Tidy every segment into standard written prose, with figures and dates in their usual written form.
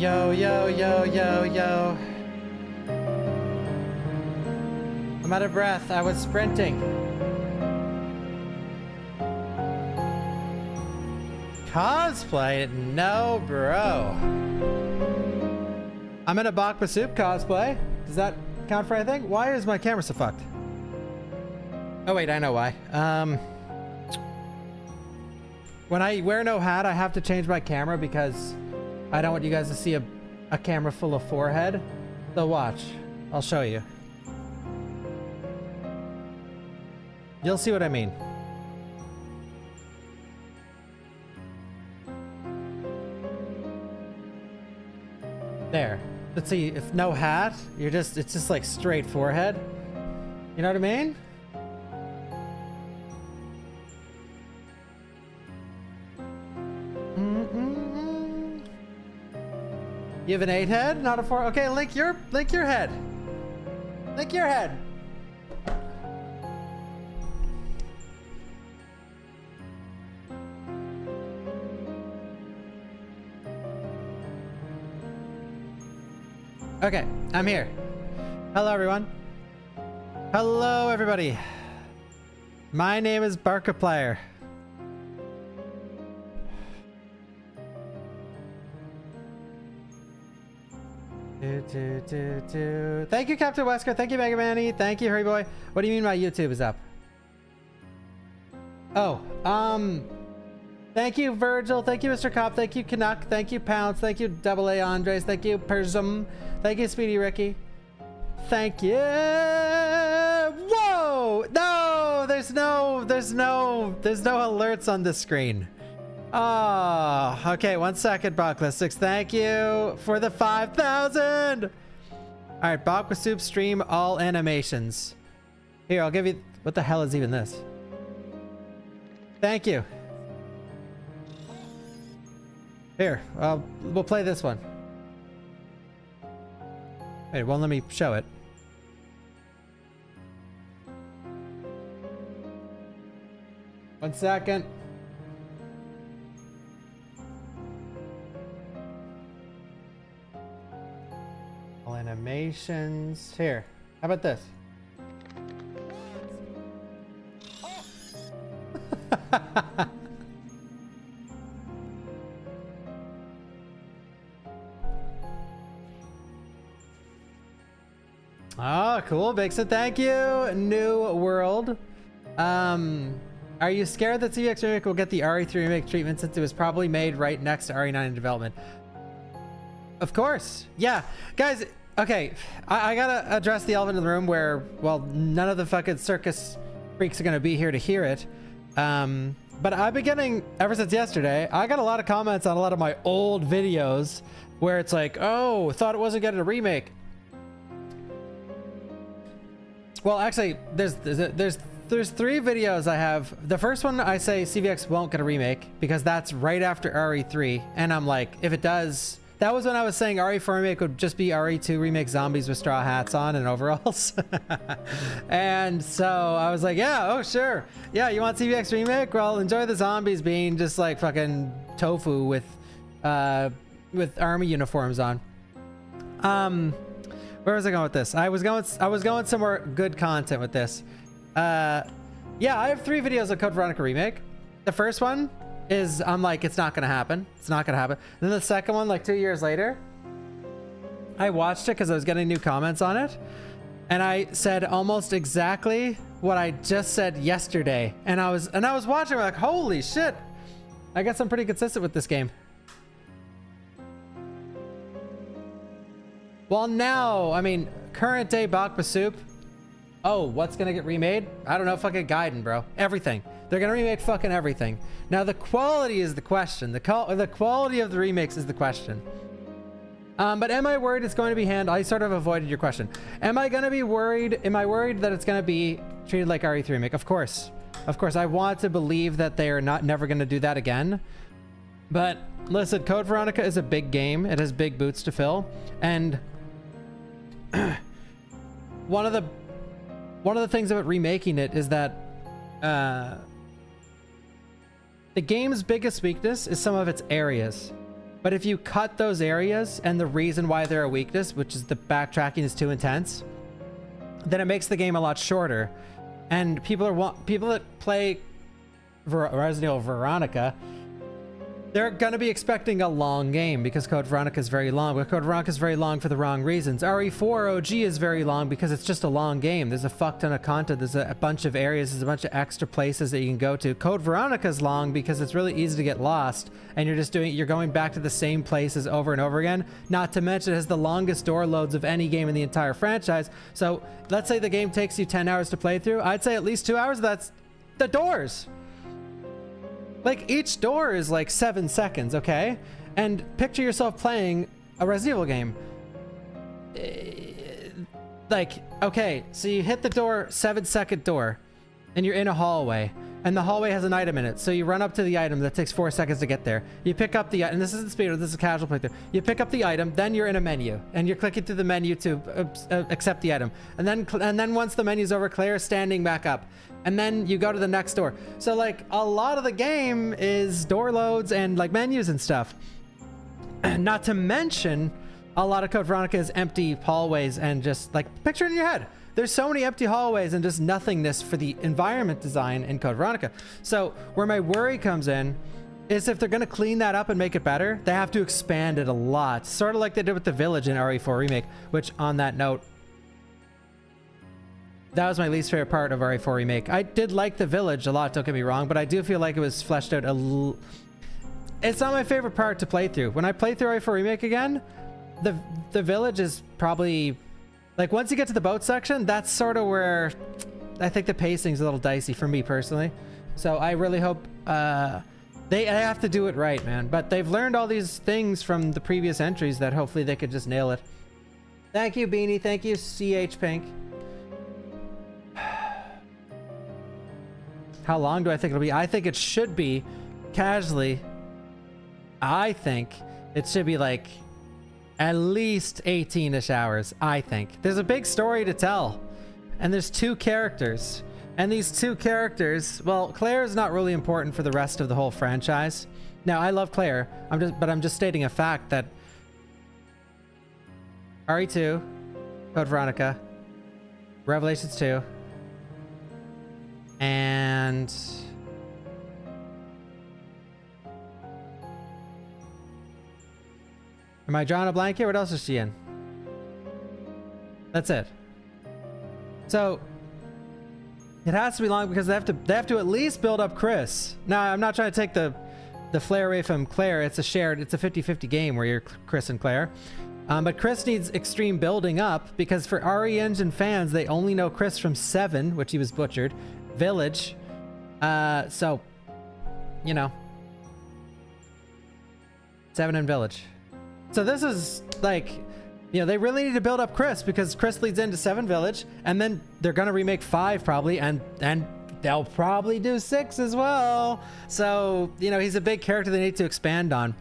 Yo, yo, yo, yo, yo. I'm out of breath. I was sprinting. Cosplay? No, bro. I'm in a Bawkbasoup cosplay. Does that count for anything? Why is my camera so fucked? Oh wait, I know why. When I wear no hat, I have to change my camera because I don't want you guys to see a camera full of forehead. So watch. I'll show you. You'll see what I mean. There. Let's see, if no hat, it's just like straight forehead. You know what I mean? You have an 8 head, not a 4. Okay, link your head. Link your head. Okay, I'm here. Hello, everyone. Hello, everybody. My name is Barkiplier. Thank you, Captain Wesker. Thank you, Mega Manny. Thank you, Hurry Boy. What do you mean my YouTube is up? Oh, thank you, Virgil. Thank you, Mr. Cop. Thank you, Canuck. Thank you, Pounce. Thank you, Double A Andres. Thank you, Persum. Thank you, Speedy Ricky. Thank you. Whoa! No, there's no alerts on the screen. Oh, okay. 1 second, Bawkbasoup. Thank you for the 5,000. All right, Bawkbasoup stream all animations. Here, I'll give you. What the hell is even this? Thank you. Here, we'll play this one. Wait, it won't let me show it. One second. All animations. Here, how about this? Oh, cool. Vixen, thank you. New World. Are you scared that CVX Remake will get the RE3 Remake treatment since it was probably made right next to RE9 in development? Of course. Yeah. Guys, okay. I gotta address the elephant in the room where, well, none of the fucking circus freaks are gonna be here to hear it. But I've been getting, ever since yesterday, I got a lot of comments on a lot of my old videos where it's like, oh, thought it wasn't getting a remake. Well, actually, there's 3 videos I have. The first one, I say CVX won't get a remake because that's right after RE3. And I'm like, if it does, that was when I was saying RE4 remake would just be RE2 remake zombies with straw hats on and overalls. And so I was like, yeah, oh, sure. Yeah, you want CVX remake? Well, enjoy the zombies being just like fucking tofu with army uniforms on. Where was I going with this? I was going somewhere good content with this. Yeah, I have 3 videos of Code Veronica Remake. The first one is, I'm like, it's not gonna happen. It's not gonna happen. Then the second one, like 2 years later, I watched it because I was getting new comments on it. And I said almost exactly what I just said yesterday. And I was watching, like, holy shit. I guess I'm pretty consistent with this game. Well, now, I mean, current day Bawkbasoup. Oh, what's gonna get remade? I don't know, fucking Gaiden, bro. Everything. They're gonna remake fucking everything. Now, the quality is the question. The quality of the remakes is the question. But am I worried it's going to be I sort of avoided your question. Am I gonna be worried? Am I worried that it's gonna be treated like RE3 remake? Of course. Of course, I want to believe that they are never gonna do that again. But listen, Code Veronica is a big game. It has big boots to fill. And one of the things about remaking it is that the game's biggest weakness is some of its areas. But if you cut those areas and the reason why they're a weakness, which is the backtracking is too intense, then it makes the game a lot shorter. And people that play Resident Evil Veronica, they're gonna be expecting a long game because Code Veronica is very long, but Code Veronica is very long for the wrong reasons. RE4 OG is very long because it's just a long game. There's a fuck ton of content. There's a bunch of areas. There's a bunch of extra places that you can go to. Code Veronica is long because it's really easy to get lost, and you're going back to the same places over and over again. Not to mention it has the longest door loads of any game in the entire franchise. So let's say the game takes you 10 hours to play through. I'd say at least 2 hours. That's the doors. Like, each door is like 7 seconds, okay? And picture yourself playing a Resident Evil game. Like, okay, so you hit the door, 7-second door, and you're in a hallway. And the hallway has an item in it. So you run up to the item that takes 4 seconds to get there. You pick up the item, and this isn't speedrun, this is a casual playthrough. You pick up the item, then you're in a menu, and you're clicking through the menu to accept the item. And then once the menu's over, Claire's standing back up. And then you go to the next door. So like a lot of the game is door loads and like menus and stuff. Not to mention a lot of Code Veronica is empty hallways and just like picture it in your head. There's so many empty hallways and just nothingness for the environment design in Code Veronica. So where my worry comes in is if they're going to clean that up and make it better, they have to expand it a lot. Sort of like they did with the Village in RE4 Remake, which on that note, that was my least favorite part of RE4 Remake. I did like the Village a lot, don't get me wrong, but I do feel like it was fleshed out a little. It's not my favorite part to play through. When I play through RE4 Remake again, the Village is probably, like once you get to the boat section, that's sort of where I think the pacing's a little dicey for me personally. So I really hope they have to do it right, man. But they've learned all these things from the previous entries that hopefully they could just nail it. Thank you, Beanie. Thank you, CH Pink. How long do I think it'll be? I think it should be casually. I think it should be like at least 18-ish hours. I think there's a big story to tell, and there's 2 characters, and these 2 characters, well, Claire is not really important for the rest of the whole franchise. Now I love Claire, I'm just stating a fact that RE2, Code Veronica, Revelations 2, and am I drawing a blank here? What else is she in? That's it. So it has to be long because they have to at least build up Chris. Now I'm not trying to take the flare away from Claire. It's a 50-50 game where you're Chris and Claire. But Chris needs extreme building up because for RE Engine fans, they only know Chris from 7, which he was butchered. Village, so you know, 7 and Village. So this is like, you know, they really need to build up Chris because Chris leads into 7 Village, and then they're gonna remake 5 probably, and they'll probably do 6 as well. So you know, he's a big character they need to expand on.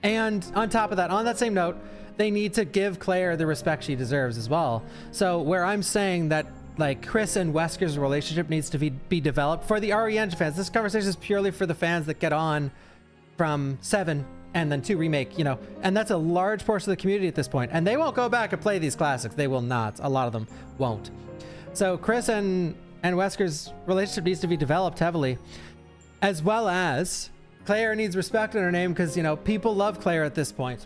And on top of that, on that same note, they need to give Claire the respect she deserves as well. So where I'm saying that like Chris and Wesker's relationship needs to be developed for the RE Engine fans. This conversation is purely for the fans that get on from 7 and then 2 Remake, you know, and that's a large portion of the community at this point. And they won't go back and play these classics. They will not. A lot of them won't. So Chris and Wesker's relationship needs to be developed heavily, as well as Claire needs respect in her name because, you know, people love Claire at this point.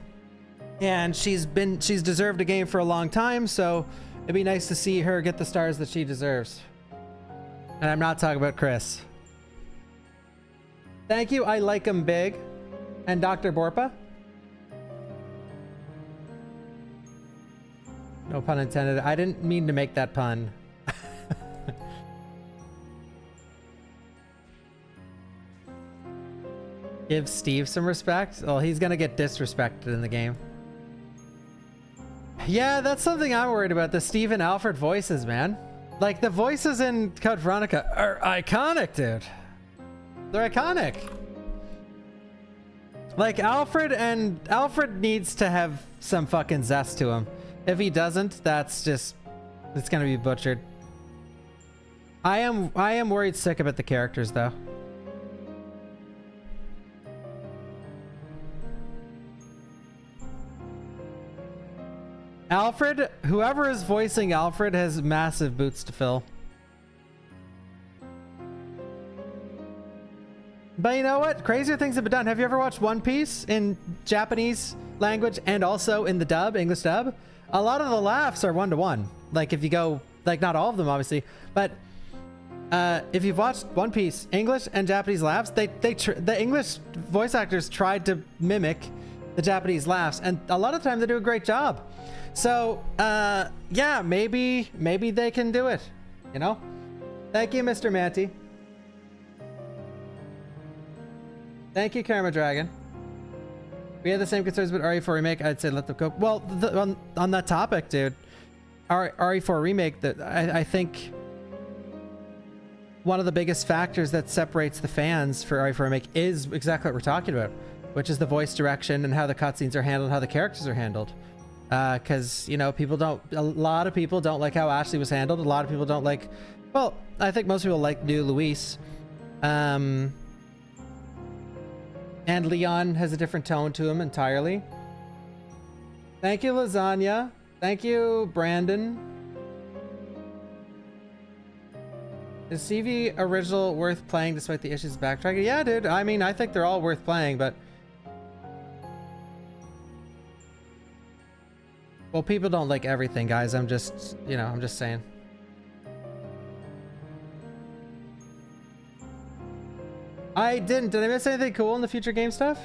And she's deserved a game for a long time, so it'd be nice to see her get the stars that she deserves. And I'm not talking about Chris. Thank you, I like him big. And Dr. Borpa. No pun intended. I didn't mean to make that pun. Give Steve some respect? Well, he's gonna get disrespected in the game. Yeah, that's something I'm worried about. The Steve and Alfred voices, man. Like, the voices in Code Veronica are iconic, dude. They're iconic. Like, Alfred needs to have some fucking zest to him. If he doesn't, that's just, it's gonna be butchered. I am worried sick about the characters, though. Alfred, whoever is voicing Alfred has massive boots to fill. But you know what? Crazier things have been done. Have you ever watched One Piece in Japanese language and also in the dub, English dub? A lot of the laughs are one-to-one. Like if you go, like not all of them obviously, but if you've watched One Piece, English and Japanese laughs, the English voice actors tried to mimic the Japanese laughs, and a lot of the time they do a great job. So yeah, maybe they can do it, you know? Thank you, Mr. Manty. Thank you, Karma Dragon. We had the same concerns with RE4 Remake. I'd say let them go. Well, on that topic, dude, RE4 Remake, that I think one of the biggest factors that separates the fans for RE4 Remake is exactly what we're talking about, which is the voice direction and how the cutscenes are handled, how the characters are handled. Because, you know, a lot of people don't like how Ashley was handled. A lot of people don't like, well, I think most people like new Luis. And Leon has a different tone to him entirely. Thank you, Lasagna. Thank you, Brandon. Is CV original worth playing despite the issues backtracking? Yeah, dude. I mean, I think they're all worth playing, but... Well, people don't like everything, guys. I'm just, you know, I'm just saying. Did I miss anything cool in the future game stuff?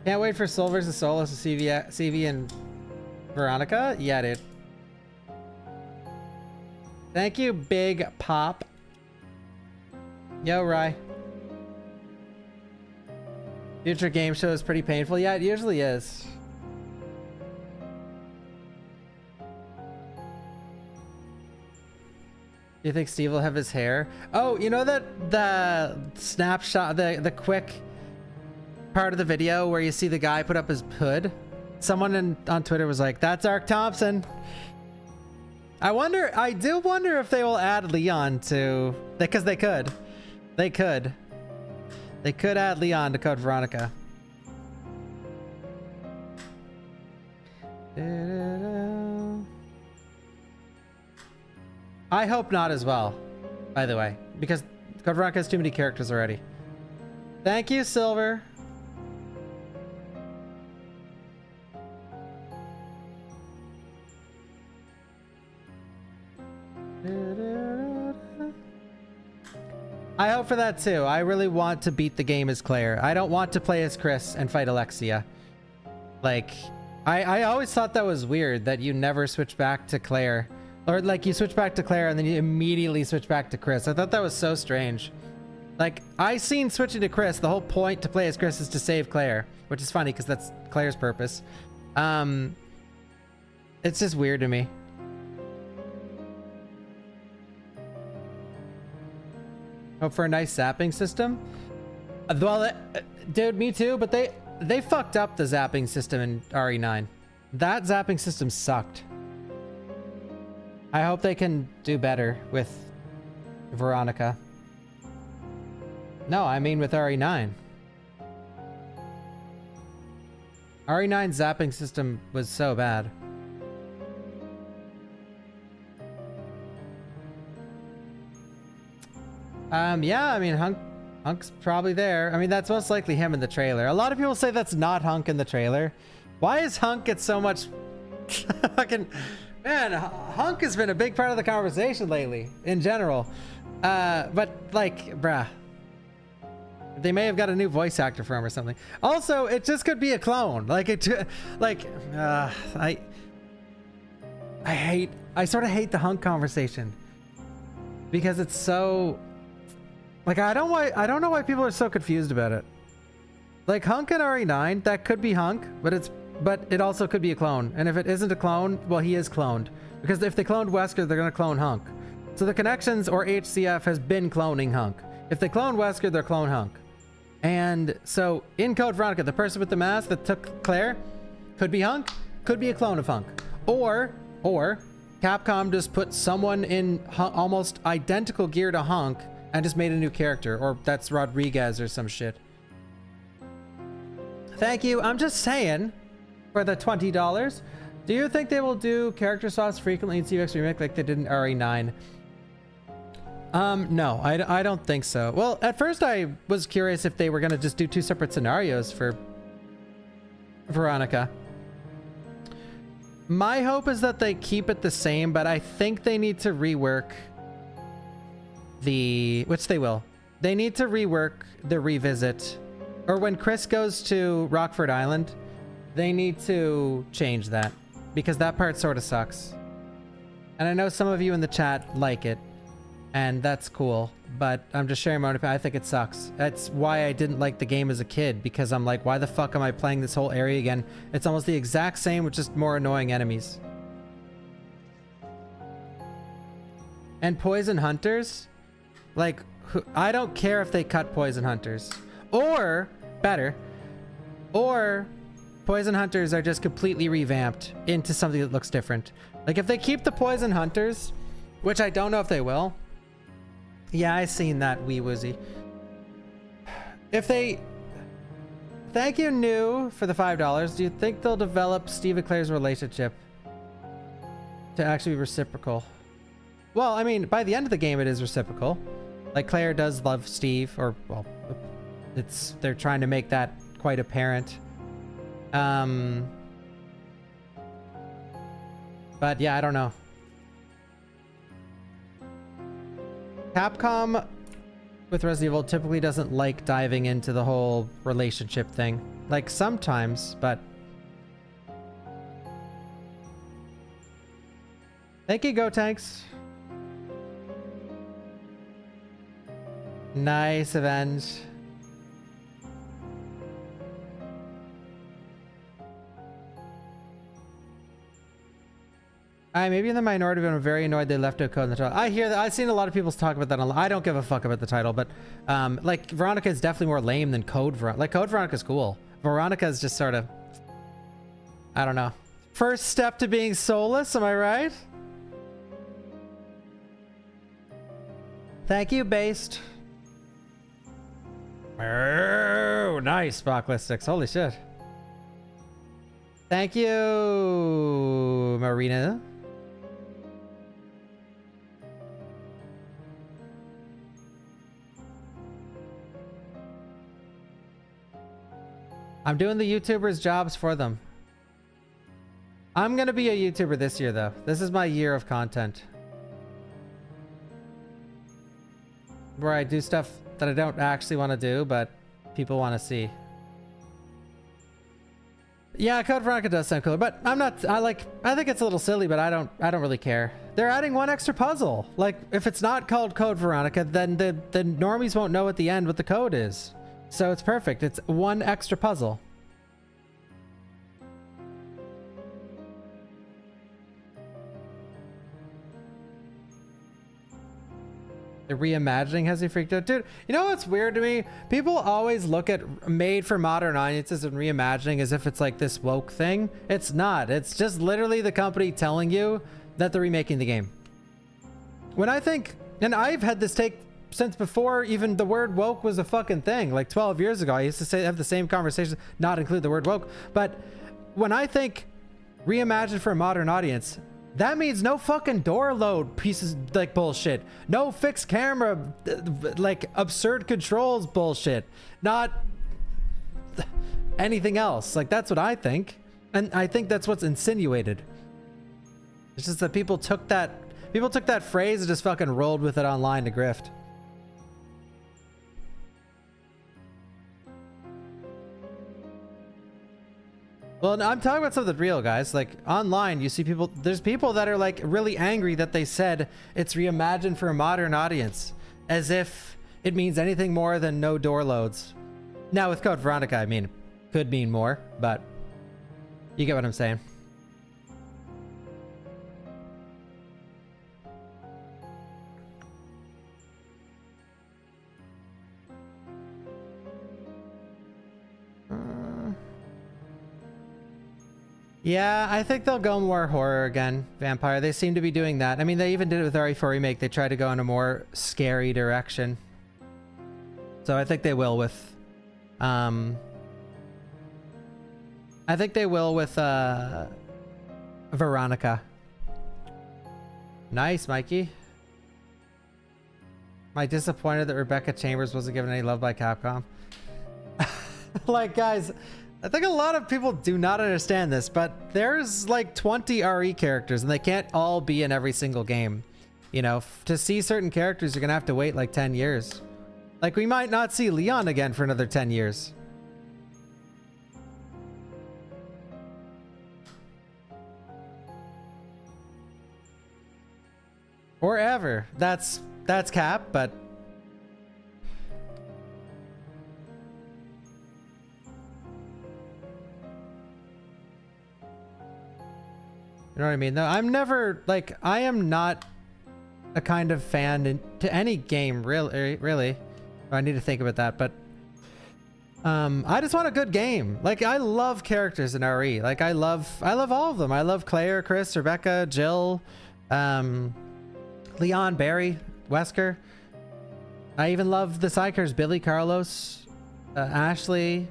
Can't wait for Soul vs. Soul as a CV and Veronica? Yeah, dude. Thank you, Big Pop. Yo, Rye. Future game show is pretty painful. Yeah, it usually is. Do you think Steve will have his hair? Oh, you know that the snapshot, the quick part of the video where you see the guy put up his hood? Someone on Twitter was like, "That's Ark Thompson." I do wonder if they will add Leon to, because they could. They could add Leon to Code Veronica. I hope not as well, by the way, because Code Veronica has too many characters already. Thank you, Silver. I hope for that too. I really want to beat the game as Claire. I don't want to play as Chris and fight Alexia. Like, I always thought that was weird that you never switch back to Claire. Or like you switch back to Claire and then you immediately switch back to Chris. I thought that was so strange. Like, I seen switching to Chris, the whole point to play as Chris is to save Claire, which is funny because that's Claire's purpose. It's just weird to me. Hope for a nice zapping system. Well, dude, me too, but they fucked up the zapping system in RE9. That zapping system sucked. I hope they can do better with Veronica. No, I mean with RE9. RE9 zapping system was so bad. Yeah, I mean, Hunk's probably there. I mean, that's most likely him in the trailer. A lot of people say that's not Hunk in the trailer. Why is Hunk get so much fucking... Man, Hunk has been a big part of the conversation lately, in general. But, like, bruh. They may have got a new voice actor for him or something. Also, it just could be a clone. Like, I sort of hate the Hunk conversation. Because it's so... Like, I don't know why people are so confused about it. Like, Hunk in RE9, that could be Hunk, but it also could be a clone. And if it isn't a clone, well, he is cloned. Because if they cloned Wesker, they're gonna clone Hunk. So the Connections or HCF has been cloning Hunk. If they clone Wesker, they're clone Hunk. And so in Code Veronica, the person with the mask that took Claire could be Hunk, could be a clone of Hunk. Or Capcom just put someone in almost identical gear to Hunk and just made a new character, or that's Rodriguez or some shit. Thank you. I'm just saying, for the $20, do you think they will do character swaps frequently in CVX Remake like they did in RE9? No, I don't think so. Well, at first I was curious if they were gonna just do 2 separate scenarios for Veronica. My hope is that they keep it the same, but I think they need to rework which they will. They need to rework the revisit, or when Chris goes to Rockford Island, they need to change that, because that part sort of sucks. And I know some of you in the chat like it, and that's cool, but I'm just sharing my own opinion. I think it sucks. That's why I didn't like the game as a kid, because I'm like, why the fuck am I playing this whole area again? It's almost the exact same with just more annoying enemies. And Poison Hunters? Like, I don't care if they cut Poison Hunters. Or, better, or Poison Hunters are just completely revamped into something that looks different. Like, if they keep the Poison Hunters, which I don't know if they will. Yeah, I seen that wee woozy. If they... Thank you, New, for the $5. Do you think they'll develop Steve and Claire's relationship to actually be reciprocal? Well, I mean, by the end of the game, it is reciprocal. Like, Claire does love Steve, or, well, they're trying to make that quite apparent. But yeah, I don't know. Capcom with Resident Evil typically doesn't like diving into the whole relationship thing. Like, sometimes, but... Thank you, Go Tanks. Nice, Avenge. I may be in the minority, but I'm very annoyed they left out code in the title. I hear that. I've seen a lot of people talk about that. I don't give a fuck about the title, but like, Veronica is definitely more lame than Code Veronica. Like, Code Veronica is cool. Veronica is just sort of, I don't know. First step to being soulless, am I right? Thank you, Based. Oh, nice, Bawkbasoup. Holy shit. Thank you, Marina. I'm doing the YouTubers' jobs for them. I'm gonna be a YouTuber this year, though. This is my year of content. Where I do stuff that I don't actually want to do, but people want to see. Yeah, Code Veronica does sound cooler, but I'm not, I think it's a little silly, but I don't really care. They're adding one extra puzzle. Like, if it's not called Code Veronica, then the normies won't know at the end what the code is. So it's perfect. It's one extra puzzle. The reimagining has me freaked out. Dude, you know what's weird to me? People always look at made for modern audiences and reimagining as if it's like this woke thing. It's not. It's just literally the company telling you that they're remaking the game. When I think, and I've had this take since before even the word woke was a fucking thing. Like 12 years ago, I used to have the same conversation, not include the word woke. But when I think reimagined for a modern audience, that means no fucking door load pieces like bullshit. No fixed camera, like absurd controls bullshit. Not anything else. Like, that's what I think. And I think that's what's insinuated. It's just that people took that phrase and just fucking rolled with it online to grift. Well, I'm talking about something real, guys. Like, online, you see people, there's people that are like really angry that they said it's reimagined for a modern audience, as if it means anything more than no door loads. Now with Code Veronica, I mean, could mean more, but you get what I'm saying. Yeah, I think they'll go more horror again. Vampire. They seem to be doing that. I mean, they even did it with RE4 Remake. They tried to go in a more scary direction. So I think they will with... I think they will with Veronica. Nice, Mikey. Am I disappointed that Rebecca Chambers wasn't given any love by Capcom? Like, guys, I think a lot of people do not understand this, but there's like 20 RE characters and they can't all be in every single game. You know, to see certain characters, you're gonna have to wait like 10 years. Like, we might not see Leon again for another 10 years. Or ever. That's cap, but... You know what I mean? Though I'm never, like, I am not a kind of fan to any game, really. I need to think about that, but I just want a good game. Like, I love characters in RE. Like, I love all of them. I love Claire, Chris, Rebecca, Jill, Leon, Barry, Wesker. I even love the Psychers, Billy, Carlos, Ashley,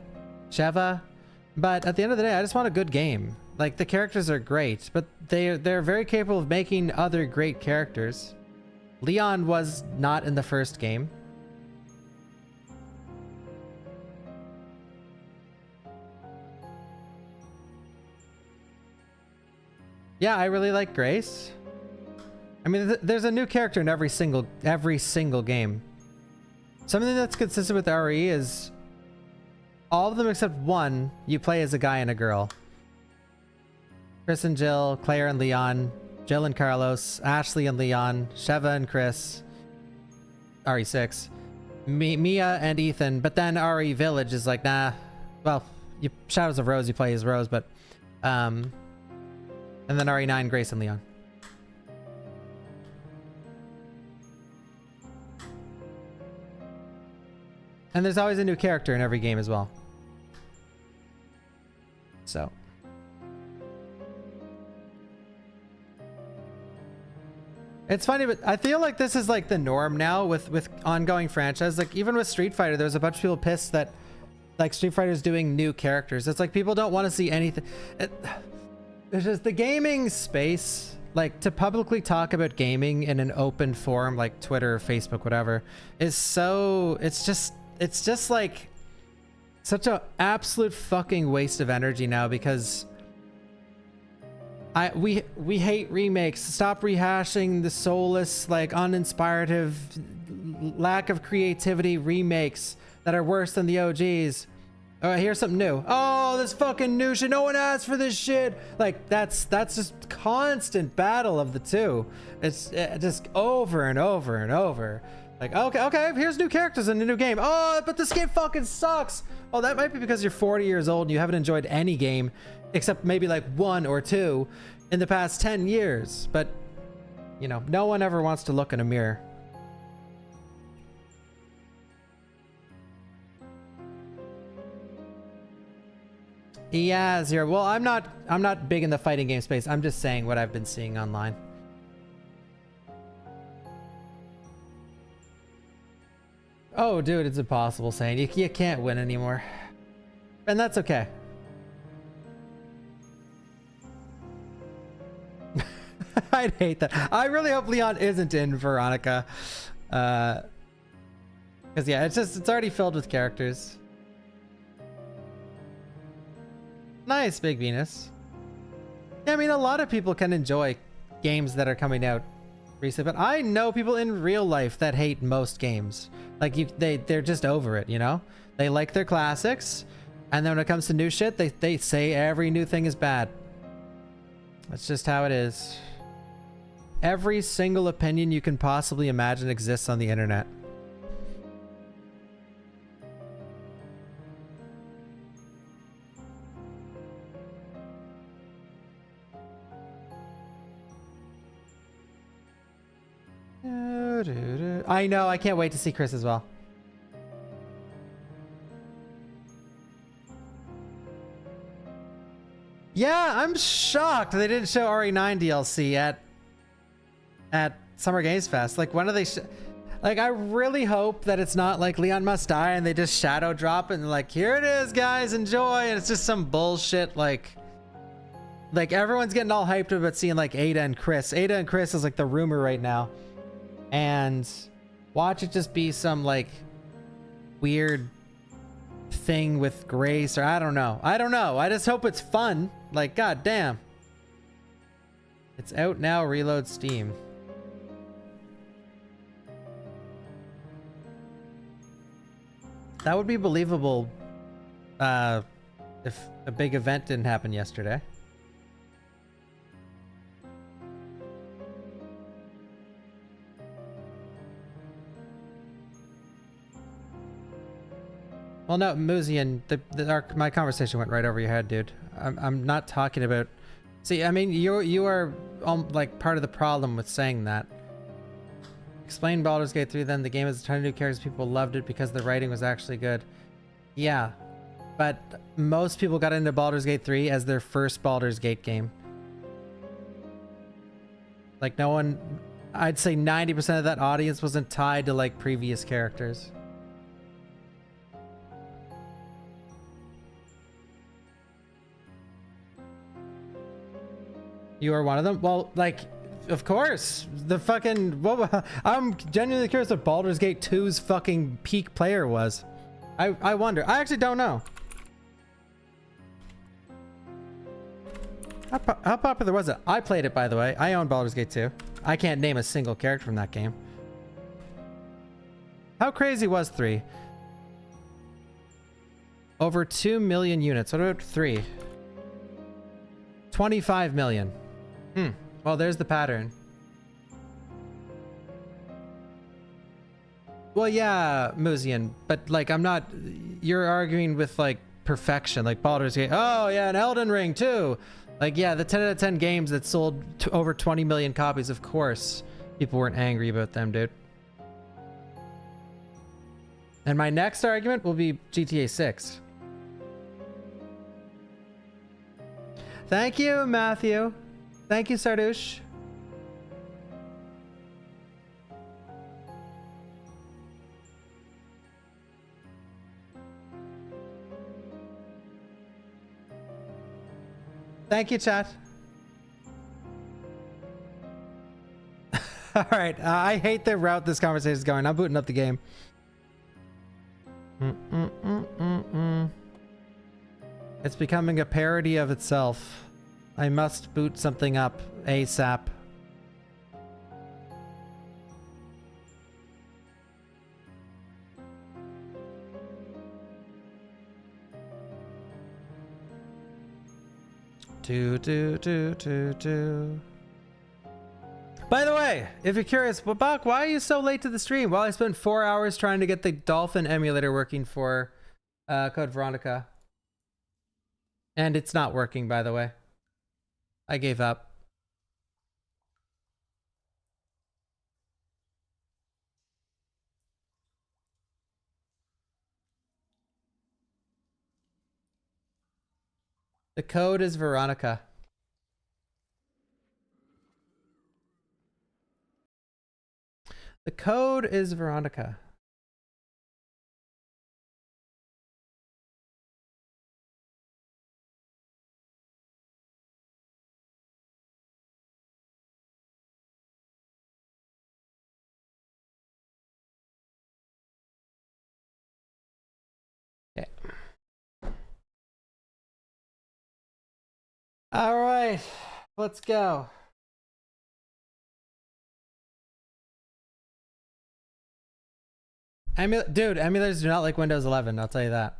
Sheva. But at the end of the day, I just want a good game. Like, the characters are great, but they're very capable of making other great characters. Leon was not in the first game. Yeah, I really like Grace. I mean, there's a new character in every single game. Something that's consistent with RE is all of them except one, you play as a guy and a girl. Chris and Jill, Claire and Leon, Jill and Carlos, Ashley and Leon, Sheva and Chris, RE6, Mia and Ethan, but then RE Village is like, nah, well, Shadows of Rose, you play as Rose, but, and then RE9, Grace and Leon. And there's always a new character in every game as well. So. It's funny, but I feel like this is like the norm now with ongoing franchise. Like, even with Street Fighter, there's a bunch of people pissed that like Street Fighter's doing new characters. It's like people don't want to see anything. It's just the gaming space, like, to publicly talk about gaming in an open forum like Twitter, Facebook, whatever, is so, it's just like such an absolute fucking waste of energy now, because we hate remakes. Stop rehashing the soulless, like, uninspirative, lack of creativity remakes that are worse than the OGs. Oh, here's something new. Oh, this fucking new shit. No one asked for this shit. Like, that's just constant battle of the two. It's just over and over and over. Like, okay, here's new characters in a new game. Oh, but this game fucking sucks. Oh, that might be because you're 40 years old and you haven't enjoyed any game except maybe like one or two in the past 10 years. But, you know, no one ever wants to look in a mirror. Yeah, Zero. Well, I'm not big in the fighting game space. I'm just saying what I've been seeing online. Oh, dude, it's impossible saying. You can't win anymore. And that's okay. I'd hate that. I really hope Leon isn't in Veronica. Because, yeah, it's already filled with characters. Nice, Big Venus. Yeah, I mean, a lot of people can enjoy games that are coming out recently, but I know people in real life that hate most games. Like, they're just over it, you know? They like their classics, and then when it comes to new shit, they say every new thing is bad. That's just how it is. Every single opinion you can possibly imagine exists on the internet. I know, I can't wait to see Chris as well. Yeah, I'm shocked they didn't show RE9 DLC at Summer Games Fest. Like, when are they? Like, I really hope that it's not like Leon Must Die and they just shadow drop and like, here it is, guys, enjoy. And it's just some bullshit like everyone's getting all hyped about seeing like Ada and Chris. Ada and Chris is like the rumor right now, and watch it just be some like weird thing with Grace, or I don't know. I just hope it's fun. Like, god damn. It's out now. Reload Steam. That would be believable if a big event didn't happen yesterday. Well, no, Muzian, my conversation went right over your head, dude. I'm not talking about... See, I mean, you are like part of the problem with saying that. Explain Baldur's Gate 3 then. The game has a ton of new characters. People loved it because the writing was actually good. Yeah, but most people got into Baldur's Gate 3 as their first Baldur's Gate game. Like, no one... I'd say 90% of that audience wasn't tied to like previous characters. You are one of them? Well, like, of course. The fucking... Well, I'm genuinely curious what Baldur's Gate 2's fucking peak player was. I wonder. I actually don't know. How popular was it? I played it, by the way. I own Baldur's Gate 2. I can't name a single character from that game. How crazy was 3? Over 2 million units. What about 3? 25 million. Well, there's the pattern. Well, yeah, Muzian, but like, I'm not... You're arguing with like perfection, like Baldur's Gate. Oh yeah, and Elden Ring too. Like, yeah, the 10 out of 10 games that sold over 20 million copies, of course people weren't angry about them, dude. And my next argument will be GTA 6. Thank you, Matthew. Thank you, Sardouche. Thank you, chat. All right, I hate the route this conversation is going. I'm booting up the game. It's becoming a parody of itself. I must boot something up ASAP. By the way, if you're curious, well, Bach, why are you so late to the stream? Well, I spent 4 hours trying to get the Dolphin emulator working for Code Veronica. And it's not working, by the way. I gave up. The code is Veronica. The code is Veronica. Okay. All right, let's go. Dude, emulators do not like Windows 11, I'll tell you that.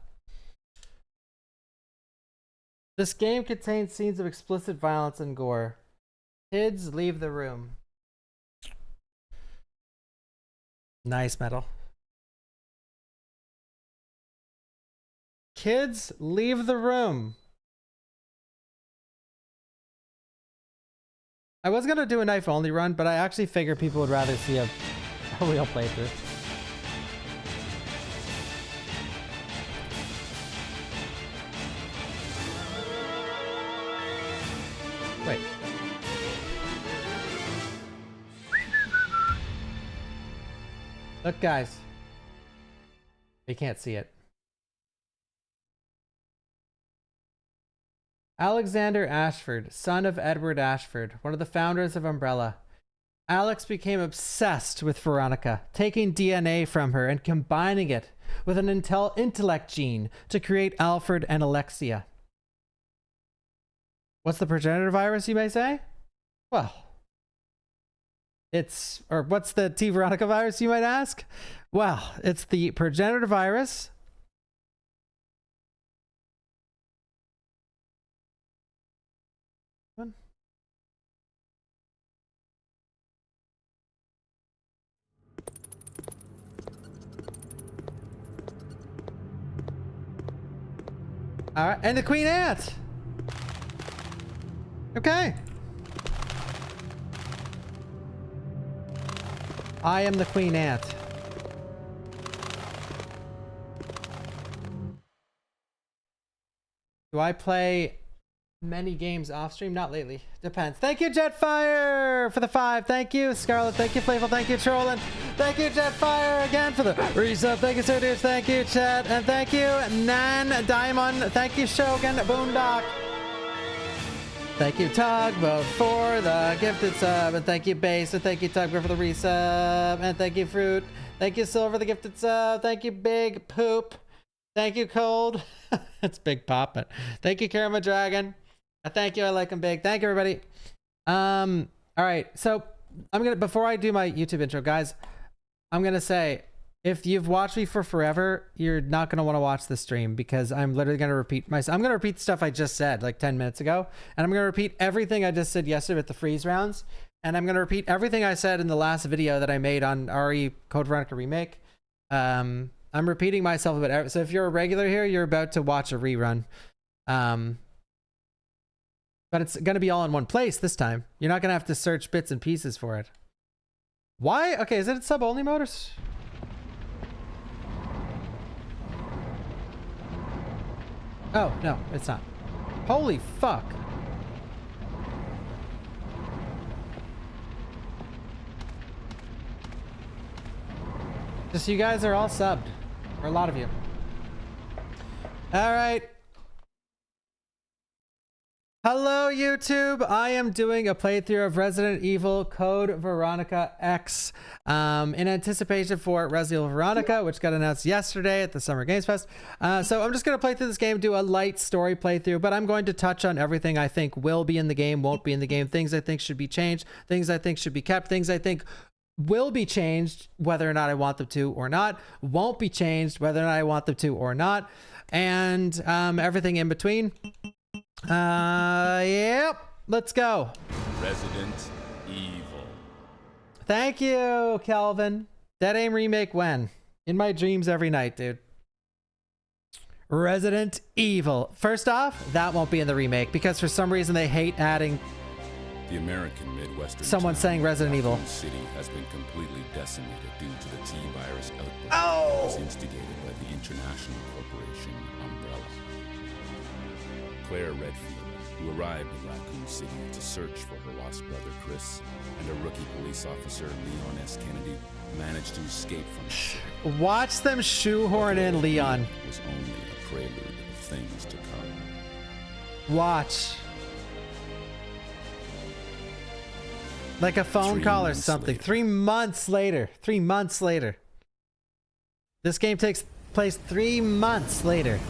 This game contains scenes of explicit violence and gore. Kids, leave the room. Nice, Metal. Kids, leave the room. I was gonna do a knife only run, but I actually figured people would rather see a real playthrough. Wait. Look, guys. You can't see it. Alexander Ashford, son of Edward Ashford, one of the founders of Umbrella. Alex became obsessed with Veronica, taking DNA from her and combining it with an intellect gene to create Alfred and Alexia. What's the progenitor virus, you may say? Well, or what's the T Veronica virus, you might ask? Well, it's the progenitor virus. All right, and the Queen Ant. Okay. I am the Queen Ant. Do I play many games off stream? Not lately. Depends. Thank you, Jetfire, for the 5. Thank you, Scarlet. Thank you, Playful. Thank you, Trollin. Thank you, Jetfire, again for the resub. Thank you, Sir Douche. Thank you, Chat. And thank you, Nan Diamond. Thank you, Shogun Boondock. Thank you, Tugboat, for the gifted sub. And thank you, Base. And thank you, Tugboat, for the resub. And thank you, Fruit. Thank you, Silver, the gifted sub. Thank you, Big Poop. Thank you, Cold. It's Big Poppin'. Thank you, Karma Dragon. Thank you, I like him big. Thank you, everybody. All right, so before I do my YouTube intro, guys, I'm gonna say, if you've watched me for forever, you're not gonna want to watch the stream, because I'm literally gonna repeat myself. I'm gonna repeat stuff I just said like 10 minutes ago, and I'm gonna repeat everything I just said yesterday with the freeze rounds, and I'm gonna repeat everything I said in the last video that I made on RE Code Veronica Remake. I'm repeating myself about so if you're a regular here, you're about to watch a rerun. But it's going to be all in one place this time. You're not going to have to search bits and pieces for it. Why? Okay, is it in sub-only mode? Oh, no, it's not. Holy fuck. Just you guys are all subbed. Or a lot of you. All right. Hello, YouTube. I am doing a playthrough of Resident Evil Code Veronica X in anticipation for Resident Evil Veronica, which got announced yesterday at the Summer Games Fest. So I'm just going to play through this game, do a light story playthrough, but I'm going to touch on everything I think will be in the game, won't be in the game, things I think should be changed, things I think should be kept, things I think will be changed, whether or not I want them to or not, won't be changed, whether or not I want them to or not, and everything in between. Yep, let's go. Resident Evil. Thank you, Calvin. Dead Aim Remake when? In my dreams every night, dude. Resident Evil. First off, that won't be in the remake because for some reason they hate adding the American Midwestern someone saying Resident Evil. City has been completely decimated due to the T-virus outbreak. Oh! Was instigated by the international corporation Umbrella. Claire Redfield, who arrived in Raccoon City to search for her lost brother Chris, and a rookie police officer, Leon S. Kennedy, managed to escape from the city. Watch them shoehorn in Leon. It was only a prelude of things to come. Watch. Like a phone call or something. 3 months later. 3 months later. This game takes place 3 months later.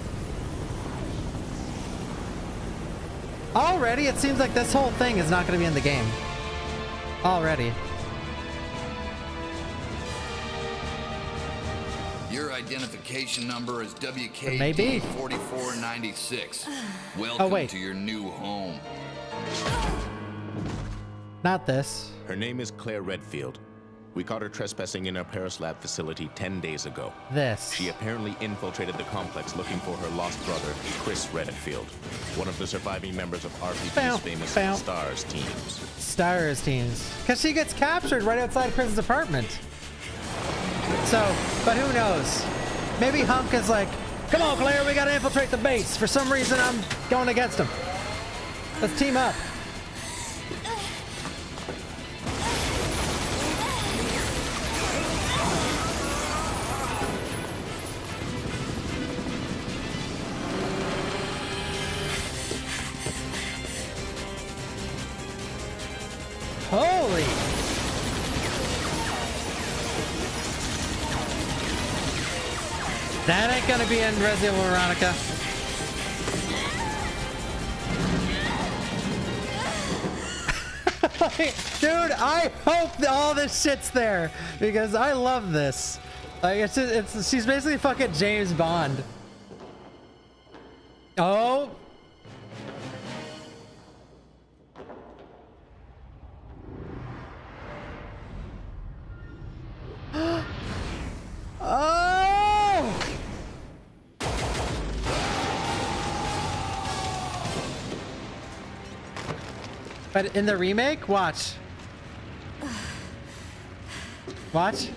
Already, it seems like this whole thing is not going to be in the game. Already. Your identification number is WKD4496. Welcome to your new home. Not this. Her name is Claire Redfield. We caught her trespassing in our Paris lab facility 10 days ago. This. She apparently infiltrated the complex looking for her lost brother, Chris Redfield, one of the surviving members of RPG's famous STARS teams. STARS teams. Because she gets captured right outside Chris's apartment. So, but who knows? Maybe Hunk is like, come on, Claire, we gotta infiltrate the base. For some reason, I'm going against him. Let's team up. That ain't gonna be in Resident Evil Veronica. Dude, I hope that all this shit's there because I love this. Like she's basically fucking James Bond. Oh. Oh. But in the remake, watch. Watch.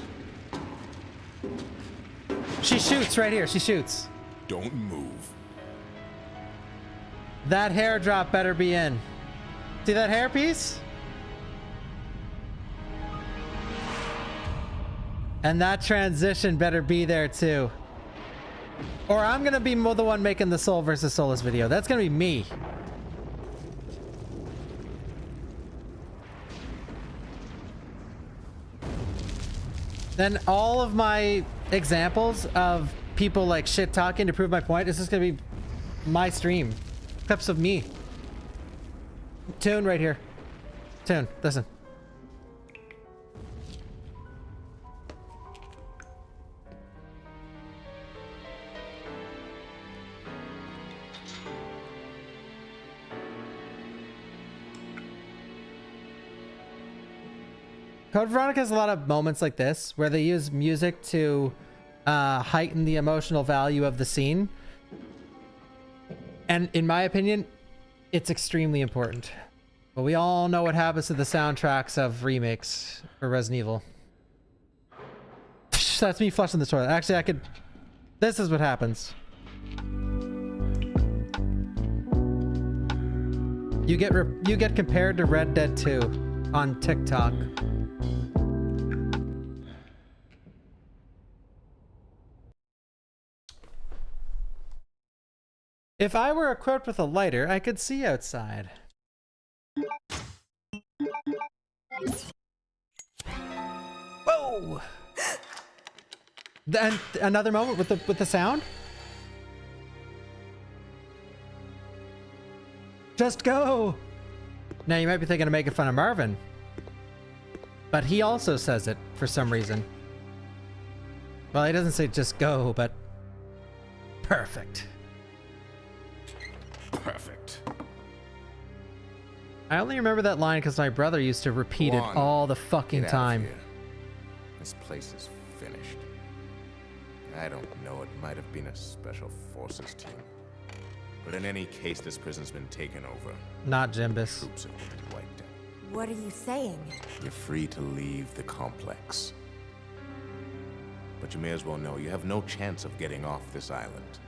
She shoots right here. She shoots. Don't move. That hair drop better be in. See that hair piece? And that transition better be there too. Or I'm gonna be the one making the Soul versus Soulless video. That's gonna be me. Then all of my examples of people like shit talking to prove my point is just gonna be my stream. Clips of me. Tune right here. Tune, listen. Code Veronica has a lot of moments like this where they use music to heighten the emotional value of the scene. And in my opinion, it's extremely important. But we all know what happens to the soundtracks of remakes for Resident Evil. That's me flushing the toilet. Actually, I could... This is what happens. You get compared to Red Dead 2 on TikTok. If I were equipped with a lighter, I could see outside. Whoa! Then another moment with the sound. Just go! Now you might be thinking of making fun of Marvin, but he also says it for some reason. Well, he doesn't say just go, but perfect. Perfect. I only remember that line because my brother used to repeat it all the fucking time. This place is finished. I don't know, it might have been a special forces team. But in any case, this prison's been taken over. Not Jimbus. Troops have been wiped out. What are you saying? You're free to leave the complex. But you may as well know you have no chance of getting off this island.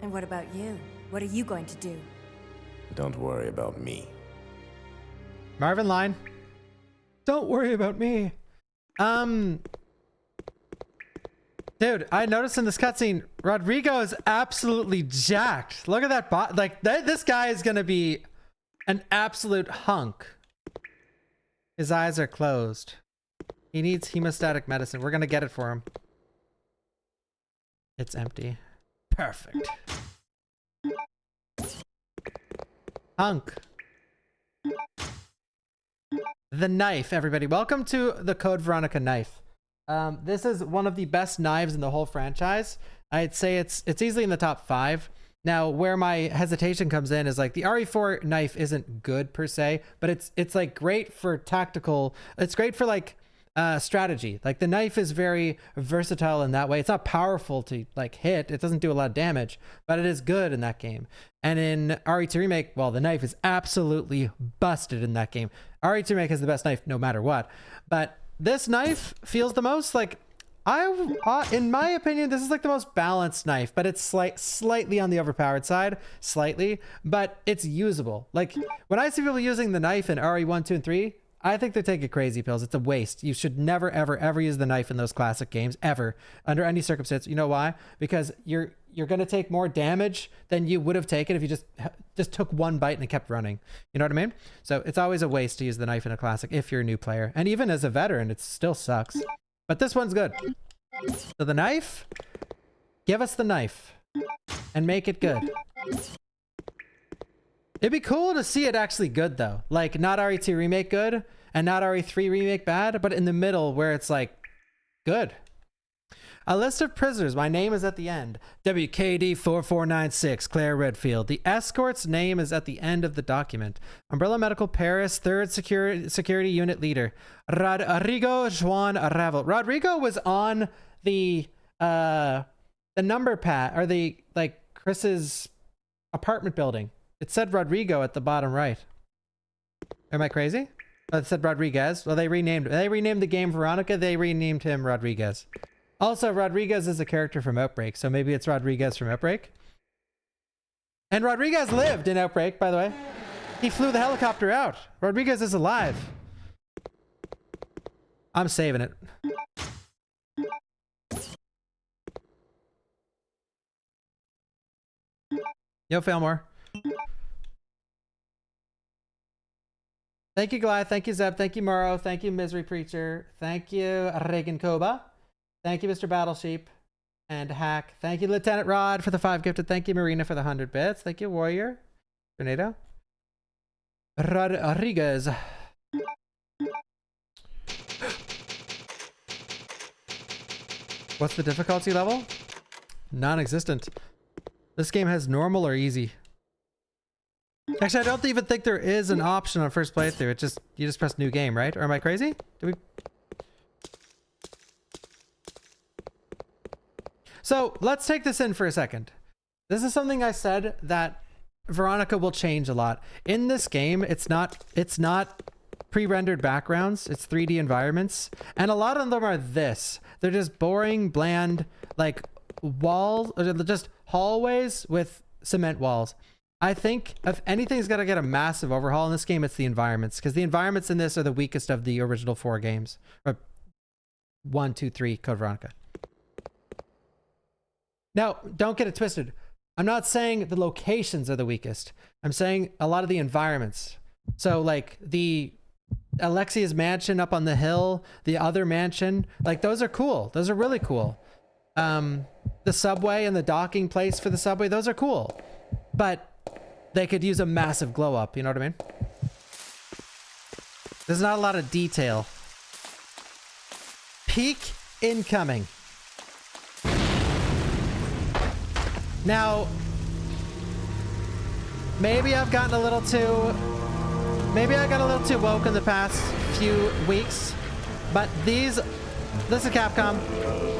And what about you? What are you going to do? Don't worry about me. Marvin line. Don't worry about me. Dude, I noticed in this cutscene, Rodrigo is absolutely jacked. Look at that bot. Like, this guy is gonna be an absolute hunk. His eyes are closed. He needs hemostatic medicine. We're gonna get it for him. It's empty. Perfect. Hunk. The knife, everybody. Welcome to the Code Veronica knife. This is one of the best knives in the whole franchise. I'd say it's easily in the top 5. Now, where my hesitation comes in is like the RE4 knife isn't good per se, but it's like great for tactical. It's great for like strategy. Like the knife is very versatile in that way. It's not powerful to like hit. It doesn't do a lot of damage, but it is good in that game. And in RE2 Remake, well, the knife is absolutely busted in that game. RE2 Remake has the best knife no matter what, but this knife feels the most like in my opinion, this is like the most balanced knife, but it's slightly on the overpowered side, slightly, but it's usable. Like when I see people using the knife in RE1, 2, and 3, I think they're taking crazy pills. It's a waste. You should never, ever, ever use the knife in those classic games, ever, under any circumstance. You know why? Because you're going to take more damage than you would have taken if you just took one bite and it kept running. You know what I mean? So it's always a waste to use the knife in a classic if you're a new player. And even as a veteran, it still sucks. But this one's good. So the knife, Give us the knife and make it good. It'd be cool to see it actually good though. Like not RE2 remake good and not RE3 remake bad, but in the middle where it's like good. A list of prisoners. My name is at the end. WKD 4496, Claire Redfield. The escort's name is at the end of the document. Umbrella Medical Paris, 3rd Security Unit Leader. Rodrigo Juan Ravel. Rodrigo was on the number pad, or the, like, Chris's apartment building. It said Rodrigo at the bottom right. Am I crazy? Oh, it said Rodriguez. Well, they renamed the game Veronica. They renamed him Rodriguez. Also, Rodriguez is a character from Outbreak, so maybe it's Rodriguez from Outbreak. And Rodriguez lived in Outbreak, by the way. He flew the helicopter out. Rodriguez is alive. I'm saving it. Yo, Failmore. Thank you, Goliath. Thank you, Zeb. Thank you, Morrow. Thank you, Misery Preacher. Thank you, Reagan Koba. Thank you, Mr. Battlesheep and Hack. Thank you, Lieutenant Rod, for the 5 gifted. Thank you, Marina, for the 100 bits. Thank you, Warrior. Tornado. Rodriguez. What's the difficulty level? Non-existent. This game has normal or easy. Actually, I don't even think there is an option on first playthrough. You just press new game, right? Or am I crazy? So let's take this in for a second. This is something I said that Veronica will change a lot. In this game, it's not pre-rendered backgrounds, it's 3D environments. And a lot of them are this. They're just boring, bland, like walls, or just hallways with cement walls. I think if anything's got to get a massive overhaul in this game, it's the environments, because the environments in this are the weakest of the original 4 games. Or 1, 2, 3, Code Veronica. Now, don't get it twisted. I'm not saying the locations are the weakest. I'm saying a lot of the environments. So like the Alexia's mansion up on the hill, the other mansion, like those are cool. Those are really cool. The subway and the docking place for the subway, those are cool. But they could use a massive glow up, you know what I mean? There's not a lot of detail. Peak incoming. Now, maybe I got a little too woke in the past few weeks, but listen Capcom,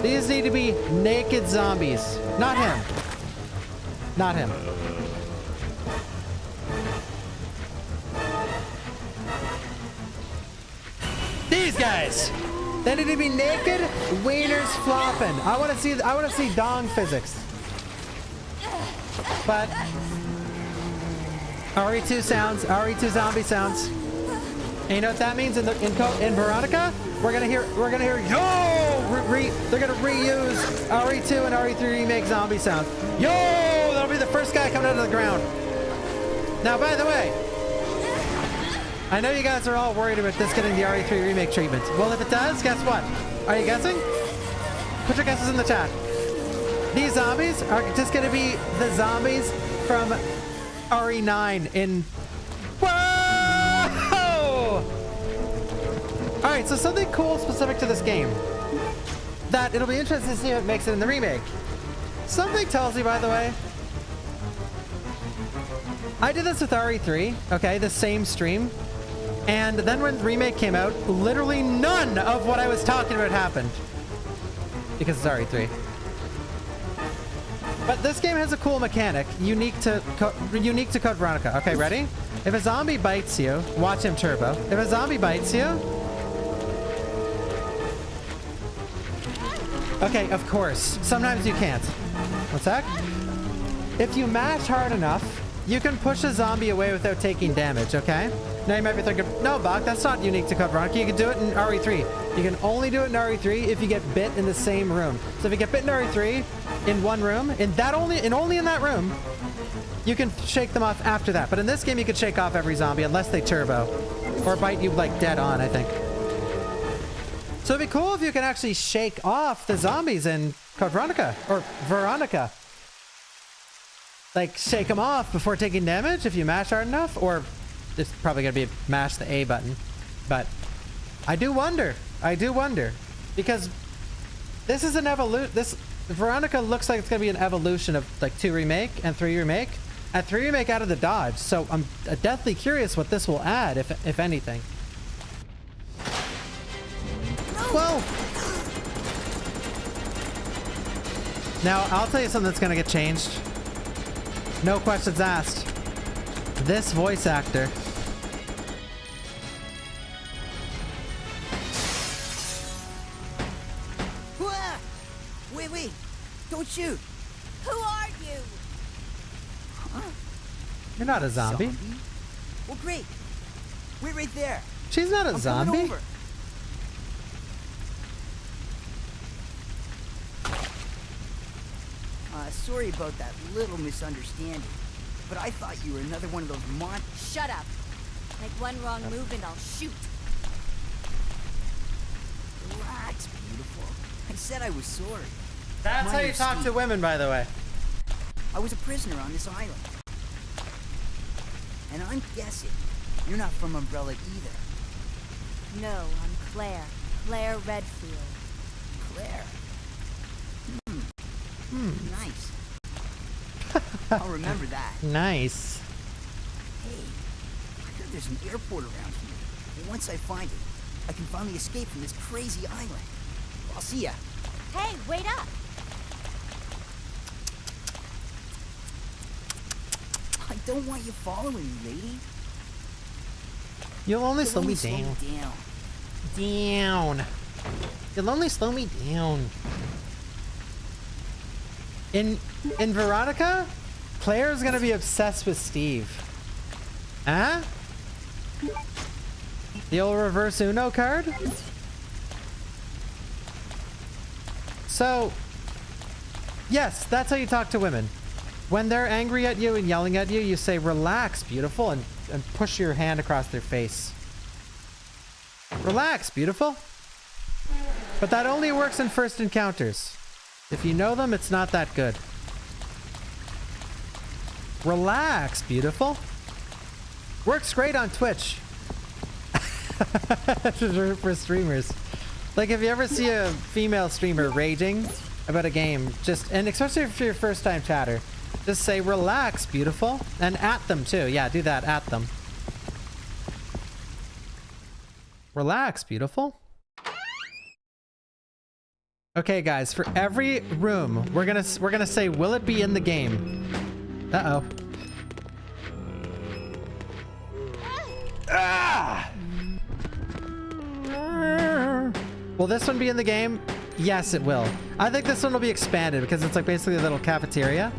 these need to be naked zombies. Not him. Not him. These guys! They need to be naked, wieners flopping. I want to see dong physics. But RE2 sounds, RE2 zombie sounds. And you know what that means in Veronica? We're gonna hear yo. They're gonna reuse RE2 and RE3 remake zombie sounds. Yo, that'll be the first guy coming out of the ground. Now, by the way, I know you guys are all worried about this getting the RE3 remake treatment. Well, if it does, guess what? Are you guessing? Put your guesses in the chat. These zombies are just going to be the zombies from RE9 in... Whoa! Alright, so something cool specific to this game that it'll be interesting to see if it makes it in the remake. Something tells me, by the way, I did this with RE3, okay, the same stream, and then when the remake came out, literally none of what I was talking about happened. Because it's RE3. But this game has a cool mechanic, unique to Code Veronica. Okay, ready? If a zombie bites you, watch him turbo. If a zombie bites you... Okay, of course. Sometimes you can't. One sec. If you mash hard enough, you can push a zombie away without taking damage, okay? Now you might be thinking, no, Bach, that's not unique to Code Veronica. You can do it in RE3. You can only do it in RE3 if you get bit in the same room. So if you get bit in RE3, in one room, only in that room, you can shake them off after that. But in this game, you can shake off every zombie unless they turbo. Or bite you, like, dead on, I think. So it'd be cool if you can actually shake off the zombies in called Veronica or Veronica. Like shake them off before taking damage if you mash hard enough, or it's probably gonna be mash the A button. But I do wonder because this is an evolution. This Veronica looks like it's gonna be an evolution of like 2 Remake and 3 Remake. And 3 Remake out of the dodge, so I'm deathly curious what this will add, if anything. Whoa! Now, I'll tell you something that's gonna get changed. No questions asked. This voice actor. Wait, don't shoot. Who are you? You're not a zombie. Well, great. Wait right there. She's not a I'm zombie. coming over. Sorry about that little misunderstanding, but I thought you were another one of those Shut up. Make one wrong move and I'll shoot. Relax, beautiful. I said I was sorry. That's how you talk to women, by the way. I was a prisoner on this island. And I'm guessing you're not from Umbrella either. No, I'm Claire. Claire Redfield. Claire. Nice. I'll remember that. Nice. Hey, I heard there's an airport around here. And once I find it, I can finally escape from this crazy island. I'll see ya. Hey, wait up. I don't want you following me, lady. You'll only You'll slow me slow down. down. You'll only slow me down. In Veronica, Claire's gonna be obsessed with Steve. Huh? The old reverse Uno card? So, yes, that's how you talk to women. When they're angry at you and yelling at you, you say, relax, beautiful, and push your hand across their face. Relax, beautiful. But that only works in first encounters. If you know them, it's not that good. Relax, beautiful. Works great on Twitch. For streamers. Like if you ever see a female streamer raging about a game, and especially if you're a first time chatter, just say relax, beautiful. And at them too. Yeah, do that, at them. Relax, beautiful. Okay, guys, for every room, we're gonna say, will it be in the game? Uh-oh. Ah! Will this one be in the game? Yes, it will. I think this one will be expanded because it's like basically a little cafeteria.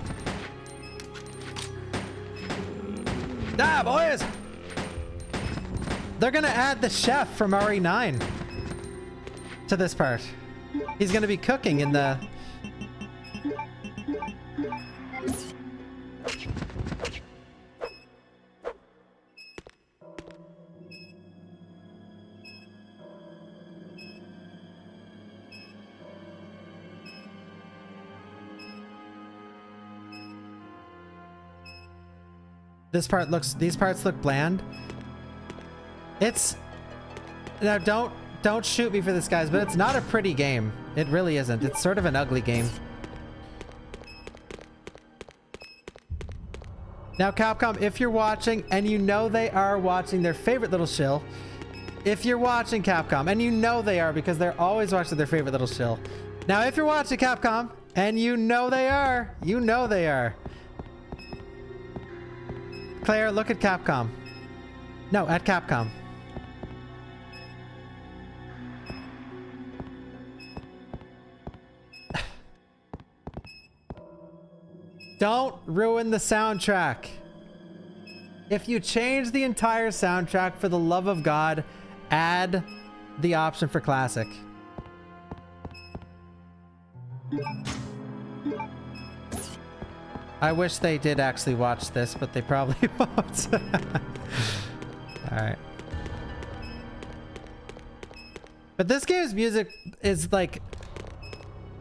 Ah, boys! They're gonna add the chef from RE9 to this part. He's gonna be cooking in the... These parts look bland. It's... Now don't shoot me for this, guys, but it's not a pretty game. It really isn't. It's sort of an ugly game. Now, Capcom, if you're watching, and you know they are watching their favorite little shill, if you're watching Capcom, and you know they are because they're always watching their favorite little shill. Now, if you're watching Capcom, and you know they are, Claire, look at Capcom. No, at Capcom. Don't ruin the soundtrack. If you change the entire soundtrack, for the love of God, add the option for classic. I wish they did actually watch this, but they probably won't. Alright. But this game's music is like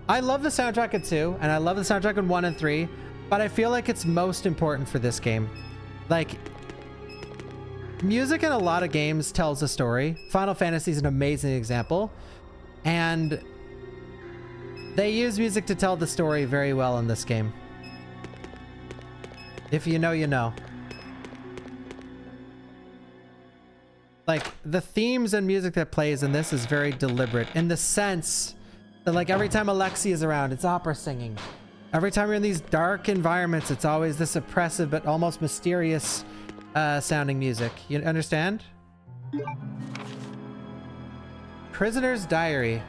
I love the soundtrack in 2, and I love the soundtrack in 1 and 3, but I feel like it's most important for this game. Like, music in a lot of games tells a story. Final Fantasy is an amazing example, and they use music to tell the story very well in this game. If you know, you know. Like, the themes and music that plays in this is very deliberate in the sense that, like, every time Alexi is around, it's opera singing. Every time you're in these dark environments, it's always this oppressive but almost mysterious sounding music. You understand? Prisoner's Diary.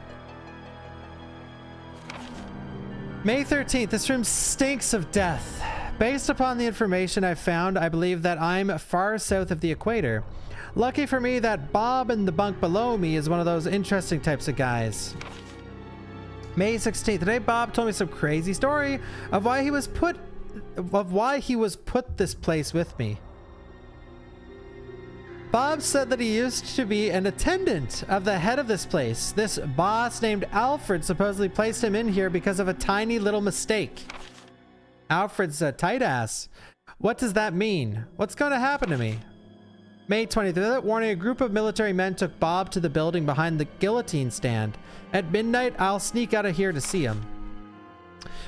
May 13th. This room stinks of death. Based upon the information I've found, I believe that I'm far south of the equator. Lucky for me that Bob in the bunk below me is one of those interesting types of guys. May 16th. Today Bob told me some crazy story of why he was put this place with me. Bob said that he used to be an attendant of the head of this place. This boss named Alfred supposedly placed him in here because of a tiny little mistake. Alfred's a tight ass. What does that mean? What's going to happen to me? May 23rd. That warning, a group of military men took Bob to the building behind the guillotine stand. At midnight, I'll sneak out of here to see him.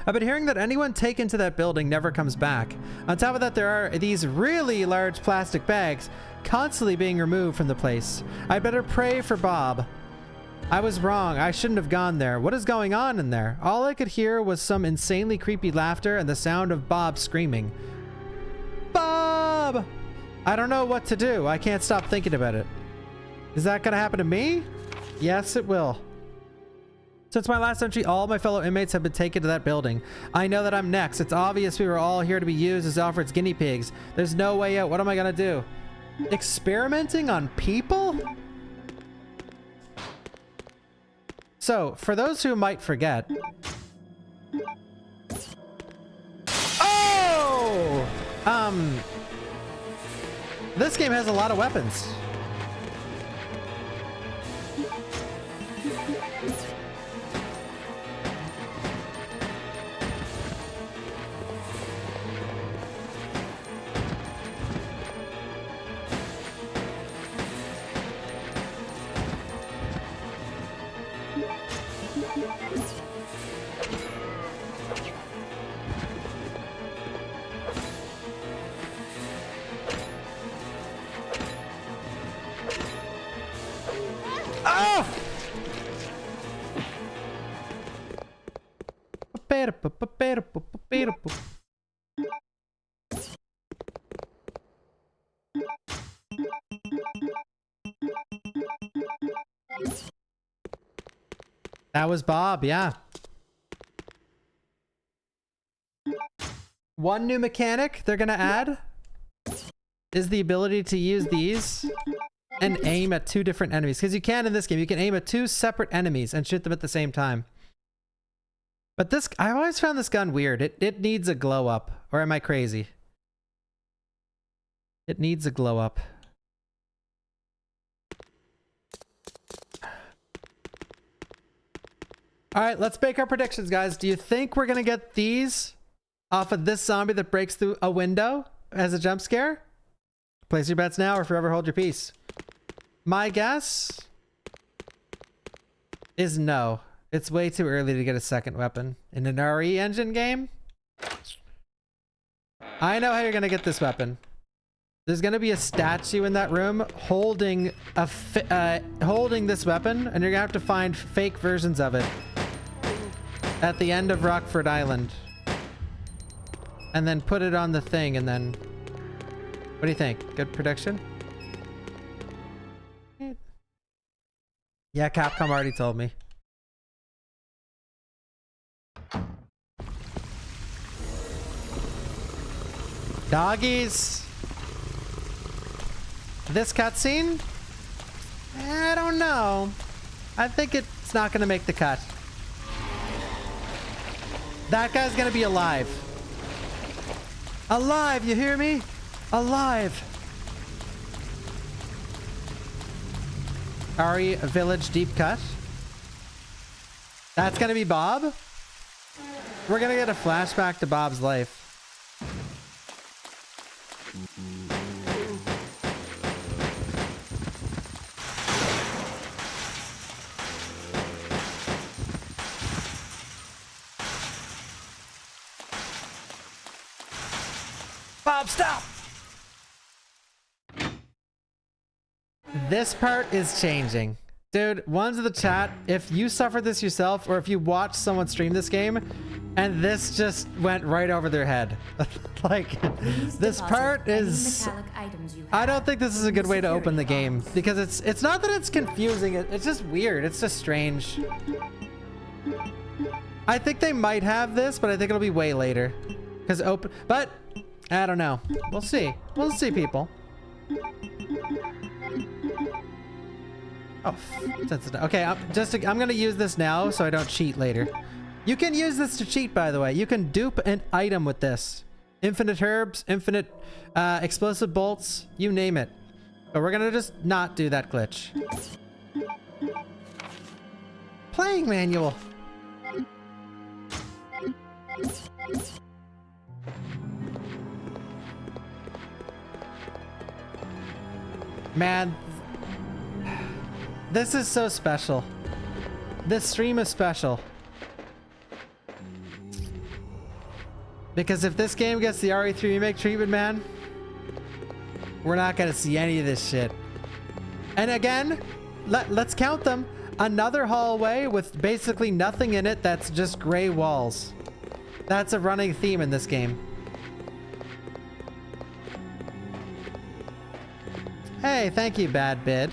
I've been hearing that anyone taken to that building never comes back. On top of that, there are these really large plastic bags constantly being removed from the place. I'd better pray for Bob. I was wrong. I shouldn't have gone there. What is going on in there? All I could hear was some insanely creepy laughter and the sound of Bob screaming. Bob! I don't know what to do. I can't stop thinking about it. Is that gonna happen to me? Yes, it will. Since my last entry, all my fellow inmates have been taken to that building. I know that I'm next. It's obvious we were all here to be used as Alfred's guinea pigs. There's no way out. What am I gonna do? Experimenting on people? So, for those who might forget... Oh! This game has a lot of weapons. That was Bob, yeah. One new mechanic they're gonna add is the ability to use these and aim at 2 different enemies. Because you can in this game, you can aim at 2 separate enemies and shoot them at the same time. But this, I've always found this gun weird. It needs a glow up. Or am I crazy? It needs a glow up. Alright, let's make our predictions, guys. Do you think we're gonna get these off of this zombie that breaks through a window as a jump scare? Place your bets now or forever hold your peace. My guess is no. It's way too early to get a second weapon. In an RE engine game? I know how you're gonna get this weapon. There's gonna be a statue in that room holding holding this weapon, and you're gonna have to find fake versions of it at the end of Rockford Island. And then put it on the thing, and then... What do you think? Good prediction? Yeah, Capcom already told me. Doggies! This cutscene? I don't know. I think it's not gonna make the cut. That guy's gonna be alive. Alive, you hear me? Alive! RE Village deep cut. That's gonna be Bob? We're gonna get a flashback to Bob's life. Bob, stop! This part is changing. Dude, ones in the chat, if you suffered this yourself or if you watched someone stream this game and this just went right over their head. Like, this part is... I don't think this is a good way to open the game because it's not that it's confusing, it's just weird. It's just strange. I think they might have this, but I think it'll be way later. Because but I don't know. We'll see. We'll see, people. Oh, okay. I'm gonna use this now so I don't cheat later. You can use this to cheat, by the way. You can dupe an item with this. Infinite herbs, infinite explosive bolts, you name it. But we're gonna just not do that glitch. Playing manual. Man, this is so special. This stream is special. Because if this game gets the RE3 Remake treatment, man, we're not gonna see any of this shit. And again, let's count them. Another hallway with basically nothing in it that's just gray walls. That's a running theme in this game. Hey, thank you, Bad Bid.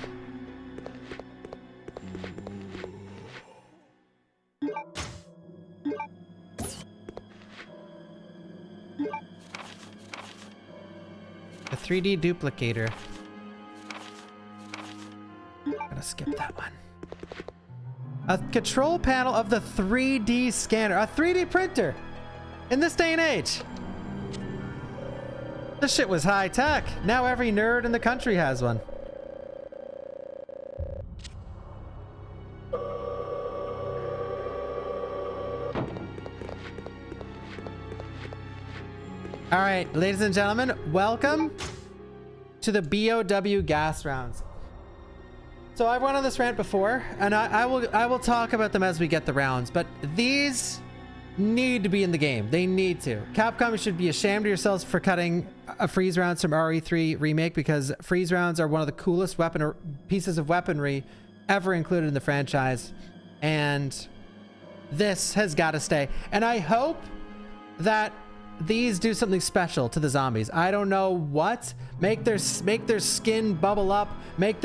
The 3D duplicator. I'm gonna skip that one. A control panel of the 3D scanner. A 3D printer! In this day and age! This shit was high tech. Now every nerd in the country has one. All right, ladies and gentlemen, welcome to the BOW gas rounds. So I've went on this rant before, and I will talk about them as we get the rounds, but these need to be in the game. They need to. Capcom should be ashamed of yourselves for cutting freeze rounds from RE3 Remake, because freeze rounds are one of the coolest pieces of weaponry ever included in the franchise, and this has got to stay. And I hope that these do something special to the zombies. I don't know what. Make their skin bubble up. Make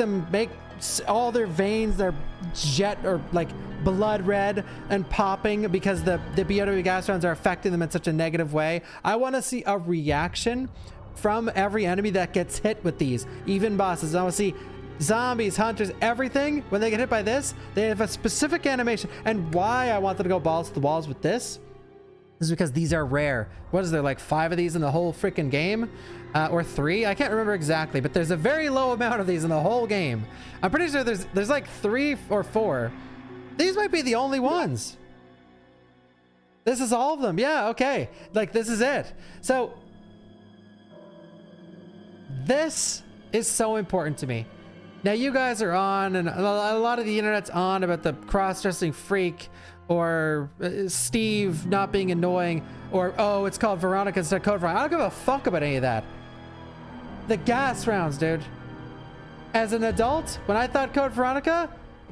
all their veins, their jet or like blood red and popping because the BOW gas rounds are affecting them in such a negative way. I want to see a reaction from every enemy that gets hit with these, even bosses. I want to see zombies, hunters, everything. When they get hit by this, they have a specific animation. And why I wanted to go balls to the walls with this is because these are rare. What is there, like 5 of these in the whole freaking game? Or 3? I can't remember exactly, but there's a very low amount of these in the whole game. I'm pretty sure there's like 3 or 4. These might be the only ones. This is all of them. Yeah, okay. Like, this is it. So, this is so important to me. Now, you guys are on, and a lot of the internet's on about the cross-dressing freak, or Steve not being annoying, or, oh, it's called Veronica instead of Code Veronica. I don't give a fuck about any of that. The gas rounds, dude. As an adult, when I thought Code Veronica,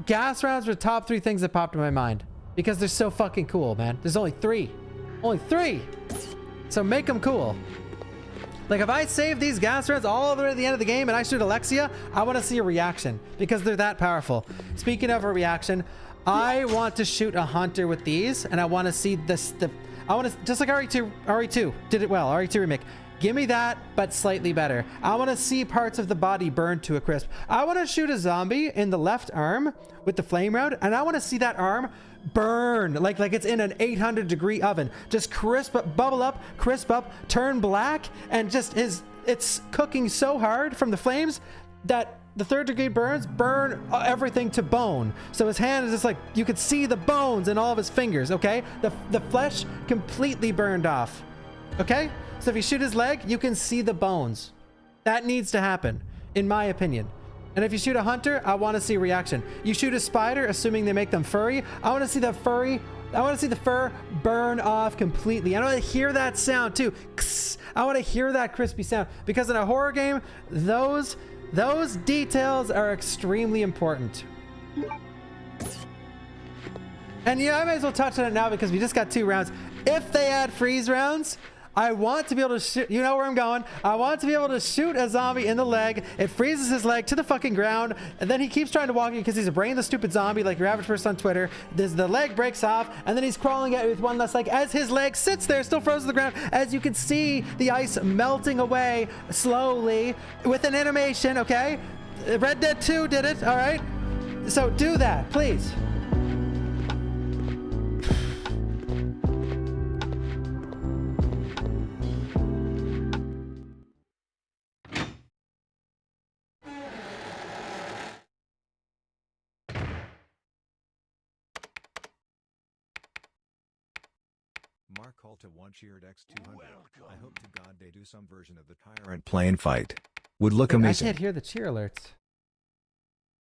gas rounds were the top 3 things that popped in my mind. Because they're so fucking cool, man. There's only 3. Only 3! So make them cool. Like, if I save these gas rounds all the way to the end of the game and I shoot Alexia, I want to see a reaction. Because they're that powerful. Speaking of a reaction, I want to shoot a hunter with these, and I want to see this. I want to, just like RE2 did it well. RE2 Remake. Give me that, but slightly better. I want to see parts of the body burned to a crisp. I want to shoot a zombie in the left arm with the flame round, and I want to see that arm burn like it's in an 800-degree oven. Just crisp up, bubble up, crisp up, turn black, and just it's cooking so hard from the flames that the third degree burns burn everything to bone. So his hand is just like, you could see the bones in all of his fingers, okay? The flesh completely burned off, okay? So if you shoot his leg, you can see the bones. That needs to happen, in my opinion. And if you shoot a hunter, I want to see reaction. You shoot a spider, assuming they make them furry, I want to see the fur burn off completely. I want to hear that sound too. I want to hear that crispy sound, because in a horror game, those details are extremely important. And yeah, I may as well touch on it now because we just got 2 rounds. If they add freeze rounds, I want to be able to shoot, you know where I'm going. I want to be able to shoot a zombie in the leg. It freezes his leg to the fucking ground. And then he keeps trying to walk in because he's a brain the stupid zombie like your average person on Twitter. The leg breaks off and then he's crawling at it with one less leg as his leg sits there still frozen to the ground. As you can see the ice melting away slowly with an animation, okay? Red Dead 2 did it, all right? So do that, please. Mark Alta 1 cheered X200. I hope to God they do some version of the Tyrant plane fight. Would look amazing. I can't hear the cheer alerts.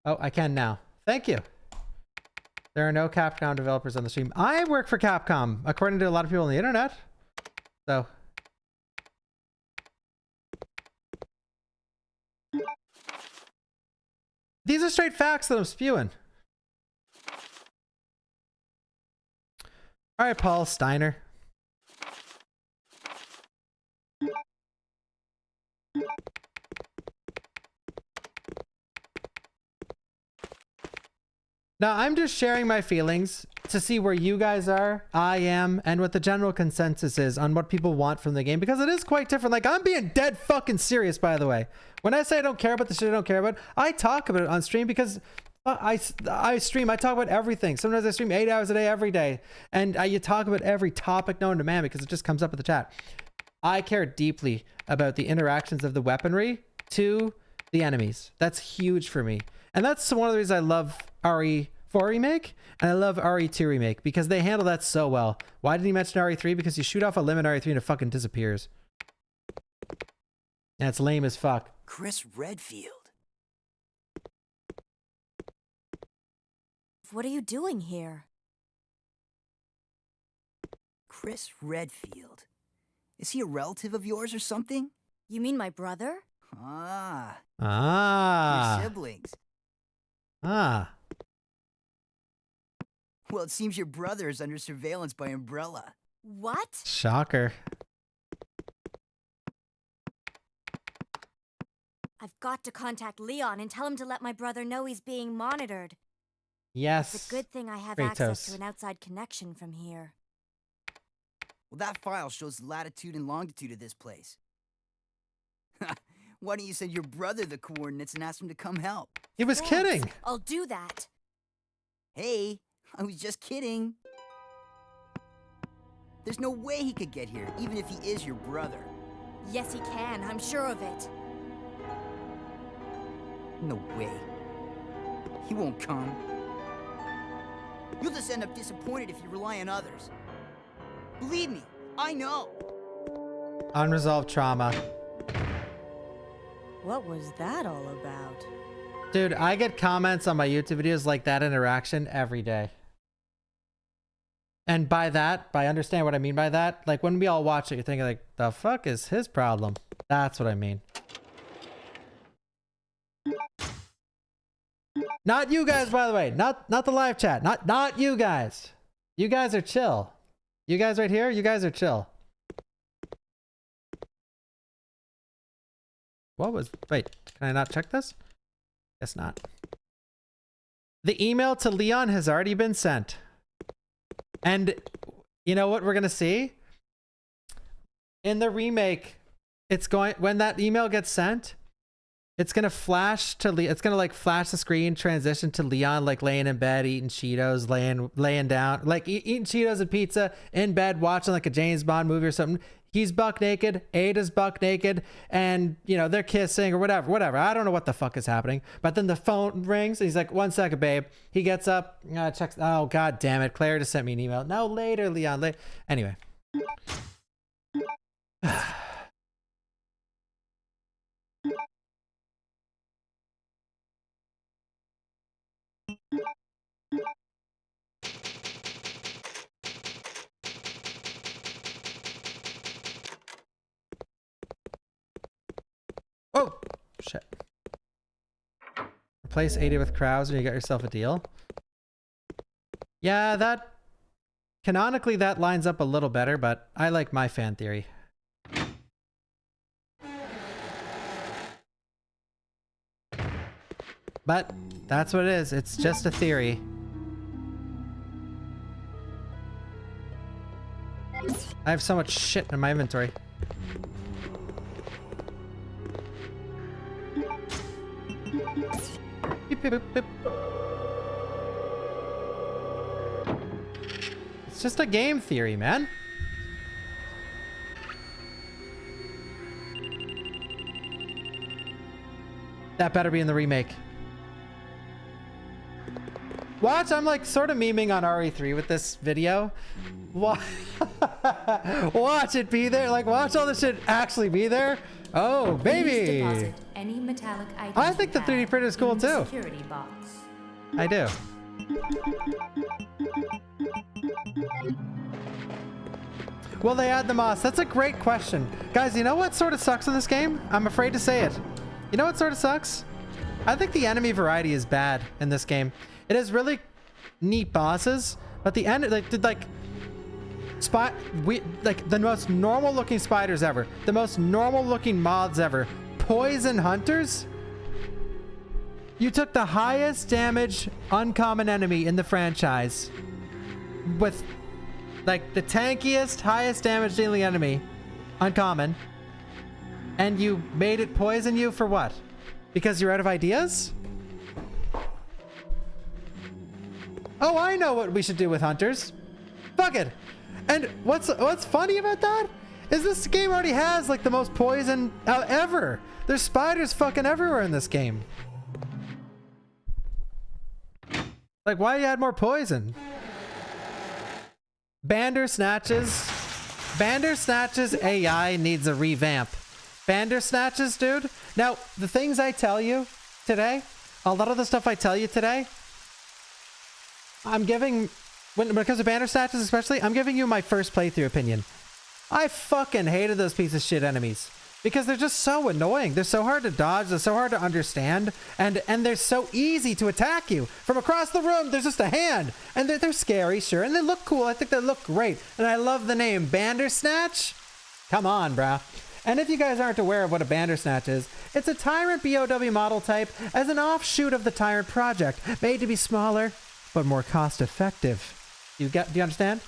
Oh, I can now. Thank you. There are no Capcom developers on the stream. I work for Capcom, according to a lot of people on the internet. So. These are straight facts that I'm spewing. All right, Paul Steiner. Now, I'm just sharing my feelings to see where you guys are, I am, and what the general consensus is on what people want from the game, because it is quite different. Like, I'm being dead fucking serious, by the way. When I say I don't care about the shit I don't care about, I talk about it on stream because I stream. I talk about everything. Sometimes I stream 8 hours a day, every day. And you talk about every topic known to man because it just comes up in the chat. I care deeply about the interactions of the weaponry to the enemies. That's huge for me. And that's one of the reasons I love RE4 Remake and I love RE2 Remake, because they handle that so well. Why didn't he mention RE3? Because you shoot off a limb in RE3 and it fucking disappears. And it's lame as fuck. Chris Redfield. What are you doing here? Chris Redfield. Is he a relative of yours or something? You mean my brother? Ah. Ah. Your siblings. Ah. Well, it seems your brother is under surveillance by Umbrella. What? Shocker. I've got to contact Leon and tell him to let my brother know he's being monitored. Yes. It's a good thing I have Kratos. access to an outside connection from here. Well, that file shows the latitude and longitude of this place. Why don't you send your brother the coordinates and ask him to come help? He was kidding. I'll do that. Hey, I was just kidding. There's no way he could get here, even if he is your brother. Yes, he can. I'm sure of it. No way. He won't come. You'll just end up disappointed if you rely on others. Believe me, I know. Unresolved trauma. What was that all about? Dude, I get comments on my YouTube videos like that interaction every day. And by that, by understanding what I mean by that, like when we all watch it, you're thinking like, the fuck is his problem? That's what I mean. Not you guys, by the way. Not the live chat. Not you guys. You guys are chill. You guys right here, you guys are chill. What was... Wait, can I not check this? Guess not. The email to Leon has already been sent. And you know what we're going to see? In the remake, it's going... When that email gets sent, it's going to flash to... It's going to like flash the screen, transition to Leon like laying in bed, eating Cheetos, laying down, like eating Cheetos and pizza, in bed, watching like a James Bond movie or something. he's buck naked, Ada's buck naked, and you know, they're kissing or whatever. I don't know what the fuck is happening. But then the phone rings and he's like, 1 second, babe. He gets up, checks. Oh, god damn it. Claire just sent me an email. No, later, Leon. Anyway. Oh, shit. Replace 80 with crowds and you got yourself a deal. Yeah, that... Canonically, that lines up a little better, but I like my fan theory. But that's what it is. It's just a theory. I have so much shit in my inventory. Beep, beep, beep, beep. It's just a game theory, man. That better be in the remake. Watch, I'm like sort of memeing on RE3 with this video. Watch it be there. Like, watch all this shit actually be there. Oh, baby. Deposit any metallic items I think the 3D printer is cool too. Security box. I do. Will they add the moss? That's a great question. Guys, you know what sort of sucks in this game? I'm afraid to say it. You know what sort of sucks? I think the enemy variety is bad in this game. It has really neat bosses, but the end, like the most normal looking spiders ever, the most normal looking moths ever, poison hunters. You took the highest damage uncommon enemy in the franchise with like the tankiest, highest damage dealing enemy, uncommon, and you made it poison you for what? Because you're out of ideas? Oh, I know what we should do with hunters. Fuck it. And what's funny about that is this game already has like the most poison ever. There's spiders fucking everywhere in this game. Like, why you add more poison? Bandersnatches AI needs a revamp. Bandersnatches, dude. Now, the things I tell you today, a lot of the stuff I tell you today, I'm giving, when it comes to Bandersnatches especially, I'm giving you my first playthrough opinion. I fucking hated those piece of shit enemies because they're just so annoying. They're so hard to dodge. They're so hard to understand. And they're so easy to attack you. From across the room, there's just a hand. And they're scary, sure. And they look cool. I think they look great. And I love the name Bandersnatch. Come on, brah. And if you guys aren't aware of what a Bandersnatch is, it's a Tyrant BOW model type as an offshoot of the Tyrant project, made to be smaller, but more cost effective. Do you understand?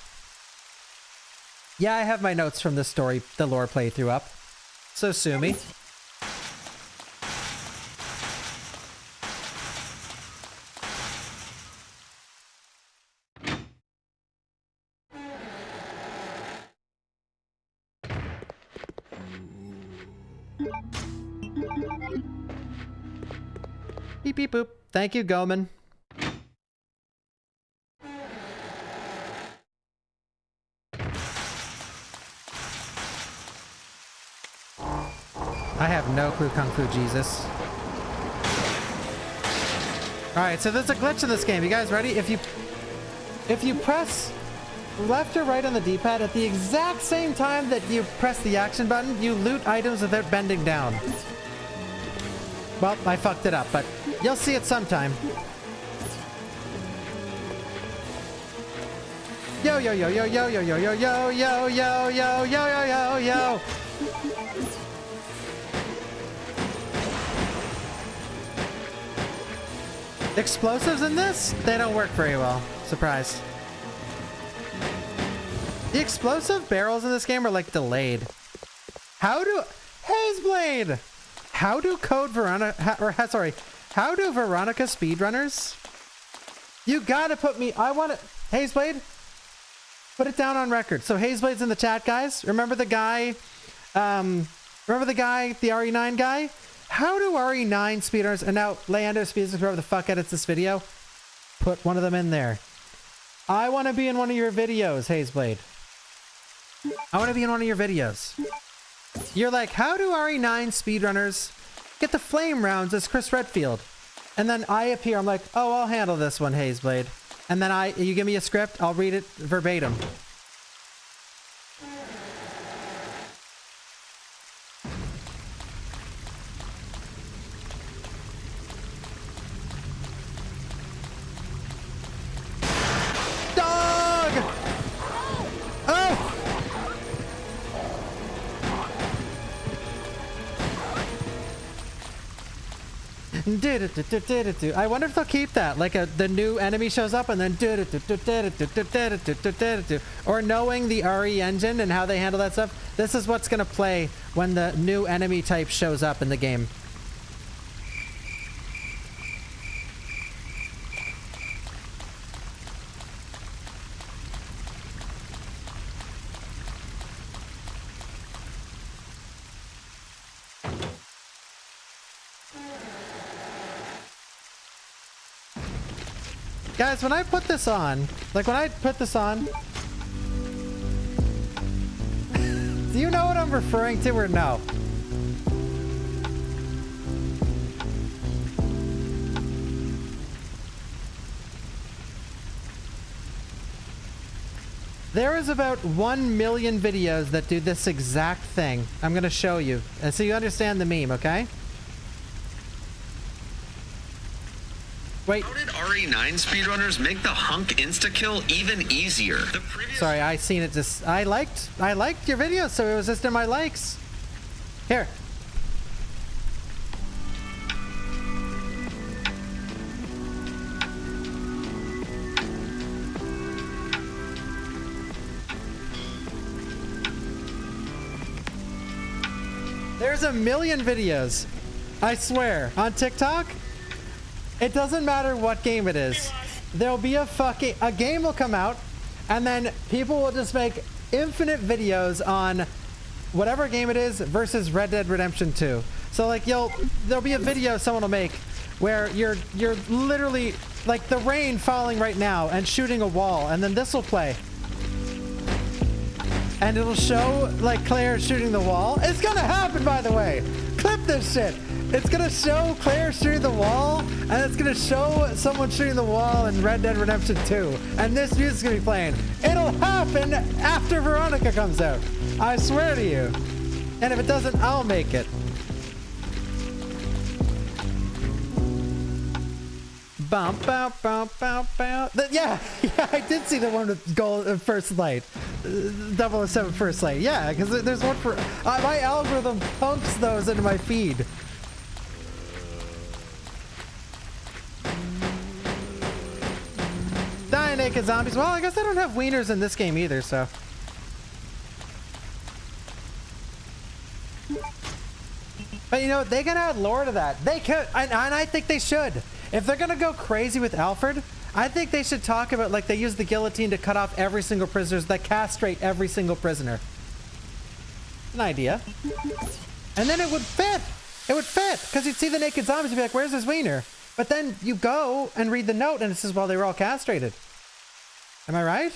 Yeah, I have my notes from this story, the lore playthrough up. So sue me. Beep beep boop. Thank you, Goman. I have no clue, Kung Fu Jesus. Alright, so there's a glitch in this game. You guys ready? If you press left or right on the D-pad at the exact same time that you press the action button, you loot items without bending down. Well, I fucked it up, but you'll see it sometime. Yo yo yo yo yo yo yo yo yo yo yo yo yo yo yo. Explosives in this? They don't work very well. Surprise. The explosive barrels in this game are like delayed. How do Hazeblade? How do how do Veronica speedrunners? You gotta put me. I want it. Hazeblade. Put it down on record. So Hazeblade's in the chat, guys. Remember the guy, the RE9 guy? How do RE9 speedrunners, and now Leander Speeds, whoever the fuck edits this video, put one of them in there. I want to be in one of your videos, Hazeblade. I want to be in one of your videos. You're like, how do RE9 speedrunners get the flame rounds as Chris Redfield? And then I appear, I'm like, oh, I'll handle this one, Hazeblade. And then you give me a script, I'll read it verbatim. Dog! Oh! I wonder if they'll keep that, like the new enemy shows up and then or knowing the RE engine and how they handle that stuff. This is what's gonna play when the new enemy type shows up in the game. Guys, when I put this on, do you know what I'm referring to or no? There is about 1 million videos that do this exact thing. I'm gonna show you, and so you understand the meme, okay? Wait. How did RE9 speedrunners make the hunk insta-kill even easier? Sorry, I seen it just... I liked your video, so it was just in my likes. Here. There's 1 million videos, I swear, on TikTok. It doesn't matter what game it is. There'll be a game will come out, and then people will just make infinite videos on whatever game it is versus Red Dead Redemption 2. So like there'll be a video someone will make where you're literally like the rain falling right now and shooting a wall, and then this will play. And it'll show like Claire shooting the wall. It's gonna happen, by the way. Clip this shit. It's gonna show Claire shooting the wall, and it's gonna show someone shooting the wall in Red Dead Redemption 2. And this music's gonna be playing. It'll happen after Veronica comes out. I swear to you. And if it doesn't, I'll make it. Bum, bum, bum, bum, bum. Yeah, I did see the one with gold First Light. 007 First Light. Yeah, because there's one for... my algorithm pumps those into my feed. Die naked zombies. Well, I guess I don't have wieners in this game either, so... But you know, they can add lore to that. They could, and I think they should. If they're gonna go crazy with Alfred, I think they should talk about like they use the guillotine to cut off every single prisoner, that castrate every single prisoner. An idea. And then it would fit. It would fit, because you'd see the naked zombies and be like, where's his wiener? But then you go and read the note and it says, well, they were all castrated. Am I right?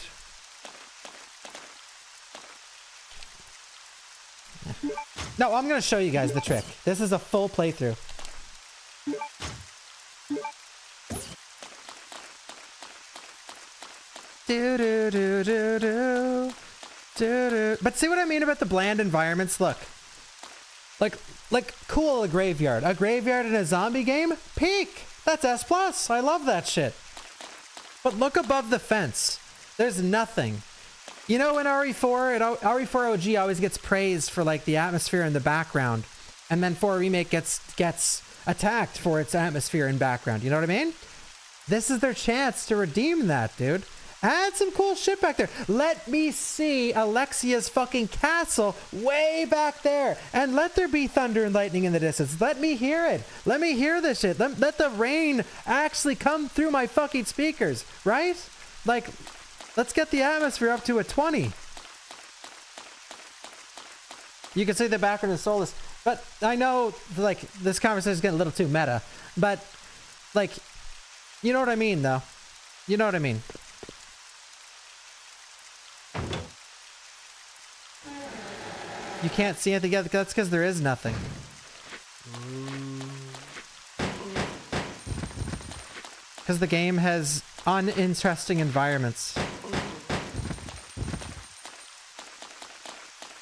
No, I'm gonna show you guys the trick. This is a full playthrough. But see what I mean about the bland environments? Look. Like cool, a graveyard. A graveyard in a zombie game? Peak! That's S+. I love that shit. But look above the fence. There's nothing. You know, in RE4, RE4 OG always gets praised for like the atmosphere in the background. And then 4 Remake gets attacked for its atmosphere and background. You know what I mean? This is their chance to redeem that, dude. Add some cool shit back there. Let me see Alexia's fucking castle way back there. And let there be thunder and lightning in the distance. Let me hear it. Let me hear this shit. Let the rain actually come through my fucking speakers, right? Like Let's get the atmosphere up to a 20. You can see the background is soulless, but I know like this conversation is getting a little too meta, but like, you know what I mean though. You know what I mean. You can't see anything yet. That's because there is nothing. Because the game has uninteresting environments.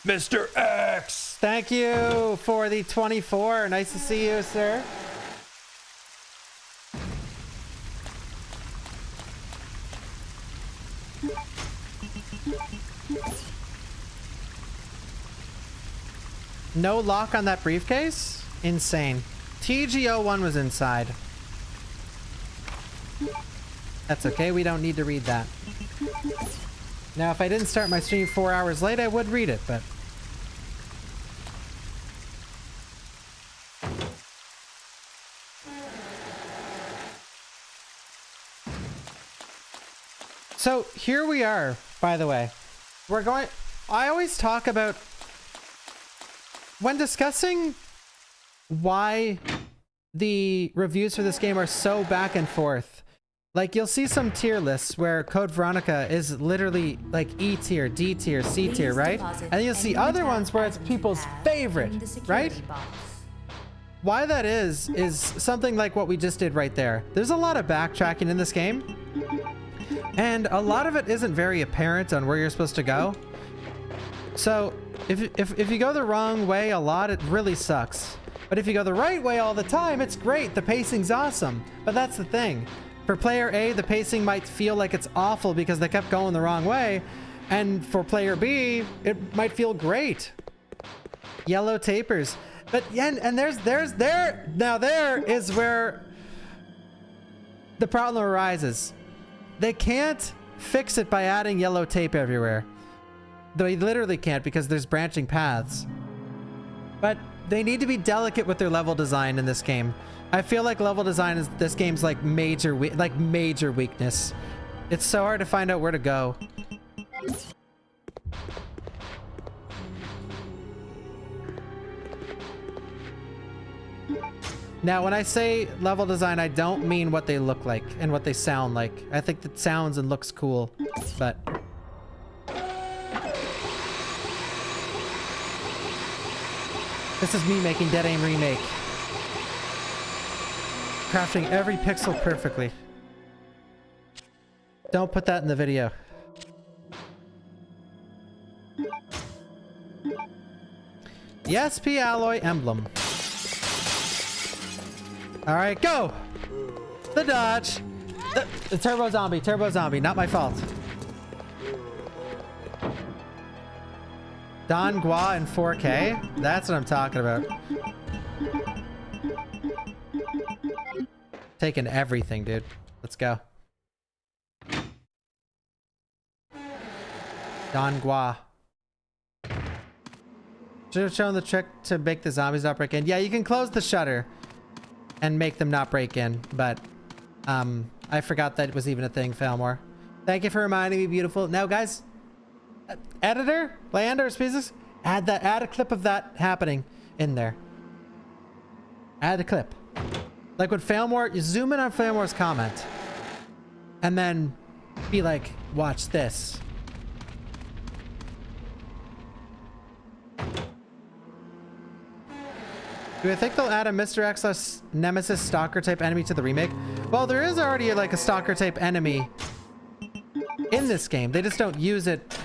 Mr. X! Thank you for the 24. Nice to see you, sir. No lock on that briefcase? Insane. TGO1 was inside. That's okay, we don't need to read that. Now, if I didn't start my stream 4 hours late, I would read it, but... So, here we are, by the way. We're going... I always talk about... When discussing why the reviews for this game are so back and forth, like you'll see some tier lists where Code Veronica is literally like E tier, D tier, C tier, right? And then you'll see other ones where it's people's favorite, right? Why that is something like what we just did right there. There's a lot of backtracking in this game, and a lot of it isn't very apparent on where you're supposed to go. So if you go the wrong way a lot, it really sucks. But if you go the right way all the time, it's great. The pacing's awesome. But that's the thing. For player A, the pacing might feel like it's awful because they kept going the wrong way. And for player B, it might feel great. Yellow tapers. But yeah, and there is where the problem arises. They can't fix it by adding yellow tape everywhere. They literally can't because there's branching paths. But they need to be delicate with their level design in this game. I feel like level design is this game's like major weakness. It's so hard to find out where to go. Now, when I say level design, I don't mean what they look like and what they sound like. I think that sounds and looks cool, but... This is me making Dead Aim Remake. Crafting every pixel perfectly. Don't put that in the video. The SP alloy emblem. Alright, go! The dodge! The turbo zombie, not my fault. Don Gua in 4K? That's what I'm talking about. Taking everything, dude. Let's go. Don Gua. Should have shown the trick to make the zombies not break in. Yeah, you can close the shutter and make them not break in, but I forgot that it was even a thing, Falmore. Thank you for reminding me, beautiful. Now, guys, editor, Leander, Species, add a clip of that happening in there. Add a clip. Like when Falmore, you zoom in on Falmore's comment and then be like, watch this. Do I think they'll add a Mr. X Nemesis stalker type enemy to the remake? Well, there is already like a stalker type enemy in this game. They just don't use it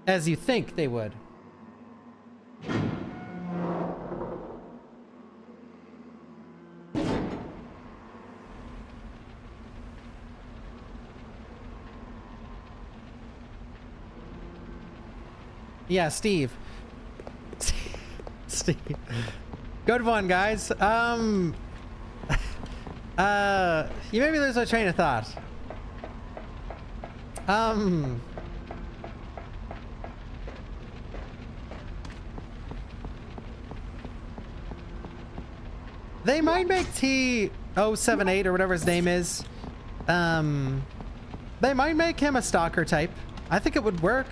as you think they would. Yeah, Steve. Steve. Good one, guys. You made me lose my train of thought. They might make T078 or whatever his name is, They might make him a stalker type. I think it would work.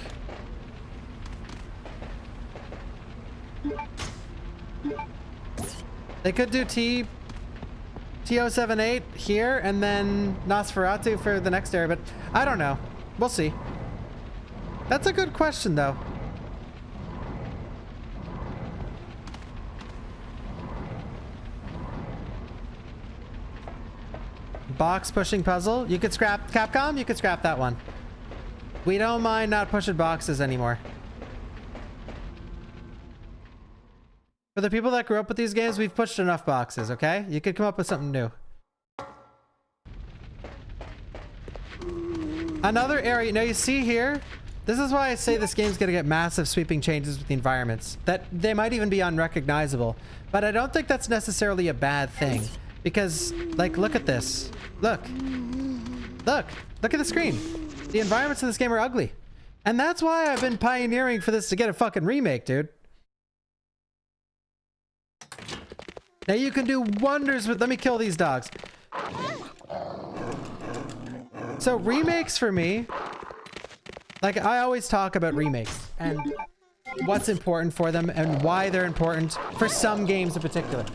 They could do TO78 here and then Nosferatu for the next area, but I don't know. We'll see. That's a good question, though. Box pushing puzzle. You could scrap Capcom. You could scrap that one. We don't mind not pushing boxes anymore. For the people that grew up with these games, we've pushed enough boxes, okay? You could come up with something new. Another area. Now you see here, this is why I say this game's gonna get massive sweeping changes with the environments. That they might even be unrecognizable. But I don't think that's necessarily a bad thing. Because, like, look at this. Look. Look at the screen. The environments in this game are ugly. And that's why I've been pioneering for this to get a fucking remake, dude. Now you can do wonders with... Let me kill these dogs. So remakes for me... Like, I always talk about remakes. And what's important for them and why they're important for some games in particular.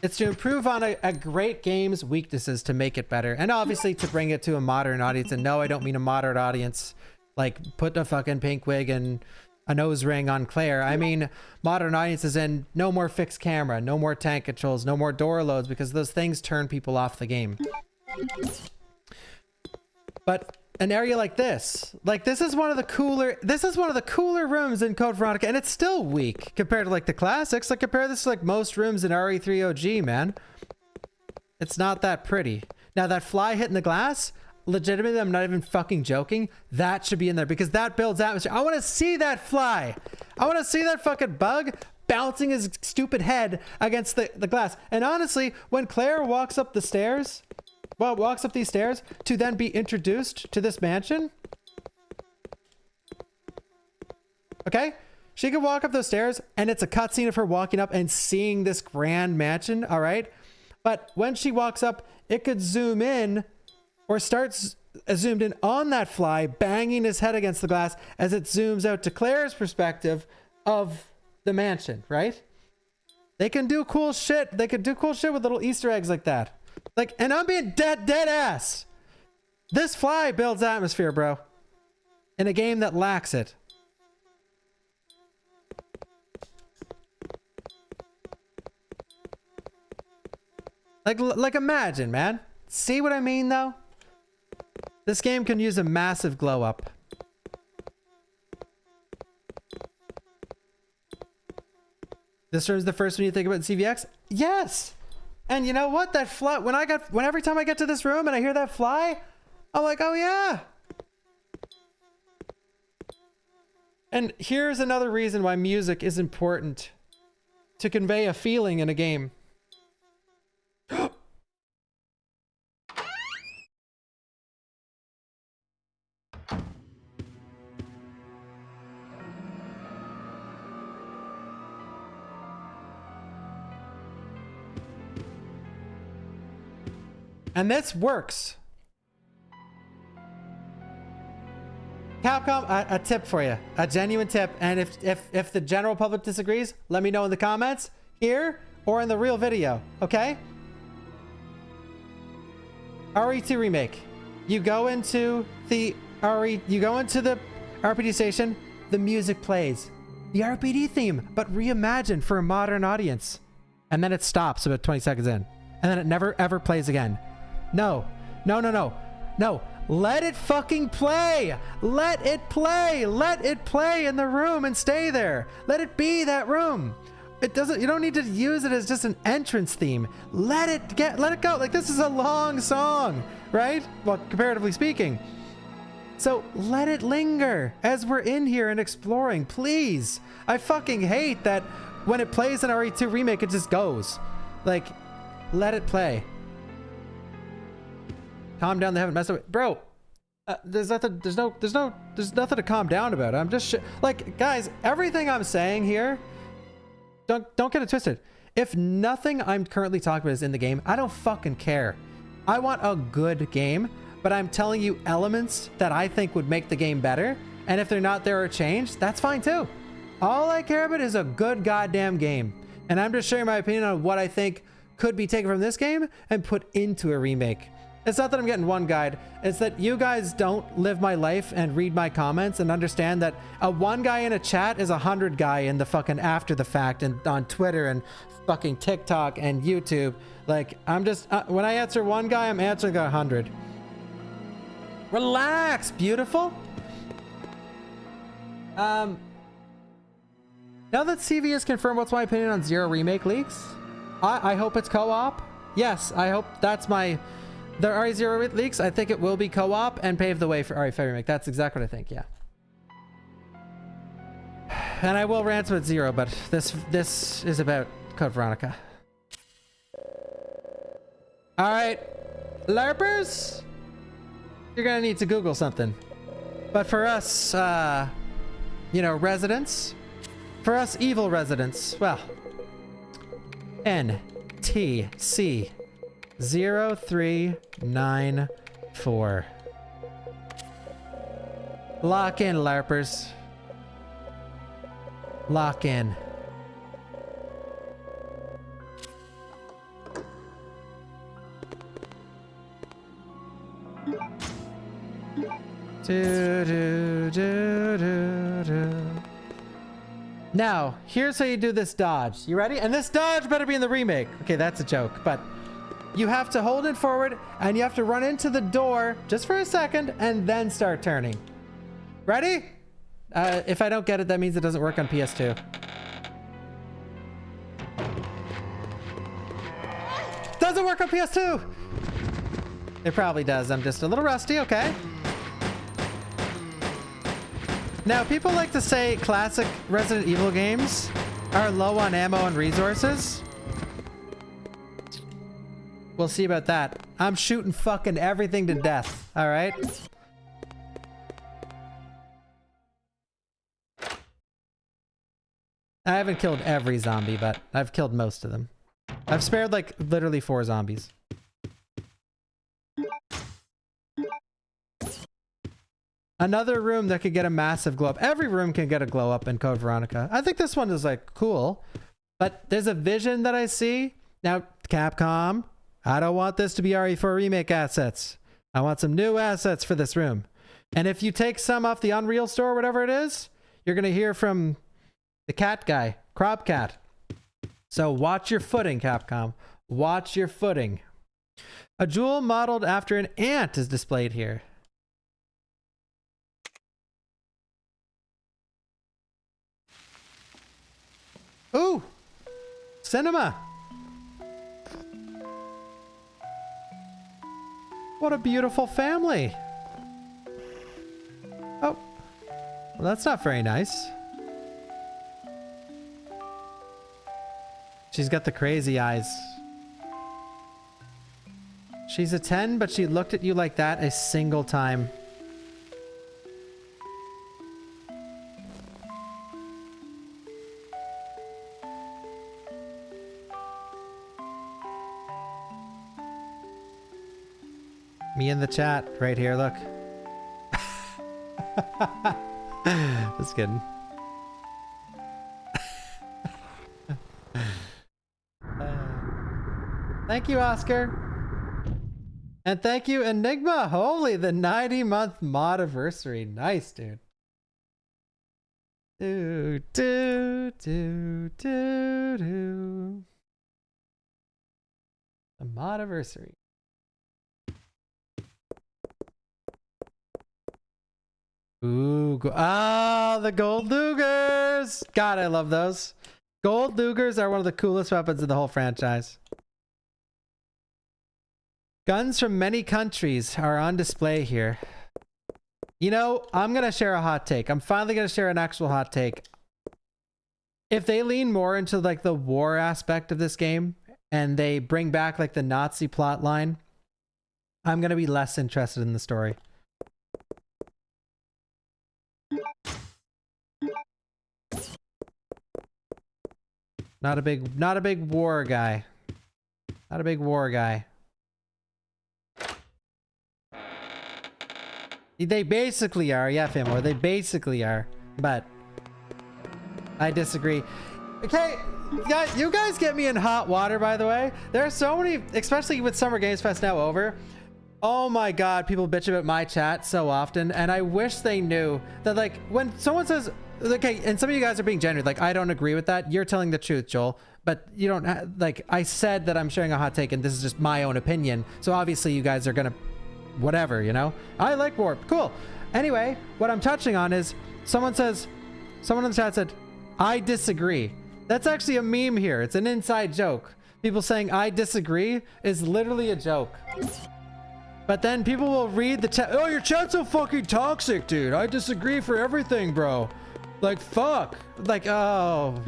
It's to improve on a great game's weaknesses to make it better. And obviously to bring it to a modern audience. And no, I don't mean a modern audience. Like, put a fucking pink wig and a nose ring on Claire. I mean modern audiences and no more fixed camera, no more tank controls, no more door loads, because those things turn people off the game. But an area like this is one of the cooler rooms in Code Veronica, and it's still weak compared to like the classics. Like, compare this to like most rooms in RE3 OG, man. It's not that pretty. Now that fly hitting the glass, legitimately, I'm not even fucking joking, that should be in there because that builds atmosphere. I want to see that fly. I want to see that fucking bug bouncing his stupid head against the glass. And honestly, when Claire walks up the stairs, walks up these stairs to then be introduced to this mansion. Okay? She could walk up those stairs and it's a cutscene of her walking up and seeing this grand mansion, all right? But when she walks up, it could zoom in or starts zoomed in on that fly, banging his head against the glass as it zooms out to Claire's perspective of the mansion, right? They can do cool shit. They could do cool shit with little Easter eggs like that. Like, and I'm being dead ass. This fly builds atmosphere, bro. In a game that lacks it. Like imagine, man. See what I mean, though? This game can use a massive glow up. This room's the first one you think about in CVX? Yes! And you know what? That fly, every time I get to this room and I hear that fly, I'm like, oh yeah. And here's another reason why music is important to convey a feeling in a game. And this works. Capcom, a tip for you, a genuine tip. And if the general public disagrees, let me know in the comments here or in the real video, okay? RE2 Remake. You go into the RPD station, the music plays. The RPD theme, but reimagined for a modern audience. And then it stops about 20 seconds in. And then it never ever plays again. No. Let it fucking play. Let it play. Let it play in the room and stay there. Let it be that room. You don't need to use it as just an entrance theme. Let it go. Like, this is a long song, right? Well, comparatively speaking. So let it linger as we're in here and exploring, please. I fucking hate that when it plays an RE2 Remake, it just goes. Like, let it play. Calm down, they haven't messed up. Bro, there's nothing to calm down about. I'm just like, guys, everything I'm saying here Don't get it twisted. If nothing I'm currently talking about is in the game, I don't fucking care. I want a good game, but I'm telling you elements that I think would make the game better. And if they're not there or changed, that's fine too. All I care about is a good goddamn game. And I'm just sharing my opinion on what I think could be taken from this game and put into a remake. It's not that I'm getting one guide. It's that you guys don't live my life and read my comments and understand that a one guy in a chat is 100 guy in the fucking after the fact and on Twitter and fucking TikTok and YouTube. Like, I'm just, when I answer one guy, I'm answering 100. Relax, beautiful. Now that CV has confirmed, what's my opinion on Zero Remake leaks? I hope it's co-op. Yes, I hope that's my... There are Zero leaks. I think it will be co-op and pave the way for RE5 Remake. That's exactly what I think, yeah. And I will rant with Zero, but this is about Code Veronica. Alright, LARPers, you're gonna need to Google something. But for us, you know, residents, for us evil residents, well, NTC 0394. Lock in, LARPers. Lock in. Now, here's how you do this dodge. You ready? And this dodge better be in the remake. Okay, that's a joke, but you have to hold it forward and you have to run into the door just for a second and then start turning. Ready? If I don't get it, that means it doesn't work on PS2. Doesn't work on PS2! It probably does. I'm just a little rusty, okay? Now, people like to say classic Resident Evil games are low on ammo and resources. We'll see about that. I'm shooting fucking everything to death, alright? I haven't killed every zombie, but I've killed most of them. I've spared like literally 4 zombies. Another room that could get a massive glow up. Every room can get a glow up in Code Veronica. I think this one is like cool, but there's a vision that I see. Now, Capcom, I don't want this to be RE4 Remake assets. I want some new assets for this room. And if you take some off the Unreal Store, whatever it is, you're going to hear from the cat guy, Crobcat. So watch your footing, Capcom. Watch your footing. A jewel modeled after an ant is displayed here. Ooh! Cinema! What a beautiful family! Oh. Well, that's not very nice. She's got the crazy eyes. She's a 10, but she looked at you like that a single time. Me in the chat right here, look. Just kidding. Thank you, Oscar. And thank you, Enigma. Holy, the 90-month modiversary. Nice, dude. Do, do, do, do, do. The modiversary. Ooh, the gold Lugers. God, I love those. Gold Lugers are one of the coolest weapons in the whole franchise. Guns from many countries are on display here. You know, I'm going to share a hot take. I'm finally going to share an actual hot take. If they lean more into like the war aspect of this game and they bring back like the Nazi plot line, I'm going to be less interested in the story. Not a big war guy. Not a big war guy. They basically are, yeah, Fimor. They basically are, but I disagree. Okay, you guys get me in hot water, by the way. There are so many, especially with Summer Games Fest now over. Oh my God, people bitch about my chat so often, and I wish they knew that, like, when someone says, okay, and some of you guys are being genuine, like, I don't agree with that. You're telling the truth, Joel, but you don't, like, I said that I'm sharing a hot take, and this is just my own opinion. So obviously you guys are gonna, whatever, you know? I like warp, cool. Anyway, what I'm touching on is, someone in the chat said, I disagree. That's actually a meme here. It's an inside joke. People saying I disagree is literally a joke. But then people will read the chat. Oh, your chat's so fucking toxic, dude. I disagree for everything, bro. Like, fuck. Like, oh.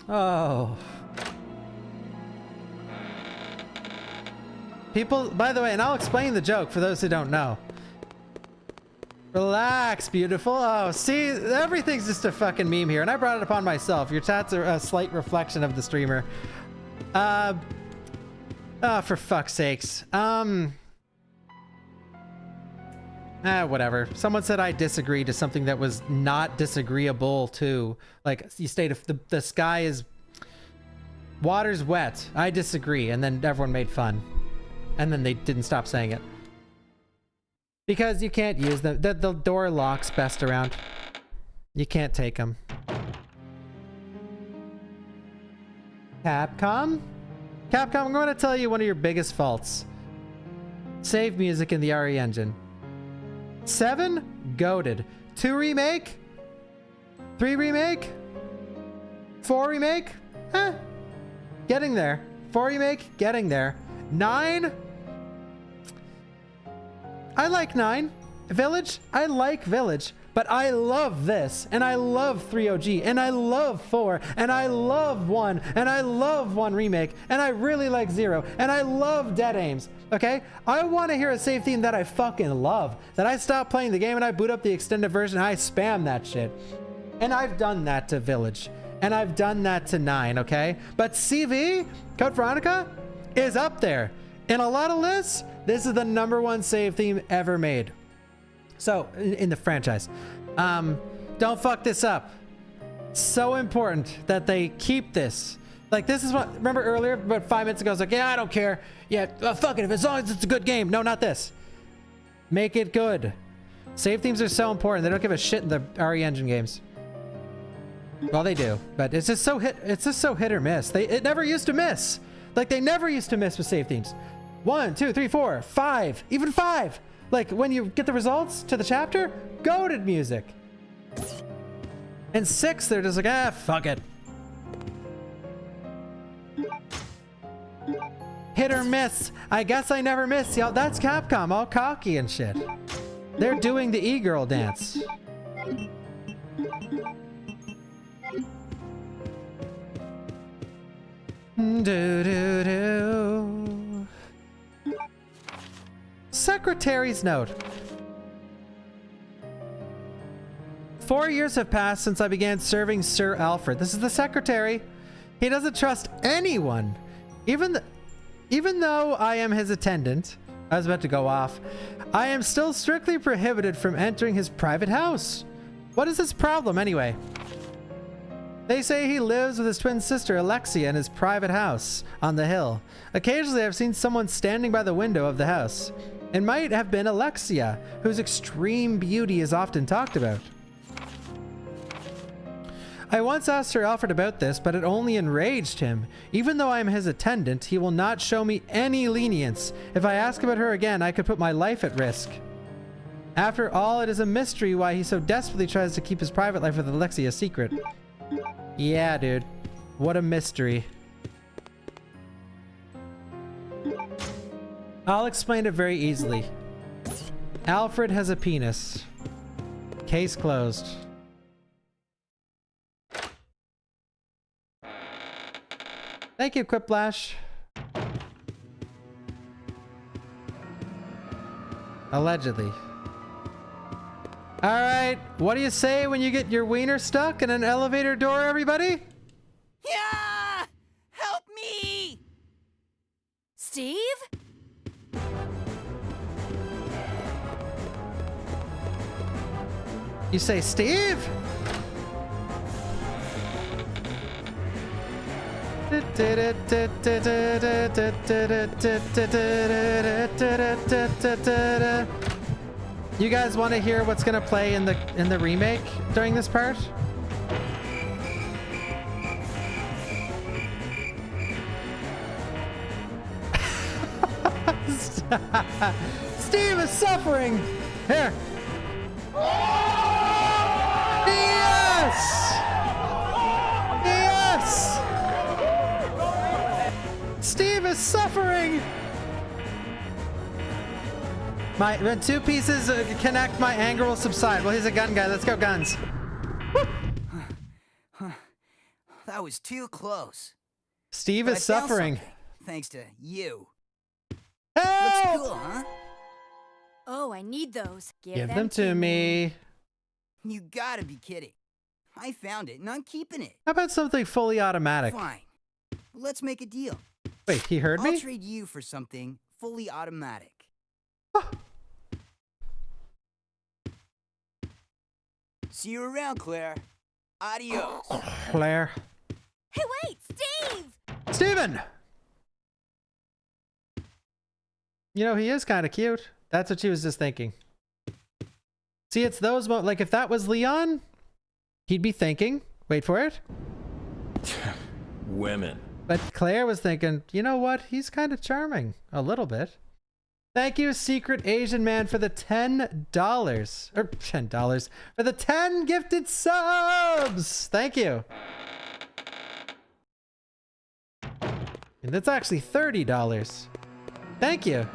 Oh. People, by the way, and I'll explain the joke for those who don't know. Relax, beautiful. Oh, see, everything's just a fucking meme here, and I brought it upon myself. Your chat's a slight reflection of the streamer. Oh, for fuck's sakes. Whatever. Someone said I disagree to something that was not disagreeable too. Like, you stated the sky is... Water's wet. I disagree. And then everyone made fun. And then they didn't stop saying it. Because you can't use them. The door locks best around. You can't take them. Capcom? Capcom, I'm going to tell you one of your biggest faults. Save music in the RE engine. 7? Goated. 2 remake? 3 remake? 4 remake? Getting there. 4 remake? Getting there. 9? I like 9. Village? I like Village. But I love this. And I love 3OG. And I love 4. And I love 1. And I love 1 remake. And I really like 0. And I love Dead Aims. Okay? I want to hear a save theme that I fucking love. That I stop playing the game and I boot up the extended version and I spam that shit. And I've done that to Village. And I've done that to 9, okay? But CV, Code Veronica, is up there. In a lot of lists, this is the #1 save theme ever made. So, in the franchise. Don't fuck this up. So important that they keep this. Like, this is what, remember earlier, about 5 minutes ago, I was like, yeah, I don't care. Yeah, fuck it, as long as it's a good game. No, not this. Make it good. Save themes are so important. They don't give a shit in the RE Engine games. Well, they do, but it's just so hit or miss. It never used to miss. Like, they never used to miss with save themes. 1, 2, 3, 4, 5, even 5. Like, when you get the results to the chapter, goated music. And 6, they're just like, fuck it. Hit or miss. I guess I never miss, y'all. That's Capcom, all cocky and shit. They're doing the e-girl dance. Do-do-do. Secretary's note. 4 years have passed since I began serving Sir Alfred. This is the secretary. He doesn't trust anyone. Even though I am his attendant, I was about to go off, I am still strictly prohibited from entering his private house. What is his problem anyway? They say he lives with his twin sister Alexia in his private house on the hill. Occasionally I've seen someone standing by the window of the house. It might have been Alexia, whose extreme beauty is often talked about. I once asked Sir Alfred about this, but it only enraged him. Even though I am his attendant, he will not show me any lenience. If I ask about her again, I could put my life at risk. After all, it is a mystery why he so desperately tries to keep his private life with Alexia a secret. Yeah, dude. What a mystery. I'll explain it very easily. Alfred has a penis. Case closed. Thank you, Quiplash. Allegedly. All right, what do you say when you get your wiener stuck in an elevator door, everybody? Yeah! Help me! Steve? You say Steve? You guys want to hear what's gonna play in the remake during this part? Steve is suffering. Here. Yes! Yes! Steve is suffering. When two pieces connect, my anger will subside. Well, he's a gun guy. Let's go guns. That was too close. Steve But is I found suffering. something, thanks to you. Help! Looks cool, huh? Oh, I need those. Give them to me. You gotta be kidding. I found it and I'm keeping it. How about something fully automatic? Fine. Let's make a deal. Wait, he heard I'll me? trade you for something fully automatic. See you around, Claire. Adios. Claire. Hey, wait, Steve! Steven! You know, he is kind of cute. That's what she was just thinking. See, it's those like if that was Leon, he'd be thinking, wait for it. Women. But Claire was thinking, you know what? He's kind of charming. A little bit. Thank you, Secret Asian Man, for the $10. Or $10. For the 10 gifted subs! Thank you. And that's actually $30. Thank you.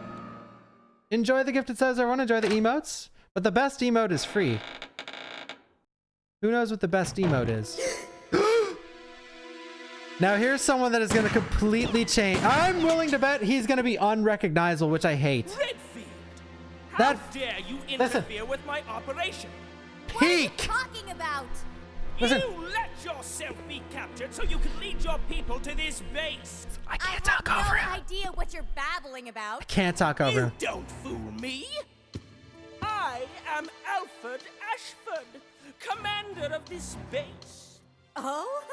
Enjoy the gifted subs, everyone. Enjoy the emotes. But the best emote is free. Who knows what the best emote is? Now here's someone that is going to completely change. I'm willing to bet he's going to be unrecognizable, which I hate. Redfield! How That- dare you Listen. interfere with my operation? What are you Peek! talking about? Listen. You let yourself be captured so you can lead your people to this base. I can't I have talk over no him. idea what you're babbling about. Can't talk over You him. don't fool me. I am Alfred Ashford, commander of this base. Oh?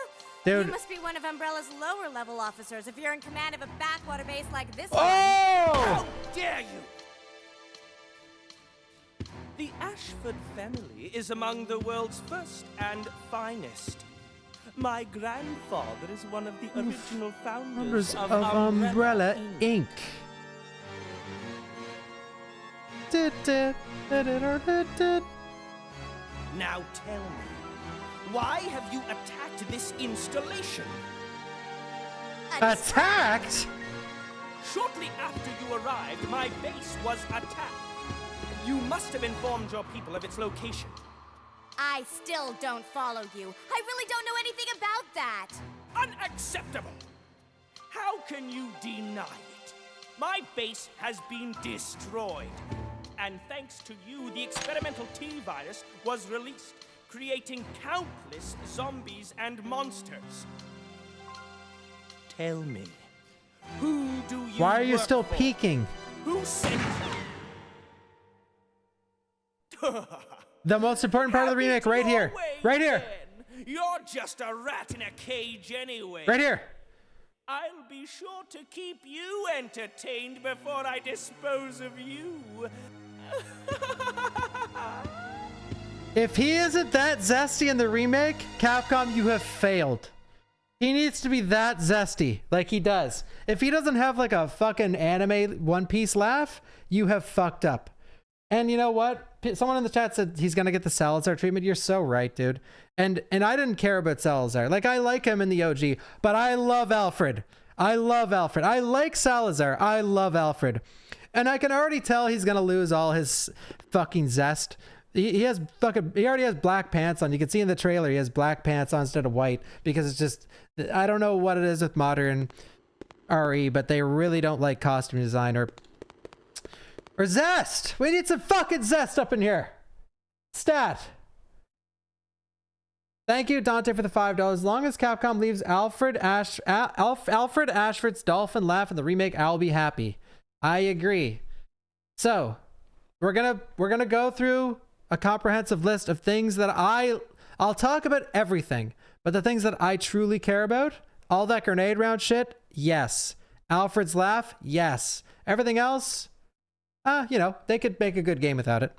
Dude. You must be one of Umbrella's lower level officers if you're in command of a backwater base like this Oh! How dare you! The Ashford family is among the world's first and finest. My grandfather is one of the original founders of Umbrella Inc. Now tell me, why have you attacked this installation? Attacked? Shortly after you arrived, my base was attacked. You must have informed your people of its location. I still don't follow you. I really don't know anything about that. Unacceptable! How can you deny it? My base has been destroyed. And thanks to you, the experimental T-virus was released, creating countless zombies and monsters. Tell me, who do you Why are you work still for? peeking? Who sent you? The most important part of the remake, right here. Right here. You're just a rat in a cage anyway. Right here. I'll be sure to keep you entertained before I dispose of you. If he isn't that zesty in the remake, Capcom, you have failed. He needs to be that zesty, like he does. If he doesn't have like a fucking anime One Piece laugh, you have fucked up. And you know what? Someone in the chat said he's gonna get the Salazar treatment. You're so right, dude. And I didn't care about Salazar. Like, I like him in the OG, but I love Alfred. I love Alfred. I like Salazar. I love Alfred. And I can already tell he's gonna lose all his fucking zest. He already has black pants on. You can see in the trailer he has black pants on instead of white, because it's just, I don't know what it is with modern RE, but they really don't like costume design or zest. We need some fucking zest up in here. Stat. Thank you, Dante, for the $5. As long as Capcom leaves Alfred Ashford's dolphin laugh in the remake, I'll be happy. I agree. So, we're gonna go through a comprehensive list of things that I'll talk about everything, but the things that I truly care about, all that grenade round shit, yes. Alfred's laugh, yes. Everything else, you know, they could make a good game without it.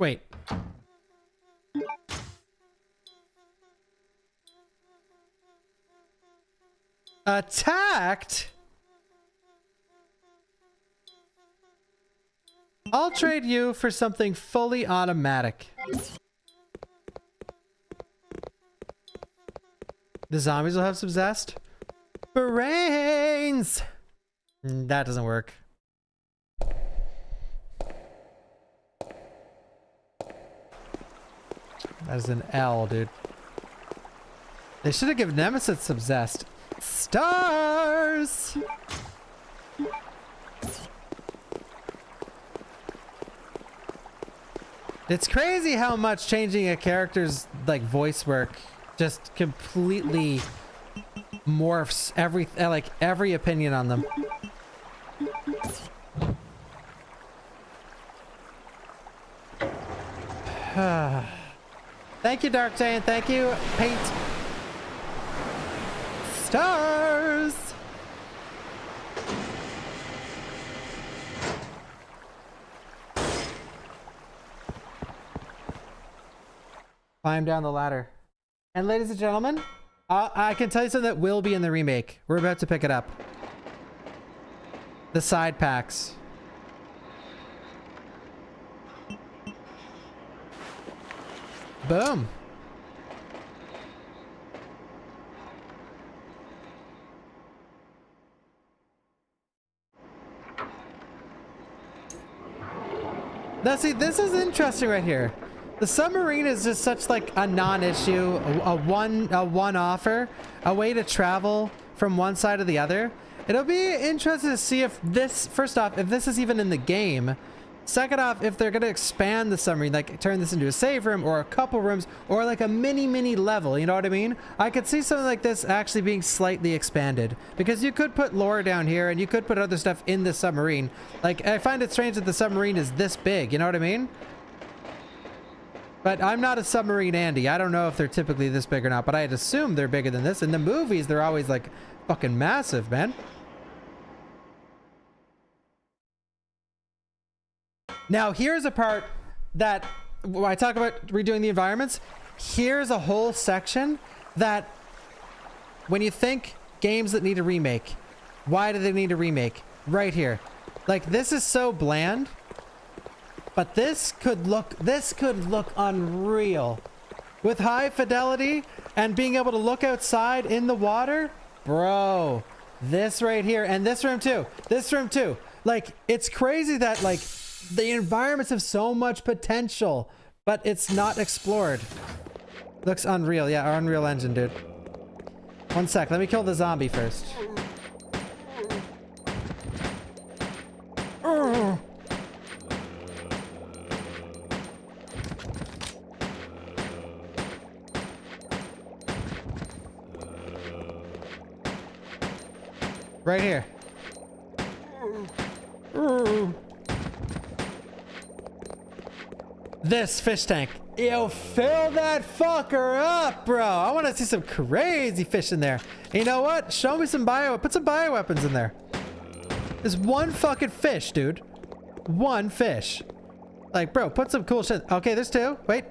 Wait. Attacked? I'll trade you for something fully automatic. The zombies will have some zest. Brains! That doesn't work. That is an L, dude. They should have given Nemesis some zest. Stars! It's crazy how much changing a character's like voice work just completely morphs every opinion on them. Thank you, Dark Day, and thank you, Paint. Stars! Climb down the ladder. And ladies and gentlemen, I can tell you something that will be in the remake. We're about to pick it up. The side packs. Boom. Now see, this is interesting right here. The submarine is just such like a non-issue, a one-offer, a way to travel from one side to the other. It'll be interesting to see if this, first off, if this is even in the game. Second off, if they're going to expand the submarine, like turn this into a save room or a couple rooms or like a mini level, you know what I mean? I could see something like this actually being slightly expanded because you could put lore down here and you could put other stuff in the submarine. Like, I find it strange that the submarine is this big, you know what I mean? But I'm not a submarine Andy. I don't know if they're typically this big or not, but I'd assume they're bigger than this. In the movies, they're always like fucking massive, man. Now, here's a part that when I talk about redoing the environments, here's a whole section that when you think games that need a remake, why do they need a remake? Right here. Like, this is so bland, but this could look unreal. With high fidelity and being able to look outside in the water, bro, this right here, and this room too, like, it's crazy that like the environments have so much potential, but it's not explored. Looks unreal. Yeah, our Unreal Engine, dude. One sec. Let me kill the zombie first. Right here. This fish tank. Yo, fill that fucker up, bro. I want to see some crazy fish in there. And you know what? Show me some put some bioweapons in there. There's one fucking fish, dude. One fish. Like, bro, put some cool shit. Okay, there's two. Wait.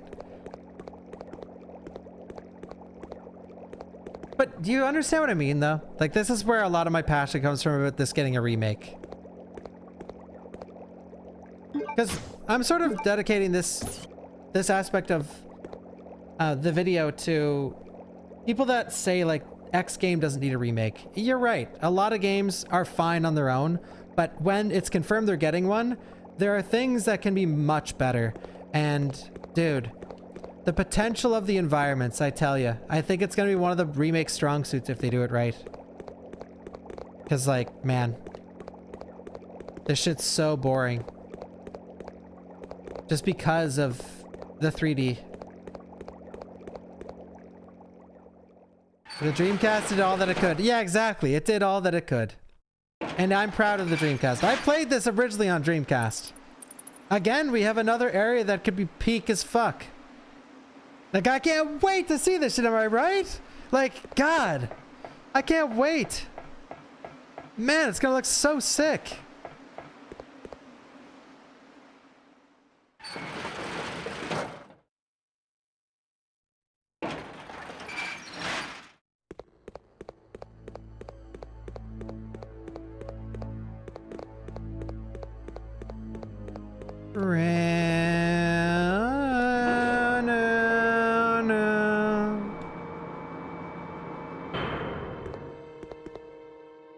But do you understand what I mean, though? Like, this is where a lot of my passion comes from about this getting a remake. Because I'm sort of dedicating this aspect of the video to people that say, like, X game doesn't need a remake. You're right. A lot of games are fine on their own, but when it's confirmed they're getting one, there are things that can be much better. And, dude, the potential of the environments, I tell you, I think it's going to be one of the remake strong suits if they do it right. Because, like, man, this shit's so boring. Just because of the 3D. The Dreamcast did all that it could. Yeah, exactly. It did all that it could. And I'm proud of the Dreamcast. I played this originally on Dreamcast. Again, we have another area that could be peak as fuck. Like, I can't wait to see this shit, am I right? Like, God. I can't wait. Man, it's gonna look so sick.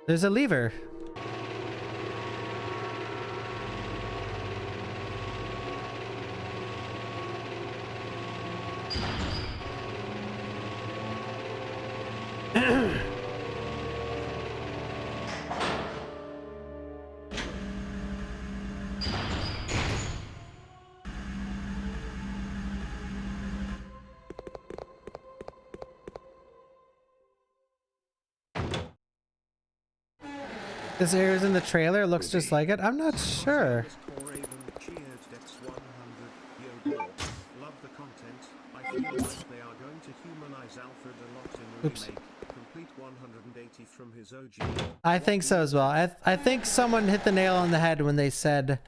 There's a lever. This area's in the trailer. It looks just like it. I'm not sure. Oops. I think so as well. I think someone hit the nail on the head when they said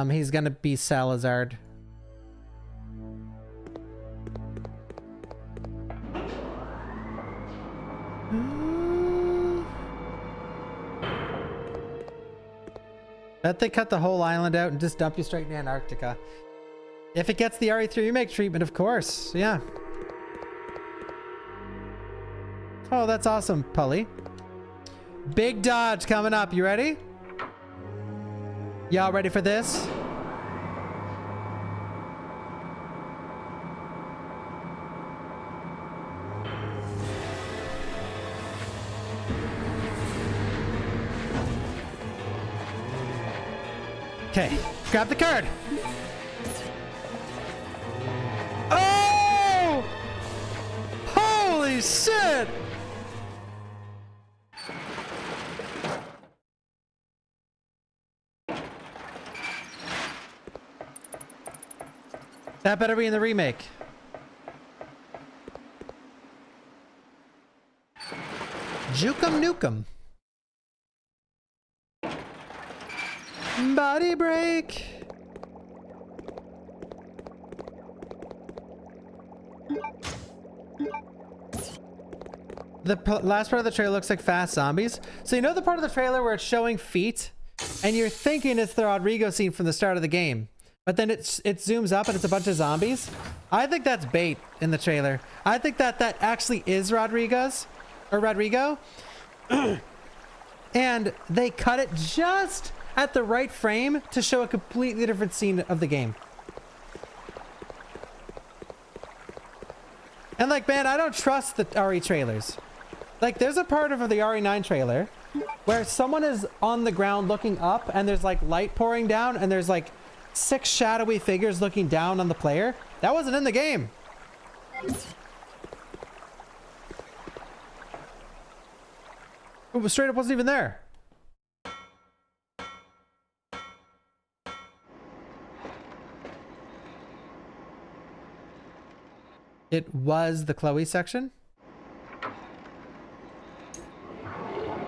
he's gonna be Salazar. Bet they cut the whole island out and just dump you straight in Antarctica. If it gets the RE3 remake treatment, of course. Yeah. Oh, that's awesome, Pully. Big dodge coming up. You ready? Y'all ready for this? Okay, grab the card. Oh! Holy shit! That better be in the remake. Jukem Nukem. Body break. The last part of the trailer looks like fast zombies. So you know the part of the trailer where it's showing feet and you're thinking it's the Rodrigo scene from the start of the game, but then it zooms up and it's a bunch of zombies? I think that's bait in the trailer. I think that actually is Rodrigo. And they cut it just at the right frame to show a completely different scene of the game. And like, man, I don't trust the RE trailers. Like, there's a part of the RE9 trailer where someone is on the ground looking up and there's like light pouring down and there's like 6 shadowy figures looking down on the player. That wasn't in the game. It was straight up wasn't even there. It was the Chloe section.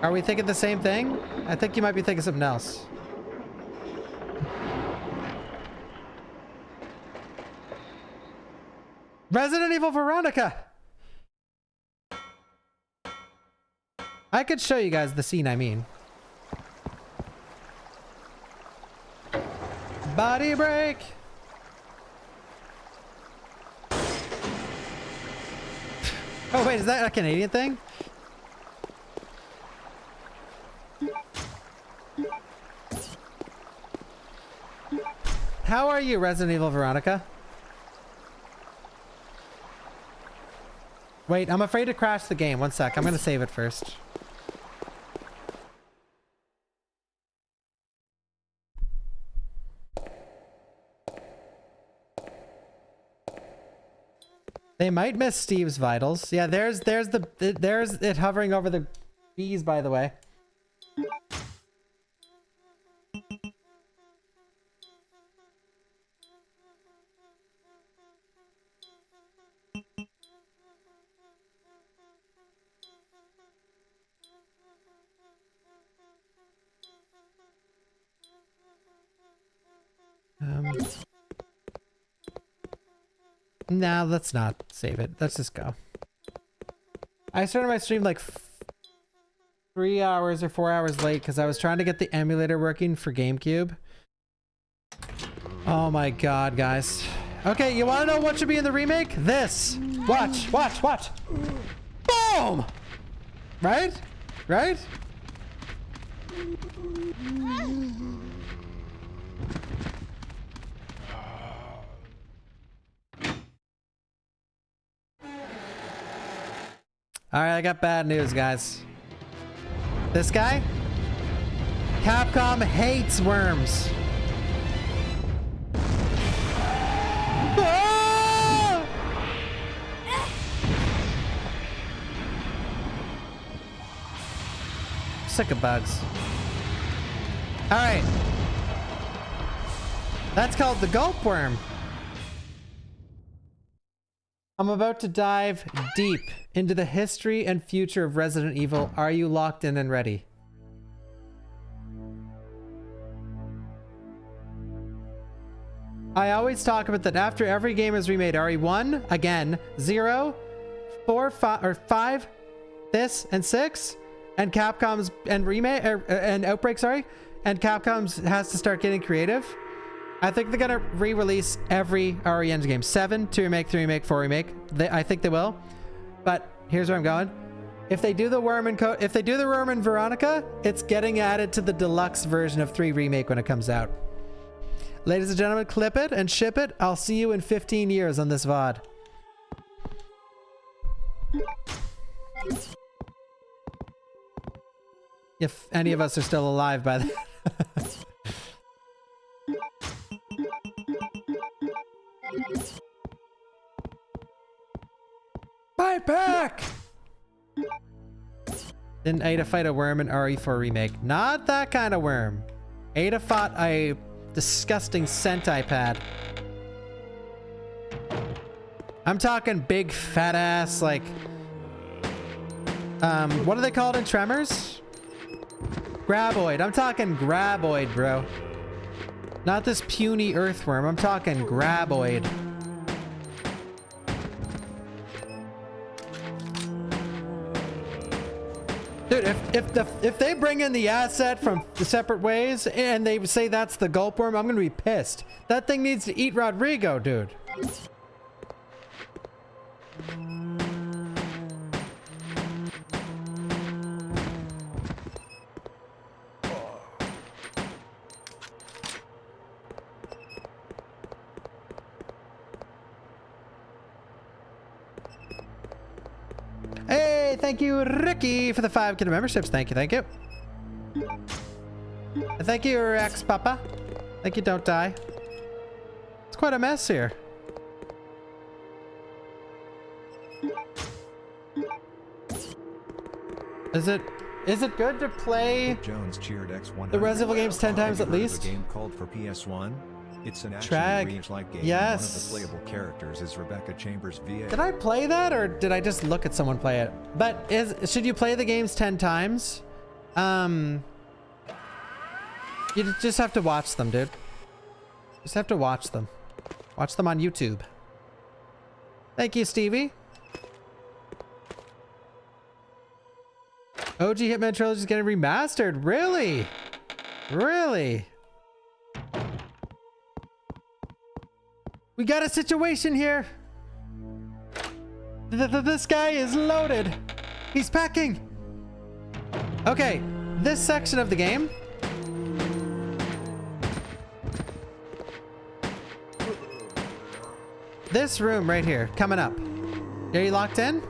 Are we thinking the same thing? I think you might be thinking something else. Resident Evil Veronica. I could show you guys the scene I mean. Body break. Oh wait, is that a Canadian thing? How are you, Resident Evil Veronica? Wait, I'm afraid to crash the game. One sec, I'm gonna save it first. They might miss Steve's vitals. Yeah, there's it hovering over the bees, by the way. Nah, let's not save it. Let's just go. I started my stream like 3 hours or 4 hours late because I was trying to get the emulator working for GameCube. Oh my god, guys. Okay, you want to know what should be in the remake? This. Watch, watch, watch. Boom! Right? Right? Alright, I got bad news, guys. This guy? Capcom hates worms. Ah! Sick of bugs. Alright. That's called the gulp worm. I'm about to dive deep into the history and future of Resident Evil. Are you locked in and ready? I always talk about that after every game is remade. RE1, again, 0, 4, 5, or 5, this, and 6, and Capcom's, and remake, and Outbreak, sorry, and Capcom's has to start getting creative. I think they're gonna re-release every RE Engine game. 7, 2 remake, 3 remake, 4 remake. I think they will. But here's where I'm going. If they do the worm and Veronica, it's getting added to the deluxe version of 3 remake when it comes out. Ladies and gentlemen, clip it and ship it. I'll see you in 15 years on this VOD. If any of us are still alive by then. Fight back! Didn't Ada fight a worm in RE4 remake? Not that kind of worm. Ada fought a disgusting Sentai pad. I'm talking big fat ass, like what are they called in Tremors? Graboid. I'm talking Graboid, bro. Not this puny earthworm. I'm talking Graboid. Dude, if they bring in the asset from the separate ways and they say that's the gulp worm, I'm gonna be pissed. That thing needs to eat Rodrigo, dude. Hey, thank you, Ricky, for the 5 kid memberships. Thank you, thank you. And thank you, Rex Papa. Thank you, Don't Die. It's quite a mess here. Is it good to play Jones cheered X100 the Resident Evil games 10 times at least? A game called for PS1. It's an action range-like game. Yes. One of the playable characters is Rebecca Chambers VA. Did I play that or did I just look at someone play it? But should you play the games 10 times? You just have to watch them, dude. Just have to watch them. Watch them on YouTube. Thank you, Stevie. OG Hitman Trilogy is getting remastered. Really? Really? We got a situation here. This guy is loaded. He's packing. Okay, this section of the game. This room right here, coming up. Are you locked in?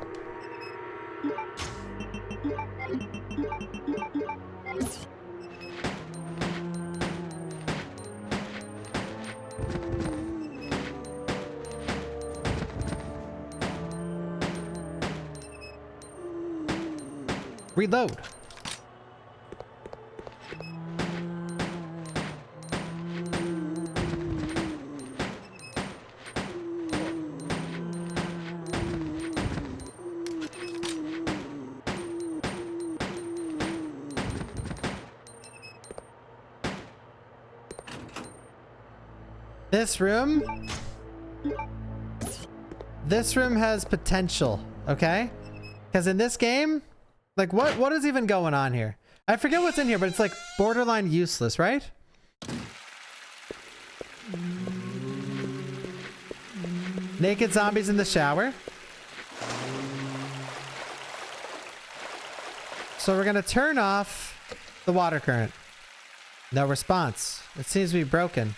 Reload. This room has potential, okay? Because in this game, like what is even going on here? I forget what's in here, but it's like borderline useless, right? Naked zombies in the shower. So we're gonna turn off the water current. No response. It seems to be broken.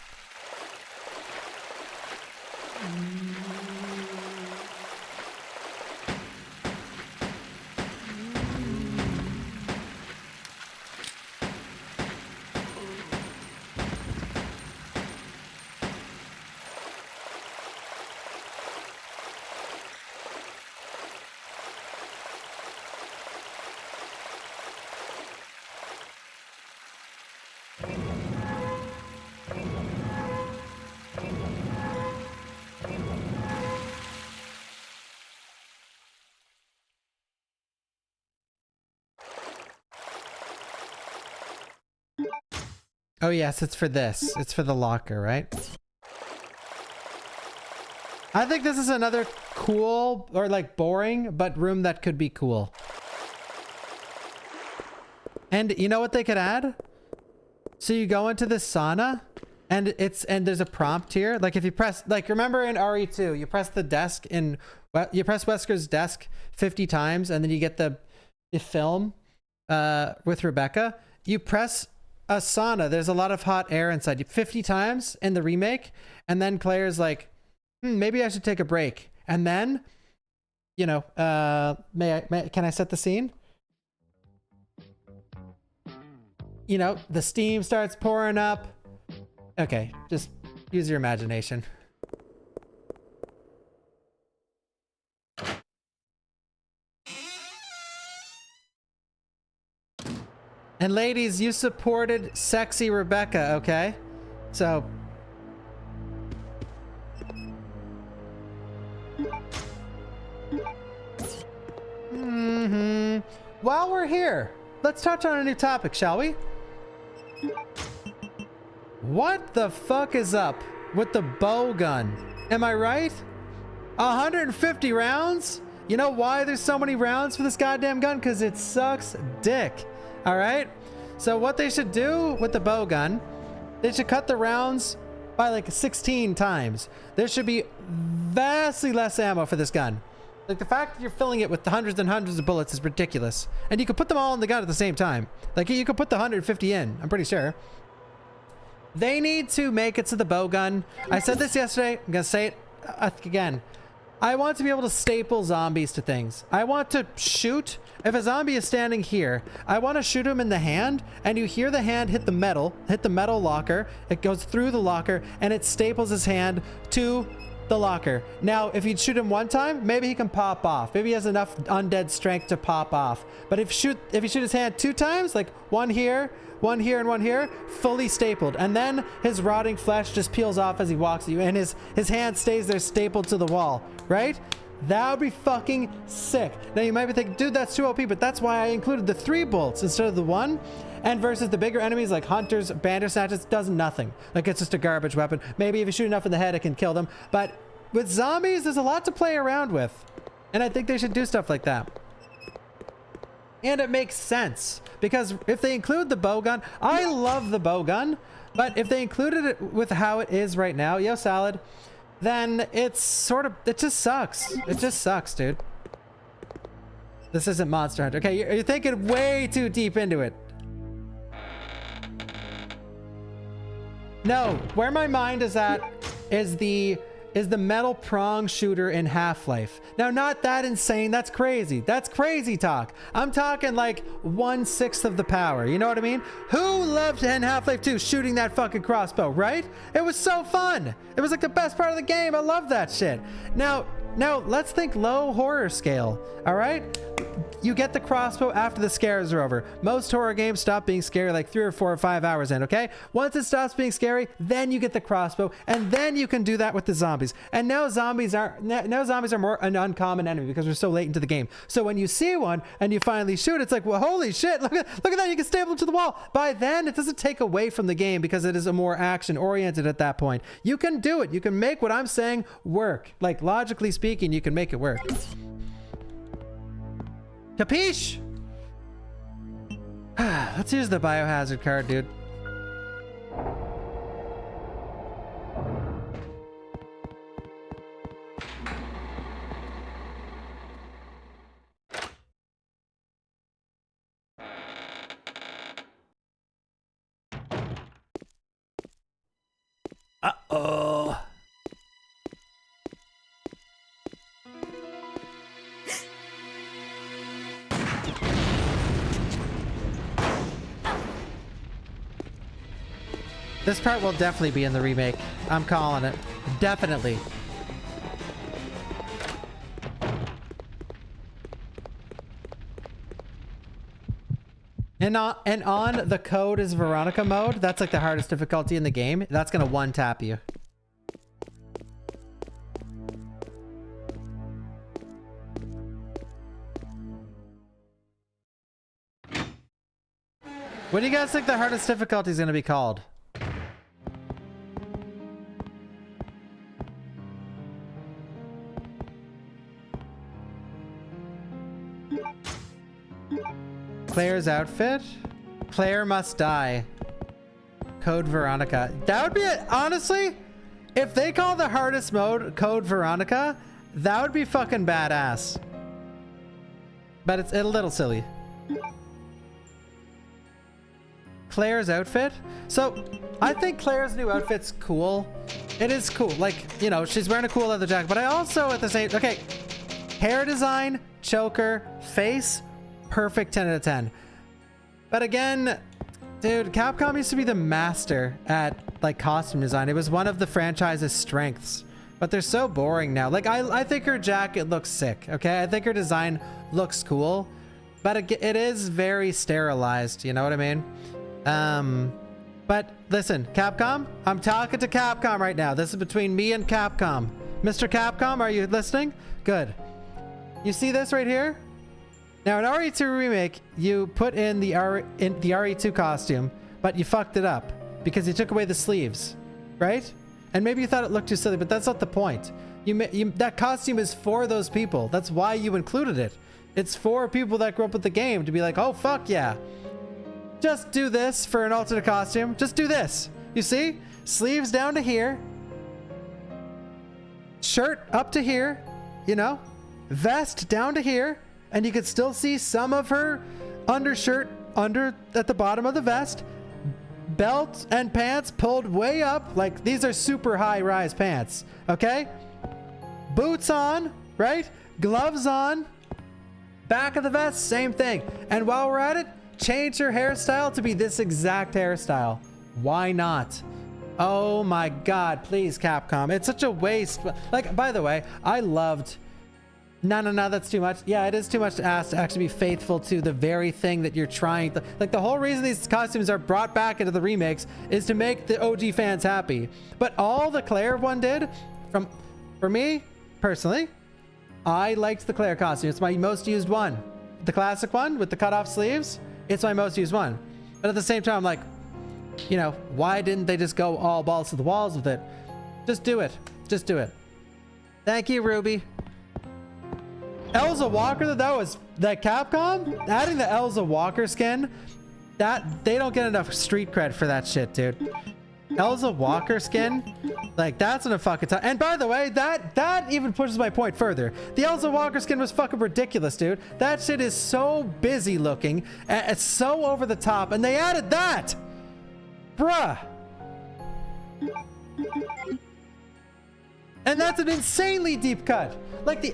Oh yes, it's for this. It's for the locker, right? I think this is another cool, or like boring, but room that could be cool. And you know what they could add? So you go into this sauna, and there's a prompt here. Like if you press, like remember in RE2, you press the desk you press Wesker's desk 50 times, and then you get the film with Rebecca. You press a sauna, there's a lot of hot air inside you 50 times in the remake, and then Claire's like, maybe I should take a break. And then, you know, can I set the scene? You know, the steam starts pouring up. Okay, just use your imagination. And ladies, you supported sexy Rebecca, okay? So. While we're here, let's touch on a new topic, shall we? What the fuck is up with the bow gun? Am I right? 150 rounds? You know why there's so many rounds for this goddamn gun? Because it sucks dick. All right, so what they should do with the bow gun, they should cut the rounds by like 16 times. There should be vastly less ammo for this gun. Like the fact that you're filling it with hundreds and hundreds of bullets is ridiculous. And you could put them all in the gun at the same time. Like you could put the 150 in, I'm pretty sure. They need to make it to the bow gun. I said this yesterday, I'm gonna say it again. I want to be able to staple zombies to things. I want to shoot. If a zombie is standing here, I want to shoot him in the hand, and you hear the hand hit the metal locker. It goes through the locker, and it staples his hand to the locker. Now, if you shoot him one time, maybe he can pop off. Maybe he has enough undead strength to pop off. But if you shoot his hand 2 times, like one here, and one here, fully stapled, and then his rotting flesh just peels off as he walks at you, and his hand stays there stapled to the wall, right? That would be fucking sick. Now you might be thinking, dude, that's too OP, but that's why I included the 3 bolts instead of the 1. And versus the bigger enemies like hunters, bandersnatches, does nothing. Like it's just a garbage weapon. Maybe if you shoot enough in the head, it can kill them. But with zombies, there's a lot to play around with, and I think they should do stuff like that. And it makes sense, because if they include the bow gun, I love the bow gun, but if they included it with how it is right now, yo salad, then it's sort of, it just sucks. It just sucks, dude. This isn't Monster Hunter. Okay, you're thinking way too deep into it. No, where my mind is at is the metal prong shooter in Half-Life. Now, not that insane. That's crazy. That's crazy talk. I'm talking like 1/6 of the power. You know what I mean? Who loved in Half-Life 2 shooting that fucking crossbow, right? It was so fun. It was like the best part of the game. I love that shit. Now, Now let's think low horror scale. All right, you get the crossbow after the scares are over. Most horror games stop being scary like 3 or 4 or 5 hours in. Okay, once it stops being scary, then you get the crossbow, and then you can do that with the zombies. And now zombies are more an uncommon enemy because we're so late into the game. So when you see one and you finally shoot, it's like, well, holy shit, look at that, you can staple it to the wall. By then, it doesn't take away from the game because it is a more action oriented at that point. You can do it. You can make what I'm saying work. Like, logically speaking, you can make it work. Capiche? Let's use the biohazard card, dude. Uh-oh. This part will definitely be in the remake. I'm calling it. Definitely. And on the code is Veronica mode. That's like the hardest difficulty in the game. That's gonna one tap you. What do you guys think the hardest difficulty is gonna be called? Claire's outfit? Claire must die. Code Veronica. That would be it. Honestly, if they call the hardest mode Code Veronica, that would be fucking badass. But it's a little silly. Claire's outfit? So, I think Claire's new outfit's cool. It is cool. Like, you know, she's wearing a cool leather jacket. But I also at the same... Okay. Hair design, choker, face... Perfect 10 out of 10. But again, dude, Capcom used to be the master at like costume design. It was one of the franchise's strengths, but they're so boring now. Like I think her jacket looks sick. Okay. I think her design looks cool, but it is very sterilized. You know what I mean? But listen, Capcom, I'm talking to Capcom right now. This is between me and Capcom. Mr. Capcom, are you listening? Good. You see this right here? Now in RE2 Remake, you put in the RE2 costume, but you fucked it up because you took away the sleeves, right? And maybe you thought it looked too silly, but that's not the point. That costume is for those people. That's why you included it. It's for people that grew up with the game to be like, oh, fuck yeah. Just do this for an alternate costume. Just do this. You see? Sleeves down to here. Shirt up to here, you know? Vest down to here. And you could still see some of her undershirt at the bottom of the vest. Belt and pants pulled way up. Like, these are super high rise pants. Okay? Boots on, right? Gloves on. Back of the vest, same thing. And while we're at it, change her hairstyle to be this exact hairstyle. Why not? Oh my God, please, Capcom. It's such a waste. Like, by the way, I loved... No, that's too much. Yeah, it is too much to ask to actually be faithful to the very thing that you're trying to... Like, the whole reason these costumes are brought back into the remakes is to make the OG fans happy. But all the Claire one did, for me, personally, I liked the Claire costume. It's my most used one. The classic one with the cut-off sleeves, it's my most used one. But at the same time, I'm like, you know, why didn't they just go all balls to the walls with it? Just do it. Just do it. Thank you, Ruby. Elsa Walker, that Capcom adding the Elsa Walker skin, that they don't get enough street cred for that shit, dude. Elsa Walker skin, like, that's in a fucking time. And by the way, that even pushes my point further. The Elsa Walker skin was fucking ridiculous, dude. That shit is so busy looking, it's so over the top, and they added that, bruh. And that's an insanely deep cut. Like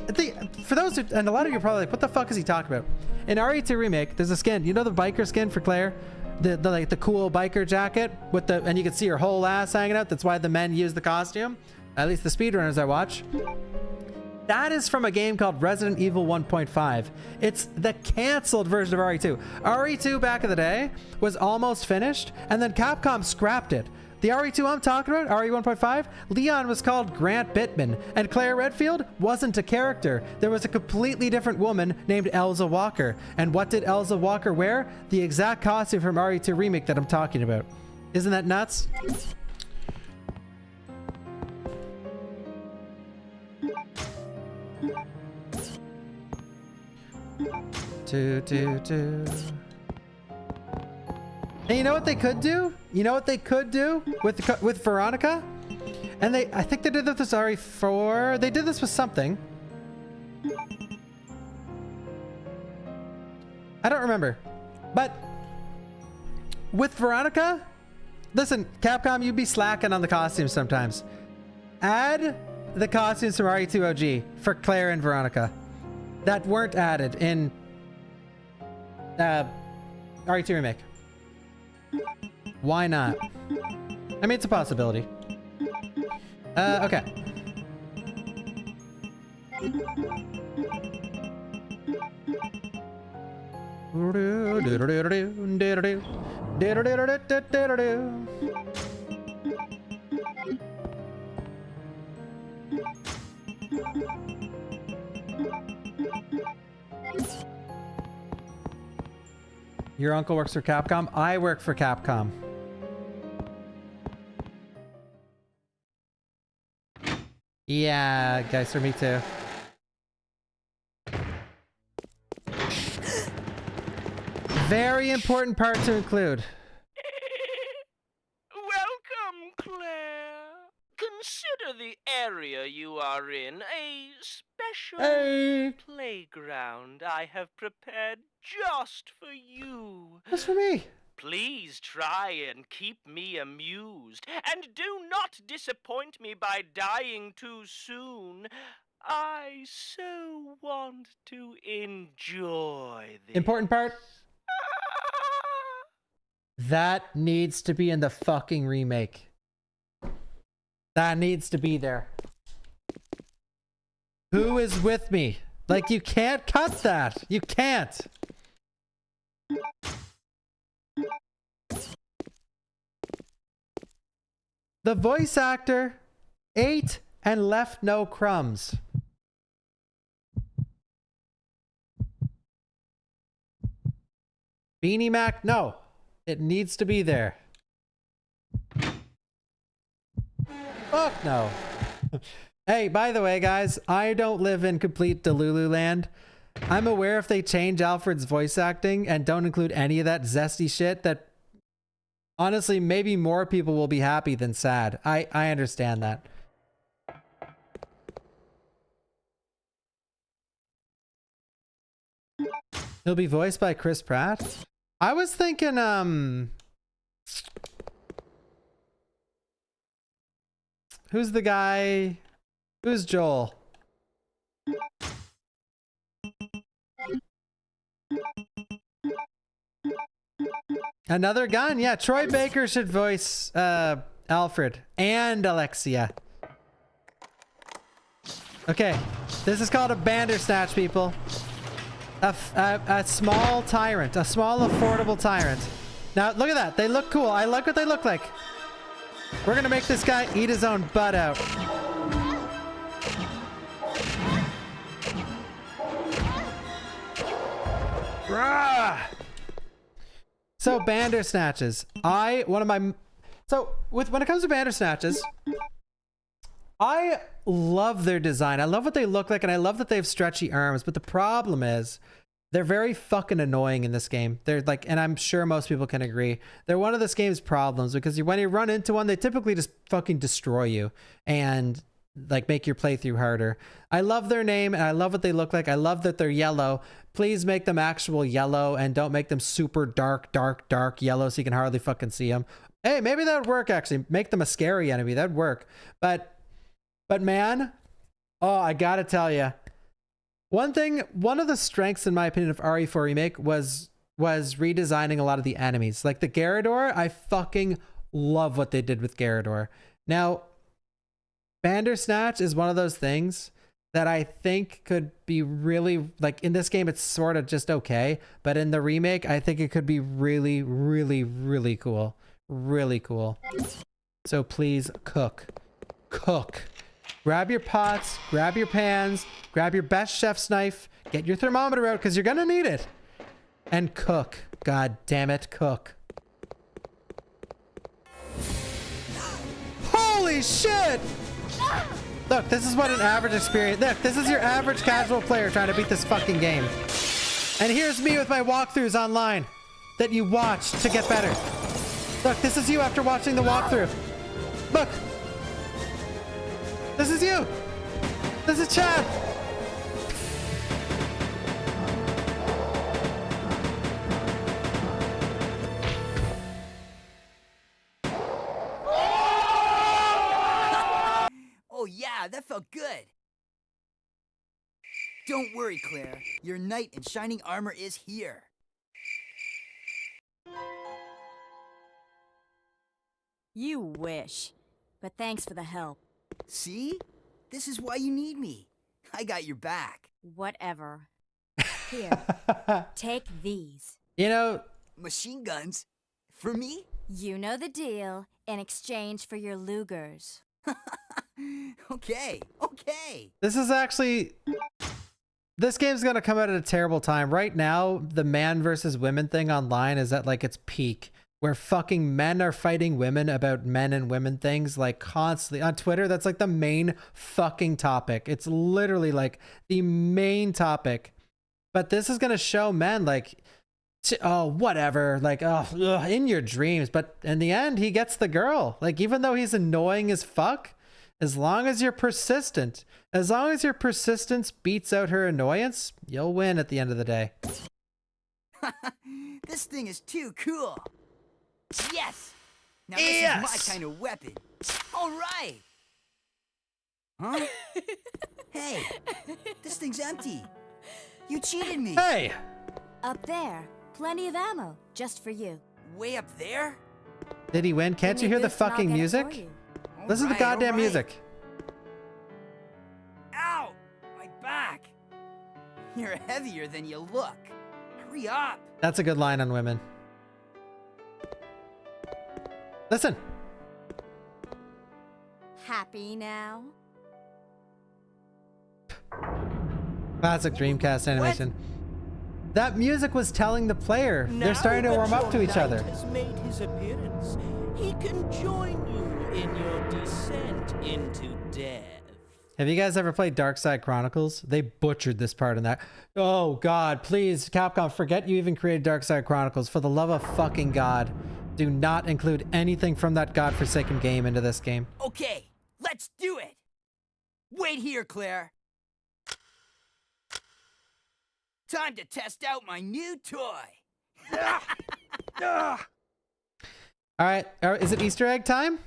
for those who, and a lot of you are probably like, what the fuck is he talking about? In RE2 Remake, there's a skin. You know the biker skin for Claire? The cool biker jacket with and you can see her whole ass hanging out. That's why the men use the costume. At least the speedrunners I watch. That is from a game called Resident Evil 1.5. It's the canceled version of RE2. RE2 back in the day was almost finished, and then Capcom scrapped it. The RE2 I'm talking about, RE 1.5, Leon was called Grant Bittman, and Claire Redfield wasn't a character. There was a completely different woman named Elza Walker. And what did Elza Walker wear? The exact costume from RE2 Remake that I'm talking about. Isn't that nuts? And you know what they could do? You know what they could do with Veronica? And I think they did this with RE4. They did this with something. I don't remember. But with Veronica, listen, Capcom, you'd be slacking on the costumes sometimes. Add the costumes from RE2 OG for Claire and Veronica that weren't added in RE2 Remake. Why not? I mean, it's a possibility. Okay. Your uncle works for Capcom? I work for Capcom. Yeah, guys, for me too. Very important part to include. Welcome, Claire. Consider the area you are in a special playground I have prepared just for you. Just for me. Please try and keep me amused, and do not disappoint me by dying too soon. I so want to enjoy this. Important part. That needs to be in the fucking remake. That needs to be there. Who is with me? Like, you can't cut that. You can't. The voice actor ate and left no crumbs. Beanie Mac, no. It needs to be there. Fuck no. Hey, by the way, guys, I don't live in complete Delulu land. I'm aware if they change Alfred's voice acting and don't include any of that zesty shit, that honestly, maybe more people will be happy than sad. I understand that. He'll be voiced by Chris Pratt? I was thinking, who's the guy? Who's Joel? Another gun? Yeah, Troy Baker should voice Alfred and Alexia. Okay, this is called a Bandersnatch, people. A small tyrant, a small affordable tyrant. Now look at that, they look cool. I like what they look like. We're gonna make this guy eat his own butt out. Rah! So Bandersnatches. When it comes to Bandersnatches, I love their design. I love what they look like, and I love that they have stretchy arms. But the problem is, they're very fucking annoying in this game. They're like, and I'm sure most people can agree, they're one of this game's problems, because when you run into one, they typically just fucking destroy you and like make your playthrough harder. I love their name and I love what they look like. I love that they're yellow. Please make them actual yellow and don't make them super dark yellow so you can hardly fucking see them. Hey, maybe that would work actually. Make them a scary enemy. That'd work. But man, oh, I gotta tell you, one of the strengths in my opinion of RE4 Remake was redesigning a lot of the enemies. Like the Garrador, I fucking love what they did with Garrador. Now, Bandersnatch is one of those things that I think could be really, like, in this game it's sort of just okay, but in the remake I think it could be really, really, really cool. Really cool. So please cook. Cook. Grab your pots, grab your pans, grab your best chef's knife, get your thermometer out because you're gonna need it. And cook. God damn it, cook. Holy shit! Look, this is what an average experience... Look, this is your average casual player trying to beat this fucking game. And here's me with my walkthroughs online that you watch to get better. Look, this is you after watching the walkthrough. Look. This is you. This is Chad. Oh yeah, that felt good. Don't worry, Claire. Your knight in shining armor is here. You wish. But thanks for the help. See? This is why you need me. I got your back. Whatever. Here, take these. You know... Machine guns? For me? You know the deal. In exchange for your Lugers. Okay. This is actually... This game's gonna come out at a terrible time. Right now, the man versus women thing online is at like its peak. Where fucking men are fighting women about men and women things like constantly on Twitter. That's like the main fucking topic. It's literally like the main topic. But this is going to show men like, oh, whatever, like, oh, ugh, in your dreams. But in the end, he gets the girl. Like, even though he's annoying as fuck, as long as you're persistent, as long as your persistence beats out her annoyance, you'll win at the end of the day. This thing is too cool. Yes! Now this is my kind of weapon. All right! Huh? Hey, this thing's empty. You cheated me. Hey! Up there. Plenty of ammo. Just for you. Way up there? Did he win? Can't you hear the fucking music? Listen to the goddamn music. Ow! My back. You're heavier than you look. Hurry up. That's a good line on women. Listen. Happy now? Classic Dreamcast animation. What? That music was telling the player they're starting to warm up to each other. Has made his appearance. He can join you in your descent into death. Have you guys ever played Dark Side Chronicles? They butchered this part in that. Oh God, please, Capcom, forget you even created Dark Side Chronicles. For the love of fucking God, do not include anything from that godforsaken game into this game. Okay, let's do it. Wait here, Claire. Time to test out my new toy. All right, is it Easter egg time?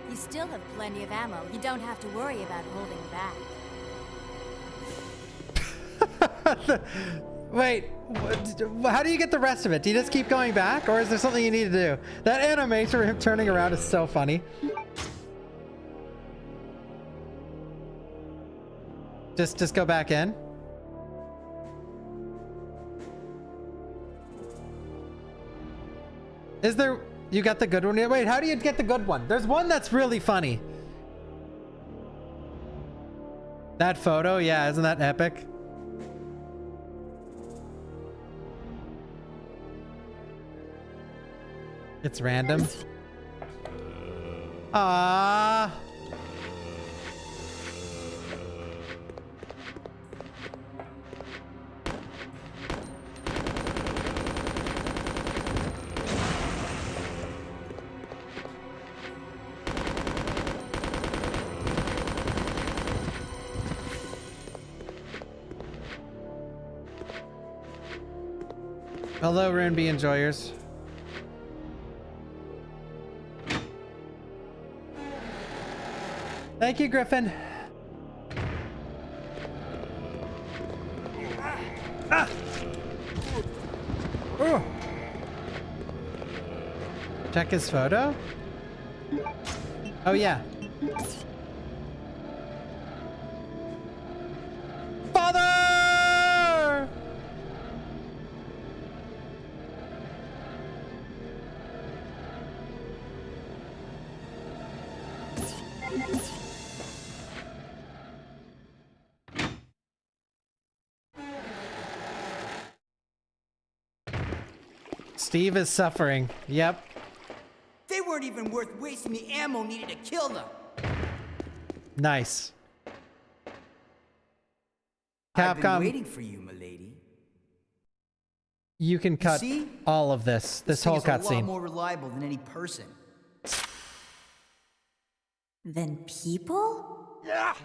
You still have plenty of ammo. You don't have to worry about holding back. Wait, how do you get the rest of it? Do you just keep going back, or is there something you need to do? That animation of him turning around is so funny. Just go back in. Is there... You got the good one? Wait, how do you get the good one? There's one that's really funny. That photo? Yeah, isn't that epic? It's random. Ah. Hello, Rune B enjoyers. Thank you, Griffin. Ah! Oh. Check his photo? Oh yeah. Father! Steve is suffering. Yep. They weren't even worth wasting the ammo needed to kill them. Nice. I've been Capcom, waiting for you, milady. you can cut see? all of this whole thing is a lot cutscene. more reliable than any person. Than people? Yeah.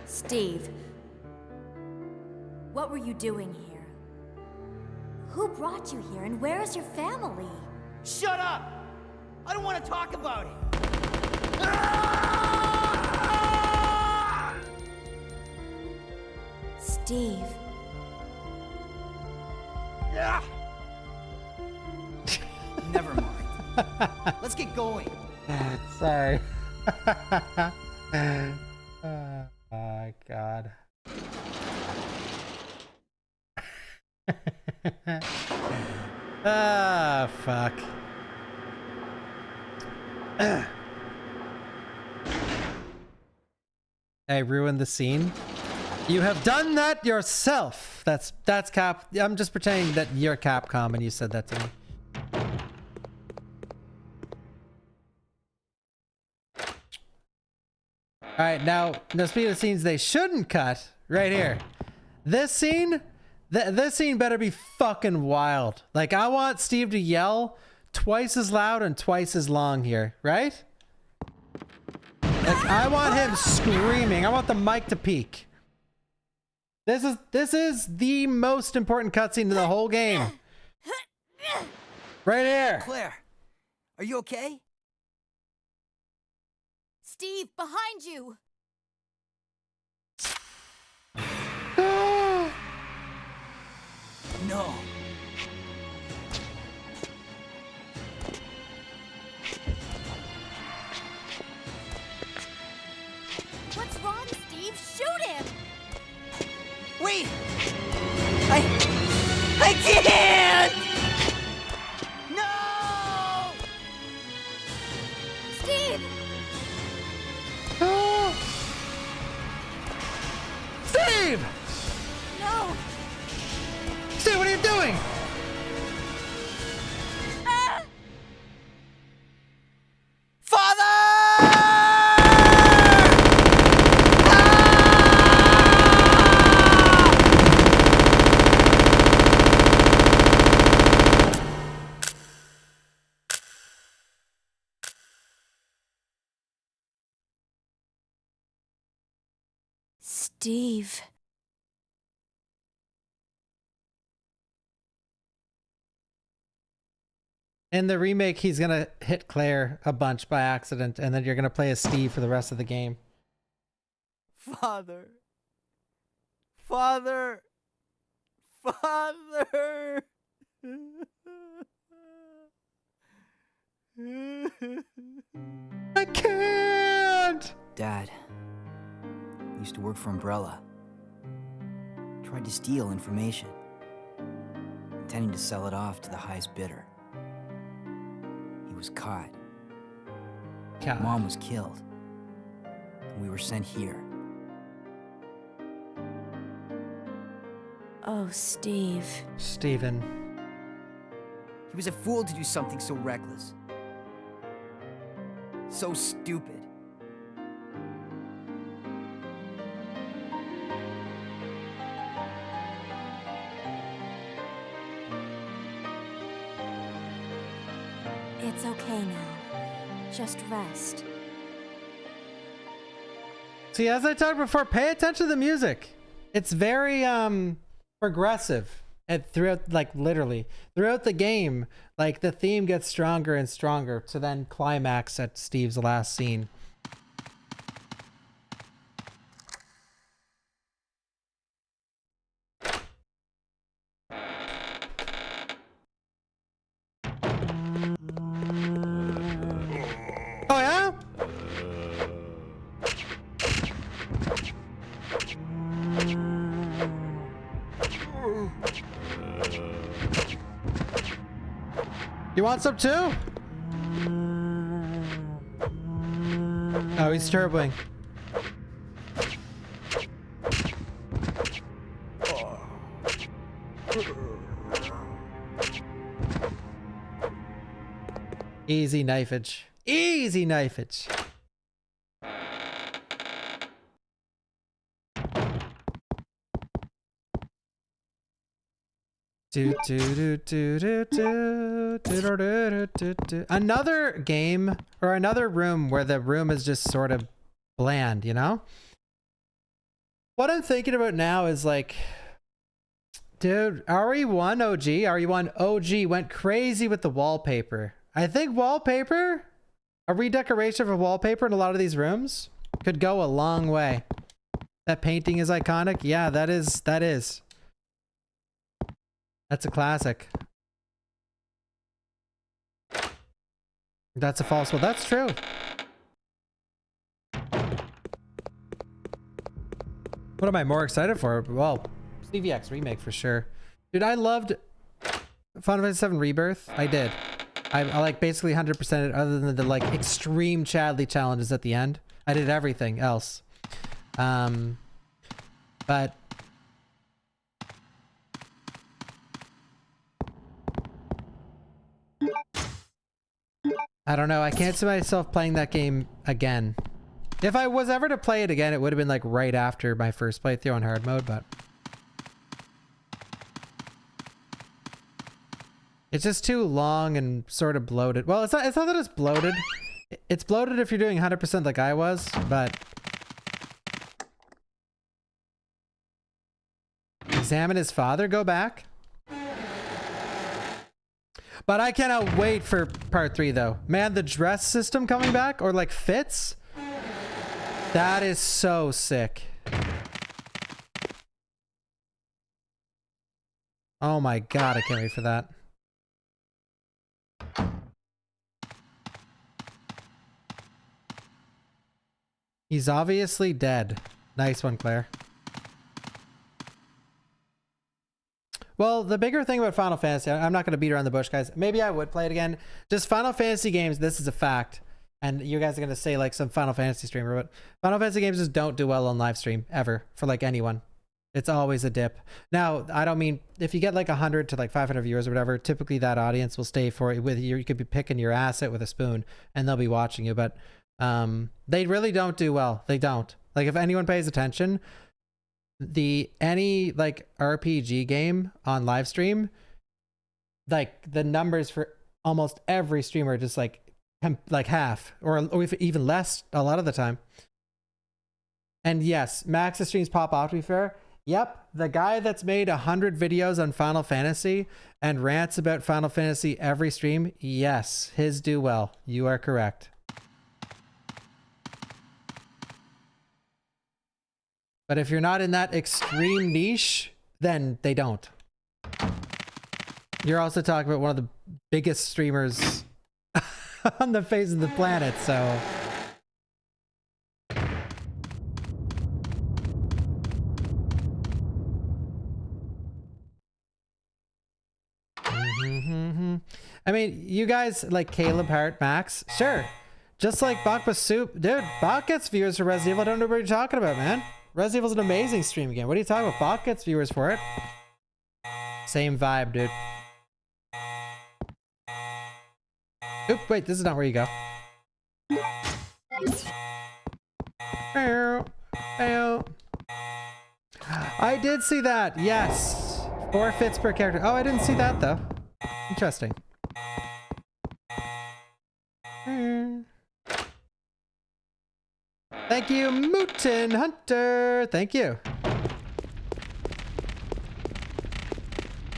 Steve, what were you doing here? Who brought you here, and where is your family? Shut up! I don't want to talk about it. Steve. Yeah. Never mind. Let's get going. Sorry. Oh my god. Ah, fuck. I ruined the scene. You have done that yourself. That's Cap. I'm just pretending that you're Capcom and you said that to me. All right, now speaking of scenes they shouldn't cut, right here. This scene, this scene better be fucking wild. Like, I want Steve to yell twice as loud and twice as long here, right? Like, I want him screaming. I want the mic to peak. This is the most important cutscene in the whole game. Right here. Claire, are you okay? Steve, behind you! No. What's wrong, Steve? Shoot him! Wait! I can't! No! Steve! Steve! No! Steve, what are you doing? Ah! Steve. In the remake, he's gonna hit Claire a bunch by accident, and then you're gonna play as Steve for the rest of the game. Father. Father. Father. I can't! Dad used to work for Umbrella. Tried to steal information, intending to sell it off to the highest bidder. He was caught. God. Mom was killed. And we were sent here. Oh, Steve. Steven. He was a fool to do something so reckless. So stupid. It's okay now. Just rest. See, as I talked before, pay attention to the music. It's very progressive. And throughout, like, literally throughout the game, like, the theme gets stronger and stronger to then climax at Steve's last scene. You want some too? Oh, he's turboing. Easy knifage. Easy knifage. Another game or another room where the room is just sort of bland, you know? What I'm thinking about now is like, dude, RE1 OG, RE1 OG went crazy with the wallpaper. I think wallpaper, a redecoration of wallpaper in a lot of these rooms could go a long way. That painting is iconic. Yeah, that is. That's a classic. That's a false one. That's true. What am I more excited for? Well, CVX Remake for sure. Dude, I loved Final Fantasy VII Rebirth. I did. I like basically 100% it other than the like extreme Chadley challenges at the end. I did everything else. But I don't know. I can't see myself playing that game again. If I was ever to play it again, it would have been like right after my first playthrough on hard mode, but it's just too long and sort of bloated. Well, it's not that it's bloated. It's bloated if you're doing 100% like I was, but examine his father, go back. But I cannot wait for part 3 though. Man, the dress system coming back or like fits. That is so sick. Oh my god, I can't wait for that. He's obviously dead. Nice one, Claire. Well, the bigger thing about Final Fantasy, I'm not going to beat around the bush, guys. Maybe I would play it again. Just Final Fantasy games, this is a fact. And you guys are going to say like some Final Fantasy streamer, but Final Fantasy games just don't do well on live stream ever for like anyone. It's always a dip. Now, I don't mean if you get like 100 to like 500 viewers or whatever, typically that audience will stay for it with you. You could be picking your asset with a spoon and they'll be watching you, but they really don't do well. They don't. Like if anyone pays attention, any like RPG game on live stream, like the numbers for almost every streamer just like half or even less a lot of the time. And yes, Max's streams pop off, to be fair. Yep, the guy that's made 100 videos on Final Fantasy and rants about Final Fantasy every stream, yes, his do well. You are correct. But if you're not in that extreme niche, then they don't. You're also talking about one of the biggest streamers on the face of the planet, so... I mean, you guys like Caleb, Hart, Max, sure. Just like Bawkbasoup, dude, Bawk gets viewers for Resident Evil. I don't know what you're talking about, man. Resident Evil's an amazing stream game. What are you talking about? Bawk gets viewers for it. Same vibe, dude. Oop, wait, this is not where you go. I did see that, yes. 4 fits per character. Oh, I didn't see that though. Interesting. Thank you, Mutin Hunter. Thank you.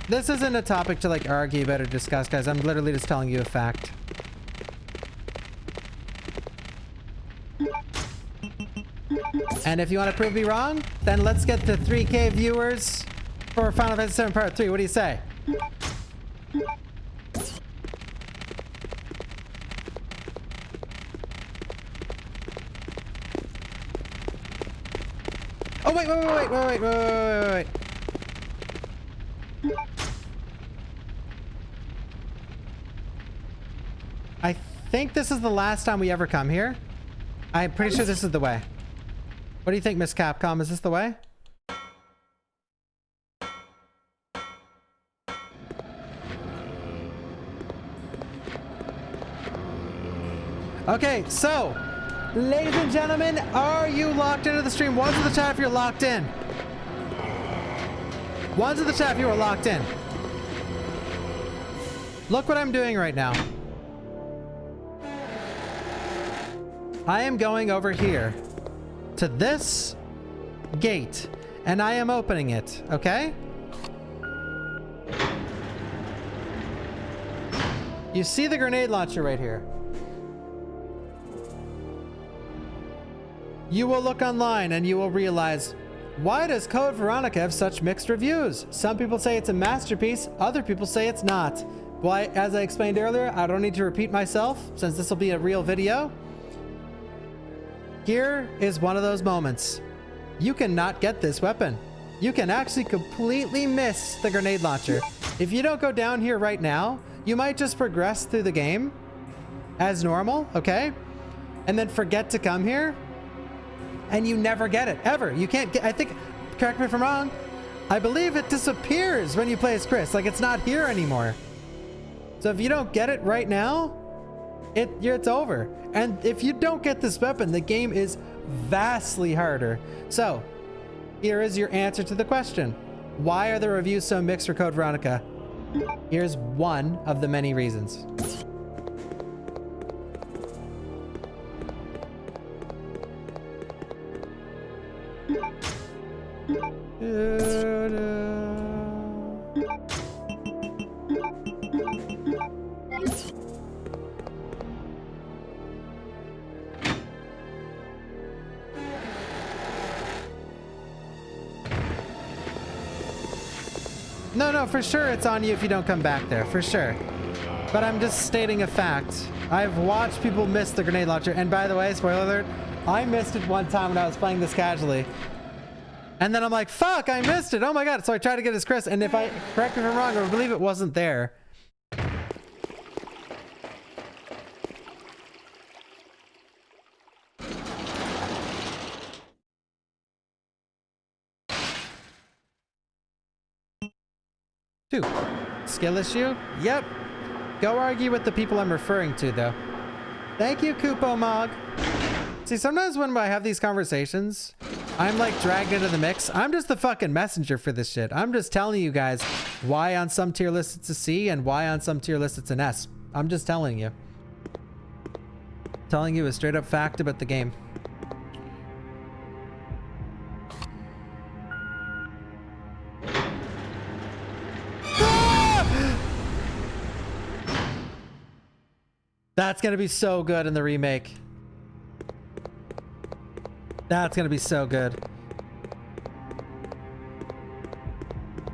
This isn't a topic to like argue about or discuss, guys. I'm literally just telling you a fact. And if you want to prove me wrong, then let's get the 3K viewers for Final Fantasy VII Part 3. What do you say? Oh, wait. I think this is the last time we ever come here. I'm pretty sure this is the way. What do you think, Miss Capcom? Is this the way? Okay, so, ladies and gentlemen, are you locked into the stream? Ones in the chat if you're locked in. Ones in the chat if you are locked in. Look what I'm doing right now. I am going over here to this gate, and I am opening it, okay? You see the grenade launcher right here. You will look online and you will realize, why does Code Veronica have such mixed reviews? Some people say it's a masterpiece, other people say it's not. Why, as I explained earlier, I don't need to repeat myself since this will be a real video. Here is one of those moments. You cannot get this weapon. You can actually completely miss the grenade launcher. If you don't go down here right now, you might just progress through the game as normal, okay? And then forget to come here. And you never get it, ever. You can't get, I think, correct me if I'm wrong, I believe it disappears when you play as Chris. Like, it's not here anymore. So if you don't get it right now, it's over. And if you don't get this weapon, the game is vastly harder. So, here is your answer to the question. Why are the reviews so mixed for Code Veronica? Here's one of the many reasons. No, for sure it's on you if you don't come back there, for sure. But I'm just stating a fact. I've watched people miss the grenade launcher, and by the way, spoiler alert, I missed it one time when I was playing this casually. And then I'm like, fuck, I missed it. Oh my god. So I tried to get his Chris, and if I, correct me if I'm wrong, I believe it wasn't there. Two. Skill issue? Yep. Go argue with the people I'm referring to, though. Thank you, Kupo Mog. See, sometimes when I have these conversations, I'm like dragged into the mix. I'm just the fucking messenger for this shit. I'm just telling you guys why on some tier lists it's a C and why on some tier lists it's an S. I'm just telling you. Telling you a straight up fact about the game. That's gonna be so good in the remake. That's gonna be so good.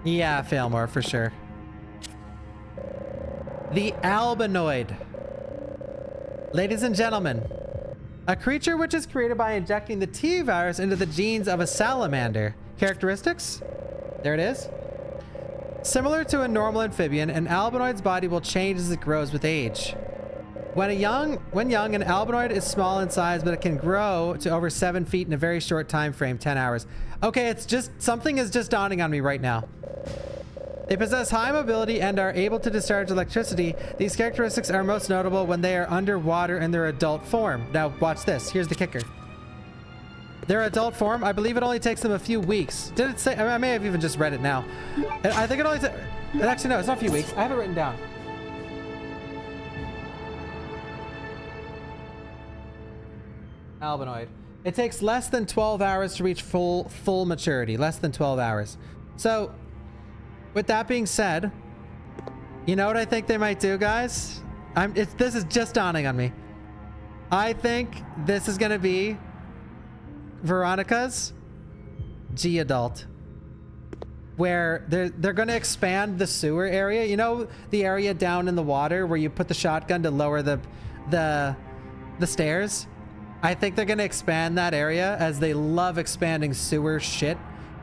Yeah, fail more for sure. The albinoid. Ladies and gentlemen, a creature which is created by injecting the T virus into the genes of a salamander. Characteristics? There it is. Similar to a normal amphibian, an albinoid's body will change as it grows with age. When young, an albinoid is small in size, but it can grow to over 7 feet in a very short time frame, 10 hours. Okay, it's just, something is just dawning on me right now. They possess high mobility and are able to discharge electricity. These characteristics are most notable when they are underwater in their adult form. Now, watch this. Here's the kicker. Their adult form, I believe it only takes them a few weeks. Did it say? I may have even just read it now. I think it only takes... Actually, no, it's not a few weeks. I have it written down. Albinoid. It takes less than 12 hours to reach full maturity. Less than 12 hours. So, with that being said, you know what I think they might do, guys? This is just dawning on me. I think this is gonna be Veronica's G adult, where they're gonna expand the sewer area. You know, the area down in the water where you put the shotgun to lower the stairs. I think they're gonna expand that area, as they love expanding sewer shit,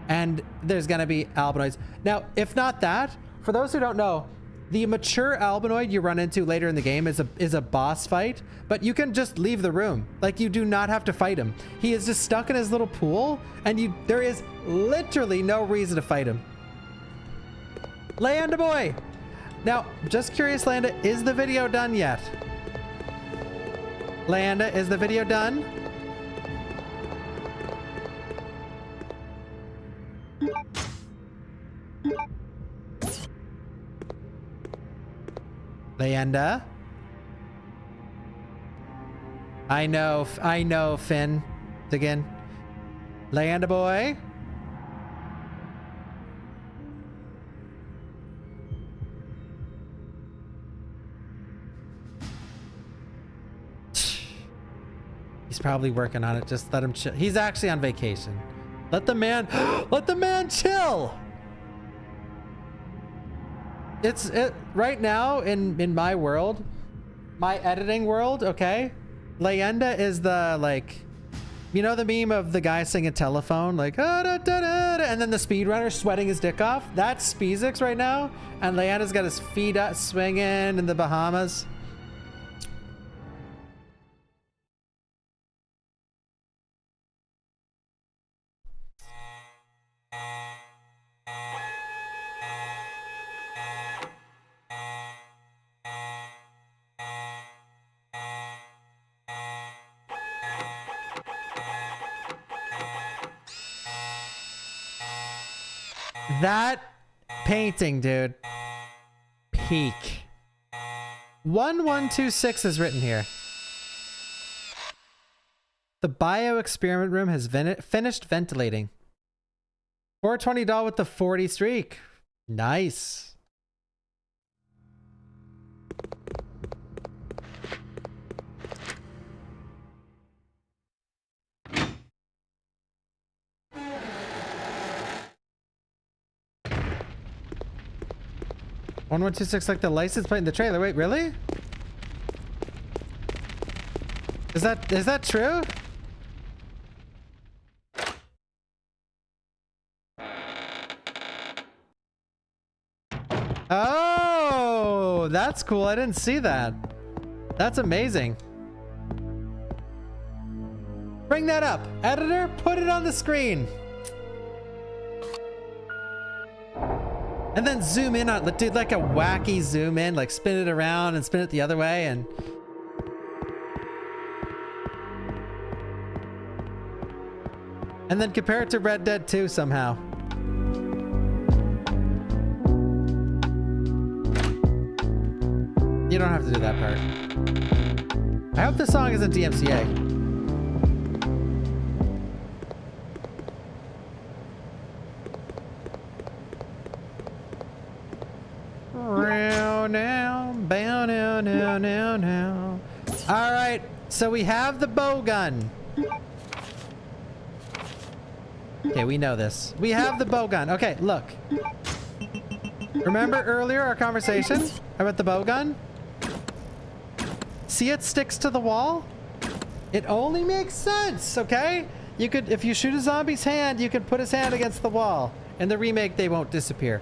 and there's gonna be albinoids. Now, if not that, for those who don't know, The mature albinoid you run into later in the game is a boss fight, but you can just leave the room. Like, you do not have to fight him. He is just stuck in his little pool, and there is literally no reason to fight him. Leanda boy! Now, just curious, Leanda, is the video done yet? Leanda, is the video done? Leanda? I know, Finn. Again. Leanda boy? He's probably working on it. Just let him chill. He's actually on vacation. Let the man chill. It's right now in my world, my editing world, okay? Leanda is the, like, you know the meme of the guy singing Telephone, like, ah, da, da, da, da, and then the speedrunner sweating his dick off? That's Speezix right now, and Leanda's got his feet up swinging in the Bahamas. That painting, dude. Peak. 1126 is written here. The bio experiment room has finished ventilating. 420 doll with the 40 streak. Nice. One 126 like the license plate in the trailer. Wait, really? Is that true? Oh, that's cool. I didn't see that. That's amazing. Bring that up. Editor, put it on the screen. And then zoom in on, dude, like a wacky zoom in, like spin it around and spin it the other way and... And then compare it to Red Dead 2 somehow. You don't have to do that part. I hope this song isn't DMCA. Now. All right, so we have the bow gun. Okay, we know this. We have the bow gun. Okay, look. Remember earlier our conversation about the bow gun? See, it sticks to the wall? It only makes sense, okay? You could, if you shoot a zombie's hand, you can put his hand against the wall. In the remake, they won't disappear.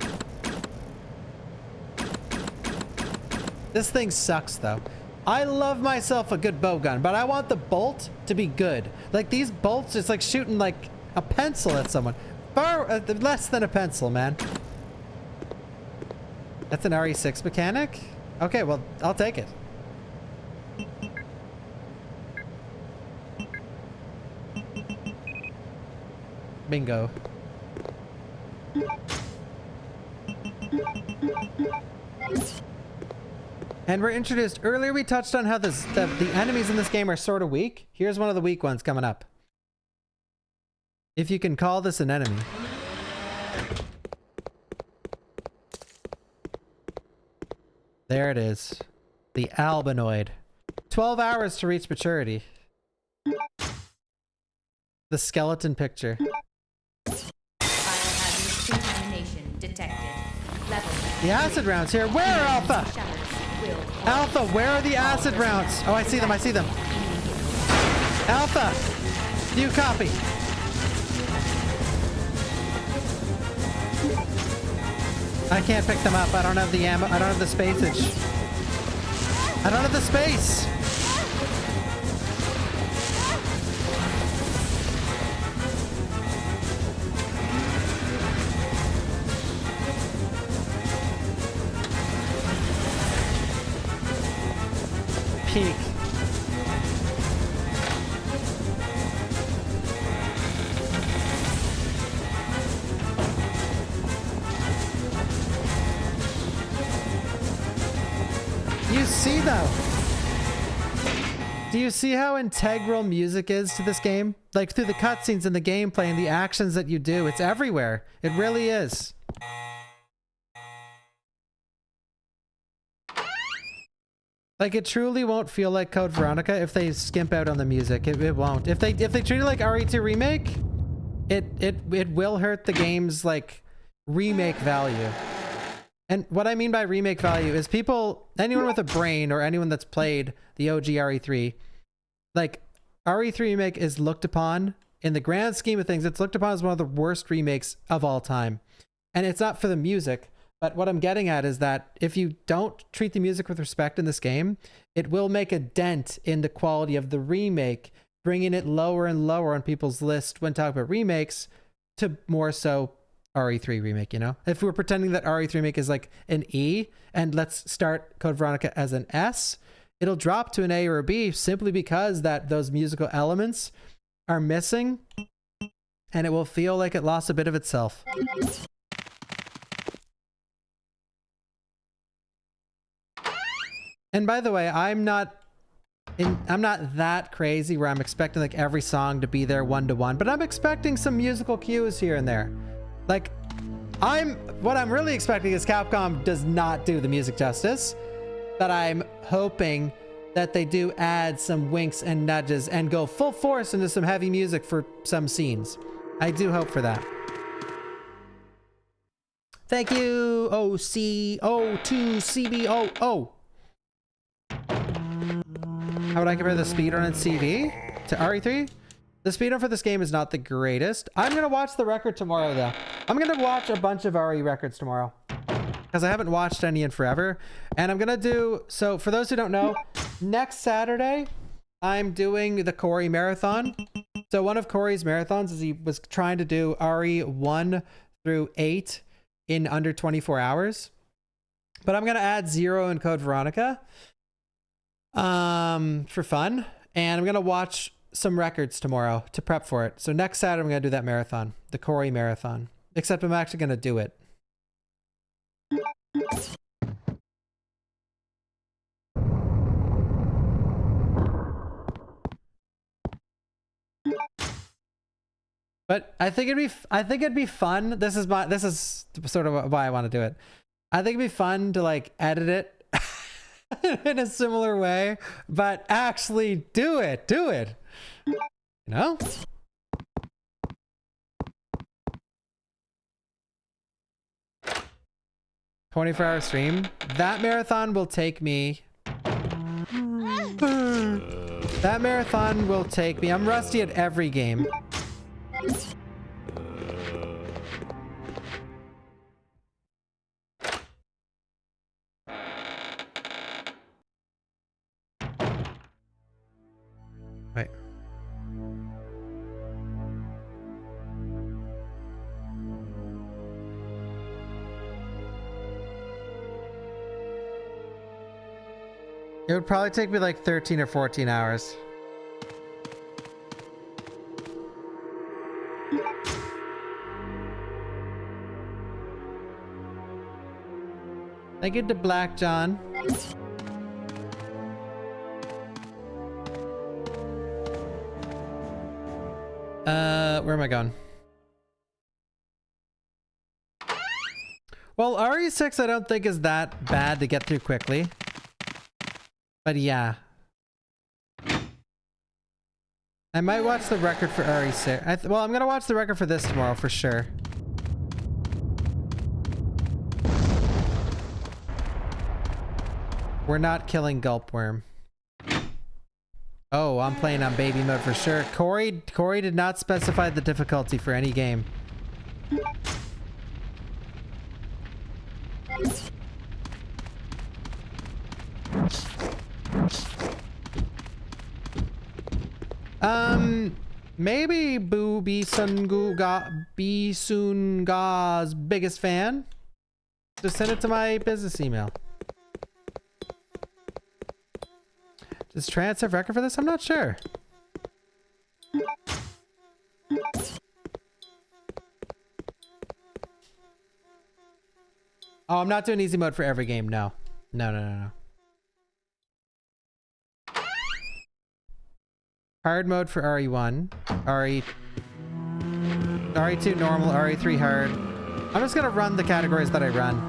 This thing sucks, though. I love myself a good bow gun, but I want the bolt to be good. Like, these bolts, it's like shooting, like, a pencil at someone. Far less than a pencil, man. That's an RE6 mechanic? Okay, well, I'll take it. Bingo. And we're introduced. Earlier we touched on how the enemies in this game are sort of weak. Here's one of the weak ones coming up. If you can call this an enemy. There it is. The albinoid. 12 hours to reach maturity. The skeleton picture. Biohazard contamination detected. Level the acid rounds here. Where, Alpha? Alpha, where are the acid rounds? Oh, I see them. I see them. Alpha, do you copy? I can't pick them up. I don't have the ammo. I don't have the spacage. I don't have the space. Peak. You see though? Do you see how integral music is to this game? Like through the cutscenes and the gameplay and the actions that you do, it's everywhere. It really is. Like it truly won't feel like Code Veronica if they skimp out on the music. It won't. If they treat it like RE2 Remake, it will hurt the game's like remake value. And what I mean by remake value is anyone with a brain or anyone that's played the OG RE3, like RE3 Remake is looked upon in the grand scheme of things. It's looked upon as one of the worst remakes of all time. And it's not for the music. But what I'm getting at is that if you don't treat the music with respect in this game, it will make a dent in the quality of the remake, bringing it lower and lower on people's list when talking about remakes to more so RE3 Remake, you know? If we're pretending that RE3 Remake is like an E and let's start Code Veronica as an S, it'll drop to an A or a B simply because that those musical elements are missing and it will feel like it lost a bit of itself. And by the way, I'm not that crazy where I'm expecting like every song to be there one-to-one, but I'm expecting some musical cues here and there. Like, what I'm really expecting is Capcom does not do the music justice, but I'm hoping that they do add some winks and nudges and go full force into some heavy music for some scenes. I do hope for that. Thank you, OC02CBOO. How would I compare the speedrun in CV to RE3? The speedrun for this game is not the greatest. I'm going to watch the record tomorrow, though. I'm going to watch a bunch of RE records tomorrow because I haven't watched any in forever. And I'm going to do... So for those who don't know, next Saturday, I'm doing the Corey Marathon. So one of Corey's marathons is he was trying to do RE 1 through 8 in under 24 hours. But I'm going to add 0 in Code Veronica for fun. And I'm going to watch some records tomorrow to prep for it. So next Saturday, I'm going to do that marathon, the Corey Marathon. Except I'm actually going to do it. But I think it'd be fun. This is sort of why I want to do it. I think it'd be fun to like edit it in a similar way, but actually do it. You know? "24-hour stream. That marathon will take me. That marathon will take me. I'm rusty at every game. Wait. It would probably take me like 13 or 14 hours. Thank you to Black John. Where am I going? Well, RE6 I don't think is that bad to get through quickly. But yeah. I might watch the record for RE6. Well, I'm gonna watch the record for this tomorrow for sure. We're not killing Gulpworm. Oh, I'm playing on baby mode for sure. Corey did not specify the difficulty for any game. Maybe Boo Bisunga's biggest fan. Just send it to my business email. Does Trance have record for this? I'm not sure. Oh, I'm not doing easy mode for every game. No. No. Hard mode for RE1, RE2 normal, RE3 hard. I'm just gonna run the categories that I run.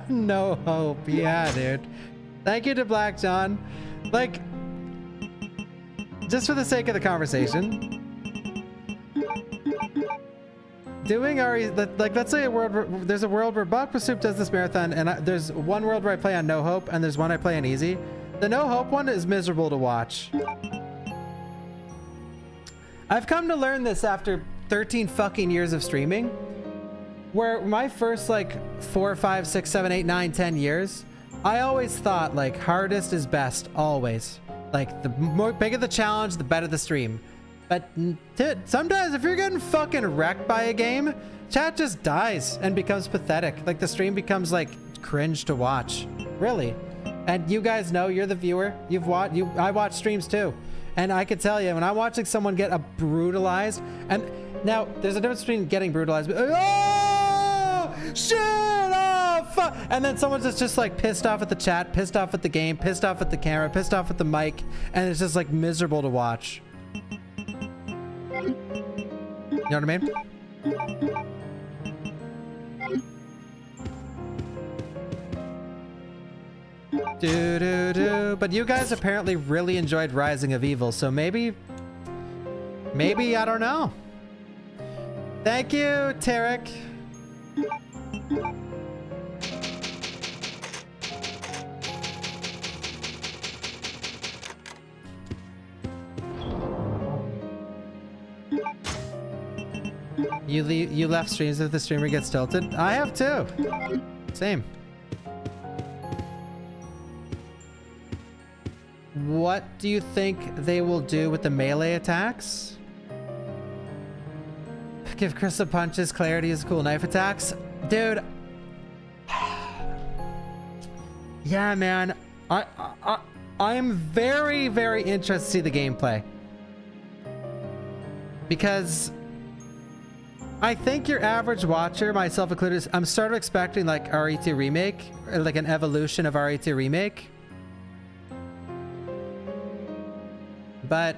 No hope. Yeah, dude. Thank you to Black John. Like, just for the sake of the conversation, doing RE, like, let's say there's a world where Bawkbasoup does this marathon, and there's one world where I play on no hope, and there's one I play on easy. The no hope one is miserable to watch. I've come to learn this after 13 fucking years of streaming, where my first like 4, 5, 6, 7, 8, 9, 10 years, I always thought like hardest is best, always. Like the bigger the challenge, the better the stream. But sometimes if you're getting fucking wrecked by a game, chat just dies and becomes pathetic. Like the stream becomes like cringe to watch, really. And you guys know, you're the viewer. I watch streams too, and I could tell you when I'm watching someone get brutalized, and now there's a difference between getting brutalized. Oh shit! Oh fuck! And then someone's just like pissed off at the chat, pissed off at the game, pissed off at the camera, pissed off at the mic, and it's just like miserable to watch. You know what I mean? But you guys apparently really enjoyed Rising of Evil, so maybe I don't know. Thank you, Tarek. You left streams if the streamer gets tilted? I have too. Same. What do you think they will do with the melee attacks? Give Chris a punches, clarity is cool knife attacks. Dude. Yeah, man. I am very, very interested to see the gameplay. Because I think your average watcher, myself included, I'm sort of expecting like RE2 Remake, or like an evolution of RE2 Remake. But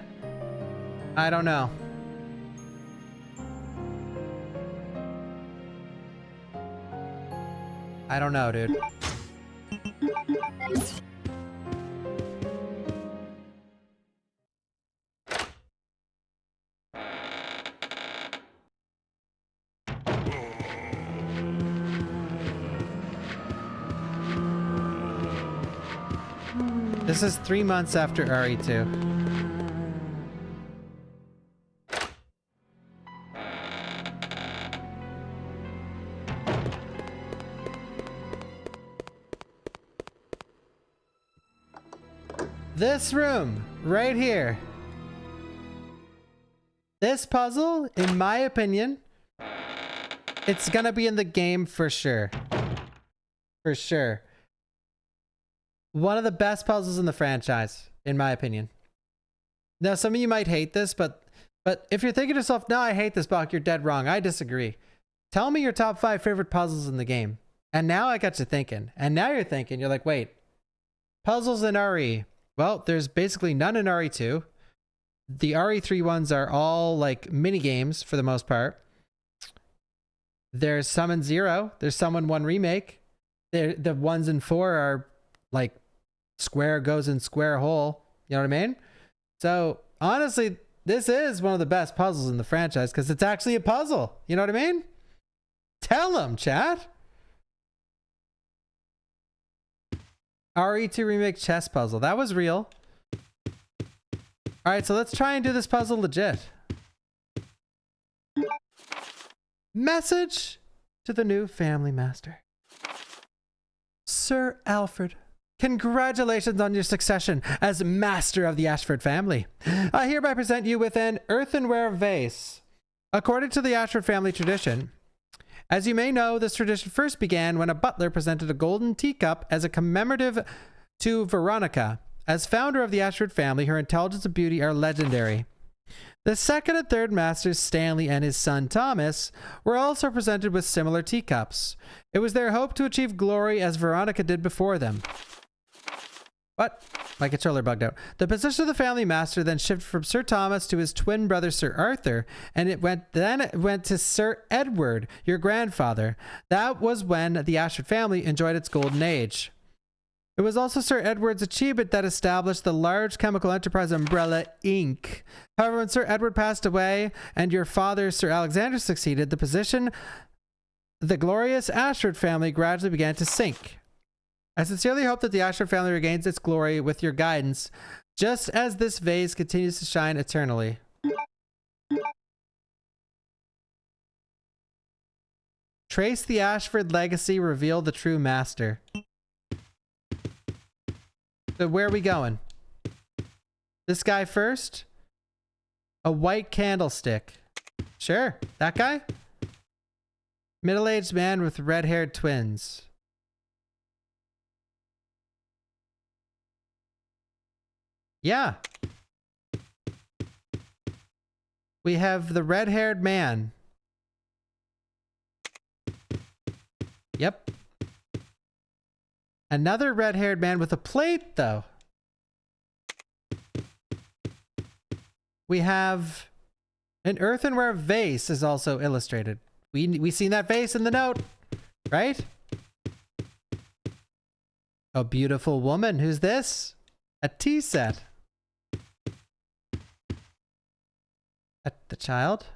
I don't know. I don't know, dude. This is 3 months after RE2. This room, right here. This puzzle, in my opinion, it's gonna be in the game for sure. For sure. One of the best puzzles in the franchise, in my opinion. Now, some of you might hate this, but if you're thinking to yourself, no, I hate this, Bawk, you're dead wrong. I disagree. Tell me your top 5 favorite puzzles in the game. And now I got you thinking. And now you're thinking, you're like, wait, puzzles in RE. Well, there's basically none in RE2. The RE3 ones are all like mini games for the most part. There's some in 0. There's some in 1 Remake. The ones in 4 are like square goes in square hole. You know what I mean? So honestly, this is one of the best puzzles in the franchise because it's actually a puzzle. You know what I mean? Tell them, chat. RE2 Remake chess puzzle. That was real. All right, so let's try and do this puzzle legit. Message to the new family master. Sir Alfred, congratulations on your succession as master of the Ashford family. I hereby present you with an earthenware vase. According to the Ashford family tradition, as you may know, this tradition first began when a butler presented a golden teacup as a commemorative to Veronica. As founder of the Ashford family, her intelligence and beauty are legendary. The second and third masters, Stanley and his son Thomas, were also presented with similar teacups. It was their hope to achieve glory as Veronica did before them. What? My controller bugged out. The position of the family master then shifted from Sir Thomas to his twin brother Sir Arthur, and it went to Sir Edward, your grandfather. That was when the Ashford family enjoyed its golden age. It was also Sir Edward's achievement that established the large chemical enterprise Umbrella Inc. However, when Sir Edward passed away and your father, Sir Alexander, succeeded, the position, the glorious Ashford family gradually began to sink. I sincerely hope that the Ashford family regains its glory with your guidance, just as this vase continues to shine eternally. Trace the Ashford legacy, reveal the true master. So where are we going? This guy first? A white candlestick. Sure, that guy? Middle-aged man with red-haired twins. Yeah. We have the red-haired man. Yep. Another red-haired man with a plate, though. We have an earthenware vase is also illustrated. We seen that vase in the note, right? A beautiful woman. Who's this? A tea set. The child?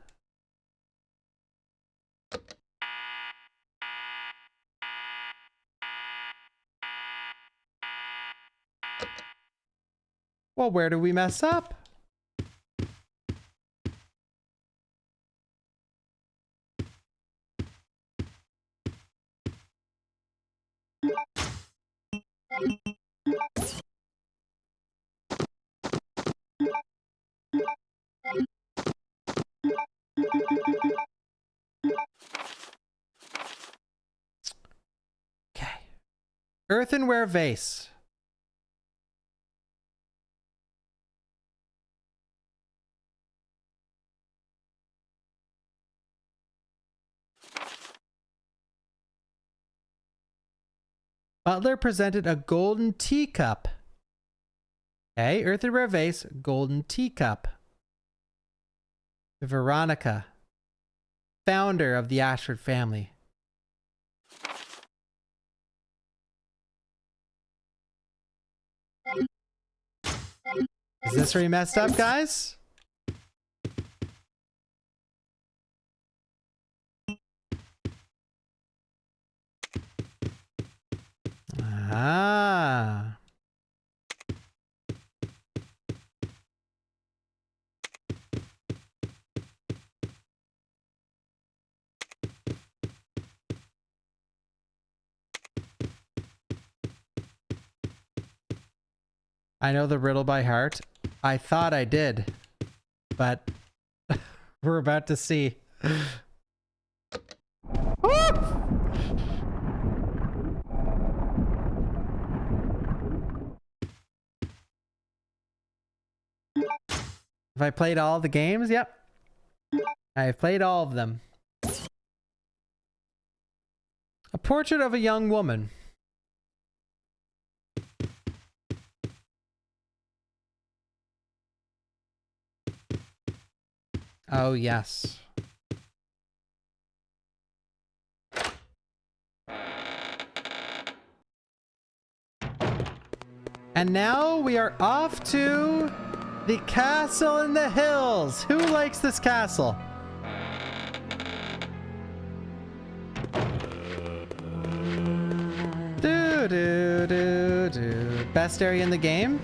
Well, where do we mess up? Okay. Earthenware vase. Butler presented a golden teacup. Okay, earthenware vase, golden teacup. Veronica, founder of the Ashford family. Is this where you messed up, guys? Ah. I know the riddle by heart. I thought I did, but we're about to see. Have I played all the games? Yep. I've played all of them. A portrait of a young woman. Oh, yes. And now we are off to the castle in the hills. Who likes this castle? Dude, Best area in the game?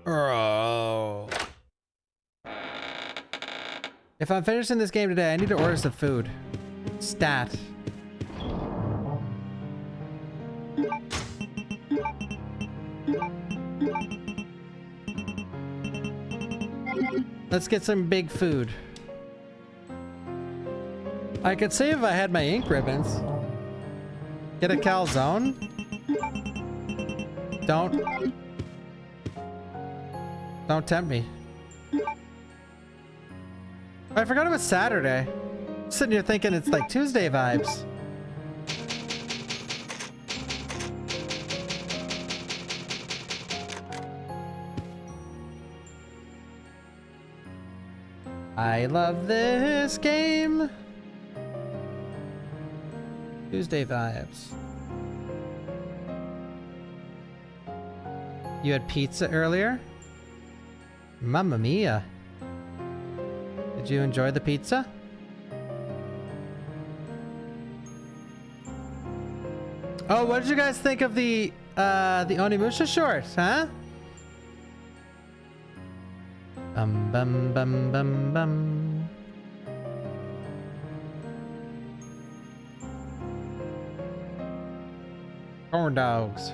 Oh. If I'm finishing this game today, I need to order some food. Stat. Let's get some big food. I could say if I had my ink ribbons. Get a calzone? Don't tempt me. I forgot it was Saturday. I'm sitting here thinking it's like Tuesday vibes. I love this game. Tuesday vibes. You had pizza earlier? Mamma mia. Did you enjoy the pizza? Oh, what did you guys think of the Onimusha short, huh? Bum bum bum bum bum. Corn dogs.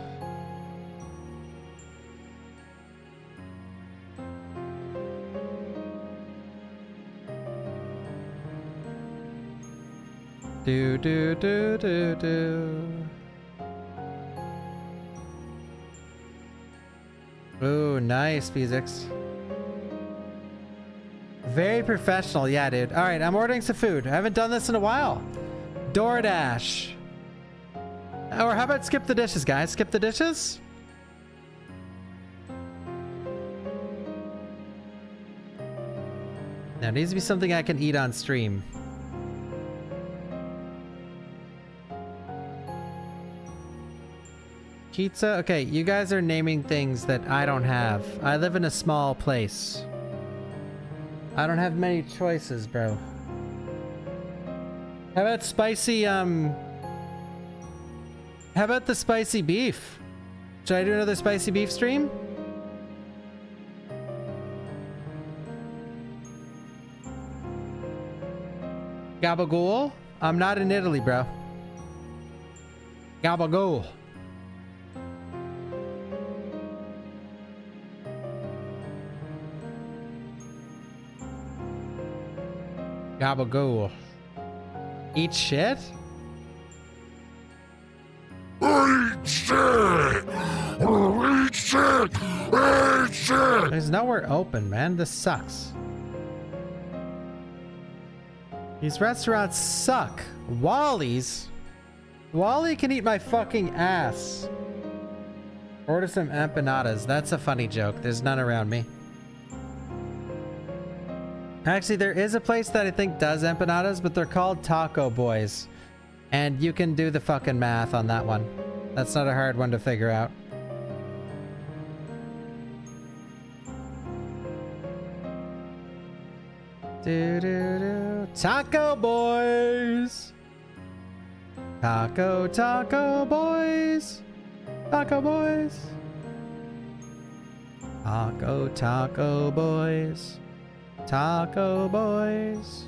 Do do do do do. Ooh, nice physics. Very professional, yeah, dude. All right, I'm ordering some food. I haven't done this in a while. DoorDash. Or how about skip the dishes, guys? Skip the dishes? Now, it needs to be something I can eat on stream. Pizza? Okay, you guys are naming things that I don't have. I live in a small place. I don't have many choices, bro. How about spicy, how about the spicy beef? Should I do another spicy beef stream? Gabagool? I'm not in Italy, bro. Gabagool. Gabagool. Eat shit? Eat shit! Eat shit! Eat shit! There's nowhere open, man. This sucks. These restaurants suck. Wally's? Wally can eat my fucking ass. Order some empanadas. That's a funny joke. There's none around me. Actually, there is a place that I think does empanadas, but they're called Taco Boys. And you can do the fucking math on that one. That's not a hard one to figure out. Taco Boys! Taco Boys! Taco Boys! Taco Boys! Taco Boys!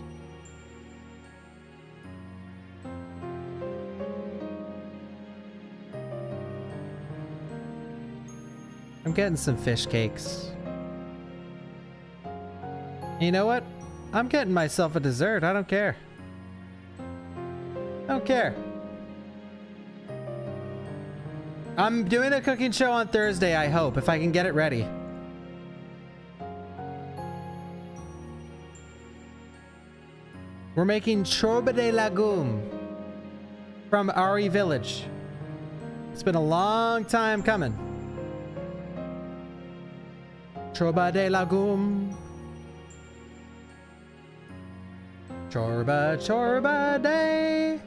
I'm getting some fish cakes. You know what? I'm getting myself a dessert. I don't care. I don't care. I'm doing a cooking show on Thursday, I hope, if I can get it ready. We're making chorba de legume from Ari Village. It's been a long time coming. Chorba de legume. Chorba day.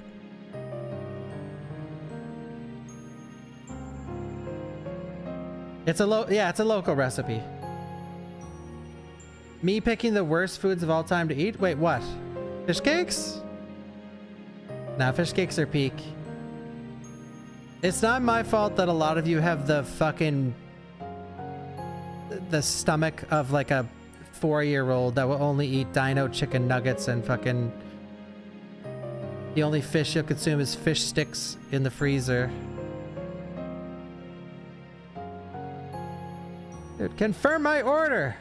It's a local recipe. Me picking the worst foods of all time to eat? Wait, what? Fish cakes? Now, fish cakes are peak. It's not my fault that a lot of you have the fucking... the stomach of like a 4-year-old that will only eat dino chicken nuggets and fucking... the only fish you'll consume is fish sticks in the freezer. Dude, confirm my order.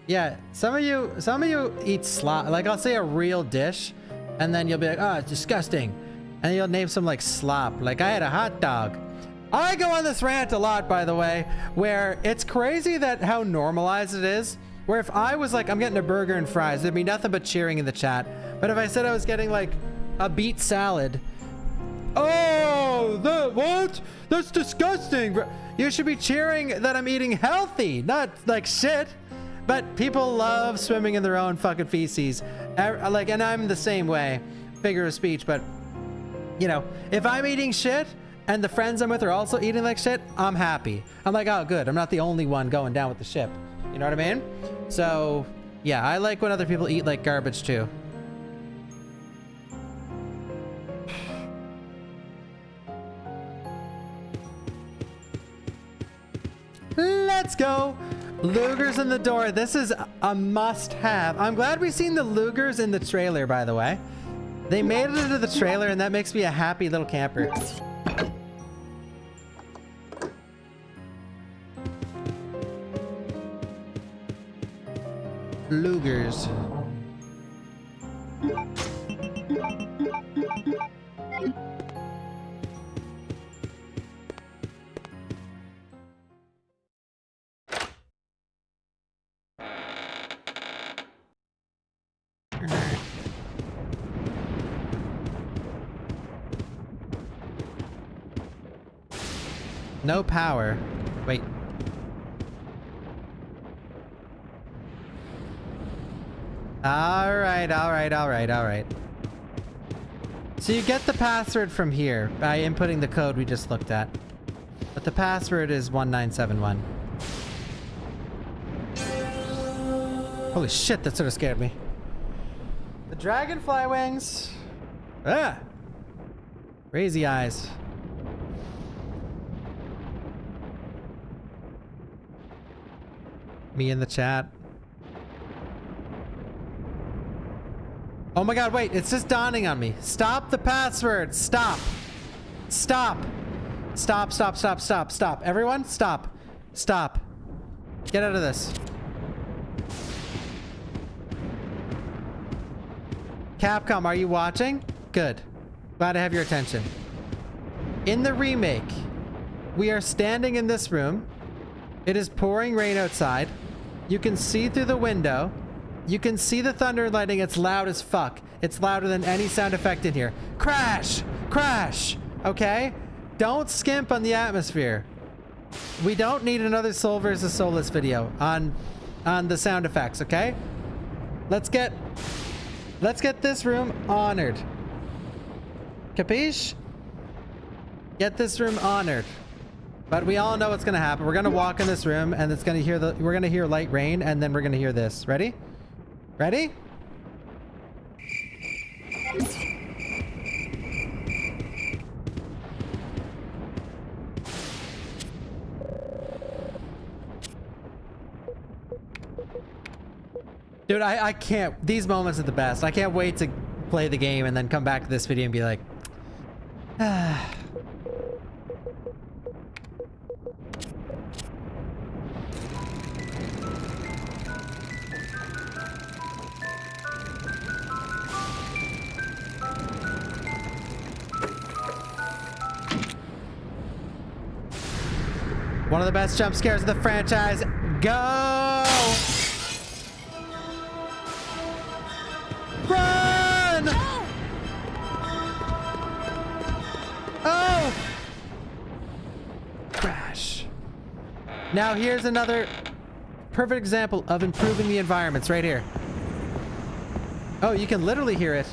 Yeah, some of you eat slop. Like, I'll say a real dish, and then you'll be like, oh, it's disgusting. And you'll name some like slop. Like, I had a hot dog. I go on this rant a lot, by the way, where it's crazy that how normalized it is. Where if I was like, I'm getting a burger and fries, there'd be nothing but cheering in the chat. But if I said I was getting like a beet salad, oh, what? That's disgusting. You should be cheering that I'm eating healthy, not like shit. But people love swimming in their own fucking feces. Like, and I'm the same way, figure of speech. But, you know, if I'm eating shit and the friends I'm with are also eating like shit, I'm happy. I'm like, oh, good. I'm not the only one going down with the ship. You know what I mean? So, yeah, I like when other people eat like garbage too. Let's go. Lugers in the door. This is a must-have. I'm glad we've seen the Lugers in the trailer, by the way. They made it into the trailer, and that makes me a happy little camper. Lugers. No power. Wait. All right. So you get the password from here by inputting the code we just looked at. But the password is 1971. Holy shit, that sort of scared me. The dragonfly wings. Ah! Crazy eyes. Me in the chat. Oh my god, wait, it's just dawning on me. Stop the password. Stop. Stop. Stop. Everyone, stop. Stop. Get out of this. Capcom, are you watching? Good. Glad to have your attention. In the remake, we are standing in this room. It is pouring rain outside. You can see through the window. You can see the thunder and lightning. It's loud as fuck. It's louder than any sound effect in here. Crash! Crash! Okay? Don't skimp on the atmosphere. We don't need another Soul vs. Soulless video on the sound effects, okay? Let's get this room honored. Capiche? Get this room honored. But we all know what's gonna happen. We're gonna walk in this room and it's gonna we're gonna hear light rain and then we're gonna hear this. Ready? Ready? Dude, I can't. These moments are the best. I can't wait to play the game and then come back to this video and be like, ah. One of the best jump scares of the franchise. Go! Run! No! Oh! Crash. Now here's another perfect example of improving the environments right here. Oh, you can literally hear it.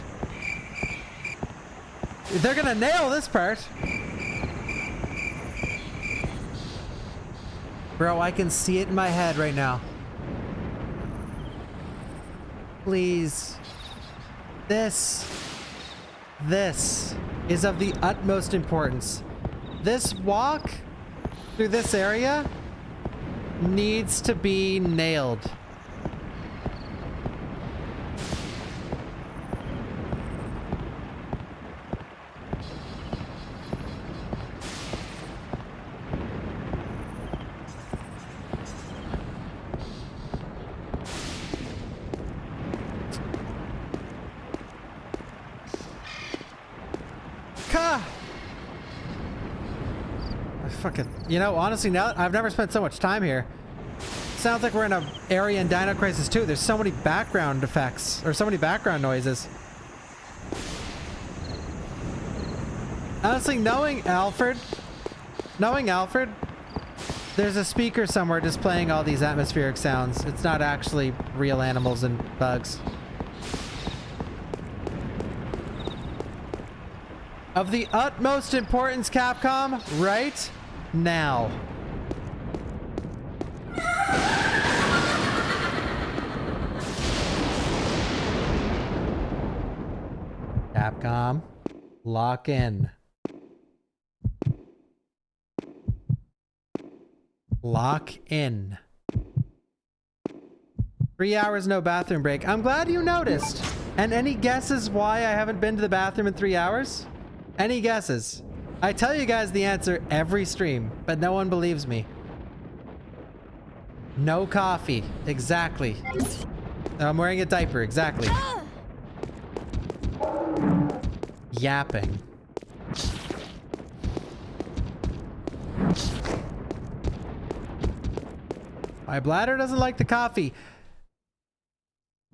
They're gonna nail this part. Bro, I can see it in my head right now. Please. This. is of the utmost importance. This walk through this area needs to be nailed. You know, honestly, now I've never spent so much time here. Sounds like we're in an area in Dino Crisis 2. There's so many background effects, or so many background noises. Honestly, knowing Alfred, there's a speaker somewhere just playing all these atmospheric sounds. It's not actually real animals and bugs. Of the utmost importance, Capcom, right now. Capcom, lock in. Lock in. 3 hours, no bathroom break. I'm glad you noticed. And any guesses why I haven't been to the bathroom in 3 hours? Any guesses? I tell you guys the answer every stream, but no one believes me. No coffee. Exactly. I'm wearing a diaper. Exactly. Yapping. My bladder doesn't like the coffee.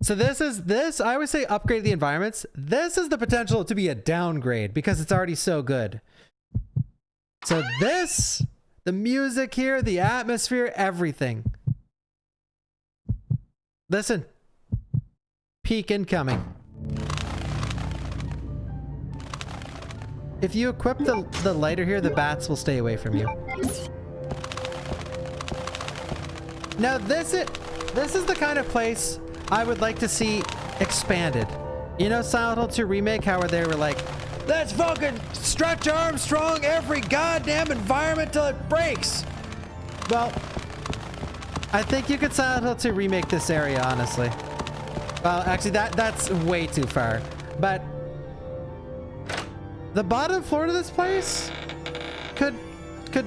So this, I always say upgrade the environments. This is the potential to be a downgrade because it's already so good. So this, the music here, the atmosphere, everything. Listen. Peak incoming. If you equip the lighter here, the bats will stay away from you. Now this is the kind of place I would like to see expanded. You know Silent Hill 2 Remake, how they were like, let's fucking stretch Armstrong every goddamn environment till it breaks. Well, I think you could Silent Hill 2 Remake this area, honestly. Well, actually that's way too far. But the bottom floor to this place could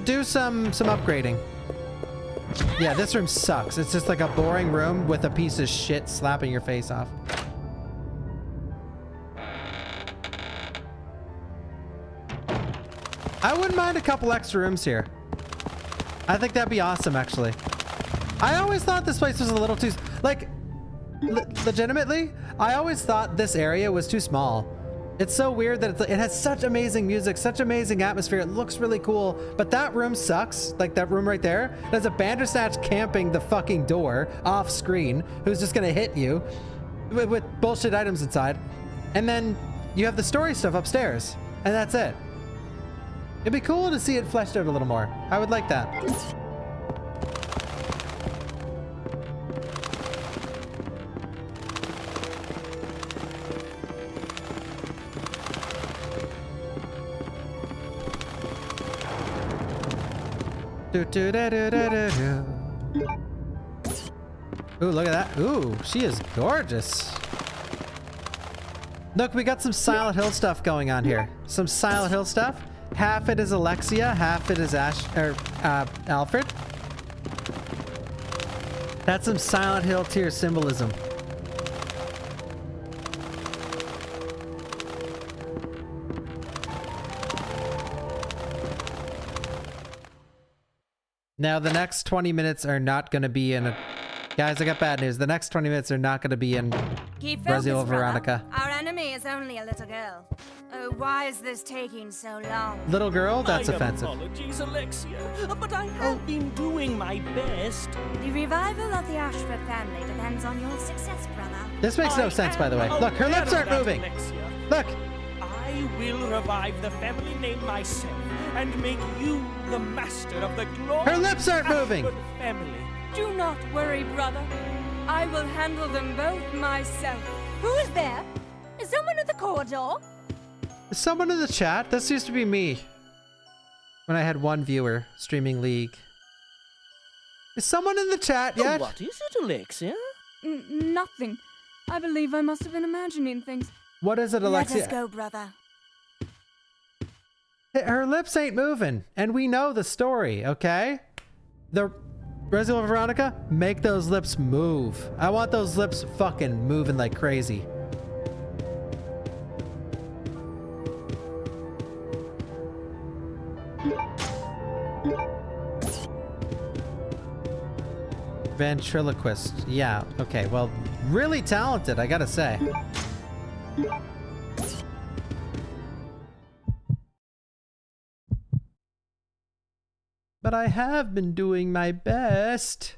do some upgrading. Yeah, this room sucks. It's just like a boring room with a piece of shit slapping your face off. I wouldn't mind a couple extra rooms here. I think that'd be awesome, actually. I always thought this place was a little too... Like, legitimately, I always thought this area was too small. It's so weird that it has such amazing music, such amazing atmosphere. It looks really cool, but that room sucks. Like that room right there. There's a Bandersnatch camping the fucking door off screen who's just gonna hit you with bullshit items inside. And then you have the story stuff upstairs, and that's it. It'd be cool to see it fleshed out a little more. I would like that. Ooh, look at that. Ooh, she is gorgeous. Look, we got some Silent Hill stuff going on here. Some Silent Hill stuff. Half it is Alexia, half it is Alfred. That's some Silent Hill tier symbolism. Now, the next 20 minutes are not going to be in a... Guys, I got bad news. The next 20 minutes are not going to be in Brazil, Veronica. Our enemy is only a little girl. Oh, why is this taking so long? Little girl? That's offensive. Apologies, Alexia, but I have been doing my best. The revival of the Ashford family depends on your success, brother. This makes no sense, by the way. Look, her lips aren't moving. Alexia. Look. I will revive the family name myself and make you the master of the glorious Her lips aren't moving. Family. Do not worry, brother. I will handle them both myself. Who is there? Is someone at the corridor? Is someone in the chat? This used to be me. When I had one viewer streaming League. Is someone in the chat yet? What is it, Alexia? Nothing. I believe I must have been imagining things. What is it, Alexia? Let us go, brother. Her lips ain't moving, and we know the story, okay? The Resident Evil Veronica, make those lips move. I want those lips fucking moving like crazy. Ventriloquist. Yeah, okay. Well, really talented, I gotta say. But I have been doing my best.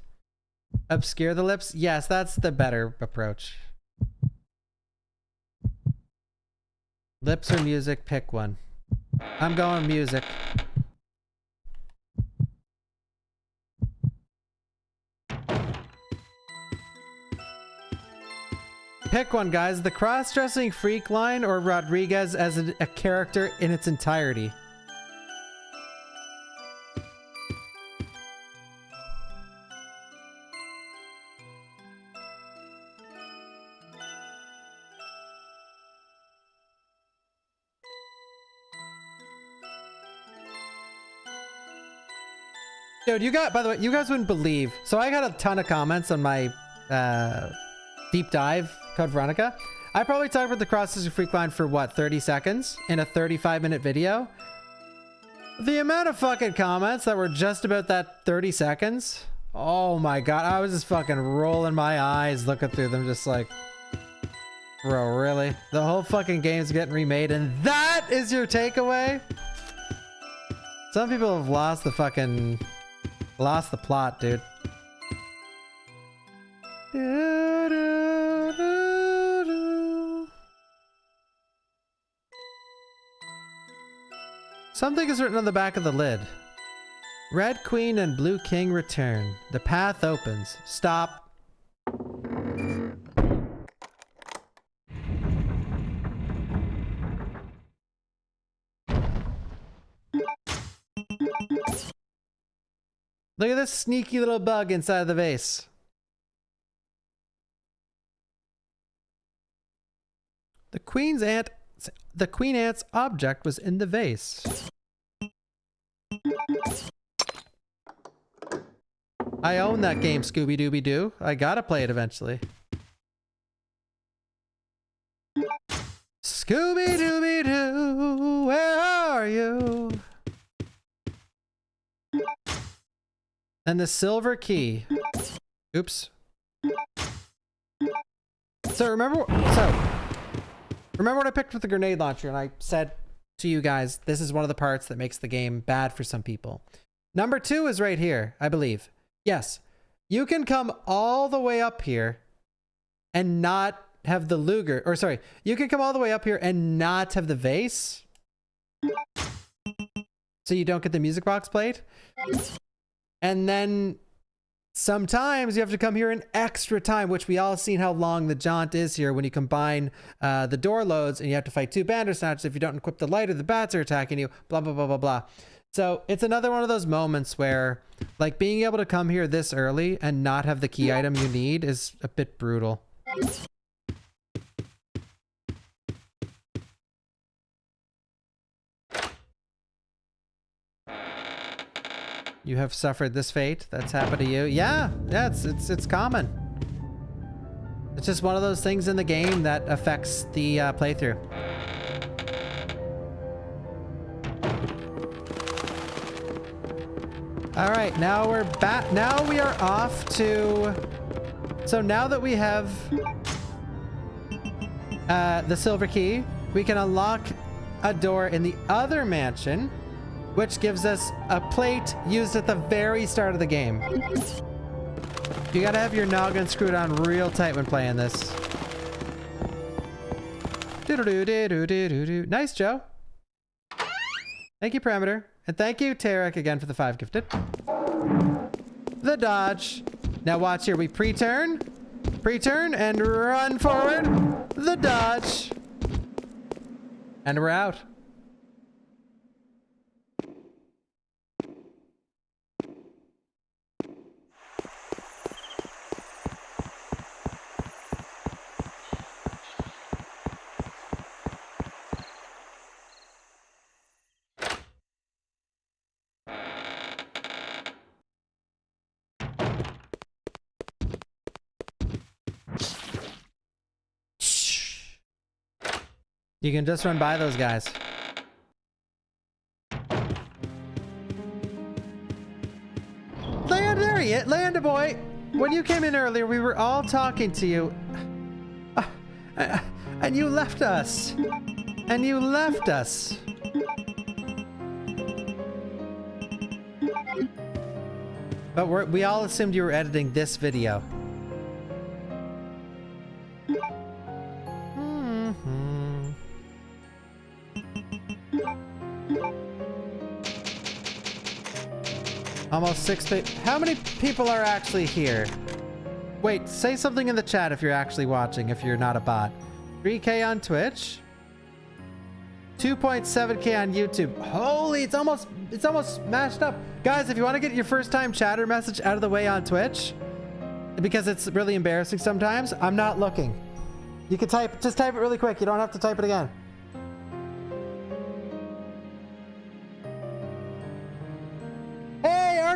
Obscure the lips? Yes, that's the better approach. Lips or music? Pick one. I'm going music. Pick one, guys. The cross-dressing freak line or Rodriguez as a character in its entirety. Dude, you got, by the way, you guys wouldn't believe. So I got a ton of comments on my deep dive code Veronica. I probably talked about the cross-dressing freak line for what, 30 seconds in a 35-minute video? The amount of fucking comments that were just about that 30 seconds. Oh my god, I was just fucking rolling my eyes looking through them just like, bro, really? The whole fucking game's getting remade and that is your takeaway? Some people have lost the plot, dude. Something is written on the back of the lid. Red Queen and Blue King return. The path opens. Stop. Look at this sneaky little bug inside the vase. The Queen Ant's object was in the vase. I own that game, Scooby-Dooby-Doo. I gotta play it eventually. Scooby-Dooby-Doo, where are you? And the silver key. Oops. So remember what I picked with the grenade launcher and I said to you guys, this is one of the parts that makes the game bad for some people. Number 2 is right here, I believe. Yes, you can come all the way up here and not have the Luger, or sorry, you can come all the way up here and not have the vase. So you don't get the music box played. And then sometimes you have to come here an extra time, which we all seen how long the jaunt is here when you combine the door loads and you have to fight 2 Bandersnatches. If you don't equip the lighter, the bats are attacking you, blah, blah, blah, blah, blah. So it's another one of those moments where like being able to come here this early and not have the key item you need is a bit brutal. You have suffered this fate that's happened to you. Yeah, it's common. It's just one of those things in the game that affects the playthrough. All right, now we're back. Now we are off to... So now that we have the silver key, we can unlock a door in the other mansion, which gives us a plate used at the very start of the game. You gotta have your noggin screwed on real tight when playing this. Do-do-do-do-do-do-do. Nice, Joe. Thank you, Parameter. And thank you, Tarek, again for the 5 gifted. The dodge. Now watch here. We pre-turn, and run forward. The dodge. And we're out. You can just run by those guys. Land, boy. When you came in earlier, we were all talking to you. And you left us. And you left us. But we all assumed you were editing this video. Almost 6 people. How many people are actually here? Wait, say something in the chat if you're actually watching, if you're not a bot. 3K on Twitch. 2.7K on YouTube. Holy, it's almost mashed up. Guys, if you want to get your first time chatter message out of the way on Twitch, because it's really embarrassing sometimes, I'm not looking. You can just type it really quick. You don't have to type it again.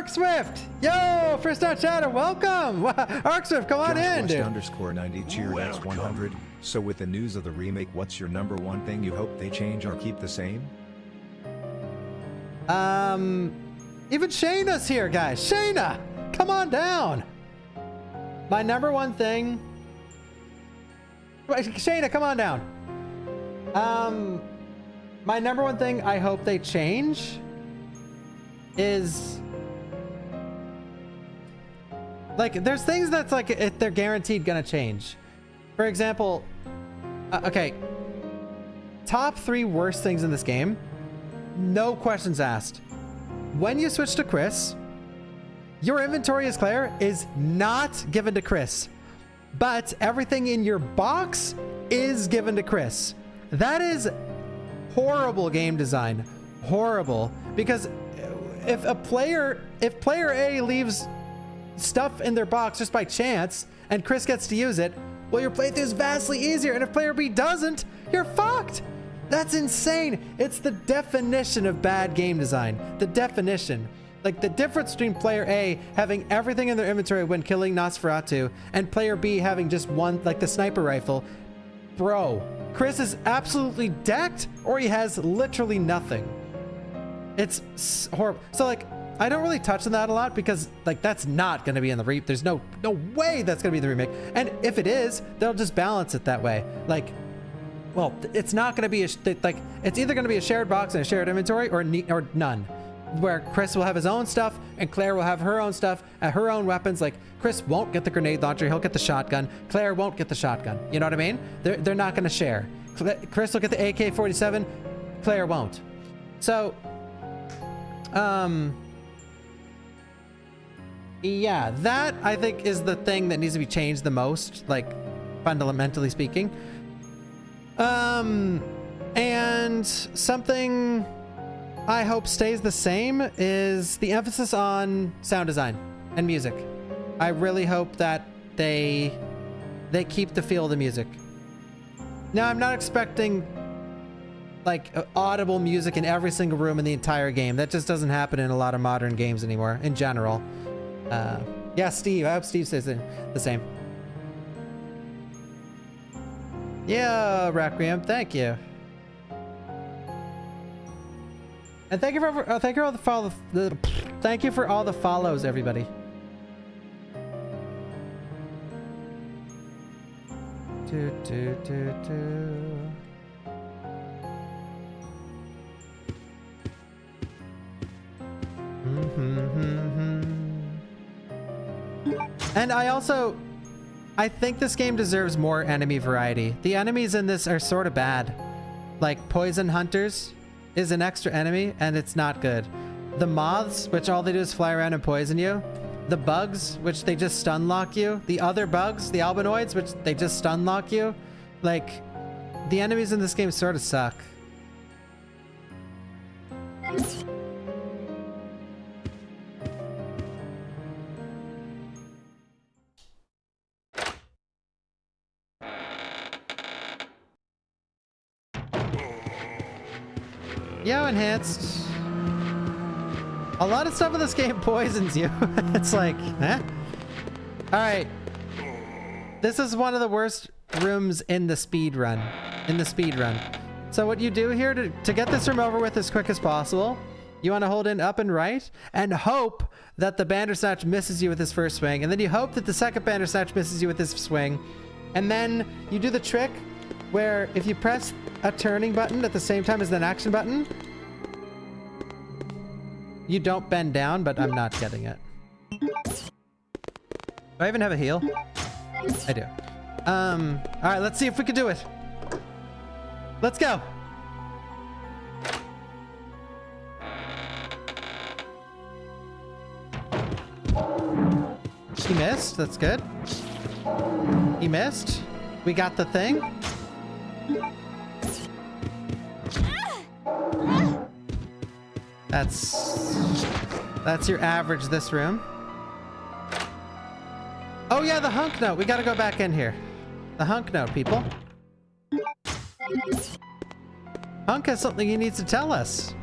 Swift, yo, first time chatter, welcome. Arc Swift, come on in, dude. _90 cheered X100. So with the news of the remake, what's your number one thing you hope they change or keep the same? Even Shayna's here, guys. Shayna, come on down. My number one thing. Shayna, come on down. My number one thing I hope they change is, like, there's things that's like they're guaranteed gonna change. For example, okay, top 3 worst things in this game, no questions asked. When you switch to Chris, your inventory as Claire is not given to Chris, but everything in your box is given to Chris. That is horrible game design. Horrible. Because if player A leaves stuff in their box just by chance and Chris gets to use it, well, your playthrough is vastly easier. And if player B doesn't, you're fucked. That's insane. It's the definition of bad game design. The definition. Like, the difference between player A having everything in their inventory when killing Nosferatu and player B having just one, like the sniper rifle. Bro, Chris is absolutely decked, or he has literally nothing. It's horrible. So, like, I don't really touch on that a lot because, like, that's not going to be in the remake. There's no way that's going to be in the remake. And if it is, they'll just balance it that way. Like, well, it's not going to be like, it's either going to be a shared box and a shared inventory or none, where Chris will have his own stuff and Claire will have her own stuff and her own weapons. Like, Chris won't get the grenade launcher, he'll get the shotgun. Claire won't get the shotgun. You know what I mean? They're not going to share. Chris will get the AK-47, Claire won't. So, yeah, that I think is the thing that needs to be changed the most, like, fundamentally speaking. And something I hope stays the same is the emphasis on sound design and music. I really hope that they keep the feel of the music. Now, I'm not expecting, like, audible music in every single room in the entire game. That just doesn't happen in a lot of modern games anymore, in general. Yeah, Steve. I hope Steve says the same. Yeah, Requiem. Thank you. And thank you for thank you for all the follows, everybody. And I think this game deserves more enemy variety. The enemies in this are sort of bad. Like, poison hunters is an extra enemy, and it's not good. The moths, which all they do is fly around and poison you. The bugs, which they just stun lock you. The other bugs, the albinoids, which they just stun lock you. Like, the enemies in this game sort of suck. Yo, enhanced. A lot of stuff in this game poisons you. It's like, eh? Alright. This is one of the worst rooms in the speed run. So what you do here to get this room over with as quick as possible, you want to hold in up and right and hope that the Bandersnatch misses you with his first swing. And then you hope that the second Bandersnatch misses you with his swing. And then you do the trick where if you press a turning button at the same time as an action button, you don't bend down, but I'm not getting it. Do I even have a heal? I do. Alright, let's see if we can do it. Let's go. He missed. That's good. He missed. We got the thing. That's your average this room. Oh yeah, the hunk note. We gotta go back in here. The hunk note, people. Hunk has something he needs to tell us.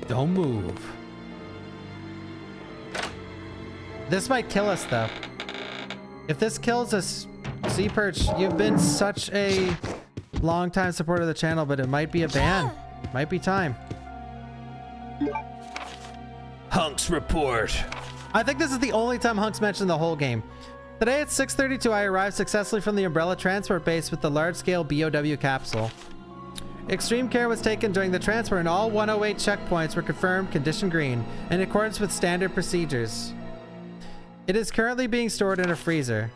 Don't move. This might kill us, though. If this kills us, Sea Perch, you've been such a long-time supporter of the channel, but it might be a ban. Might be time. Hunks report. I think this is the only time Hunks mentioned the whole game. Today at 6:32, I arrived successfully from the Umbrella transport base with the large-scale BOW capsule. Extreme care was taken during the transfer and all 108 checkpoints were confirmed condition green in accordance with standard procedures. It is currently being stored in a freezer.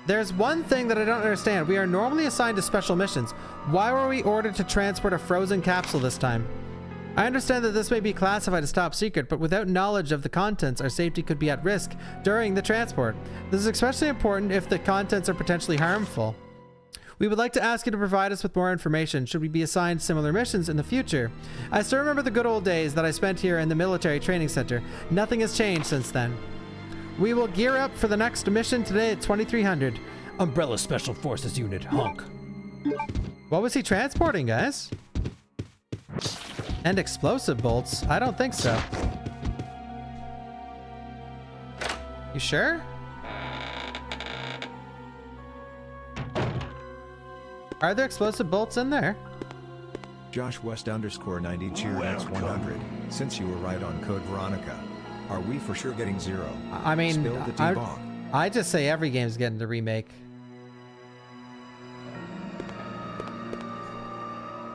There's one thing that I don't understand. We are normally assigned to special missions. Why were we ordered to transport a frozen capsule this time? I understand that this may be classified as top secret, but without knowledge of the contents, our safety could be at risk during the transport. This is especially important if the contents are potentially harmful. We would like to ask you to provide us with more information should we be assigned similar missions in the future. I still remember the good old days that I spent here in the military training center. Nothing has changed since then. We will gear up for the next mission today at 2300. Umbrella Special Forces Unit, Hunk. What was he transporting, guys? And explosive bolts? I don't think so. You sure? Are there explosive bolts in there? Josh West _90 cheered X 100. Since you were right on code Veronica, are we for sure getting 0? I mean, Spill the T-bomb. I just say every game's getting the remake.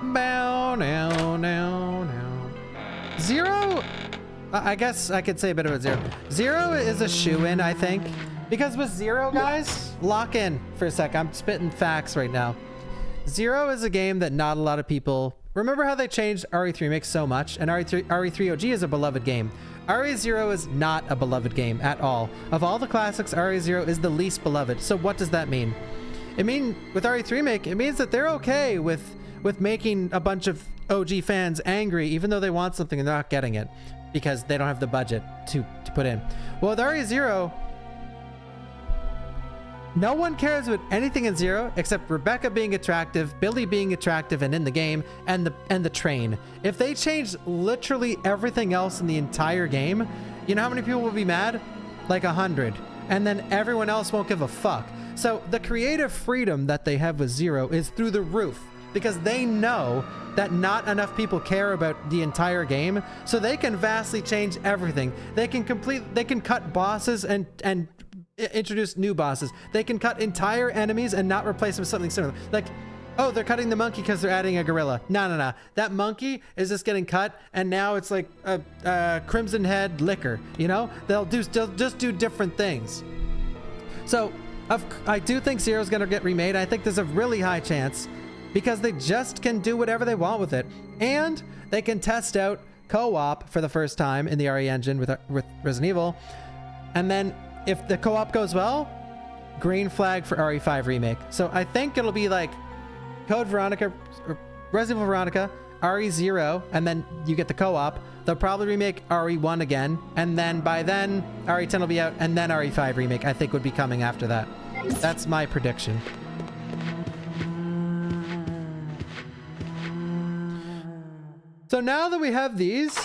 Bow now, now, now. 0? I guess I could say a bit about 0. 0 is a shoo-in, I think. Because with 0, guys, lock in for a sec. I'm spitting facts right now. 0 is a game that not a lot of people... Remember how they changed RE3 Remake so much? And RE3 OG is a beloved game. RE0 is not a beloved game at all. Of all the classics, RE0 is the least beloved. So what does that mean? It means, with RE3 Remake, it means that they're okay with making a bunch of OG fans angry, even though they want something and they're not getting it because they don't have the budget to put in. Well, with RE0, no one cares about anything in 0 except Rebecca being attractive, Billy being attractive and in the game, and the train. If they change literally everything else in the entire game, you know how many people will be mad? Like 100. And then everyone else won't give a fuck. So the creative freedom that they have with 0 is through the roof because they know that not enough people care about the entire game, so they can vastly change everything. They can cut bosses and introduce new bosses. They can cut entire enemies and not replace them with something similar. Like, oh, they're cutting the monkey because they're adding a gorilla. No. That monkey is just getting cut, and now it's like a Crimson Head liquor. You know, they'll just do different things. So, I do think 0 is gonna get remade. I think there's a really high chance because they just can do whatever they want with it, and they can test out co-op for the first time in the RE engine with Resident Evil, and then if the co-op goes well, green flag for RE5 Remake. So I think it'll be like Code Veronica, or Resident Evil Veronica, RE0, and then you get the co-op. They'll probably remake RE1 again, and then by then RE10 will be out, and then RE5 remake I think would be coming after that. That's my prediction. So now that we have these,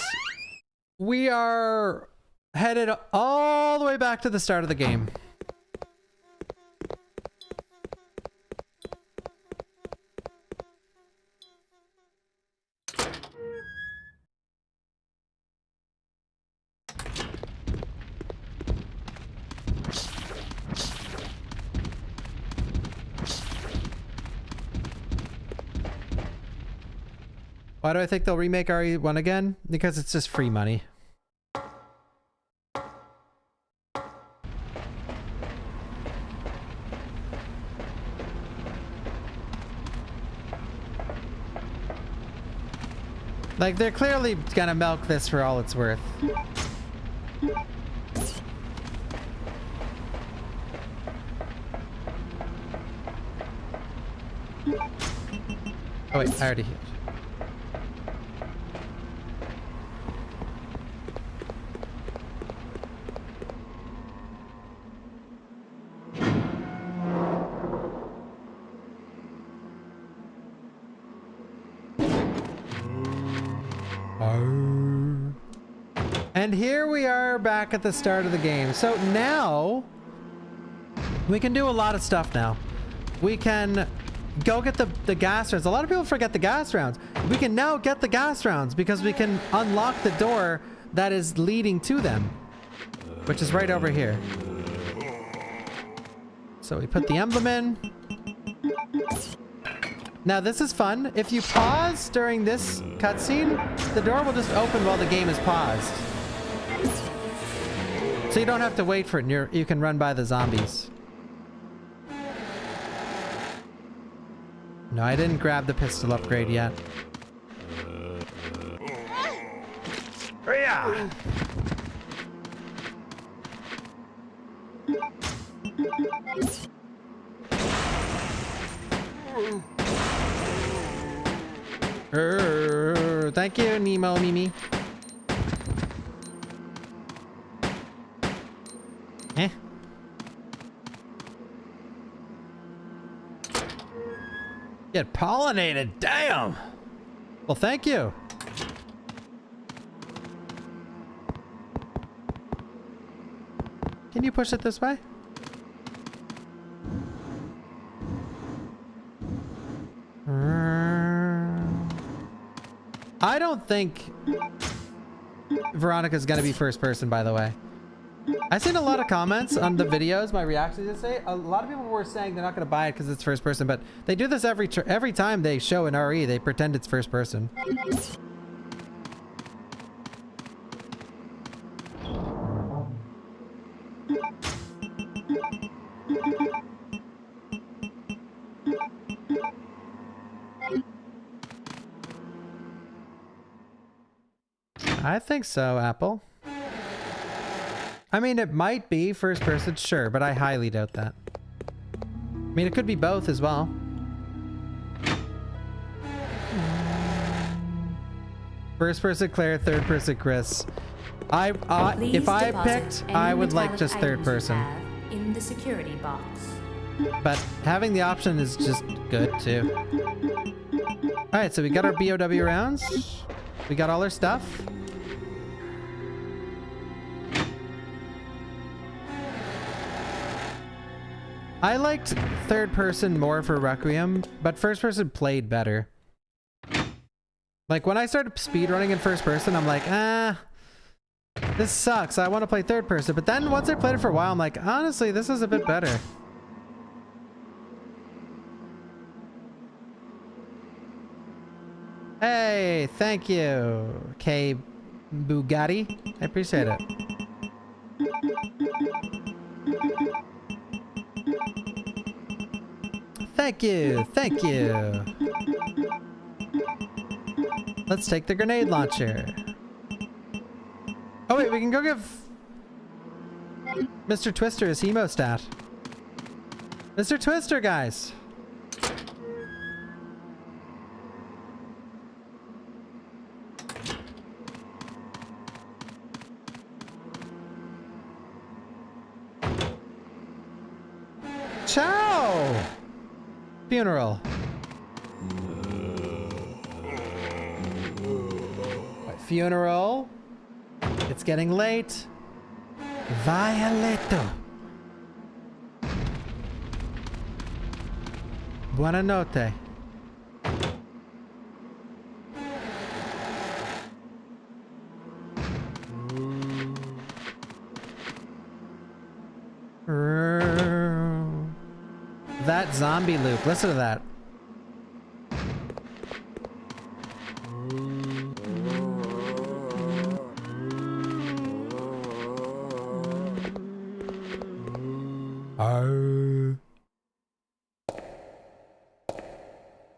we are headed all the way back to the start of the game. Why do I think they'll remake RE1 again? Because it's just free money. Like, they're clearly gonna milk this for all it's worth. Oh wait, I already healed. And here we are back at the start of the game. So now we can do a lot of stuff now. We can go get the gas rounds. A lot of people forget the gas rounds. We can now get the gas rounds because we can unlock the door that is leading to them, which is right over here. So we put the emblem in. Now this is fun. If you pause during this cutscene, the door will just open while the game is paused. So you don't have to wait for it, and you can run by the zombies. No, I didn't grab the pistol upgrade yet. Yeah. Thank you, Nemo Mimi. Eh. Get pollinated, damn! Well, thank you. Can you push it this way? I don't think Veronica's gonna be first person, by the way. I've seen a lot of comments on the videos, my reactions yesterday. A lot of people were saying they're not going to buy it because it's first person, but they do this every time they show an RE. They pretend it's first person. I think so, Apple. I mean, it might be first person, sure, but I highly doubt that. I mean, it could be both as well. First person Claire, third person Chris. If I picked, I would like just third person. In the security box. But having the option is just good too. Alright, so we got our BOW rounds. We got all our stuff. I liked third person more for Requiem, but first person played better. Like when I started speedrunning in first person, I'm like, this sucks. I want to play third person. But then once I played it for a while, I'm like, honestly, this is a bit better. Hey, thank you, K Bugatti. I appreciate it. Thank you, thank you. Let's take the grenade launcher. Oh wait, we can go give Mr. Twister his hemostat. Mr. Twister, guys. ciao! Funeral. Funeral. It's getting late. Violetto. Buonanotte. That zombie loop. Listen to that.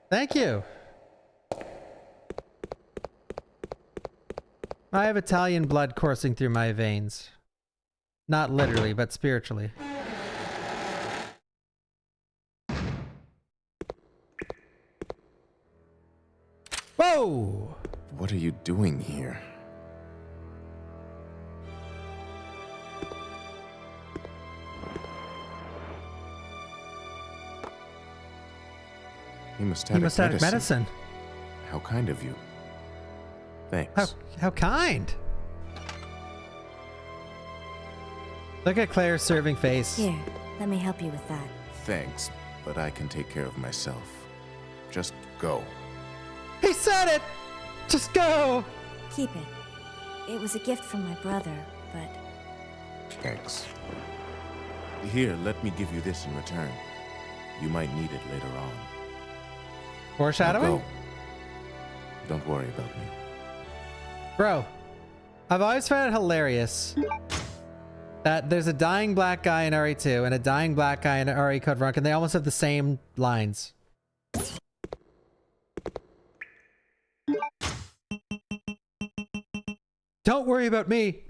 Thank you. I have Italian blood coursing through my veins. Not literally, but spiritually. Whoa! What are you doing here? Hemostatic medicine. How kind of you. Thanks. How kind. Look at Claire's serving face. Here, let me help you with that. Thanks, but I can take care of myself. Just go. He said it! Just go! Keep it. It was a gift from my brother, but... Thanks. Here, let me give you this in return. You might need it later on. Foreshadowing? Go. Don't worry about me. Bro, I've always found it hilarious that there's a dying black guy in RE2 and a dying black guy in RE Code Veronica, and they almost have the same lines. Don't worry about me.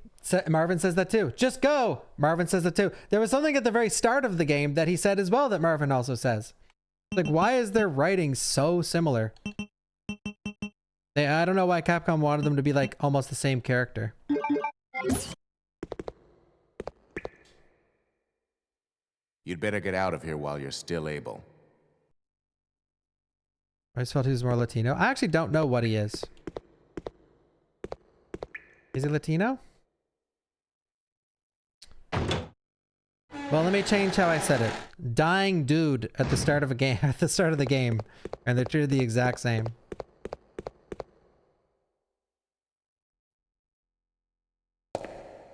Marvin says that too. Just go. Marvin says that too. There was something at the very start of the game that he said as well that Marvin also says. Like, why is their writing so similar? I don't know why Capcom wanted them to be like almost the same character. You'd better get out of here while you're still able. I just felt he was more Latino. I actually don't know what he is. Is he Latino? Well, let me change how I said it. Dying dude at the start of a game, at the start of the game, and they're treated the exact same.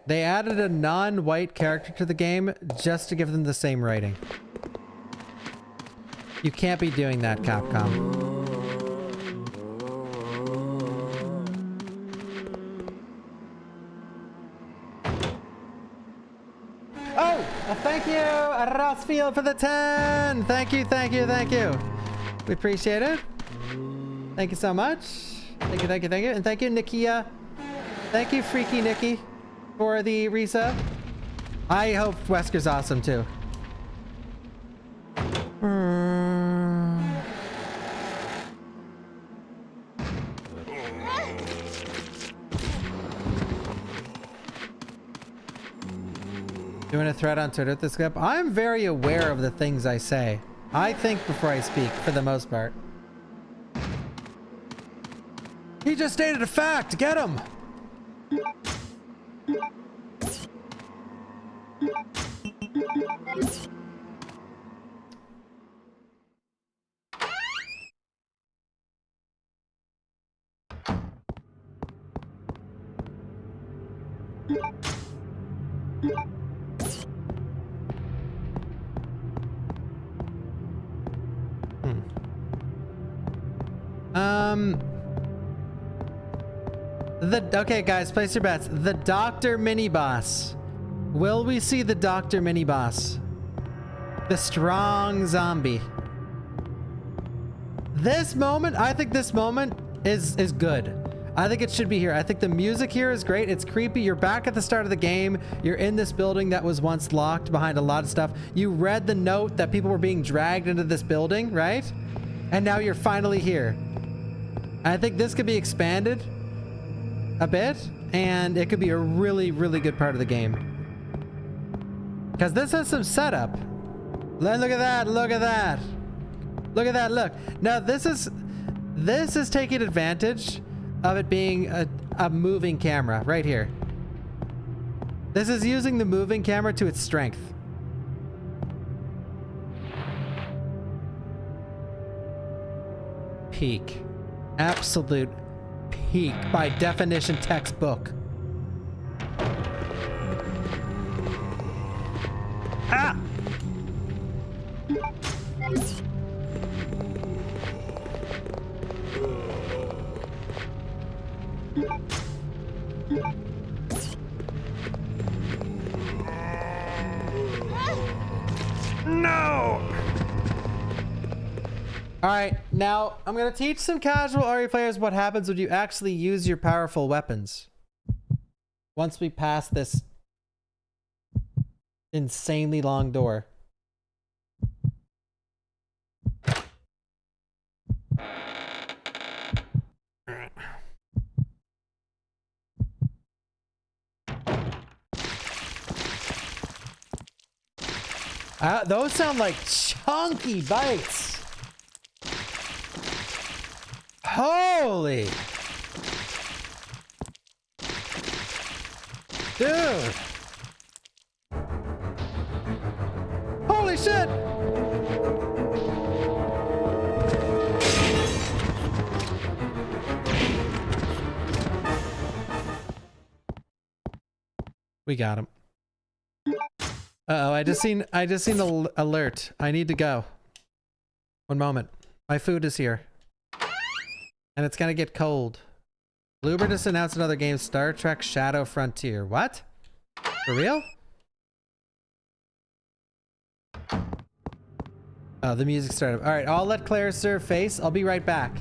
They added a non-white character to the game just to give them the same writing. You can't be doing that, Capcom. Oh, thank you, Rossfield, for the 10. Thank you, thank you, thank you. We appreciate it. Thank you so much. Thank you, thank you, thank you. And thank you, Nikia. Thank you, Freaky Nikki, for the resub. I hope Wesker's awesome too. Doing a thread on Twitter at this clip. I'm very aware of the things I say. I think before I speak, for the most part. He just stated a fact. Get him. Okay, guys, place your bets. The Doctor Mini Boss. Will we see the Doctor Mini Boss? The strong zombie. This moment, I think this moment is good. I think it should be here. I think the music here is great. It's creepy. You're back at the start of the game. You're in this building that was once locked behind a lot of stuff. You read the note that people were being dragged into this building, right? And now you're finally here. I think this could be expanded a bit, and it could be a really, really good part of the game. Because this has some setup. Look at that. Look at that. Look at that. Look. Now this is taking advantage of it being a moving camera right here. This is using the moving camera to its strength. Peak. Absolute peak by definition textbook. Ah! No! Alright, now I'm gonna teach some casual RE players what happens when you actually use your powerful weapons. Once we pass this insanely long door. Those sound like chunky bites. Holy. Dude. Holy shit. We got him. Uh-oh, I just seen an alert. I need to go. One moment. My food is here. And it's gonna get cold. Bloober just announced another game, Star Trek Shadow Frontier. What? For real? Oh, the music started. Alright, I'll let Claire serve face. I'll be right back.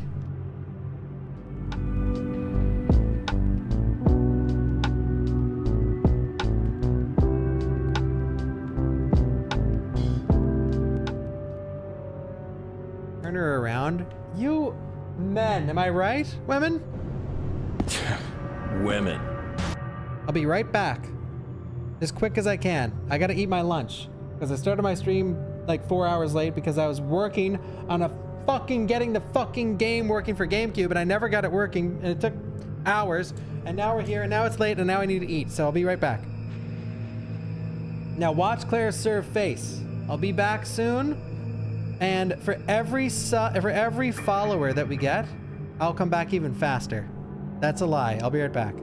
Turn her around. You men, am I right? Women? Women. I'll be right back. As quick as I can. I gotta eat my lunch. Because I started my stream like 4 hours late because I was working on getting the fucking game working for GameCube and I never got it working and it took hours and now we're here and now it's late and now I need to eat. So I'll be right back. Now watch Claire serve face. I'll be back soon. And for every follower that we get, I'll come back even faster. That's a lie. I'll be right back.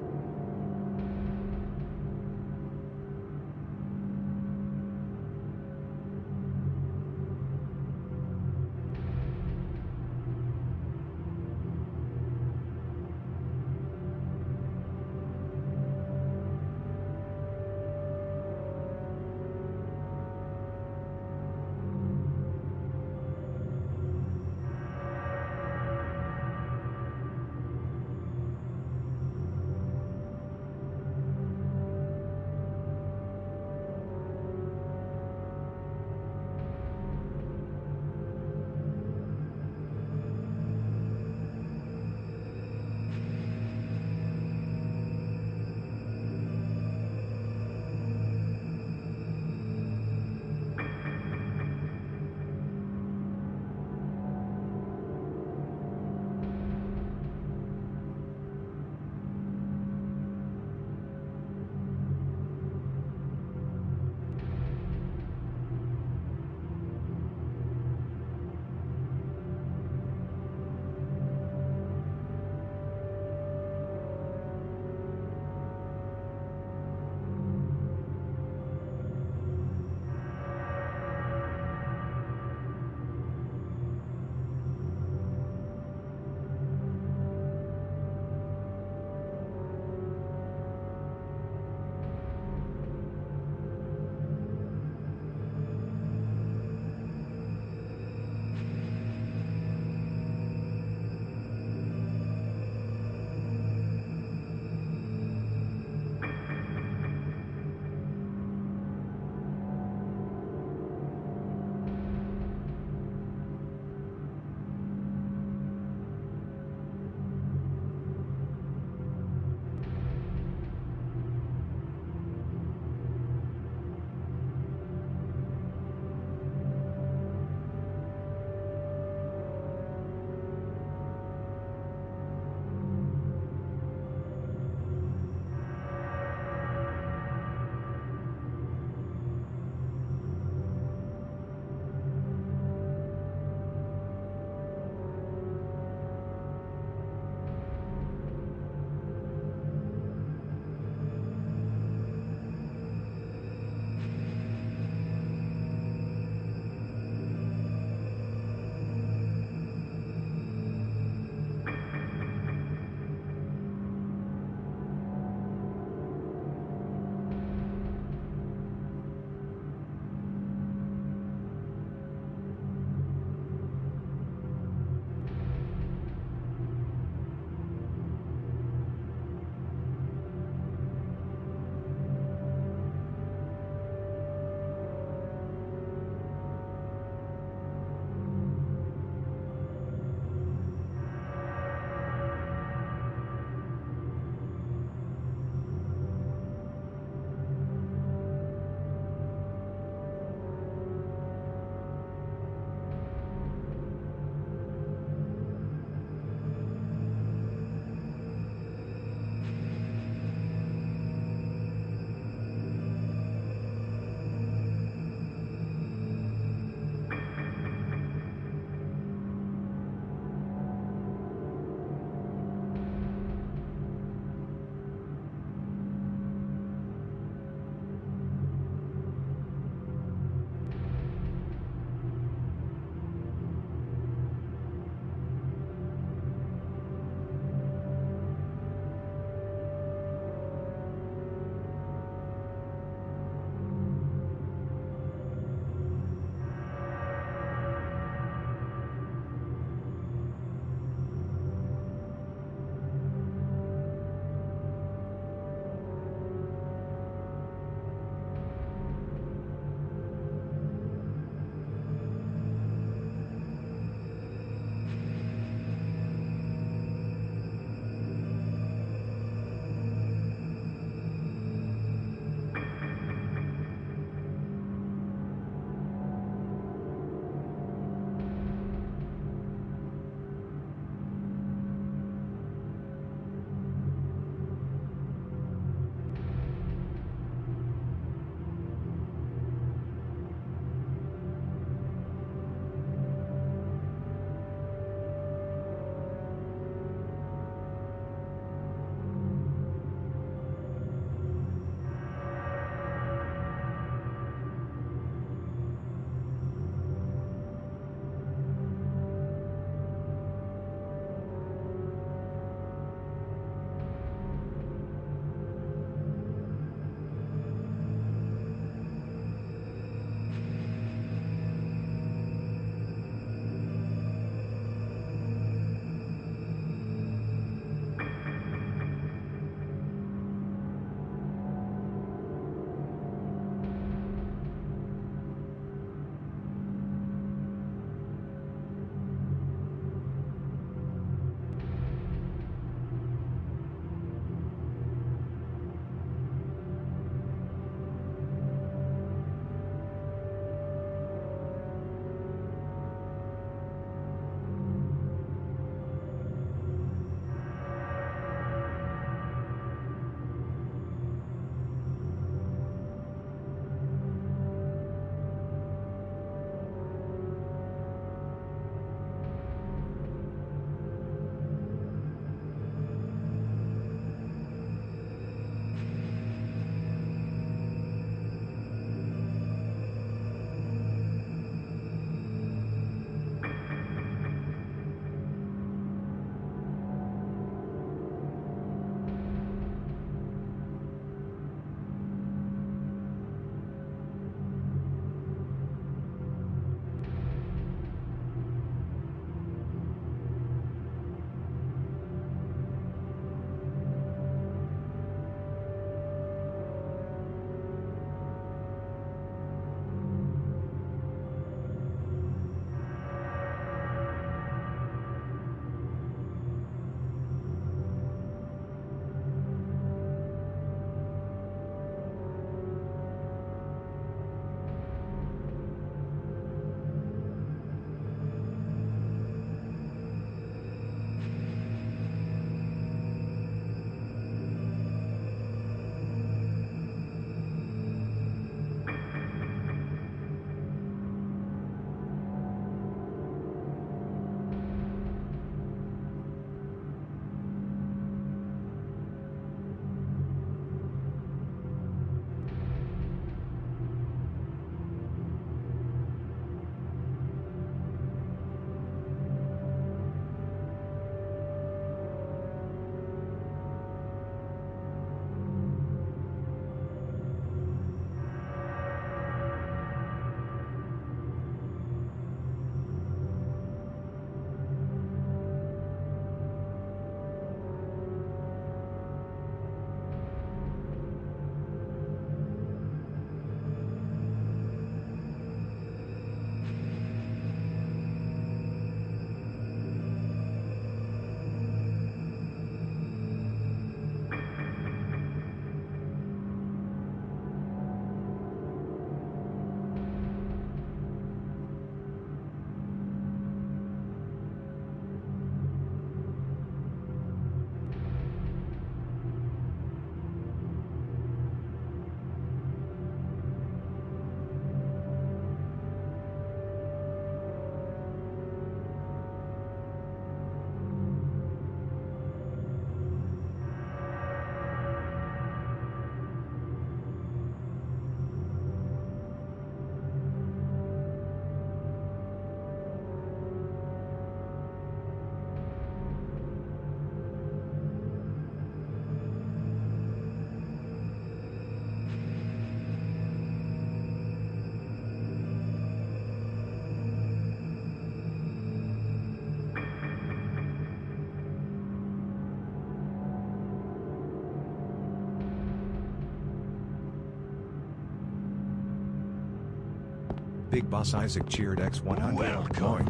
Big Boss Isaac cheered X100. Welcome.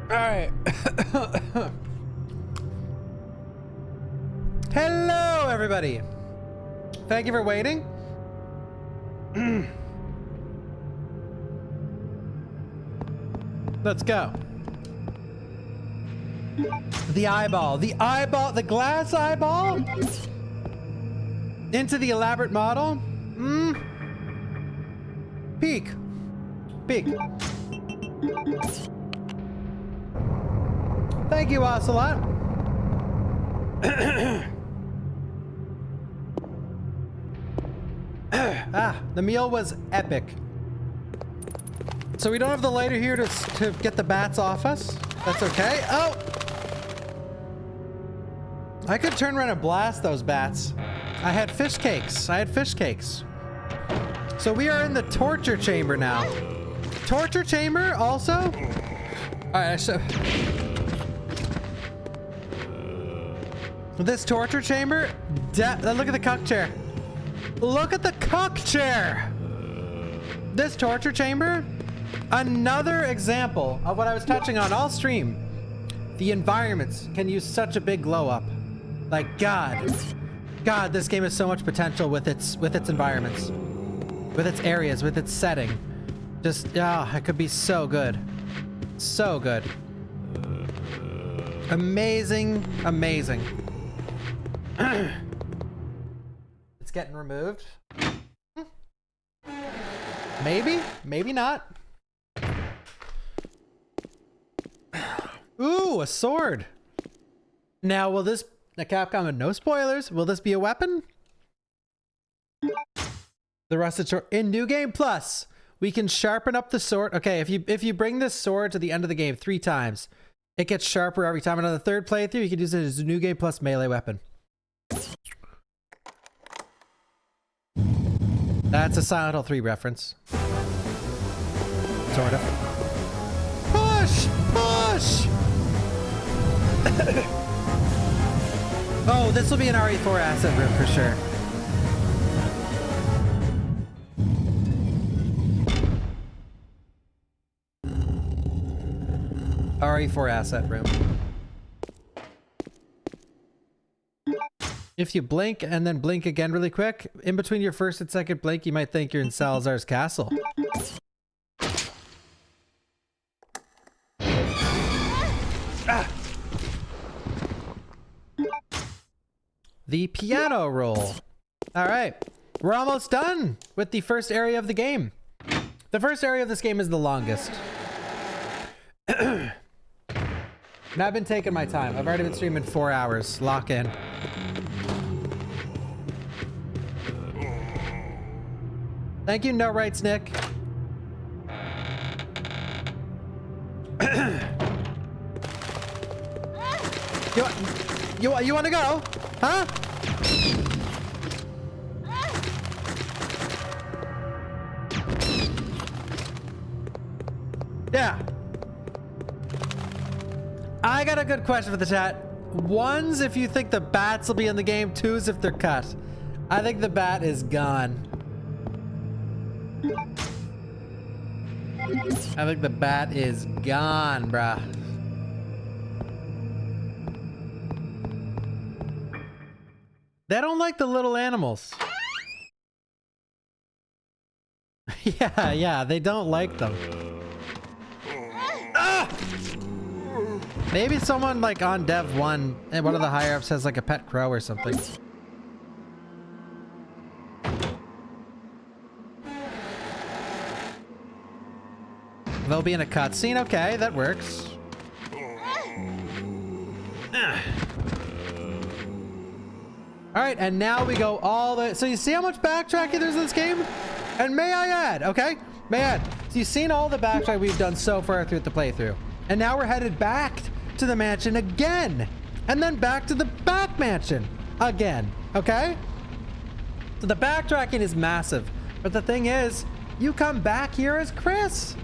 All right. Hello, everybody. Thank you for waiting. Let's go. The eyeball, the glass eyeball into the elaborate model. Peek. Thank you, Ocelot. The meal was epic. So we don't have the lighter here to get the bats off us. That's okay. Oh! I could turn around and blast those bats. I had fish cakes. So we are in the torture chamber now. Torture chamber also? All right, so this torture chamber, look at the cuck chair. Look at the cuck chair. This torture chamber, another example of what I was touching on all stream. The environments can use such a big glow up. Like God, this game has so much potential with its environments, with its areas, with its setting. Just, it could be so good. So good. Amazing. It's getting removed. Maybe not. Ooh, a sword. Now, will this, the Capcom, no spoilers, will this be a weapon? The rusted sword in New Game Plus. We can sharpen up the sword. Okay, if you bring this sword to the end of the game 3 times, it gets sharper every time. And on the 3rd playthrough, you can use it as a New Game Plus melee weapon. That's a Silent Hill 3 reference. Sort of. Push! Oh, this will be an RE4 asset room for sure. RE4 asset room. If you blink and then blink again really quick, in between your first and second blink, you might think you're in Salazar's castle. The piano roll. All right, we're almost done with the first area of the game. The first area of this game is the longest. And I've been taking my time. I've already been streaming 4 hours. Lock in. Thank you, No Rights Nick. You want to go? Huh? Yeah. I got a good question for the chat. 1s if you think the bats will be in the game. 2s if they're cut. I think the bat is gone. I think the bat is gone, bruh. They don't like the little animals. Yeah, they don't like them. Ah! Maybe someone like on Dev 1 and one of the higher ups has like a pet crow or something. They'll be in a cutscene. Okay, that works. All right, and now we go all the... So you see how much backtracking there's in this game? And may I add, okay? May I add. So you've seen all the backtrack we've done so far through the playthrough. And now we're headed back to the mansion again. And then back to the back mansion again, okay? So the backtracking is massive. But the thing is, you come back here as Chris.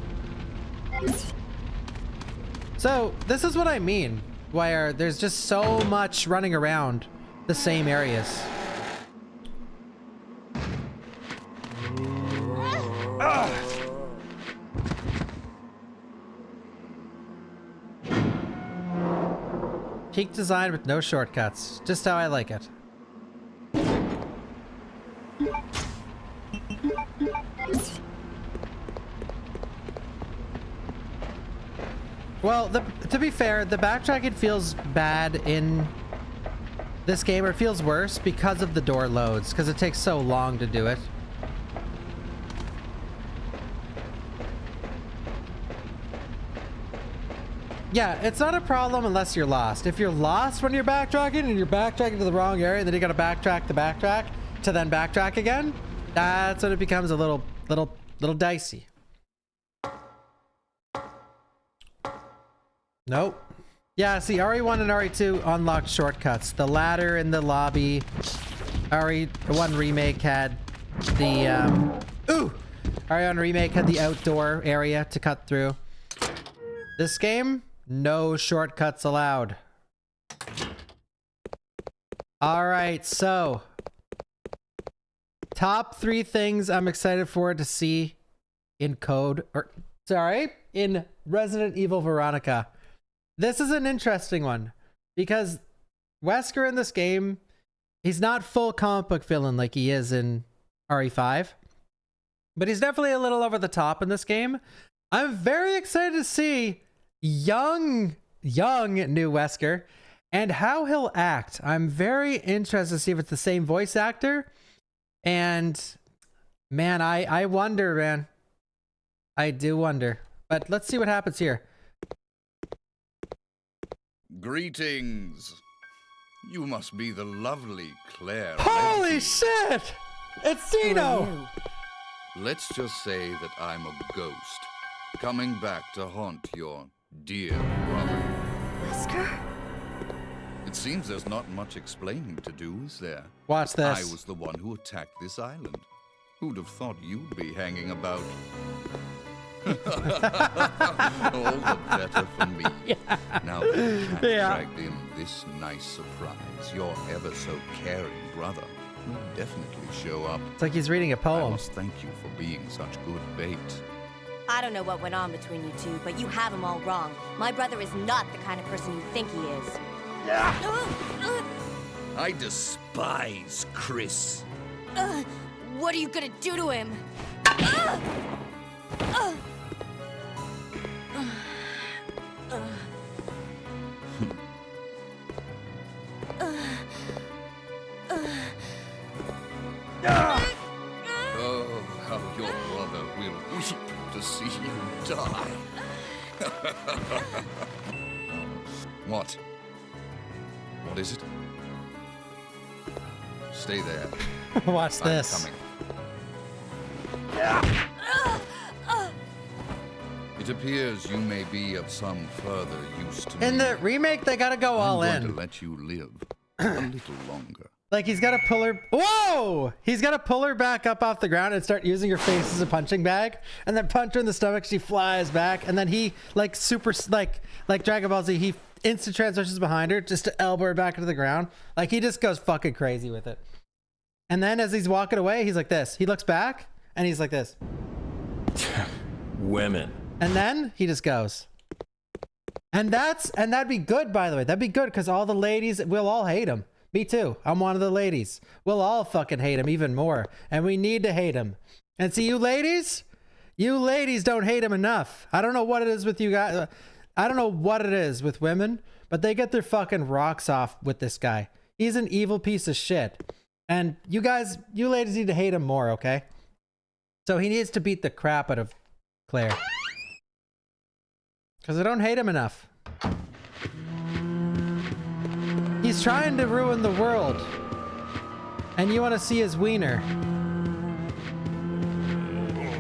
So this is what I mean, where there's just so much running around the same areas. Peak design with no shortcuts. Just how I like it. Well, to be fair, the backtracking feels bad in this game, or it feels worse because of the door loads, because it takes so long to do it. Yeah, it's not a problem unless you're lost. If you're lost when you're backtracking and you're backtracking to the wrong area, and then you gotta backtrack to then backtrack again, that's when it becomes a little dicey. Nope. Yeah, see, RE1 and RE2 unlocked shortcuts. The ladder in the lobby. RE1 Remake had the RE1 Remake had the outdoor area to cut through. This game, no shortcuts allowed. All right, so top 3 things I'm excited for to see in in Resident Evil Veronica. This is an interesting one because Wesker in this game, he's not full comic book villain like he is in RE5, but he's definitely a little over the top in this game. I'm very excited to see young new Wesker and how he'll act. I'm very interested to see if it's the same voice actor. And man, I wonder, man. I do wonder. But let's see what happens here. Greetings. You must be the lovely Claire. Holy shit! It's Dino! Let's just say that I'm a ghost, coming back to haunt your dear brother. Wesker? It seems there's not much explaining to do, is there? Watch this. I was the one who attacked this island. Who'd have thought you'd be hanging about? All the better for me. Yeah. Now that you have dragged in this nice surprise, your ever so caring brother will definitely show up. It's like he's reading a poem. I must thank you for being such good bait. I don't know what went on between you two, but you have him all wrong. My brother is not the kind of person you think he is. I despise Chris. What are you gonna do to him? Oh, how your brother will weep to see you die. What? What is it? Stay there. Watch this. I'm coming. It appears you may be of some further use to me. In the remake, they gotta go all in. I'm going to let you live a little longer. Like he's gotta pull her. Whoa! He's gotta pull her back up off the ground and start using her face as a punching bag, and then punch her in the stomach. She flies back, and then he like Dragon Ball Z. He instant transitions behind her just to elbow her back into the ground. Like he just goes fucking crazy with it. And then as he's walking away, he's like this. He looks back and he's like this. Women. And then he just goes. And that'd be good, by the way. That'd be good because all the ladies will all hate him. Me too. I'm one of the ladies. We'll all fucking hate him even more. And we need to hate him. And see, you ladies don't hate him enough. I don't know what it is with you guys. I don't know what it is with women, but they get their fucking rocks off with this guy. He's an evil piece of shit. And you ladies need to hate him more, okay? So he needs to beat the crap out of Claire. Because I don't hate him enough. He's trying to ruin the world. And you want to see his wiener.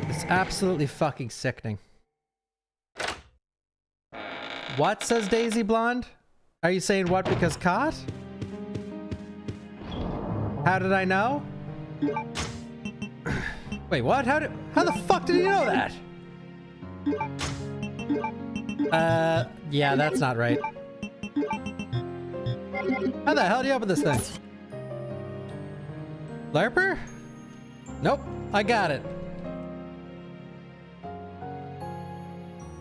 It's absolutely fucking sickening. What, says Daisy Blonde? Are you saying what because caught? How did I know? Wait, what? How the fuck did he know that? Yeah, that's not right. How the hell do you open this thing? Larper? Nope, I got it.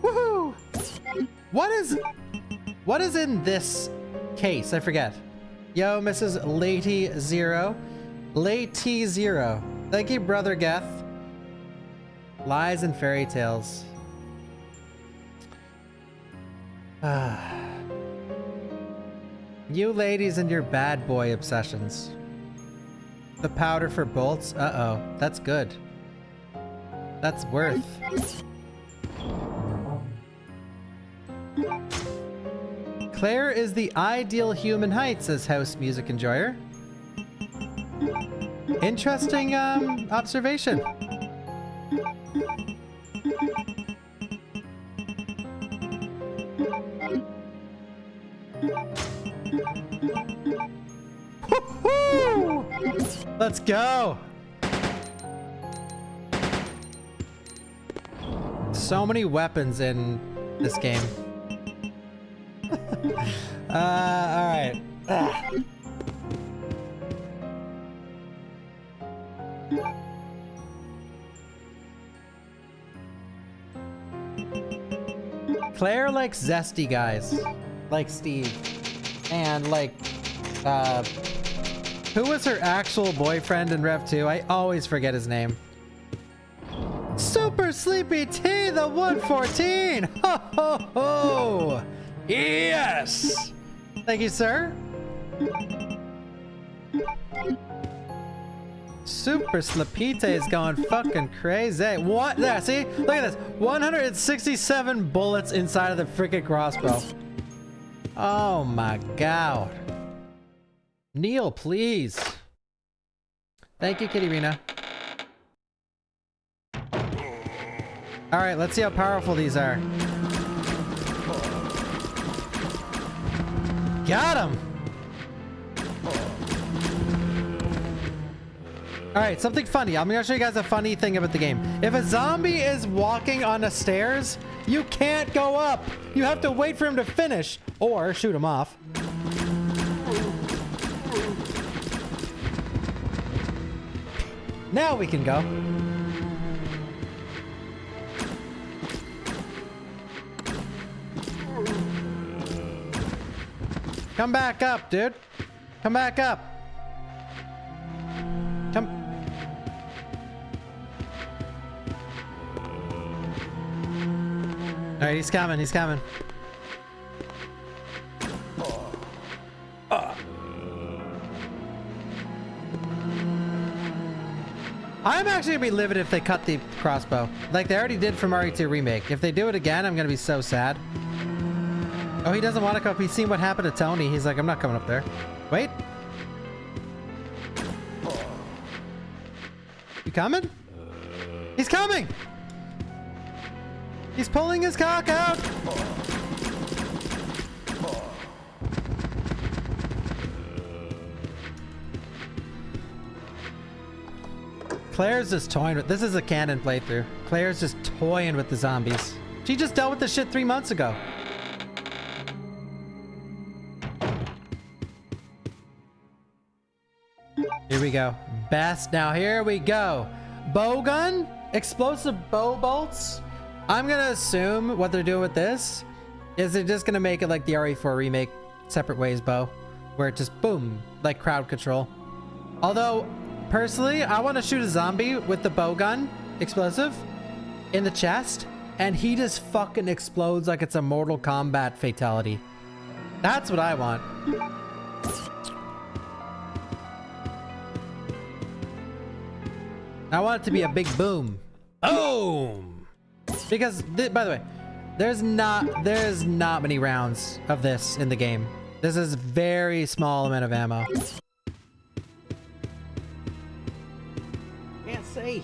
Woohoo! What is in this case? I forget. Yo, Mrs. Lady Zero. Lady Zero. Thank you, Brother Geth. Lies and fairy tales. You ladies and your bad boy obsessions. The powder for bolts? Uh-oh. That's good. That's worth. Claire is the ideal human height, says House Music Enjoyer. Interesting observation. Woo-hoo! Let's go. So many weapons in this game. All right. Claire likes zesty guys, like Steve, and like, who was her actual boyfriend in Rev 2? I always forget his name. Super Sleepy T, the 114! Ho ho ho! Yes! Thank you, sir. Super Slapite is going fucking crazy. What? There, see? Look at this. 167 bullets inside of the freaking crossbow. Oh my god. Neil, please. Thank you, Kitty Rena. Alright, let's see how powerful these are. Got him! Alright, something funny. I'm gonna show you guys a funny thing about the game. If a zombie is walking on the stairs, you can't go up. You have to wait for him to finish or shoot him off. Now we can go. Come back up, dude. Come back up. Come. All right, he's coming. He's coming. I'm actually gonna be livid if they cut the crossbow, like they already did from RE2 Remake. If they do it again, I'm gonna be so sad. Oh, he doesn't want to come up. He's seen what happened to Tony. He's like, I'm not coming up there. Wait. You coming? He's coming! He's pulling his cock out! Claire's just toying with... This is a canon playthrough. Claire's just toying with the zombies. She just dealt with this shit 3 months ago. Here we go. Best. Now here we go. Bow gun? Explosive bow bolts? I'm gonna assume what they're doing with this is they're just gonna make it like the RE4 Remake Separate Ways bow, where it just boom, like crowd control. Although, personally, I want to shoot a zombie with the bow gun explosive in the chest, and he just fucking explodes like it's a Mortal Kombat fatality. That's what I want. I want it to be a big boom. Boom! Because, by the way, there's not many rounds of this in the game. This is very small amount of ammo. Can't see.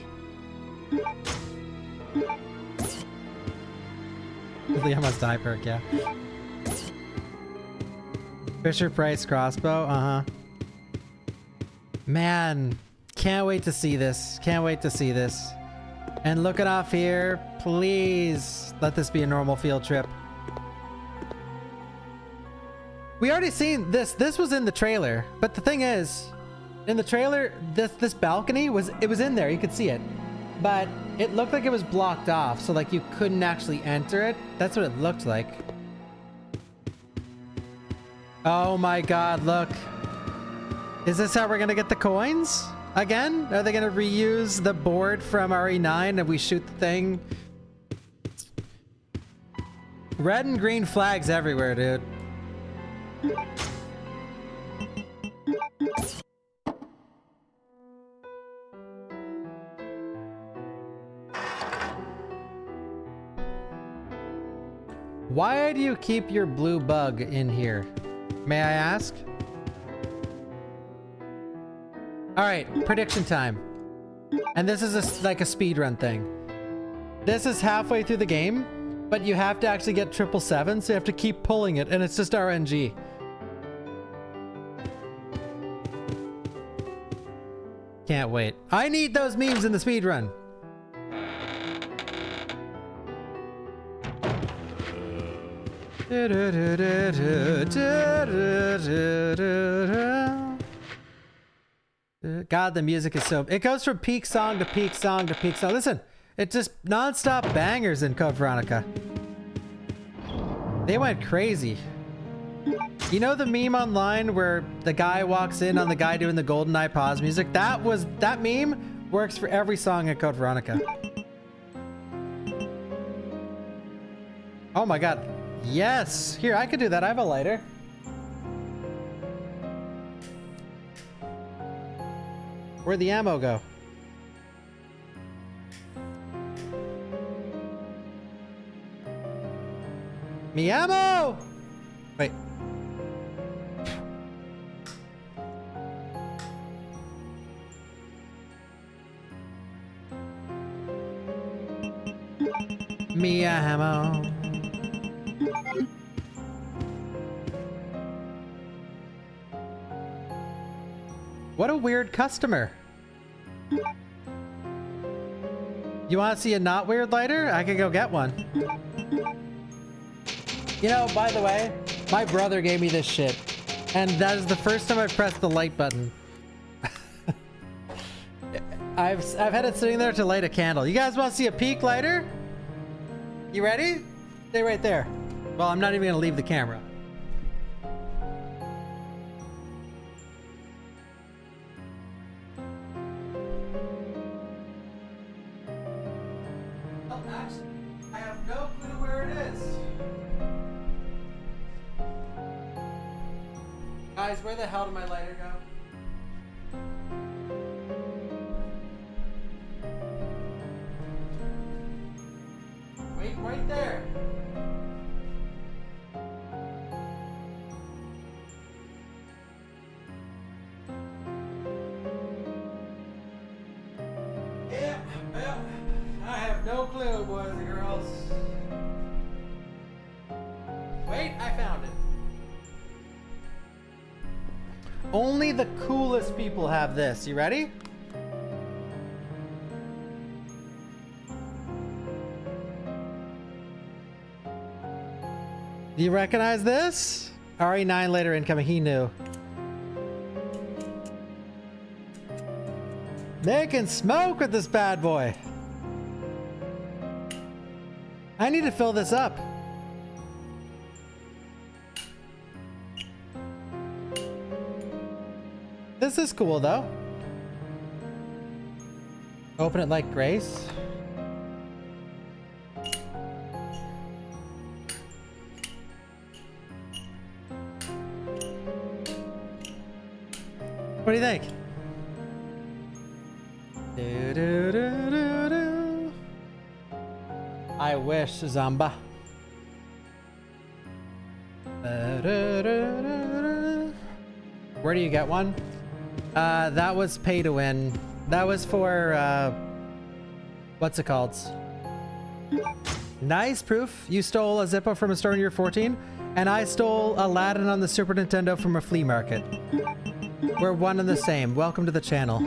The must die perk, yeah. Fisher Price crossbow, uh-huh. Man, can't wait to see this. Can't wait to see this. And looking off here, please let this be a normal field trip. We already seen this. This was in the trailer, but the thing is, in the trailer, this balcony was in there. You could see it, but it looked like it was blocked off, so like you couldn't actually enter it. That's what it looked like. Oh my God! Look, is this how we're gonna get the coins again? Are they gonna reuse the board from RE9 and we shoot the thing? Red and green flags everywhere, dude. Why do you keep your blue bug in here? May I ask? All right, prediction time. And this is like a speedrun thing. This is halfway through the game, but you have to actually get 777, so you have to keep pulling it, and it's just RNG. Can't wait. I need those memes in the speedrun. God, the music is so... It goes from peak song to peak song to peak song. Listen, it's just non-stop bangers in Code Veronica. They went crazy. You know the meme online where the guy walks in on the guy doing the GoldenEye pause music? That meme works for every song in Code Veronica. Oh my God. Yes! Here, I could do that. I have a lighter. Where'd the ammo go? Me ammo! Wait. Me ammo. What a weird customer. You want to see a not weird lighter? I could go get one. You know, by the way, my brother gave me this shit, and that is the first time I've pressed the light button. I've had it sitting there to light a candle. You guys want to see a peak lighter? You ready? Stay right there. Well, I'm not even gonna leave the camera. I have no clue where it is. Guys, where the hell did my lighter go? Wait, right there. Yeah, well, I have no clue, boys and girls. Wait, I found it. Only the coolest people have this. You ready? Do you recognize this? RE9 later incoming, he knew. Making smoke with this bad boy. I need to fill this up. This is cool though. Open it like Grace. What do you think? I wish, Zamba. Where do you get one? That was pay to win. That was for, what's it called? Nice proof. You stole a Zippo from a store when you were 14, and I stole Aladdin on the Super Nintendo from a flea market. We're one and the same. Welcome to the channel.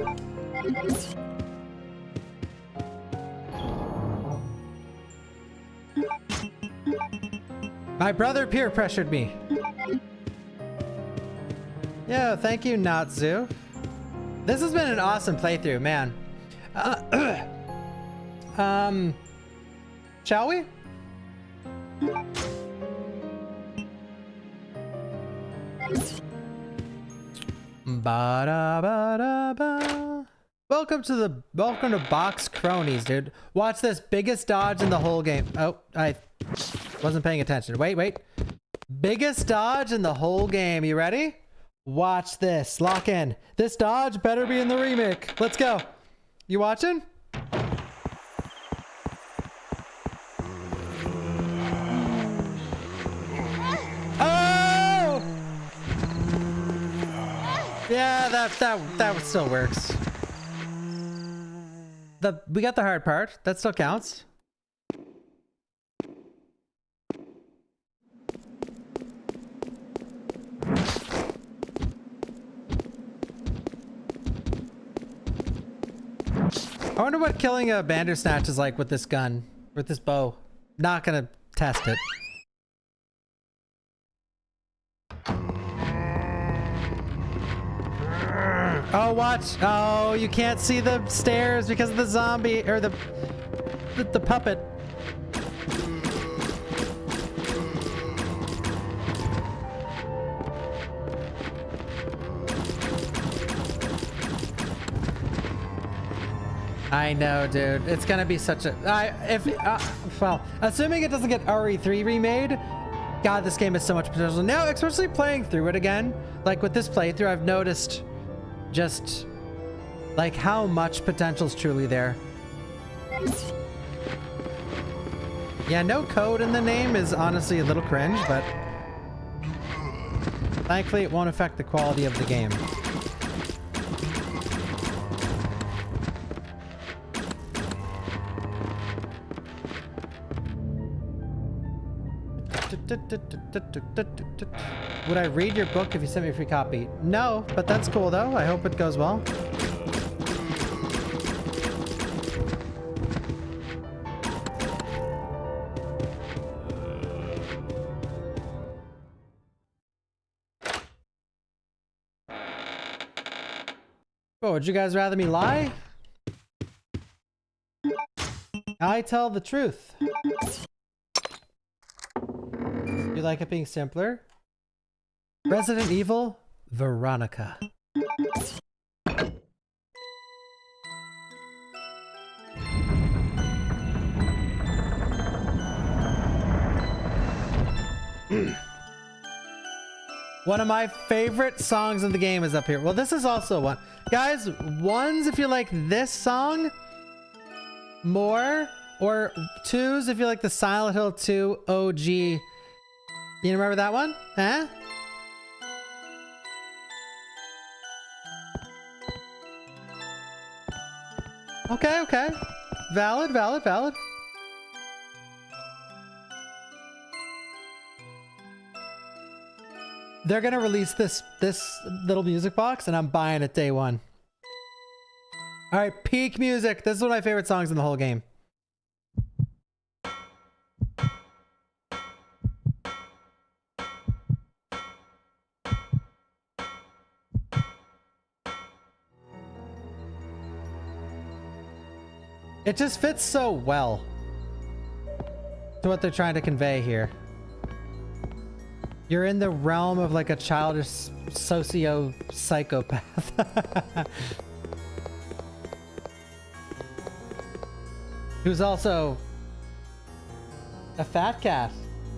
My brother peer pressured me. Yeah, thank you, Natsu. This has been an awesome playthrough, man. Shall we? Ba-da-ba-da-ba. Welcome to Box Cronies, dude. Watch this. Biggest dodge in the whole game. Oh, I wasn't paying attention. Wait. Biggest dodge in the whole game. You ready? Watch this. Lock in. This dodge better be in the remake. Let's go. You watching? Oh! Yeah, that still works. We got the hard part. That still counts. I wonder what killing a Bandersnatch is like with this gun, with this bow. Not gonna test it. Oh, watch. Oh, you can't see the stairs because of the zombie, or the puppet. I know, dude. It's gonna be such a... well, assuming it doesn't get RE3 remade, God, this game has so much potential. Now, especially playing through it again, like with this playthrough, I've noticed just like how much potential is truly there. Yeah, no code in the name is honestly a little cringe, but thankfully it won't affect the quality of the game. Would I read your book if you sent me a free copy? No, but that's cool though. I hope it goes well. Oh, would you guys rather me lie? I tell the truth. You like it being simpler? Resident Evil, Veronica. One of my favorite songs in the game is up here. Well, this is also one. Guys, ones if you like this song more, or twos if you like the Silent Hill 2 OG. You remember that one? Huh? Okay, okay. Valid, valid, valid. They're gonna release this little music box and I'm buying it day one. Alright, peak music. This is one of my favorite songs in the whole game. It just fits so well to what they're trying to convey here. You're in the realm of like a childish socio-psychopath. Who's also a fat cat,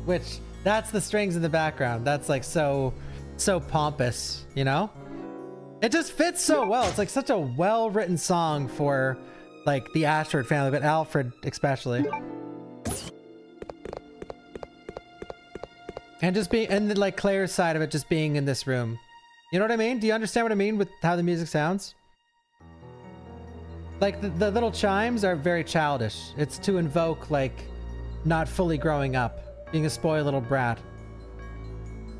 which that's the strings in the background. That's like so pompous, you know? It just fits so well. It's like such a well-written song for like the Ashford family, but Alfred especially. And just being, and then like Claire's side of it just being in this room. You know what I mean? Do you understand what I mean with how the music sounds? Like the little chimes are very childish. It's to invoke like not fully growing up, being a spoiled little brat.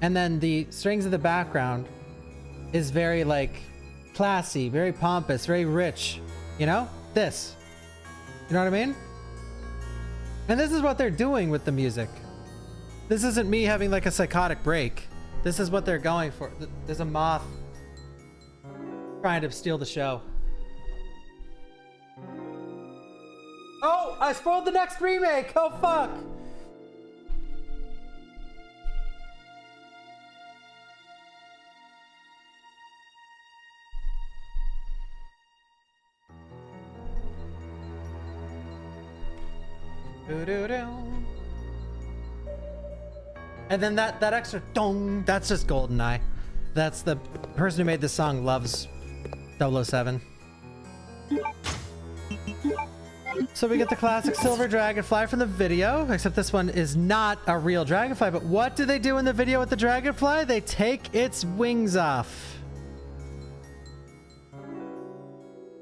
And then the strings of the background is very like classy, very pompous, very rich, you know? This. You know what I mean? And this is what they're doing with the music. This isn't me having like a psychotic break. This is what they're going for. There's a moth trying to steal the show. Oh, I spoiled the next remake. Oh, fuck. And then that extra dong, that's just GoldenEye. That's the person who made this song loves 007. So we get the classic silver dragonfly from the video, except this one is not a real dragonfly. But what do they do in the video with the dragonfly? They take its wings off.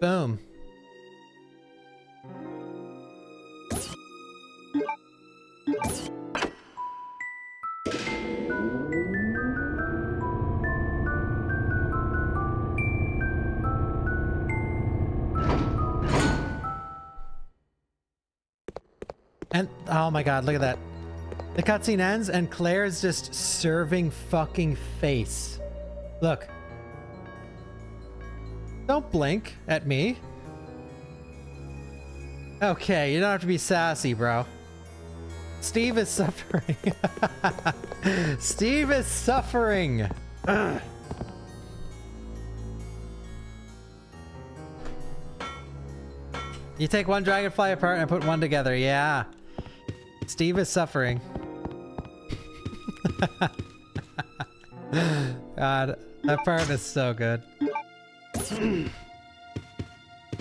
Boom. And oh my god, look at that. The cutscene ends and Claire is just serving fucking face. Look. Don't blink at me. Okay, you don't have to be sassy, bro. Steve is suffering. Steve is suffering. Ugh. You take one dragonfly apart and put one together. Yeah. Steve is suffering. God, that part is so good.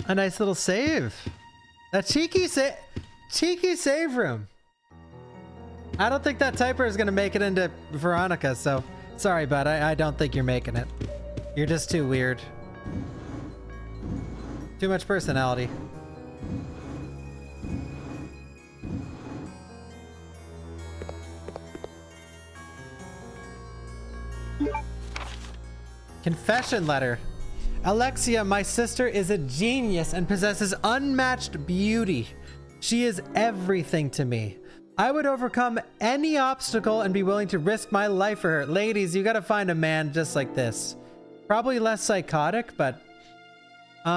A nice little save. A cheeky save room. I don't think that typer is gonna make it into Veronica, so sorry, bud. I don't think you're making it. You're just too weird. Too much personality. Confession letter. Alexia, my sister, is a genius and possesses unmatched beauty. She is everything to me. I would overcome any obstacle and be willing to risk my life for her. Ladies, you gotta find a man just like this. Probably less psychotic, but...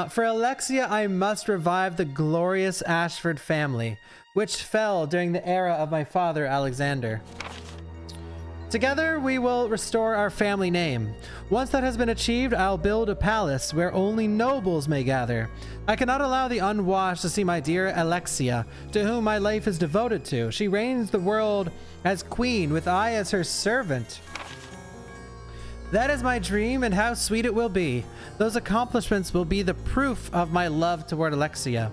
for Alexia, I must revive the glorious Ashford family, which fell during the era of my father, Alexander. Together, we will restore our family name. Once that has been achieved, I'll build a palace where only nobles may gather. I cannot allow the unwashed to see my dear Alexia, to whom my life is devoted to. She reigns the world as queen, with I as her servant. That is my dream, and how sweet it will be. Those accomplishments will be the proof of my love toward Alexia.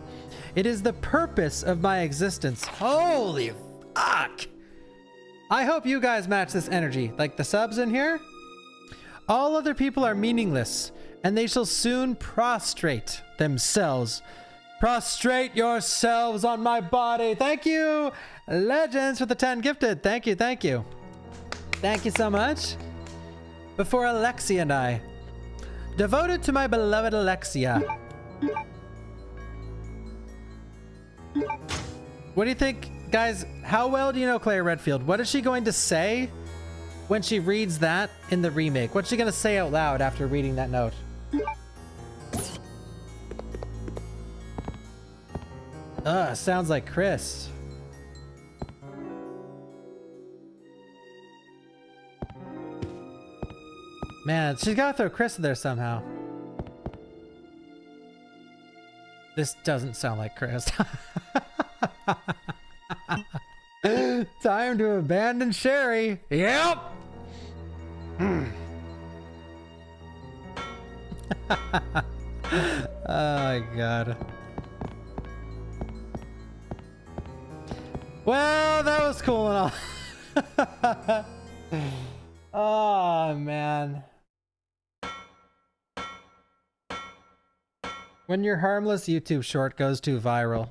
It is the purpose of my existence. Holy fuck! I hope you guys match this energy, like the subs in here. All other people are meaningless, and they shall soon prostrate themselves. Prostrate yourselves on my body. Thank you, Legends, for the 10 gifted. Thank you, thank you. Thank you so much. Before Alexia and I. Devoted to my beloved Alexia. What do you think? Guys, how well do you know Claire Redfield? What is she going to say when she reads that in the remake? What's she going to say out loud after reading that note? Ugh, sounds like Chris. Man, she's got to throw Chris in there somehow. This doesn't sound like Chris. Time to abandon Sherry. Yep. Oh my god. Well, that was cool and all. Oh man. When your harmless YouTube short goes too viral.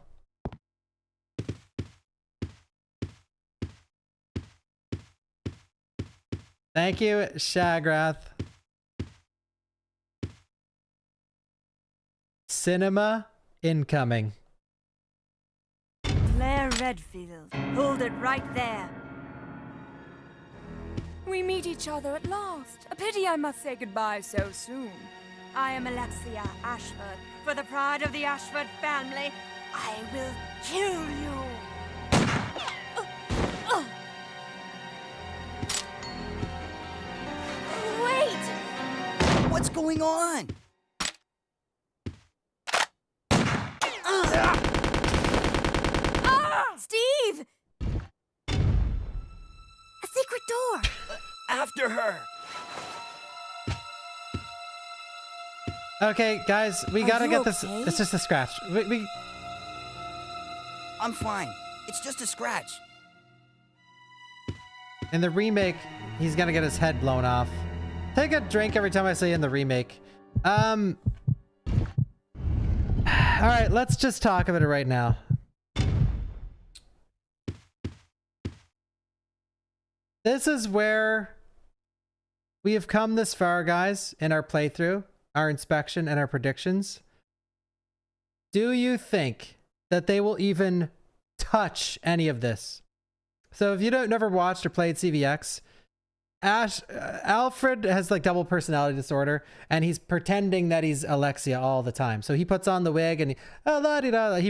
Thank you, Shagrath. Cinema incoming. Claire Alexia Redfield. Hold it right there. We meet each other at last. A pity I must say goodbye so soon. I am Alexia Ashford. For the pride of the Ashford family, I will kill you. Wait! What's going on? Steve! A secret door! After her! Okay, guys, we gotta get this. It's just a scratch. I'm fine. It's just a scratch. In the remake, he's gonna get his head blown off. Take a drink every time I say in the remake. All right, let's just talk about it right now. This is where we have come this far, guys, in our playthrough, our inspection, and our predictions. Do you think that they will even touch any of this? So if you never watched or played CVX, Alfred has like double personality disorder, and he's pretending that he's Alexia all the time. So he puts on the wig and he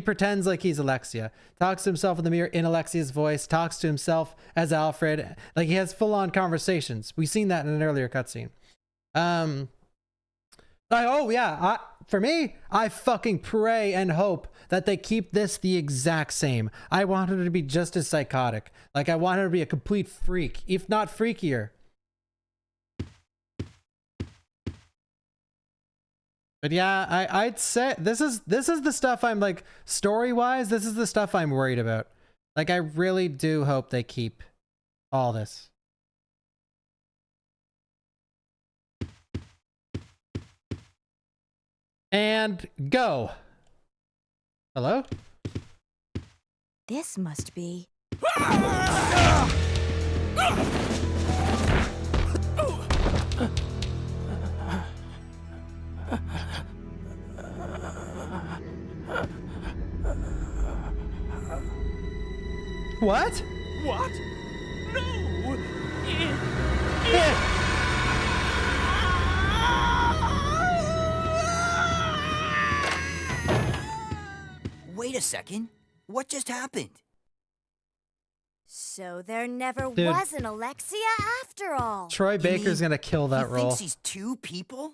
pretends like he's Alexia, talks to himself in the mirror in Alexia's voice, talks to himself as Alfred. Like he has full-on conversations. We've seen that in an earlier cutscene. For me, I fucking pray and hope that they keep this the exact same. I want her to be just as psychotic. Like I want her to be a complete freak, if not freakier. But yeah, I'd say this is the stuff I'm like, story-wise, this is the stuff I'm worried about. Like I really do hope they keep all this. And go. Hello? This must be... What? What? No! Wait a second. What just happened? So there never Dude. was an Alexia after all. Troy Baker's gonna kill that he role. Thinks he's two people?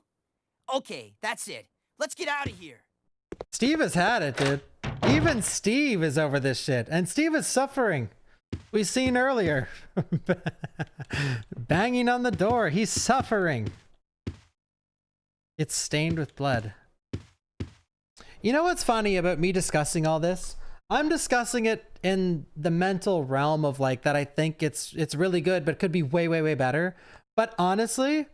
Okay, that's it. Let's get out of here. Steve has had it, dude. Even Steve is over this shit. And Steve is suffering. We've seen earlier. Banging on the door. He's suffering. It's stained with blood. You know what's funny about me discussing all this? I'm discussing it in the mental realm of like that I think it's really good, but it could be way, way, way better. But honestly,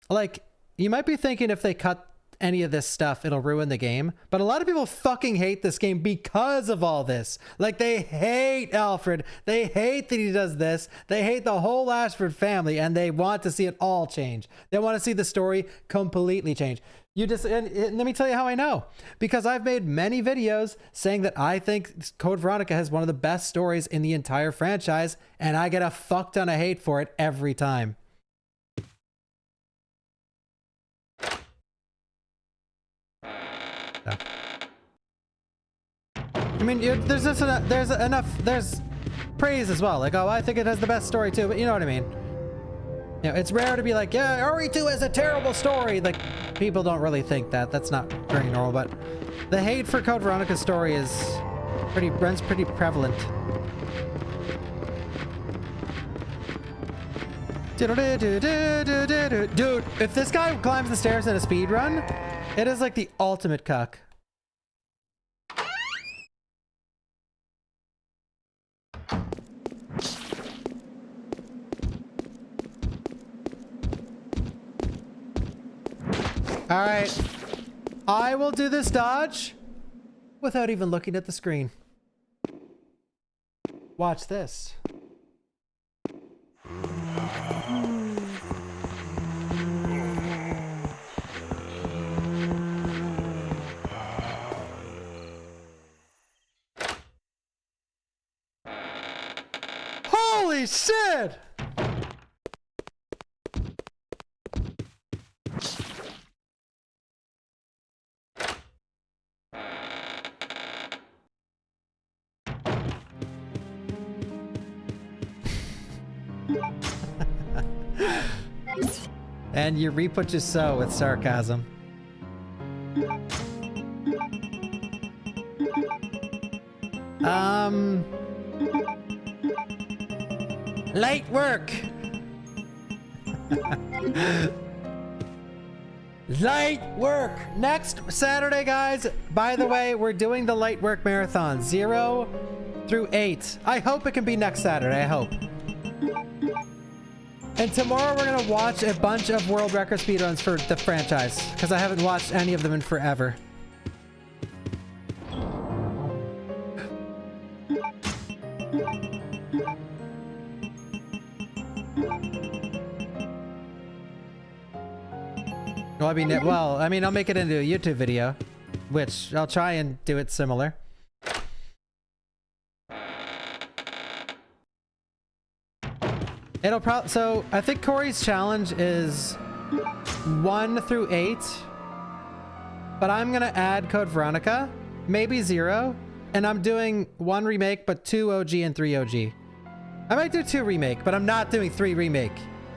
like you might be thinking if they cut any of this stuff, it'll ruin the game. But a lot of people fucking hate this game because of all this. Like they hate Alfred. They hate that he does this. They hate the whole Ashford family, and they want to see it all change. They want to see the story completely change. And let me tell you how I know. Because I've made many videos saying that I think Code Veronica has one of the best stories in the entire franchise, and I get a fuck ton of hate for it every time. So. I mean, there's praise as well. Like, oh, I think it has the best story too, but you know what I mean. You know, it's rare to be like, yeah, RE2 has a terrible story. Like, people don't really think that. That's not very normal, but the hate for Code Veronica's story is pretty prevalent. Dude, if this guy climbs the stairs in a speed run, it is like the ultimate cuck. All right, I will do this dodge without even looking at the screen. Watch this. Holy shit! And you reap what you sow with sarcasm. Light work. Light work. Next Saturday, guys. By the way, we're doing the light work marathon 0 through 8. I hope it can be next Saturday. I hope. And tomorrow we're gonna watch a bunch of world record speedruns for the franchise because I haven't watched any of them in forever. Well, I mean, I'll make it into a YouTube video, which I'll try and do it similar. It'll probably, so I think Corey's challenge is 1 through 8, but I'm gonna add Code Veronica, maybe 0, and I'm doing 1 remake, but 2 OG and 3 OG. I might do 2 remake, but I'm not doing 3 remake.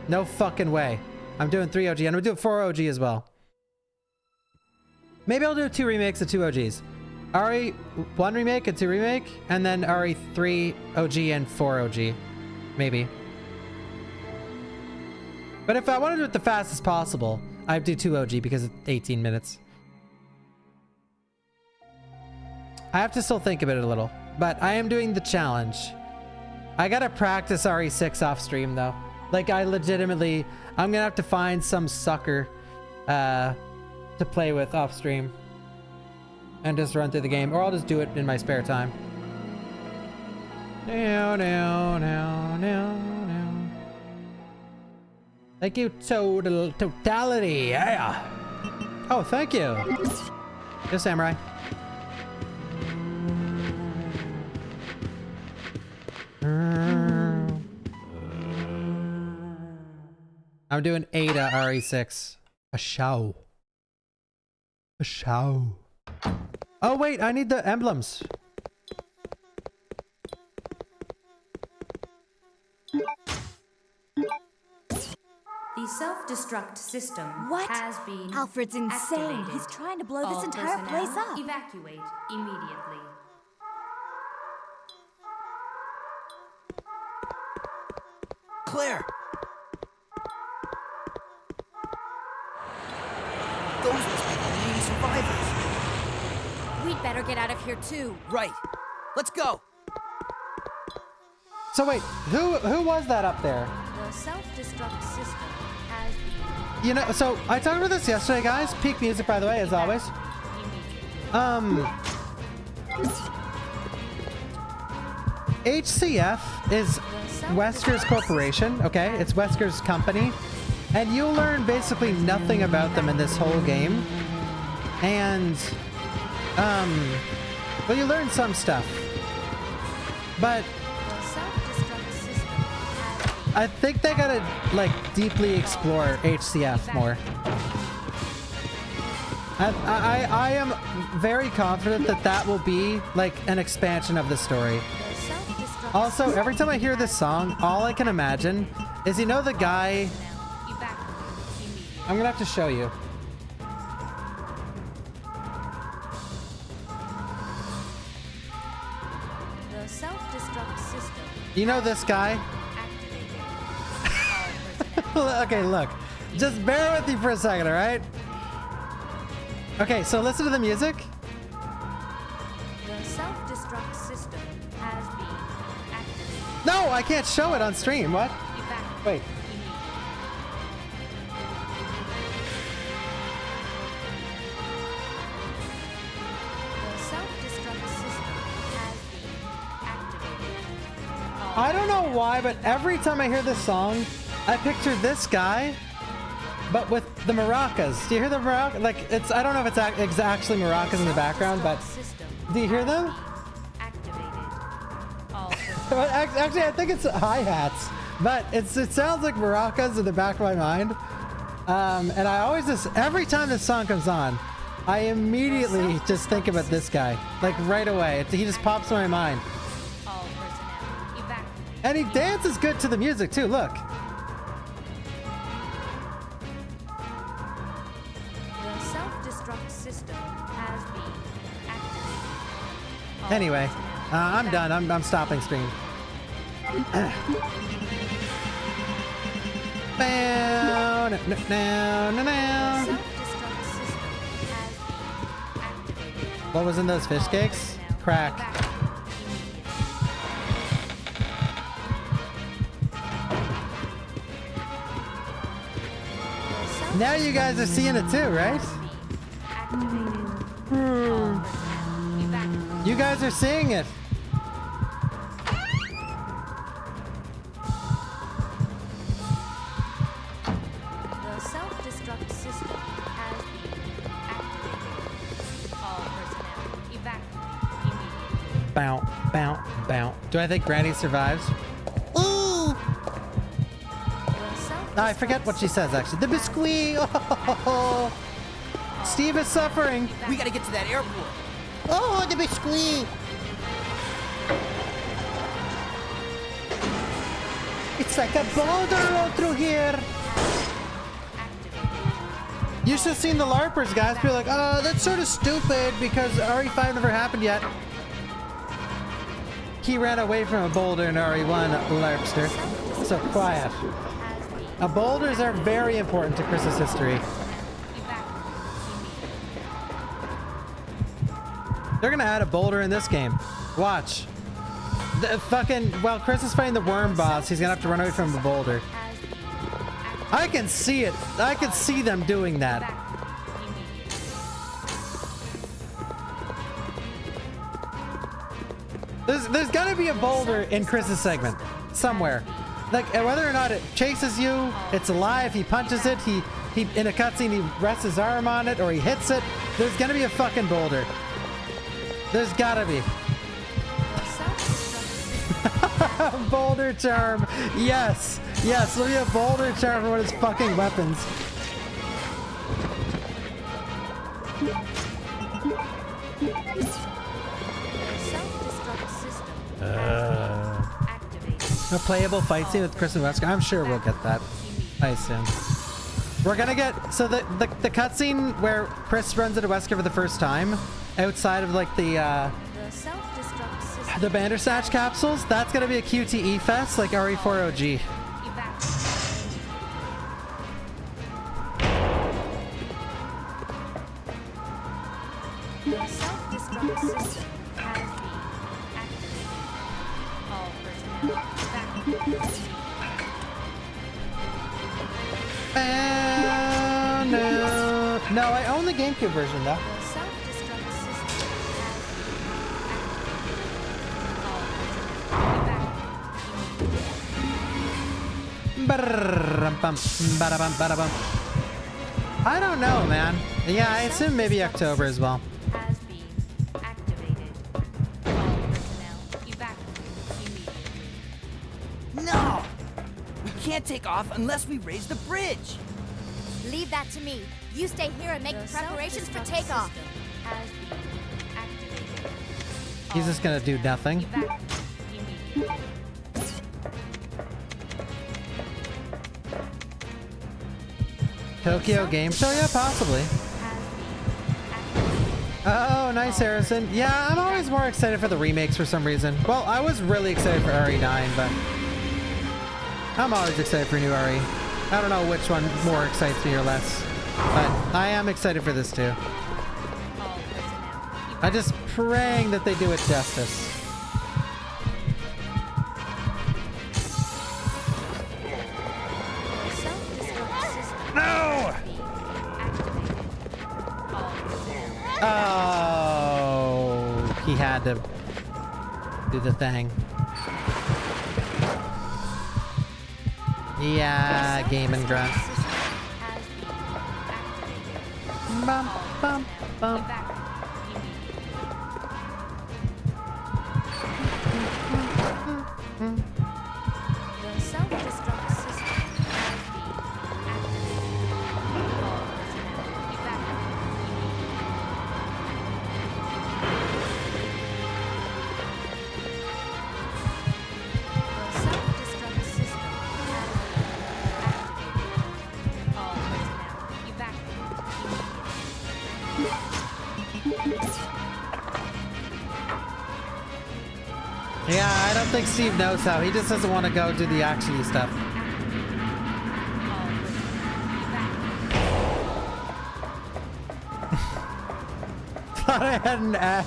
No fucking way. I'm doing 3 OG, and I'm gonna do 4 OG as well. Maybe I'll do 2 remakes and 2 OGs. RE 1 remake and 2 remake, and then RE 3 OG and 4 OG. Maybe. But if I want to do it the fastest possible, I'd do 2 OG because it's 18 minutes. I have to still think about it a little, but I am doing the challenge. I gotta practice RE6 off stream though. Like I legitimately, I'm gonna have to find some sucker to play with off stream and just run through the game, or I'll just do it in my spare time. Thank you, Totality. Yeah. Oh, thank you. Good samurai. I'm doing Ada RE6. A show. A show. Oh wait, I need the emblems. The self-destruct system What? has been Alfred's insane. activated. He's trying to blow All this entire place personnel up. Evacuate immediately. Claire! Those must be the remaining survivors. We'd better get out of here too. Right. Let's go. So wait, who was that up there? The self-destruct system has been You know, so I talked about this yesterday, guys. Peak music, by the way, as always. HCF is Wesker's corporation, okay? It's Wesker's company. And you'll learn basically nothing about them in this whole game. And, well, you learn some stuff. But I think they gotta, like, deeply explore HCF more. I am very confident that that will be, like, an expansion of the story. Also, every time I hear this song, all I can imagine is, you know the guy... I'm gonna have to show you. the self-destruct system. You know this guy? Okay, look. Just bear with me for a second, all right? Okay, so listen to the music. The self-destruct system has been activated. No, I can't show it on stream. What? Wait. The self-destruct system has been activated. I don't know why, but every time I hear this song, I picture this guy, but with the maracas. Do you hear the maracas? Like, it's, I don't know if it's actually maracas in the background, but do you hear them? Actually, I think it's hi-hats, but it sounds like maracas in the back of my mind. And I always just, every time this song comes on, I immediately just think about this guy. Like right away. He just pops in my mind. And he dances good to the music too, look. The self-destruct system has been activated. Anyway, I'm done. I'm stopping stream. Now. What was in those fish cakes? Crack. Now you guys are seeing it too, right? You guys are seeing it. The self-destruct system has been activated. All personnel evacuate immediately. Bow, bow, bow. Do I think Granny survives? Ooh! I forget what she says actually. The biscuit! Oh, Steve is suffering. We gotta get to that airport. Oh, the biscuit! It's like a boulder road through here. You should have seen the LARPers, guys. Be like, oh, that's sort of stupid because RE5 never happened yet. He ran away from a boulder in RE1, LARPster. So quiet. Boulders are very important to Chris's history. They're gonna add a boulder in this game. Watch. While Chris is fighting the worm boss, he's gonna have to run away from a boulder. I can see it. I can see them doing that. There's gotta be a boulder in Chris's segment. Somewhere. Like, whether or not it chases you, it's alive, he punches it, he in a cutscene, he rests his arm on it, or he hits it. There's gonna be a fucking boulder. There's gotta be. Boulder charm. Yes. Yes, there'll be a boulder charm for one of his fucking weapons. A playable fight scene with Chris and Wesker. I'm sure we'll get that. I assume. We're gonna get, so the cutscene where Chris runs into Wesker for the first time, outside of like the Bandersnatch capsules, that's gonna be a QTE fest like RE4 OG. The self-destruct system has been activated. All personnel evacuate. No, I own the GameCube version though. The self-destruct system I don't know, man. Yeah, I assume maybe October as well. has been activated. All personnel evacuate immediately. No! We can't take off unless we raise the bridge. Leave that to me. You stay here and make preparations for takeoff. Has been activated. He's just gonna do nothing. Evacuate immediately. Tokyo Game Show? Yeah, possibly. Oh, nice, Harrison. Yeah, I'm always more excited for the remakes for some reason. Well, I was really excited for RE9, but I'm always excited for new RE. I don't know which one more excites me or less, but I am excited for this too. I'm just praying that they do it justice. No! Oh, he had to do the thing. Yeah, game and grunt. Bum, bum, bum. think Steve knows how. He just doesn't want to go do the actiony stuff. Thought I had an ad.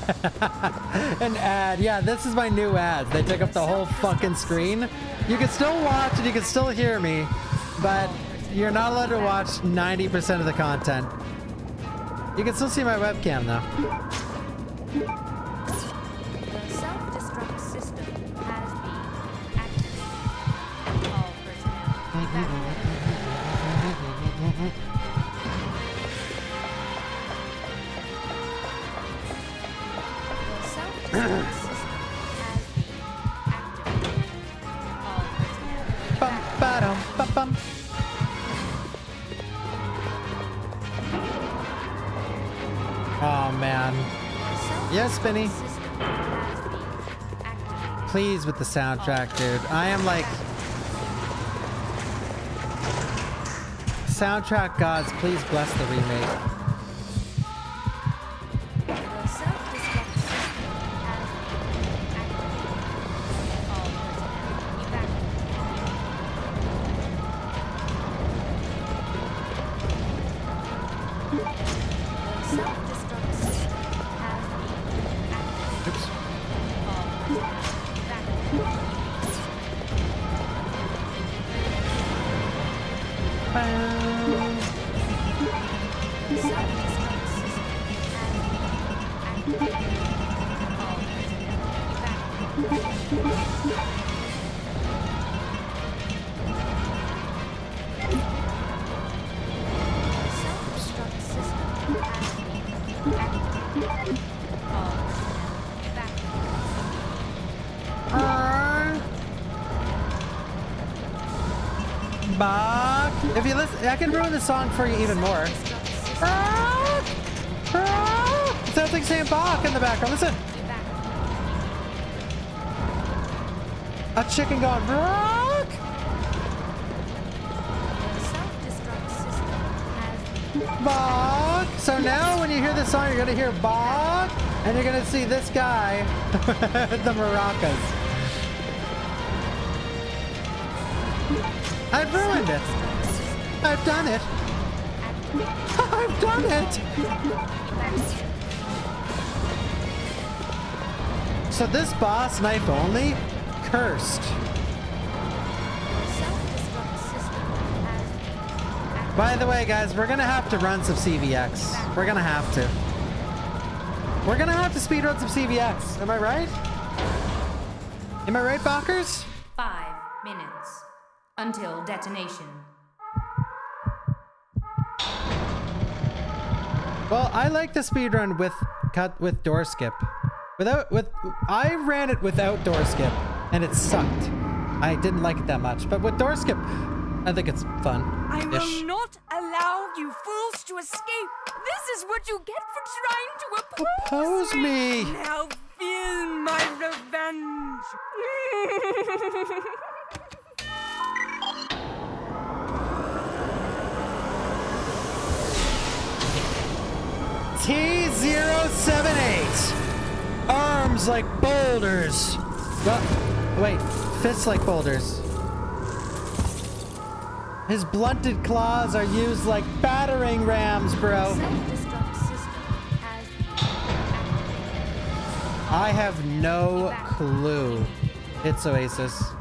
An ad. Yeah, this is my new ads. They take up the whole fucking screen. You can still watch and you can still hear me, but you're not allowed to watch 90% of the content. You can still see my webcam though. The self-destruct system has been activated. All personnel evacuated. The self-destruct system has been activated. All personnel Bum, ba-dum, ba-bum. Oh man. Yes, Spinny. Please with the soundtrack, dude. I am like soundtrack gods, please bless the remake. The self-destruct system has been activated. All personnel evacuated. The self-destruct system has been activated. Oops. All personnel evacuated. The self-destruct system has been activated. All personnel evacuated. The self-destruct system has been activated. All personnel evacuated. Bach. If you listen, I can ruin the song for you even more. It sounds like saying Bach in the background. Listen. A chicken going Bach. The self-destruct system has been Bach. So now when you hear this song, you're going to hear Bach, and you're going to see this guy with the maracas. I've ruined it. I've done it. I've done it. So this boss, knife only, cursed. By the way, guys, we're gonna have to run some CVX. We're gonna have to. We're gonna have to speedrun some CVX. Am I right? Am I right, Bachers? 5 minutes until detonation. Well, I like the speedrun with door skip. I ran it without door skip, and it sucked. I didn't like it that much, but with door skip, I think it's fun. I will not allow you fools to escape. This is what you get for trying to oppose me. Now feel my revenge. T078. Arms like boulders. Well, wait, fists like boulders. His blunted claws are used like battering rams, bro. Self-destruct system has been activated. I have no clue. It's Oasis.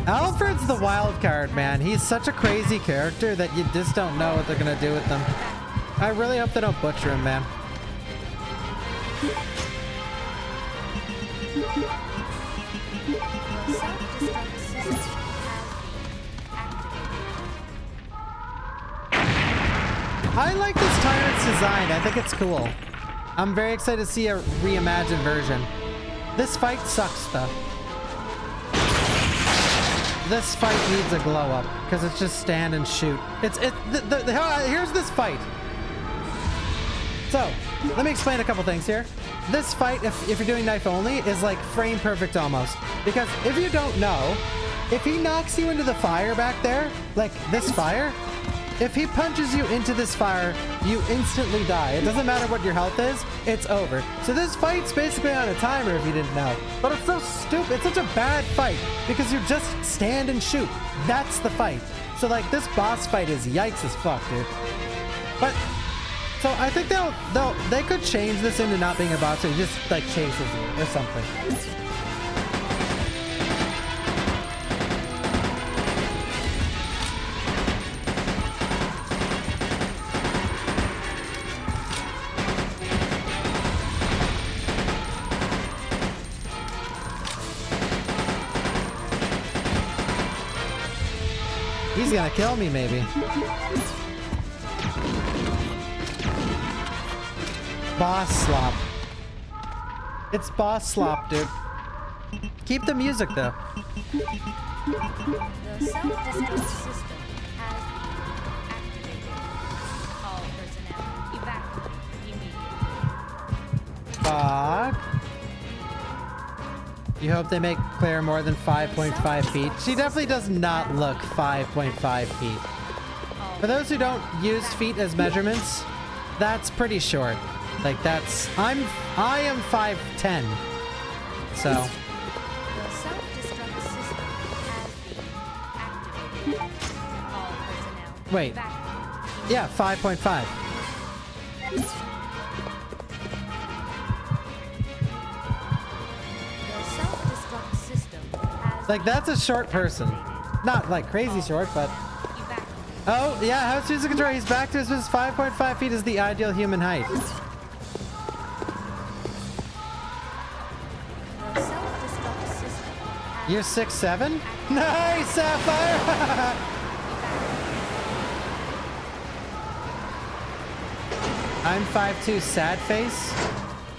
Alfred's the wild card, man. He's such a crazy character that you just don't know what they're gonna do with him. I really hope they don't butcher him, man. I like this tyrant's design. I think it's cool. I'm very excited to see a reimagined version. This fight sucks, though. This fight needs a glow up because it's just stand and shoot. Here's this fight. So, let me explain a couple things here. This fight, if you're doing knife only, is like frame perfect almost. Because if you don't know, if he knocks you into the fire back there, like this fire, If he punches you into this fire, you instantly die. It doesn't matter what your health is, it's over. So this fight's basically on a timer if you didn't know. But it's so stupid. It's such a bad fight because you just stand and shoot. That's the fight. So like this boss fight is yikes as fuck, dude. But so I think they could change this into not being a boss, so he just like chases you or something. He's gonna kill me, maybe. Boss slop. It's boss slop, dude. Keep the music, though. The self-destruct system has been activated. All personnel evacuate immediately. Fuck. You hope they make Claire more than 5.5 feet. She definitely does not look 5.5 feet. For those who don't use feet as measurements, that's pretty short. Like that's I am 5'10". So The self-destruct system has been activated. All personnel wait. evacuate. Yeah, 5.5. The self-destruct system has Like that's a short person. Not like crazy short, but evacuated. oh yeah, how's choose the control? He's back to his 5.5 feet is the ideal human height. The self-destruct system has You're 6'7"? Nice, Sapphire! I'm 5'2", sad face.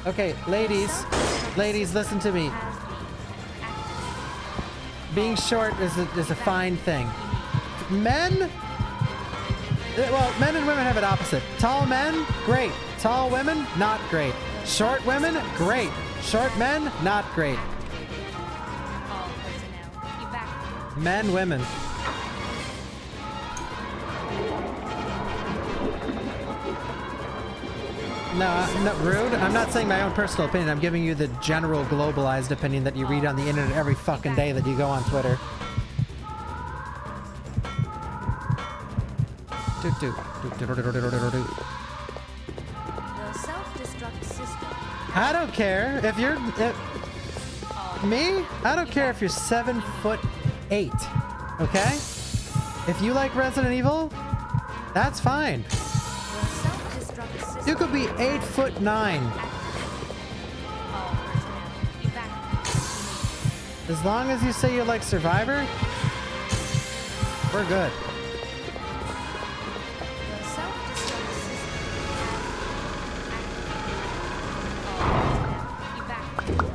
Okay, ladies, listen to me. Being short is a fine thing. Men, well, men and women have it opposite. Tall men, great. Tall women, not great. Short women, great. Short men, not great. all personnel evacuate. Men, women. No, rude. I'm not saying my own personal opinion. I'm giving you the general globalized opinion that you read on the internet every fucking day that you go on Twitter. The self-destruct system. I don't care if you're me. I don't care if you're 7'8". Okay. If you like Resident Evil, that's fine. The self-destruct system. You could be 8'9". All personnel evacuate. As long as you say you like Survivor, we're good. The self-destruct system. All personnel evacuate.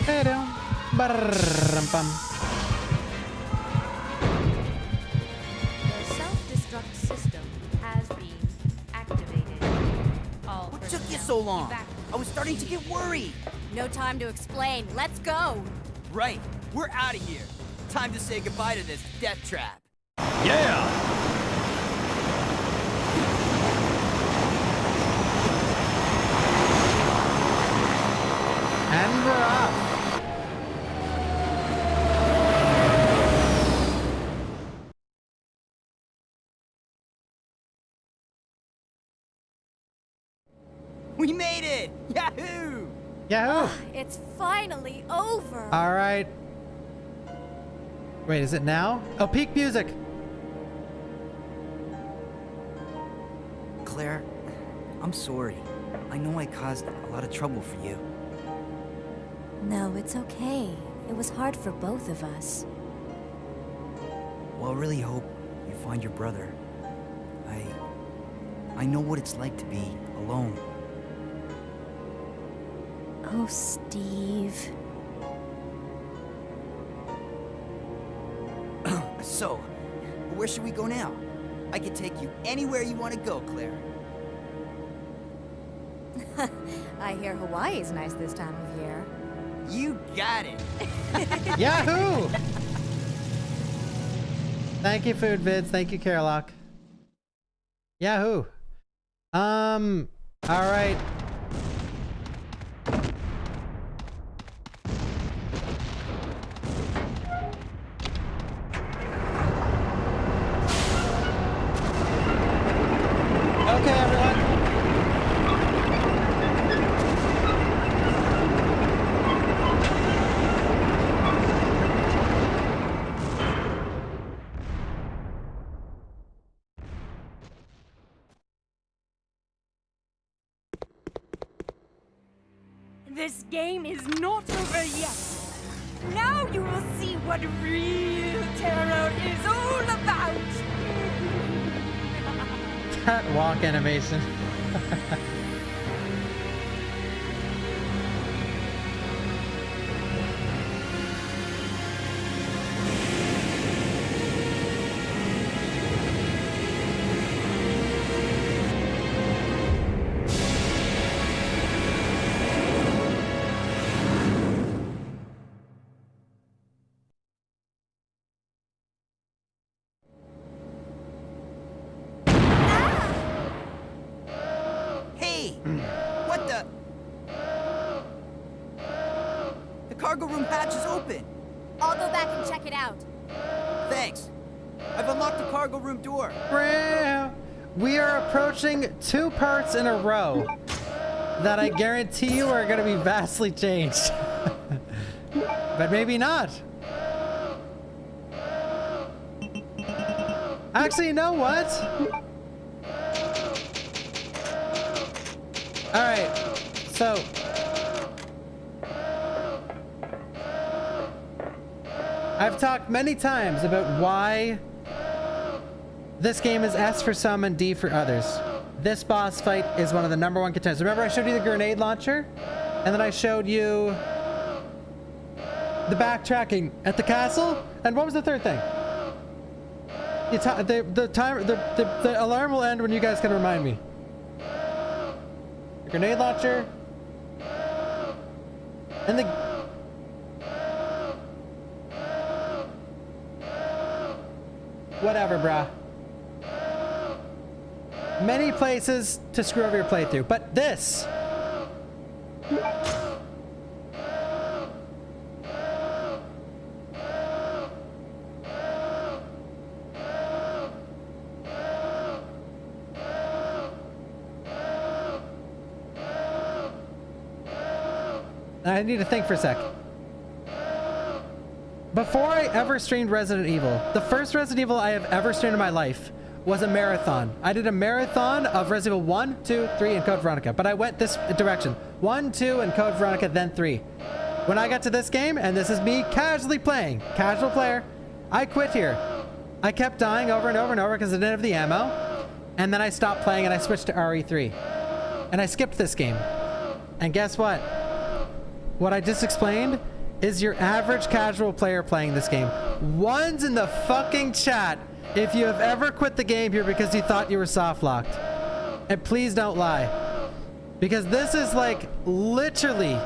Hey, down. Bum. The self-destruct system has been activated. All What took personnel you so long? evacuate. I was starting to get worried. No time to explain. Let's go. Right, we're out of here. Time to say goodbye to this death trap. Yeah! And we're off. We made it! Yahoo! Yahoo! It's finally over. All right. Wait, is it now? Oh, peak music. Claire, I'm sorry. I know I caused a lot of trouble for you. No, it's okay. It was hard for both of us. Well, I really hope you find your brother. I know what it's like to be alone. Oh, Steve. So, where should we go now? I can take you anywhere you want to go, Claire. I hear Hawaii's nice this time of year. You got it! Yahoo! Thank you, Food Vids. Thank you, Carlock. Yahoo. All right. Okay, everyone. This game is not over yet. Now you will see what real terror is all about. That walk animation. Hey! What the? The cargo room hatch is open. I'll go back and check it out. Thanks. I've unlocked the cargo room door. We are approaching 2 parts in a row that I guarantee you are going to be vastly changed. But maybe not. Actually, you know what? All right, so I've talked many times about why this game is S for some and D for others. This boss fight is one of the #1 contenders. Remember I showed you the grenade launcher? And then I showed you the backtracking at the castle? And what was the third thing? The alarm will end when you guys can remind me. The grenade launcher. And the... Whatever, brah. Many places to screw over your playthrough, but this... I need to think for a sec. Before I ever streamed Resident Evil, the first Resident Evil I have ever streamed in my life was a marathon. I did a marathon of Resident Evil 1, 2, 3, and Code Veronica, but I went this direction. 1, 2, and Code Veronica, then 3. When I got to this game, and this is me casually playing, casual player, I quit here. I kept dying over and over and over because I didn't have the ammo, and then I stopped playing and I switched to RE3. And I skipped this game. And guess what? What I just explained is your average casual player playing this game. One's in the fucking chat if you have ever quit the game here because you thought you were soft locked. And please don't lie. Because this is like literally,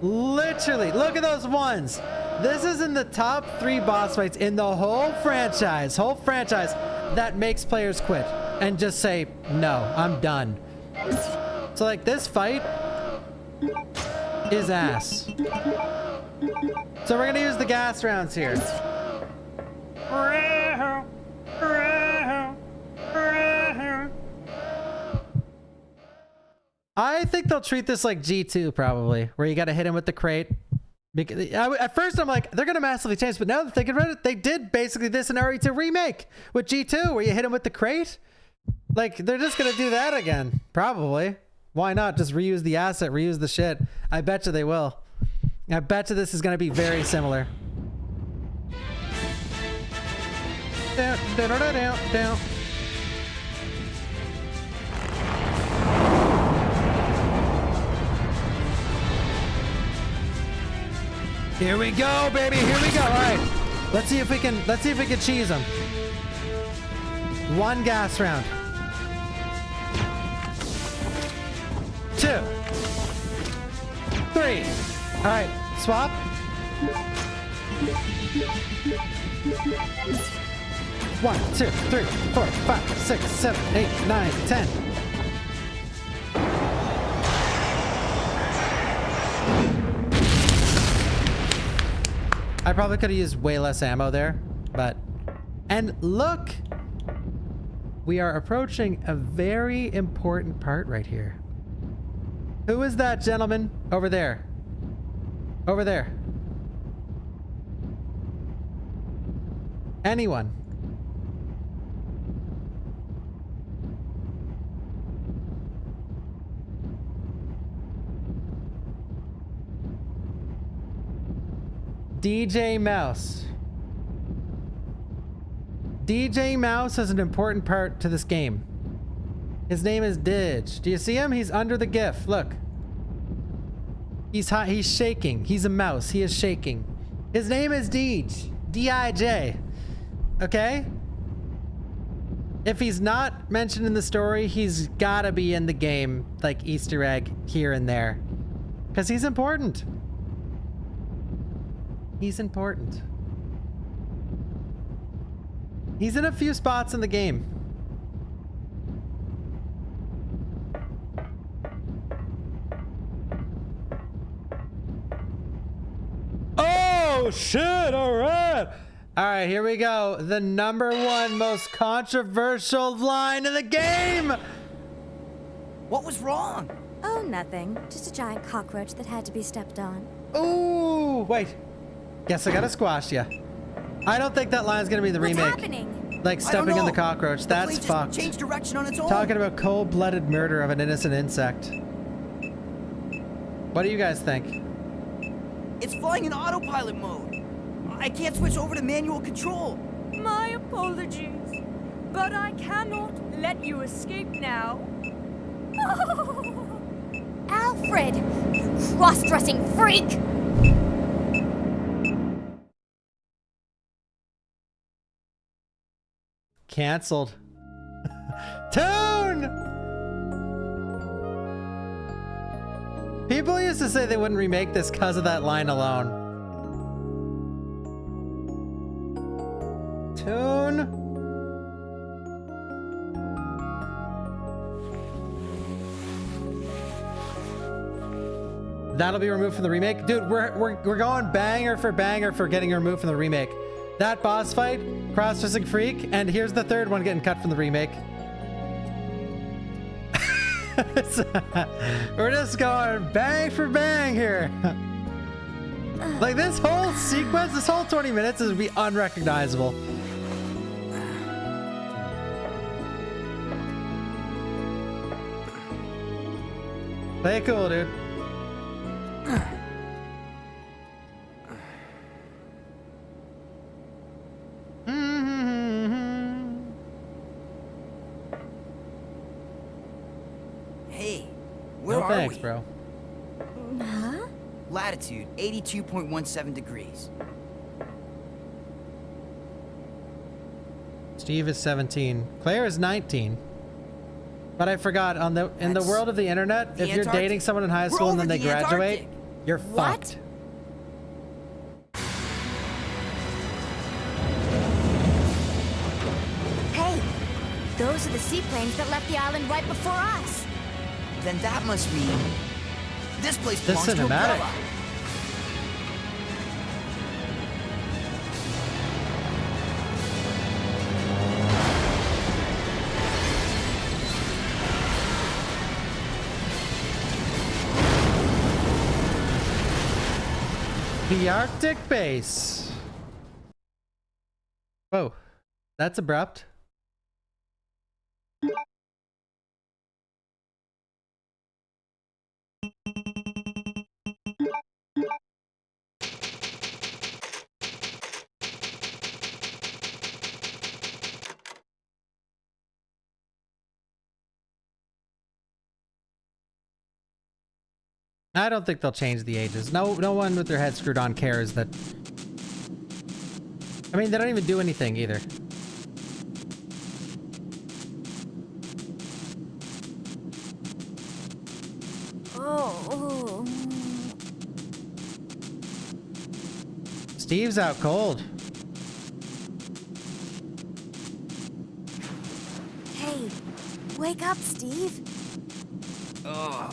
look at those ones. This is in the top 3 boss fights in the whole franchise that makes players quit and just say, no, I'm done. So like this fight is ass. So we're gonna use the gas rounds here. I think they'll treat this like G2 probably, where you gotta hit him with the crate. Because at first I'm like, they're gonna massively change, but now that thinking about it, they did basically this in RE2 Remake with G2, where you hit him with the crate. Like, they're just gonna do that again, probably. Why not just reuse the asset, reuse the shit? I bet you they will. I bet you this is going to be very similar. Down, down, down, down, down. Here we go, baby. Here we go. All right. Let's see if we can cheese them. 1 gas round. 2, 3. All right, swap. 1, 2, 3, 4, 5, 6, 7, 8, 9, 10. I probably could have used way less ammo there, but... And look! We are approaching a very important part right here. Who is that gentleman? Over there. Over there. Anyone? DJ Mouse. DJ Mouse is an important part to this game. His name is Didge. Do you see him? He's under the GIF. Look. He's hot. He's shaking. He's a mouse. He is shaking. His name is Didge. D-I-J. Okay? If he's not mentioned in the story, he's gotta be in the game, like Easter egg here and there. Because he's important. He's important. He's in a few spots in the game. Oh shit, alright! Alright, here we go. The #1 most controversial line in the game! What was wrong? Oh, nothing. Just a giant cockroach that had to be stepped on. Ooh, wait. Guess I gotta squash ya. I don't think that line's gonna be the remake. What's happening? Like stepping in the cockroach. The That's plane just fucked. changed direction on its own. Talking about cold-blooded murder of an innocent insect. What do you guys think? It's flying in autopilot mode. I can't switch over to manual control. My apologies, but I cannot let you escape now. Alfred, you cross-dressing freak! Cancelled. Tune! People used to say they wouldn't remake this because of that line alone. Tune. That'll be removed from the remake. Dude, we're going banger for getting removed from the remake. That boss fight, cross-dressing freak, and here's the third one getting cut from the remake. We're just going bang for bang here. Like this whole sequence, this whole 20 minutes is gonna be unrecognizable. Play it cool, dude. Hey, where are thanks, we? bro. Huh? Latitude 82.17 degrees. Steve is 17. Claire is 19. But I forgot, in the world of the internet, if you're dating someone in high school and then they graduate, you're fucked. Hey, those are the seaplanes that left the island right before us. Then that must mean this place belongs This to cinematic. Umbrella. The Arctic base. Whoa, that's abrupt. I don't think they'll change the ages. No one with their head screwed on cares that. I mean, they don't even do anything either. Oh. Steve's out cold. Wake up, Steve. Oh.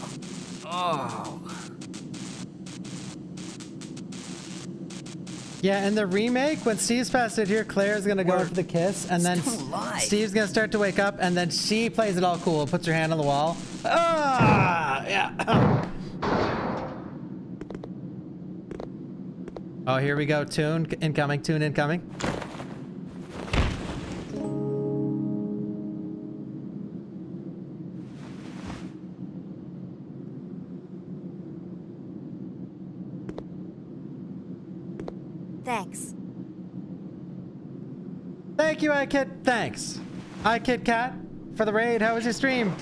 Yeah, in the remake, when Steve's passed it here, Claire's gonna go for the kiss, and then Steve's gonna start to wake up, and then she plays it all cool, puts her hand on the wall. Ah, yeah. Oh, here we go. Tune incoming. Tune incoming. Thanks. Thank you, iKit. Thanks. iKit Cat for the raid. How was your stream?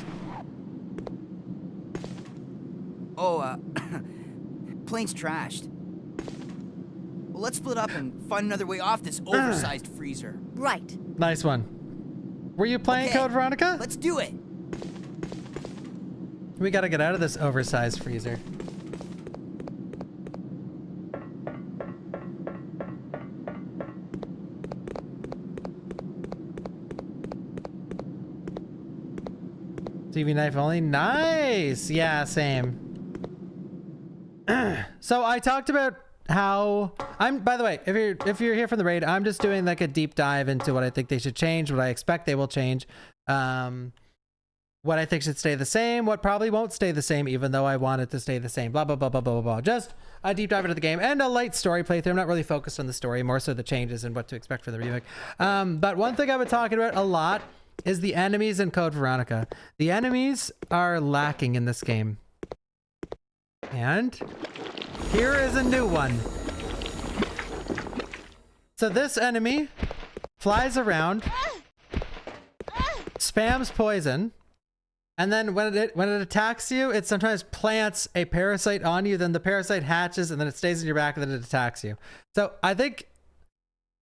Oh, plane's trashed. Well, let's split up and find another way off this oversized freezer. Right. Nice one. Were you playing Code Veronica? Let's do it. We gotta get out of this oversized freezer. TV knife only? Nice! Yeah, same. So I talked about how by the way, if you're here from the raid, I'm just doing like a deep dive into what I think they should change, what I expect they will change, what I think should stay the same, what probably won't stay the same, even though I want it to stay the same, blah, blah, blah, blah, blah, blah, blah. Just a deep dive into the game and a light story playthrough. I'm not really focused on the story, more so the changes and what to expect for the remake. But one thing I've been talking about a lot is the enemies in Code Veronica. The enemies are lacking in this game. And here is a new one. So this enemy flies around, spams poison, and then when it attacks you, it sometimes plants a parasite on you, then the parasite hatches, and then it stays in your back, and then it attacks you. So I think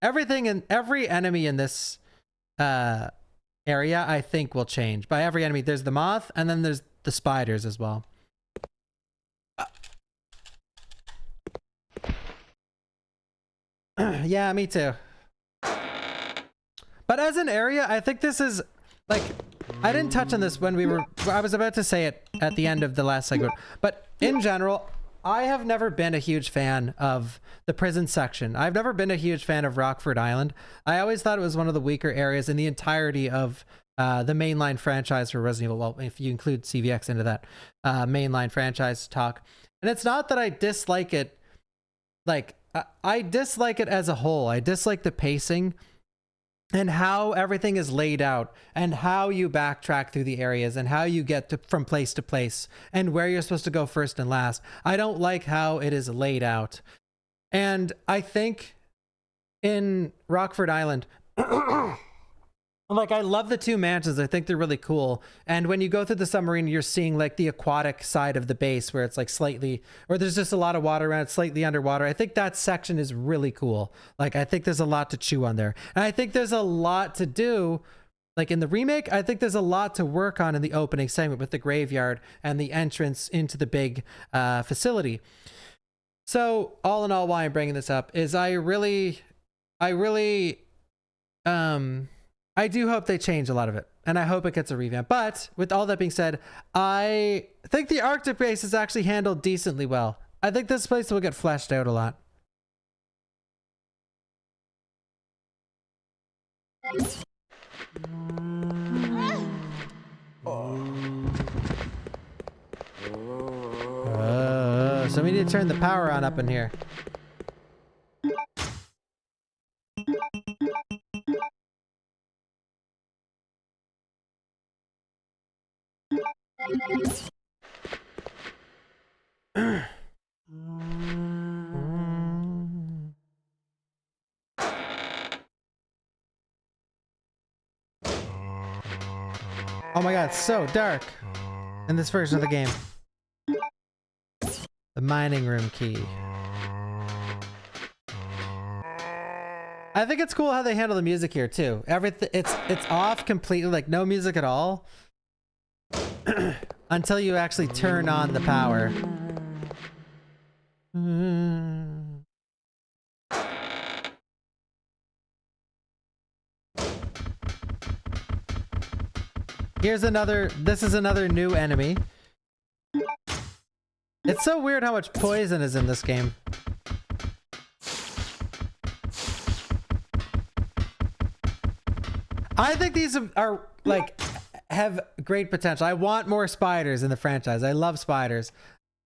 every enemy in this area, I think, will change. By every enemy, there's the moth, and then there's the spiders as well. Yeah, me too. But as an area, I think this is like, I didn't touch on this when I was about to say it at the end of the last segment, but in general, I have never been a huge fan of the prison section. I've never been a huge fan of Rockford Island. I always thought it was one of the weaker areas in the entirety of the mainline franchise for Resident Evil. Well, if you include CVX into that mainline franchise talk. And it's not that I dislike it, like, I dislike it as a whole. I dislike the pacing and how everything is laid out and how you backtrack through the areas and how you get from place to place and where you're supposed to go first and last. I don't like how it is laid out. And I think in Rockford Island, like, I love the two mansions. I think they're really cool. And when you go through the submarine, you're seeing like the aquatic side of the base where it's like slightly, or there's just a lot of water around, it's slightly underwater. I think that section is really cool. Like, I think there's a lot to chew on there. And I think there's a lot to do. Like in the remake, I think there's a lot to work on in the opening segment with the graveyard and the entrance into the big facility. So all in all, why I'm bringing this up is I do hope they change a lot of it, and I hope it gets a revamp. But with all that being said, I think the Arctic base is actually handled decently well. I think this place will get fleshed out a lot. So we need to turn the power on up in here. Oh my god, it's so dark in this version of the game. The mining room key. I think it's cool how they handle the music here too. Everything, it's off completely, like no music at all. Until you actually turn on the power. Here's another, this is another new enemy. It's so weird how much poison is in this game. I think these are like, have great potential. I want more spiders in the franchise. I love spiders.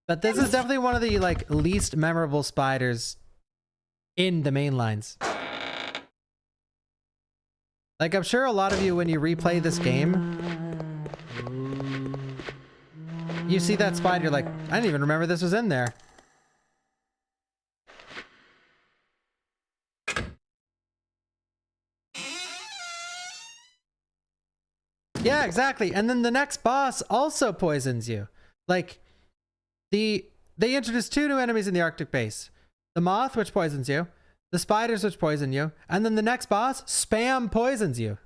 But this is definitely one of the like least memorable spiders in the main lines. Like, I'm sure a lot of you, when you replay this game, you see that spider, you're like, I didn't even remember this was in there. Yeah, exactly. And then the next boss also poisons you. Like, they introduced 2 new enemies in the Arctic base. The moth, which poisons you. The spiders, which poison you. And then the next boss, spam poisons you.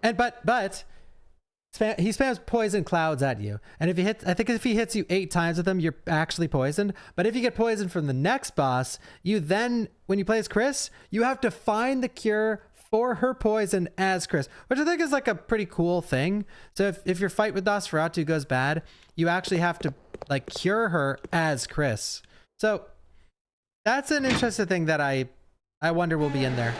And he spams poison clouds at you. And if he hits, I think if he hits you 8 times with them, you're actually poisoned. But if you get poisoned from the next boss, you then, when you play as Chris, you have to find the cure for her poison as Chris, which I think is like a pretty cool thing. So if your fight with Nosferatu goes bad, you actually have to like cure her as Chris. So that's an interesting thing that I wonder will be in there.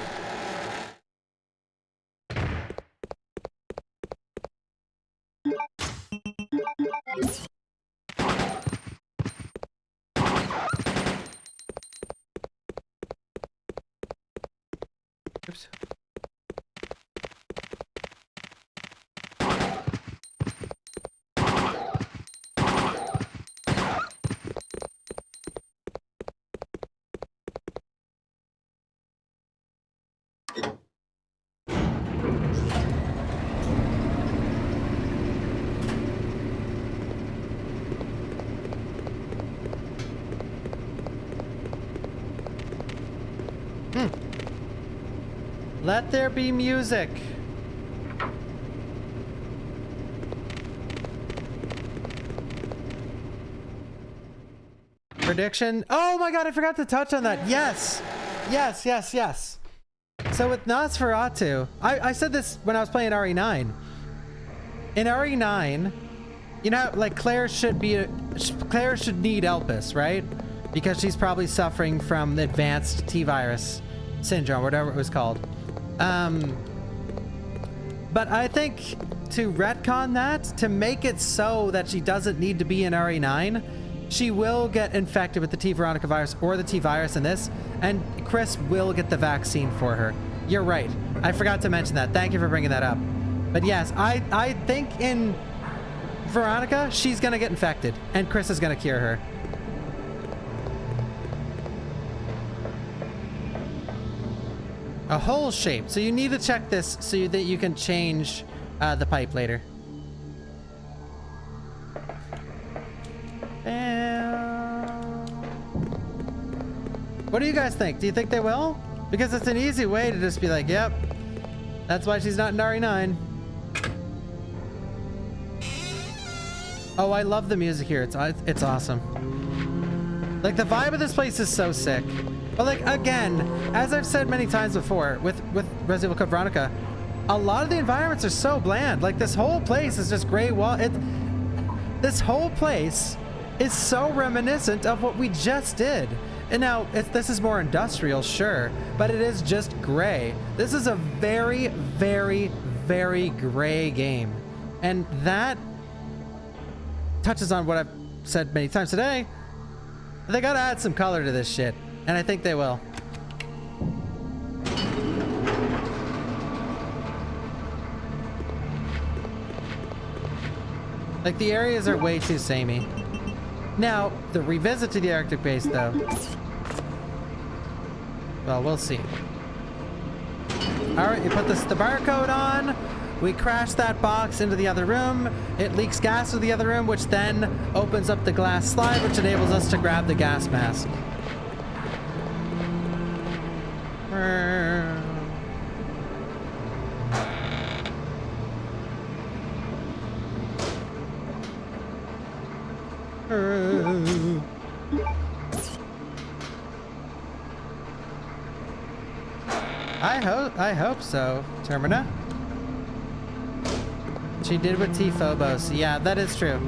Oops. Let there be music. Prediction. Oh my god, I forgot to touch on that. Yes. Yes, yes, yes. So with Nosferatu, I said this when I was playing RE9. In RE9, you know, like Claire should need Elpis, right? Because she's probably suffering from advanced T-virus syndrome, whatever it was called. But I think to retcon that, to make it so that she doesn't need to be in RE9, she will get infected with the T Veronica virus or the T virus in this, and Chris will get the vaccine for her. You're right. I forgot to mention that. Thank you for bringing that up. But yes, I think in Veronica, she's gonna get infected, and Chris is gonna cure her. A hole shape. So you need to check this so that you can change the pipe later. What do you guys think? Do you think they will? Because it's an easy way to just be like, yep, that's why she's not in RE9. Oh, I love the music here. It's awesome. Like, the vibe of this place is so sick. But like, again, as I've said many times before with Resident Evil Code Veronica, a lot of the environments are so bland. Like, this whole place is just gray wall. This whole place is so reminiscent of what we just did. And now, this is more industrial, sure, but it is just gray. This is a very, very, very gray game. And that touches on what I've said many times today. They gotta add some color to this shit. And I think they will. Like, the areas are way too samey. Now, the revisit to the Arctic base, though. Well, we'll see. Alright, you put the barcode on. We crash that box into the other room. It leaks gas to the other room, which then opens up the glass slide, which enables us to grab the gas mask. I hope so, Termina. She did with T Phobos. Yeah, that is true.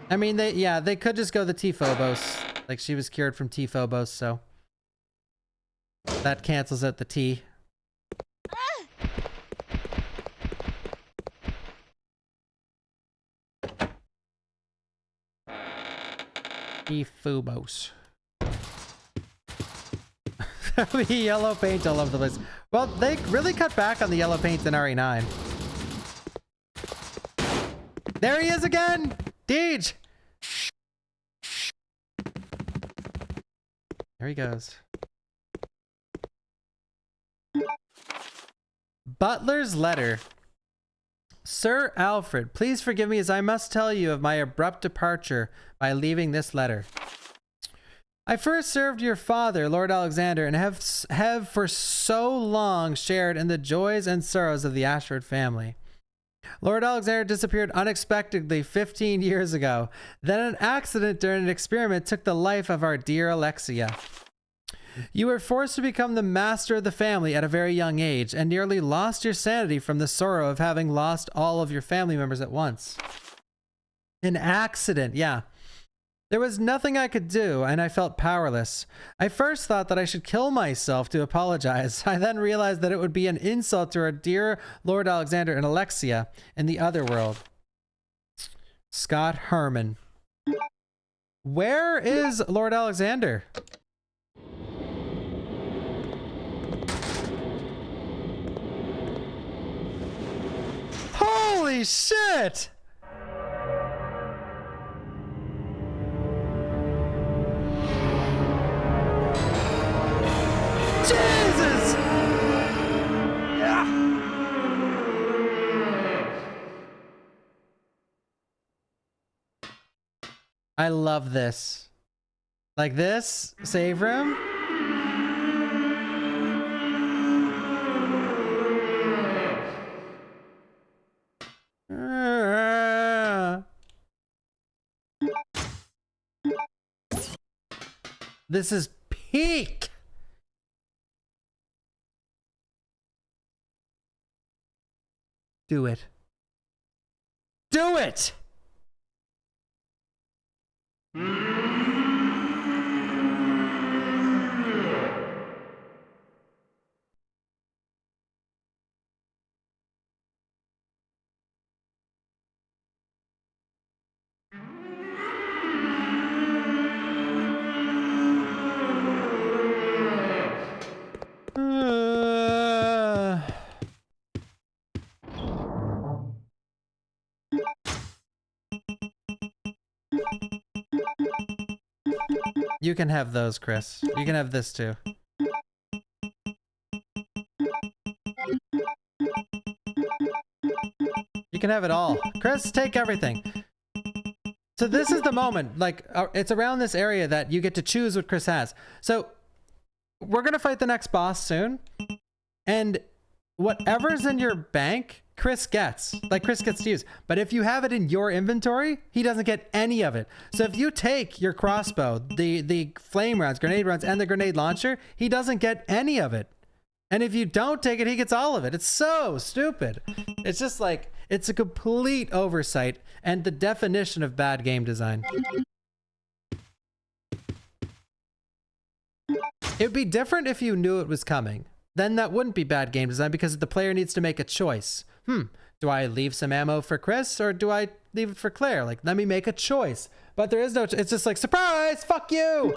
I mean, they could just go the T Phobos. Like, she was cured from T Phobos, so that cancels out the T. T Phobos. Yellow paint all over the place. Well, they really cut back on the yellow paint in RE9. There he is again! Deej! There he goes. Butler's letter. Sir Alfred, please forgive me as I must tell you of my abrupt departure by leaving this letter. I first served your father, Lord Alexander, and have for so long shared in the joys and sorrows of the Ashford family. Lord Alexander disappeared unexpectedly 15 years ago. Then an accident during an experiment took the life of our dear Alexia. You were forced to become the master of the family at a very young age and nearly lost your sanity from the sorrow of having lost all of your family members at once. An accident, yeah. There was nothing I could do, and I felt powerless. I first thought that I should kill myself to apologize. I then realized that it would be an insult to our dear Lord Alexander and Alexia in the other world. Scott Herman. Where is Lord Alexander? Holy shit! Jesus! I love this. Like this? Save room? This is peak! Do it. Do it! You can have those, Chris. You can have this too. You can have it all. Chris, take everything. So this is the moment, like, it's around this area that you get to choose what Chris has. So we're gonna fight the next boss soon, and whatever's in your bank, Chris gets. Like, Chris gets to use. But if you have it in your inventory, he doesn't get any of it. So if you take your crossbow, the flame rounds, grenade rounds, and the grenade launcher, he doesn't get any of it. And if you don't take it, he gets all of it. It's so stupid. It's just like, it's a complete oversight and the definition of bad game design. It would be different if you knew it was coming. Then that wouldn't be bad game design because the player needs to make a choice. Do I leave some ammo for Chris or do I leave it for Claire? Like, let me make a choice. But there is no, it's just like, surprise, fuck you.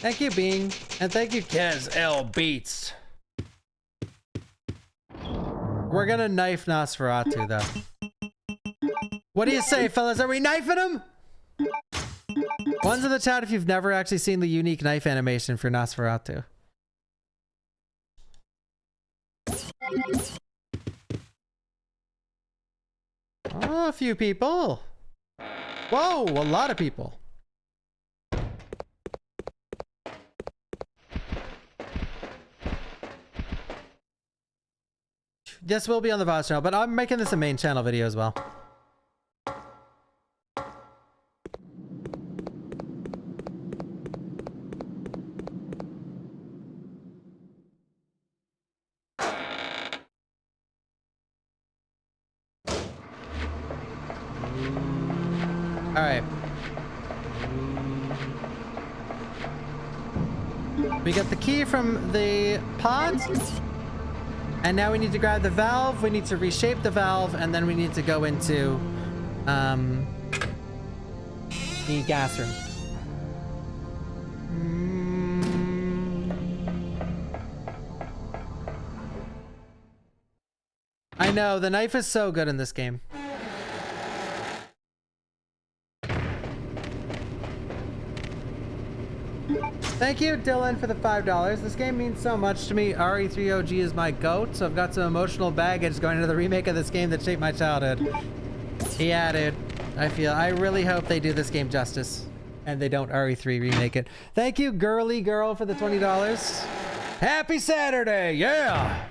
Thank you, Bing. And thank you, Kez L Beats. We're gonna knife Nosferatu, though. What do you say, fellas? Are we knifing him? One's in the chat if you've never actually seen the unique knife animation for Nosferatu. Oh, a few people. Whoa, a lot of people. This will be on the VOD channel, but I'm making this a main channel video as well. All right. We got the key from the pod. And now we need to grab the valve, we need to reshape the valve, and then we need to go into the gas room. I know, the knife is so good in this game. Thank you, Dylan, for the $5. This game means so much to me. RE3OG is my goat, so I've got some emotional baggage going into the remake of this game that shaped my childhood. Yeah, dude. I really hope they do this game justice. And they don't RE3 remake it. Thank you, Girly Girl, for the $20. Happy Saturday, yeah!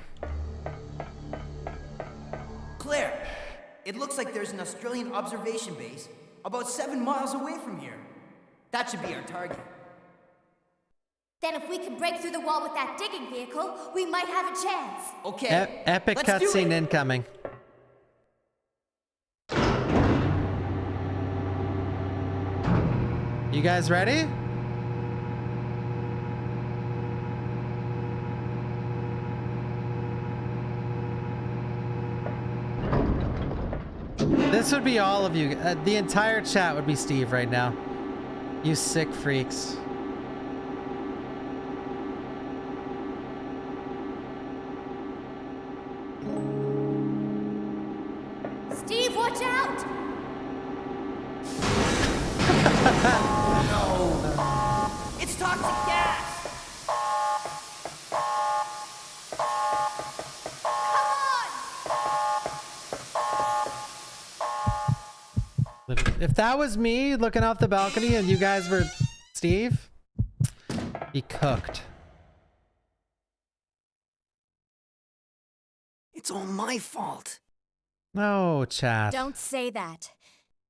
Claire, it looks like there's an Australian observation base about 7 miles away from here. That should be our target. Then if we can break through the wall with that digging vehicle, we might have a chance. Okay. Epic cutscene incoming. You guys ready? This would be all of you. The entire chat would be Steve right now. You sick freaks. Steve, watch out! No! It's toxic gas! If that was me looking off the balcony and you guys were Steve, be cooked. It's all my fault. No, chat. Don't say that.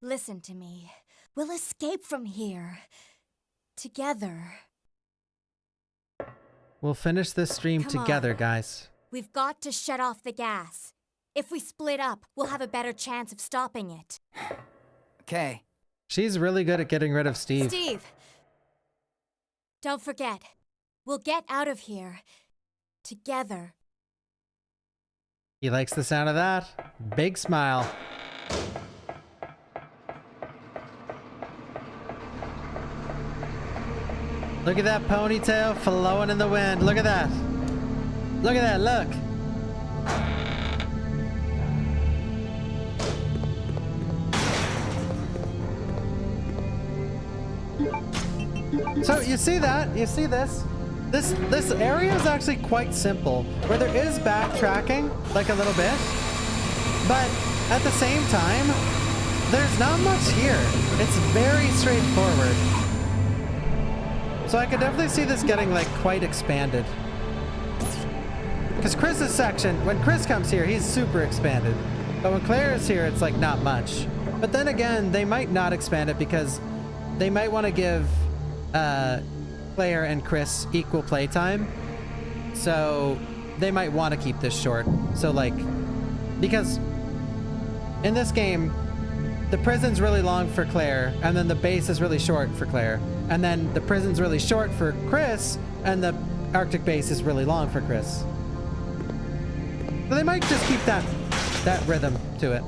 Listen to me. We'll escape from here. Together. We'll finish this stream Come together, on. guys. We've got to shut off the gas. If we split up, we'll have a better chance of stopping it. Okay. She's really good at getting rid of Steve. Steve! Don't forget. We'll get out of here. Together. He likes the sound of that. Big smile. Look at that ponytail flowing in the wind. Look at that. Look at that, look. So you see that? You see this? This area is actually quite simple, where there is backtracking, like a little bit, but at the same time, there's not much here. It's very straightforward. So I could definitely see this getting like quite expanded. Because Chris's section, when Chris comes here, he's super expanded. But when Claire is here, it's like not much. But then again, they might not expand it because they might want to give Claire and Chris equal playtime. So they might want to keep this short. So like, because in this game, the prison's really long for Claire, and then the base is really short for Claire. And then the prison's really short for Chris, and the Arctic base is really long for Chris. So they might just keep that rhythm to it.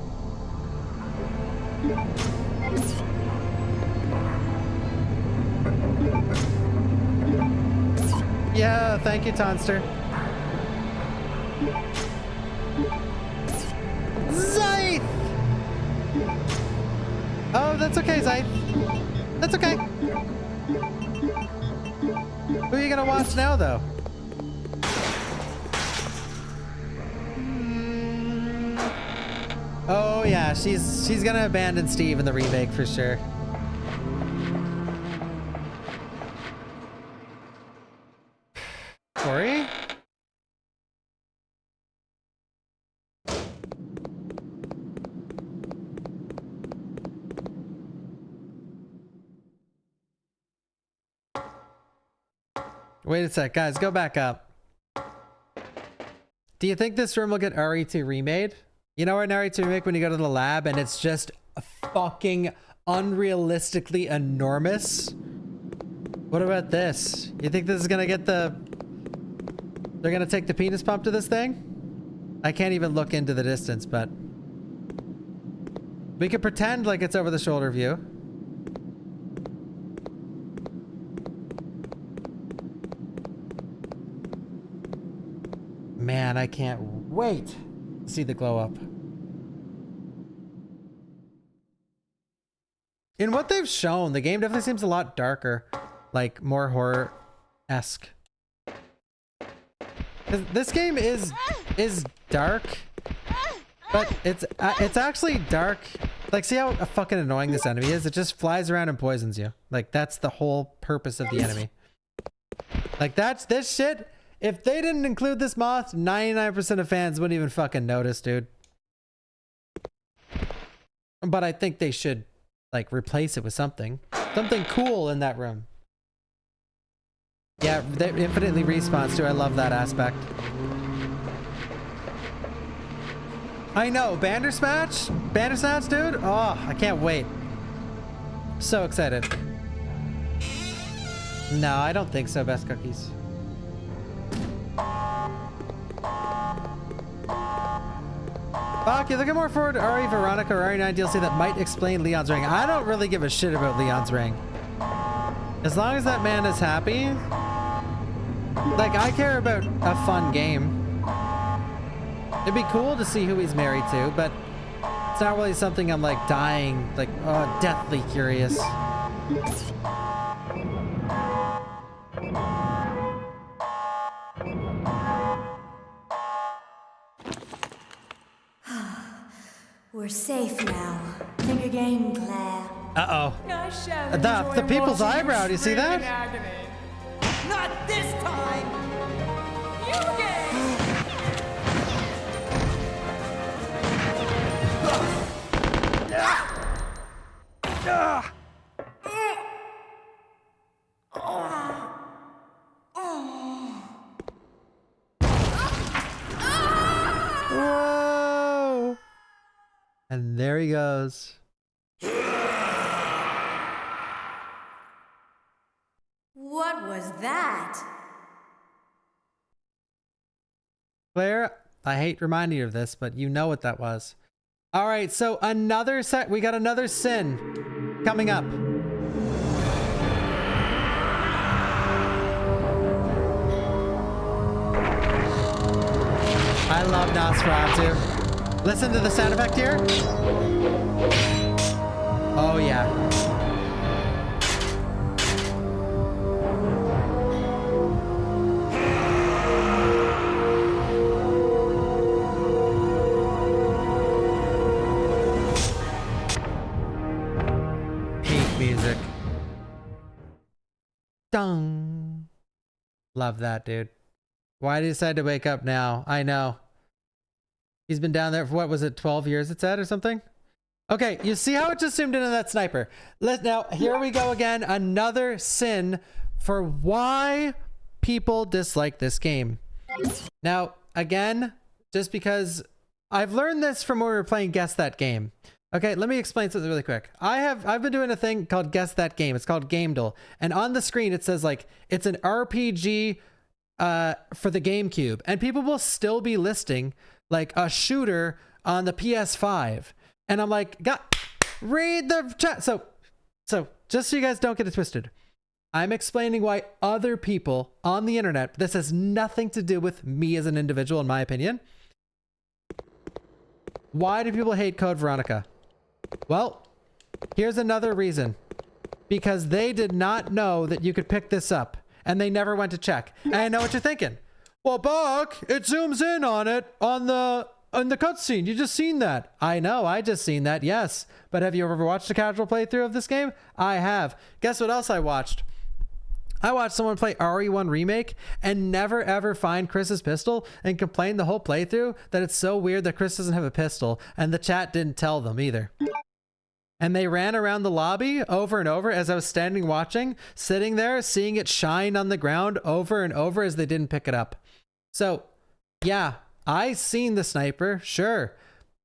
Yeah, thank you, Tonster. Zyth! Oh, that's okay, Zyth. That's okay. Who are you gonna watch now, though? Oh yeah, she's gonna abandon Steve in the remake for sure. Corey? Wait a sec, guys, go back up. Do you think this room will get RE2 remade? You know, in RE2 Remake, when you go to the lab and it's just fucking unrealistically enormous? What about this? You think this is gonna get the... They're gonna take the penis pump to this thing? I can't even look into the distance, but... We could pretend like it's over the shoulder view. Man, I can't wait to see the glow up. In what they've shown, the game definitely seems a lot darker, like more horror-esque. This game is dark, but it's actually dark. Like, see how fucking annoying this enemy is? It just flies around and poisons you. Like, that's the whole purpose of the enemy. Like, that's this shit. If they didn't include this moth, 99% of fans wouldn't even fucking notice, dude. But I think they should, like, replace it with something. Something cool in that room. Yeah, they infinitely respawns too. I love that aspect. I know, Bandersnatch? Bandersnatch, dude? Oh, I can't wait. I'm so excited. No, I don't think so, Best Cookies. Fuck, you're looking more forward to RE Veronica or RE9 DLC that might explain Leon's ring. I don't really give a shit about Leon's ring. As long as that man is happy. Like, I care about a fun game. It'd be cool to see who he's married to, but it's not really something I'm like dying, like, oh, deathly curious. We're safe now. Think again, Claire. Uh-oh. The people's eyebrow, do you see that? Not this time! Whoa! And there he goes. What was that? Claire, I hate reminding you of this, but you know what that was. All right, so we got another sin coming up. I love Nosferatu. Listen to the sound effect here. Oh yeah. Music. Dung. Love that, dude. Why did he decide to wake up now? I know. He's been down there for, what was it, 12 years it said or something? Okay, you see how it just zoomed into that sniper. Now, here we go again. Another sin for why people dislike this game. Now, again, just because I've learned this from when we were playing Guess That Game. Okay, let me explain something really quick. I've been doing a thing called Guess That Game. It's called Gamedle. And on the screen, it says like, it's an RPG for the GameCube. And people will still be listing like a shooter on the PS5. And I'm like, God, read the chat. So just so you guys don't get it twisted, I'm explaining why other people on the internet, this has nothing to do with me as an individual, in my opinion. Why do people hate Code Veronica? Well, here's another reason. Because they did not know that you could pick this up, and they never went to check. And I know what you're thinking. Well, Buck, it zooms in on it on the cutscene. You just seen that. I know, I just seen that, yes. But have you ever watched a casual playthrough of this game? I have. Guess what else I watched? I watched someone play RE1 Remake and never ever find Chris's pistol and complain the whole playthrough that it's so weird that Chris doesn't have a pistol, and the chat didn't tell them either. And they ran around the lobby over and over as I was standing watching, sitting there, seeing it shine on the ground over and over as they didn't pick it up. So, yeah, I seen the sniper, sure.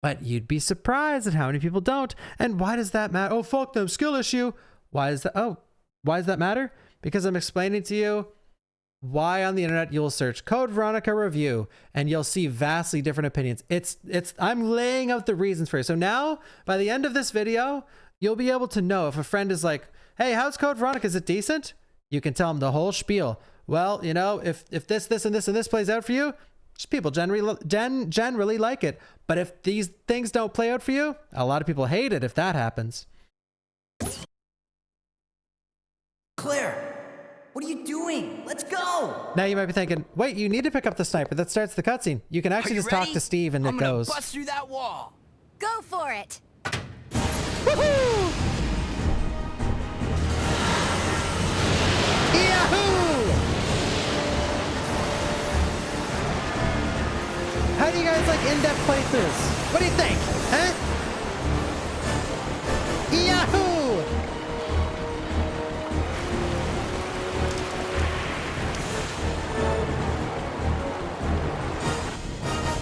But you'd be surprised at how many people don't. And why does that matter? Oh, fuck them, skill issue. Why is that? Oh, why does that matter? Because I'm explaining to you why on the internet you'll search Code Veronica review and you'll see vastly different opinions. I'm laying out the reasons for you. So now by the end of this video, you'll be able to know if a friend is like, hey, how's Code Veronica? Is it decent? You can tell them the whole spiel. Well, you know, if this, and this plays out for you, people generally like it. But if these things don't play out for you, a lot of people hate it if that happens. Claire, what are you doing? Let's go! Now you might be thinking, wait, you need to pick up the sniper. That starts the cutscene. You can actually just talk to Steve and it goes. Bust through that wall. Go for it! Woohoo! Yahoo! How do you guys like in-depth playthroughs? What do you think? Huh? Yahoo!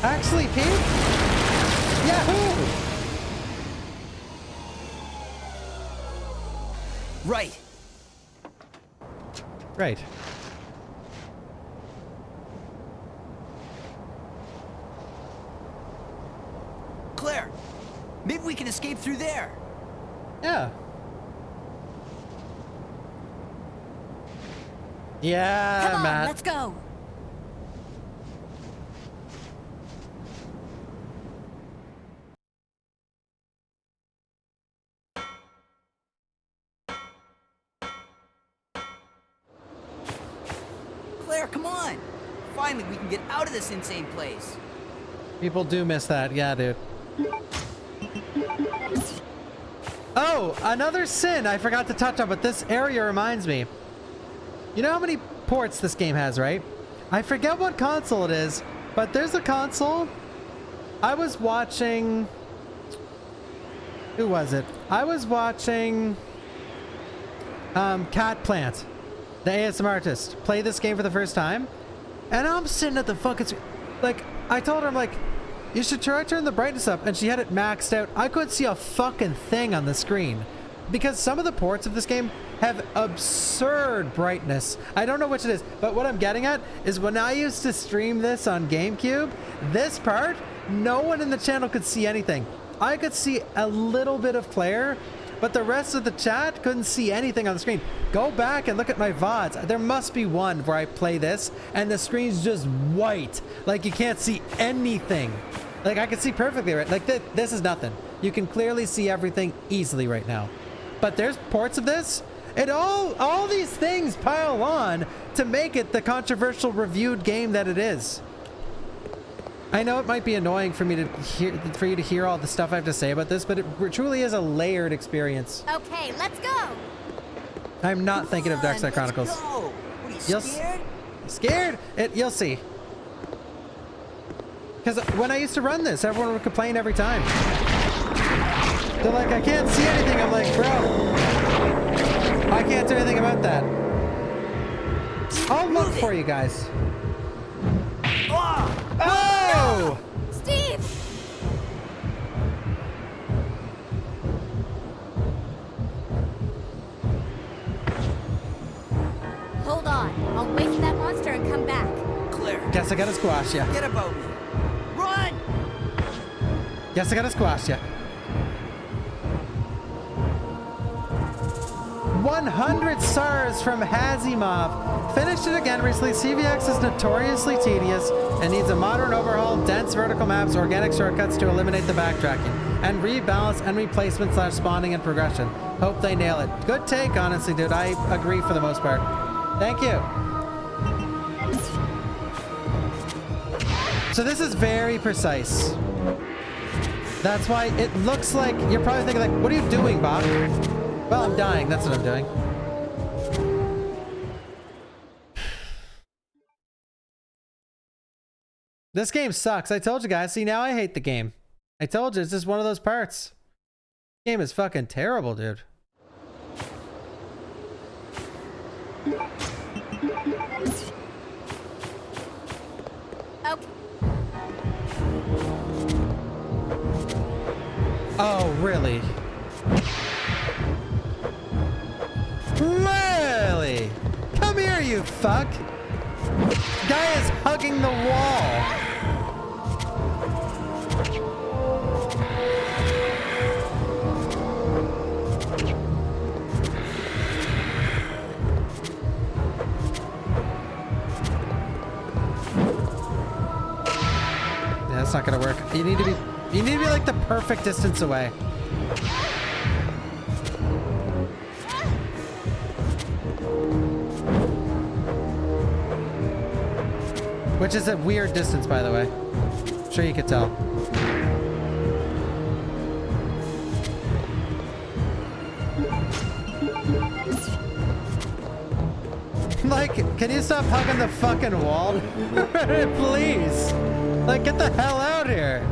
Actually, Pete? Yahoo! Right. Right. Claire, maybe we can escape through there. Yeah. Yeah, Come on, Matt. let's go. Claire, come on. Finally, we can get out of this insane place. People do miss that. Yeah, dude. Oh, another sin I forgot to touch on, but this area reminds me. You know how many ports this game has, right? I forget what console it is, but there's a console. I was watching... Who was it? I was watching... Cat Plant, the ASMR artist, play this game for the first time. And I'm sitting at the fucking... Like, I told her, I'm like, you should try turn the brightness up. And she had it maxed out. I couldn't see a fucking thing on the screen. Because some of the ports of this game have absurd brightness. I don't know which it is, but what I'm getting at is when I used to stream this on GameCube, this part, no one in the channel could see anything. I could see a little bit of Claire, but the rest of the chat couldn't see anything on the screen. Go back and look at my VODs. There must be one where I play this and the screen's just white. Like you can't see anything. Like I can see perfectly right. Like this is nothing. You can clearly see everything easily right now. But there's ports of this, and all these things pile on to make it the controversial reviewed game that it is. I know it might be annoying for you to hear all the stuff I have to say about this, but it truly is a layered experience. Okay, let's go. I'm not thinking of Dark Side Chronicles. What, are you scared? Scared? You'll see. Because when I used to run this, everyone would complain every time. They're like, I can't see anything. I'm like, bro, I can't do anything about that. I'll look for you guys. Oh! Steve! Hold on. I'll wait for that monster and come back. Claire. Guess I gotta squash ya. Forget about me. Run! Guess I gotta squash ya. 100 stars from Hazimov. Finished it again recently. CVX is notoriously tedious and needs a modern overhaul, dense vertical maps, organic shortcuts to eliminate the backtracking, and rebalance and replacement / spawning and progression. Hope they nail it. Good take, honestly, dude. I agree for the most part. Thank you. So this is very precise. That's why it looks like you're probably thinking like, what are you doing, Bob? Well, I'm dying. That's what I'm doing. This game sucks. I told you guys. See, now I hate the game. I told you. It's just one of those parts. Game is fucking terrible, dude. Okay. Oh, really? Really? Come here, you fuck! Guy is hugging the wall. Yeah, that's not gonna work. You need to be like the perfect distance away. Which is a weird distance, by the way. I'm sure you could tell. Like, can you stop hugging the fucking wall? Please. Like, get the hell out here.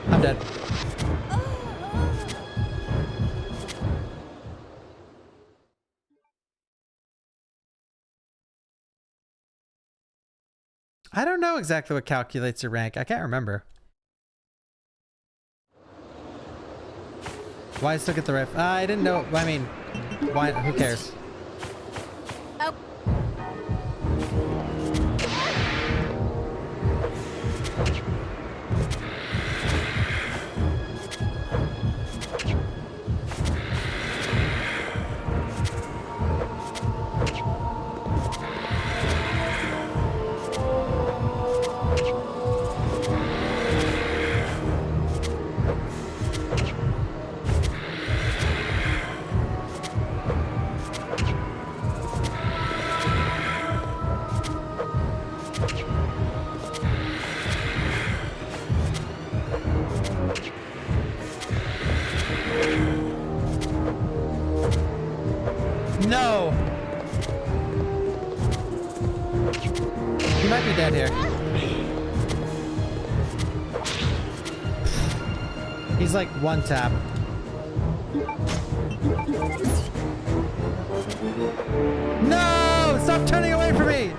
I'm dead. I don't know exactly what calculates your rank. I can't remember. Why I still get the rifle? I didn't know. I mean, why? Who cares? Oh. No! He might be dead here. He's like one tap. No! Stop turning away from me!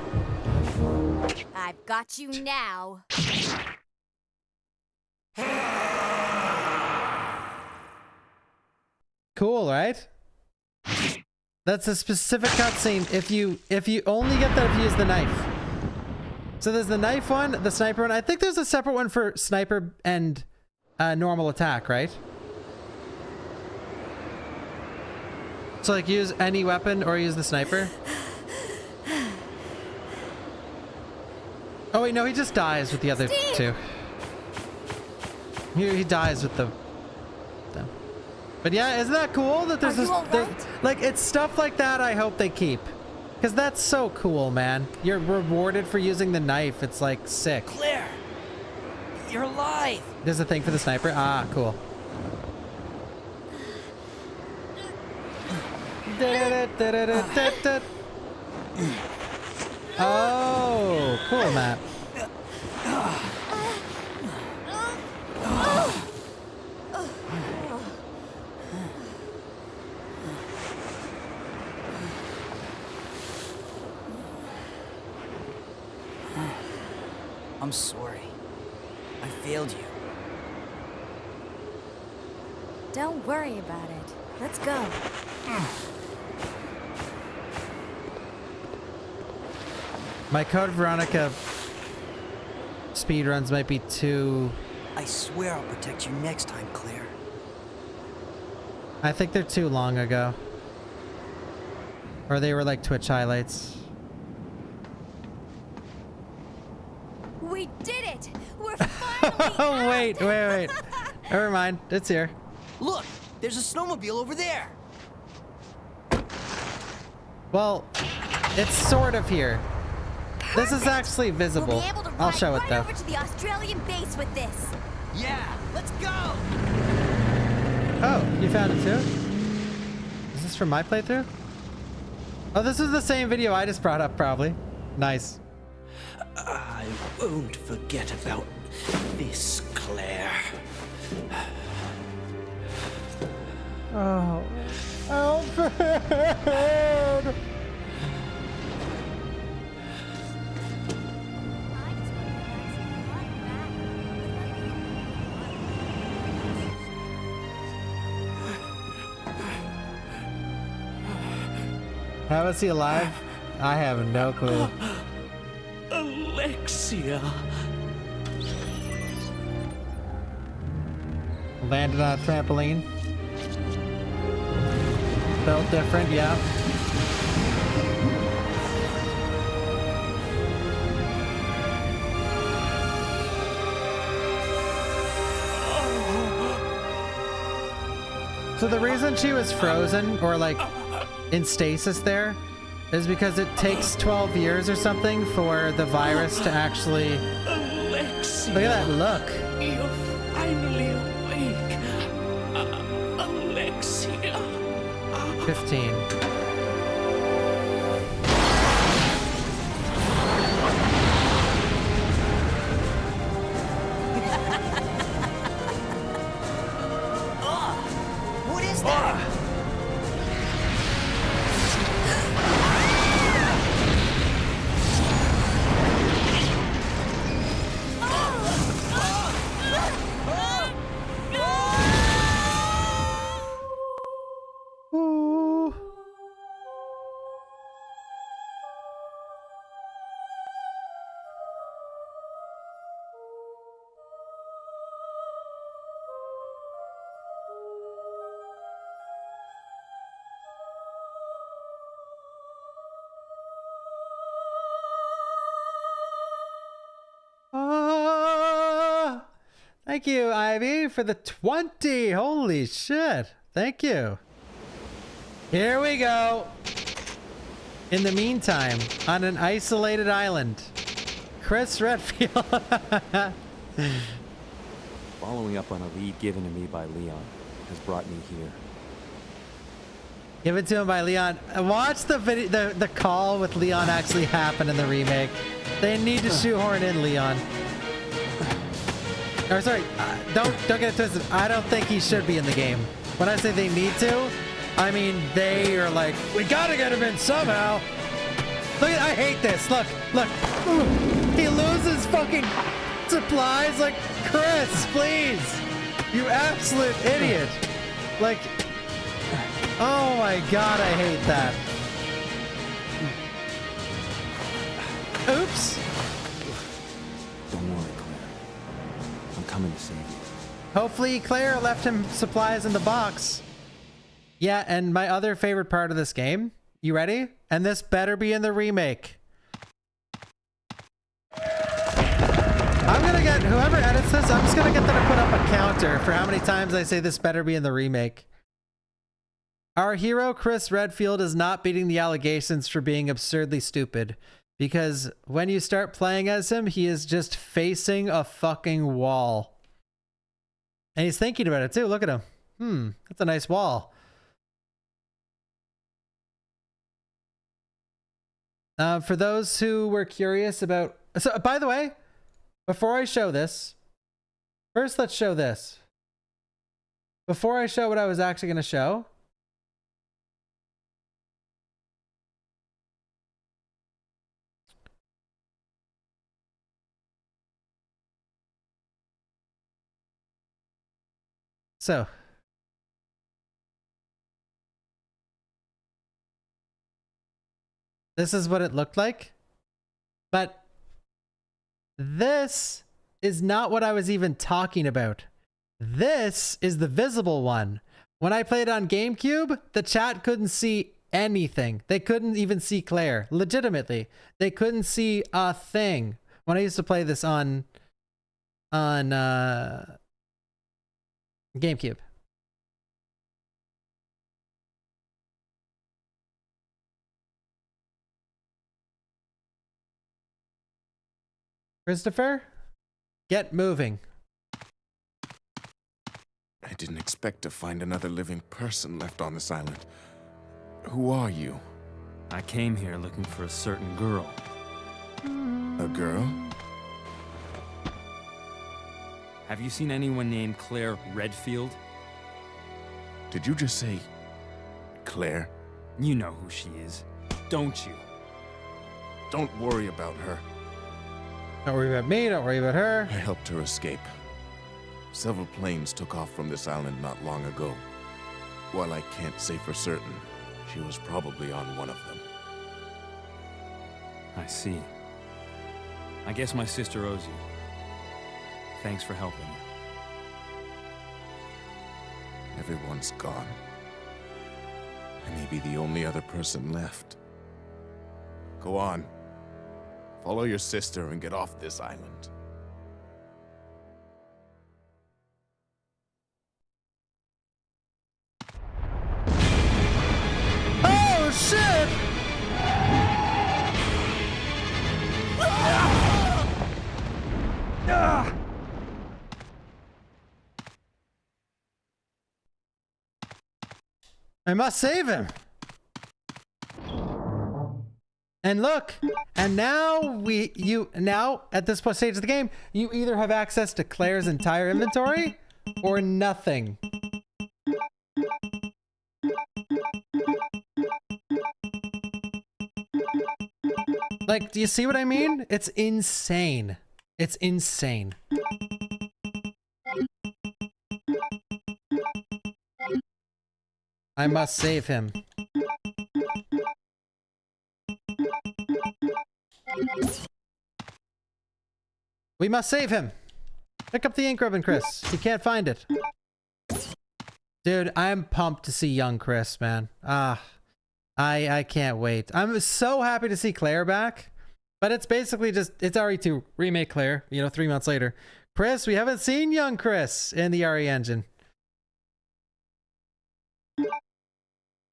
I've got you now. Cool, right? That's a specific cutscene if you only get that if you use the knife. So there's the knife one, the sniper one. I think there's a separate one for sniper and normal attack, right? So like use any weapon or use the sniper. Oh wait, no, he just dies with the other two. He dies with the... But yeah, isn't that cool that there's this... Like, it's stuff like that I hope they keep. Because that's so cool, man. You're rewarded for using the knife. It's like sick. Claire! You're alive! There's a thing for the sniper? Ah, cool. Oh, cool map. I'm sorry. I failed you. Don't worry about it. Let's go. My Code Veronica speedruns might be too... I swear I'll protect you next time, Claire. I think they're too long ago. Or they were like Twitch highlights. We did it! We're finally Oh, wait. Never mind. It's here. Look! There's a snowmobile over there! Well, it's sort of here. This is actually visible. We'll be able to I'll show it ride though. over to the Australian base with this. Yeah! Let's go! Oh, you found it too? Is this from my playthrough? Oh, this is the same video I just brought up, probably. Nice. I won't forget about this, Claire. Oh, Alfred! How is he alive? I have no clue. Alexia. Landed on a trampoline. Felt different, yeah. So the reason she was frozen or like in stasis there is because it takes 12 years or something for the virus to actually... Alexia. Look at that look. You're finally awake. Alexia. 15. What is that? Ooh. Ah, thank you, Ivy, for the 20. Holy shit. Thank you. Here we go. In the meantime, on an isolated island, Chris Redfield. Following up on a lead given to me by Leon has brought me here. Give it to him by Leon. Watch the video, the call with Leon actually happen in the remake. They need to shoehorn in Leon. Or sorry, don't get it twisted. I don't think he should be in the game. When I say they need to, I mean they are like, we gotta get him in somehow. Look at, I hate this. Look. He loses fucking supplies. Like, Chris, please, you absolute idiot. Like, oh my god, I hate that. Oops. Don't worry, Claire. I'm coming to save you. Hopefully Claire left him supplies in the box. Yeah, and my other favorite part of this game. You ready? And this better be in the remake. I'm gonna get, whoever edits this, I'm just gonna get them to put up a counter for how many times I say this better be in the remake. Our hero, Chris Redfield, is not beating the allegations for being absurdly stupid. Because when you start playing as him, he is just facing a fucking wall. And he's thinking about it too. Look at him. That's a nice wall. For those who were curious about... So, by the way, before I show this, first let's show this. Before I show what I was actually going to show... So, this is what it looked like, but this is not what I was even talking about. This is the visible one. When I played on GameCube, the chat couldn't see anything. They couldn't even see Claire. Legitimately, they couldn't see a thing. When I used to play this on GameCube. Christopher, get moving. I didn't expect to find another living person left on this island. Who are you? I came here looking for a certain girl. A girl? Have you seen anyone named Claire Redfield? Did you just say Claire? You know who she is, don't you? Don't worry about her. Don't worry about me, don't worry about her. I helped her escape. Several planes took off from this island not long ago. While I can't say for certain, she was probably on one of them. I see. I guess my sister owes you. Thanks for helping me. Everyone's gone. I may be the only other person left. Go on. Follow your sister and get off this island. Oh, shit! I must save him. And look, and now now at this stage of the game, you either have access to Claire's entire inventory or nothing. Like, do you see what I mean? It's insane. It's insane. I must save him. We must save him. Pick up the ink ribbon, Chris. You can't find it. Dude, I'm pumped to see young Chris, man. I can't wait. I'm so happy to see Claire back. But it's basically just, it's RE2 remake Claire, you know, 3 months later. Chris, we haven't seen young Chris in the RE engine.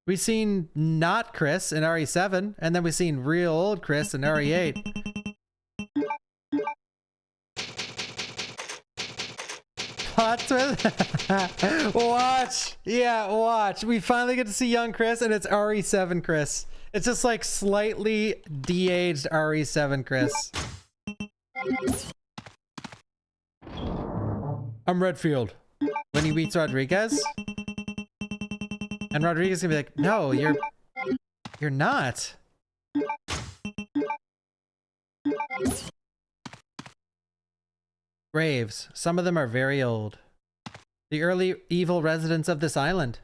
We've seen not Chris in RE7, and then we've seen real old Chris in RE8. Plot twist. Watch. Yeah, watch. We finally get to see young Chris, and it's RE7 Chris. It's just like slightly de-aged RE7 Chris. I'm Redfield. When he meets Rodriguez. And Rodriguez is gonna be like, no, you're not. Graves. Some of them are very old. The early evil residents of this island.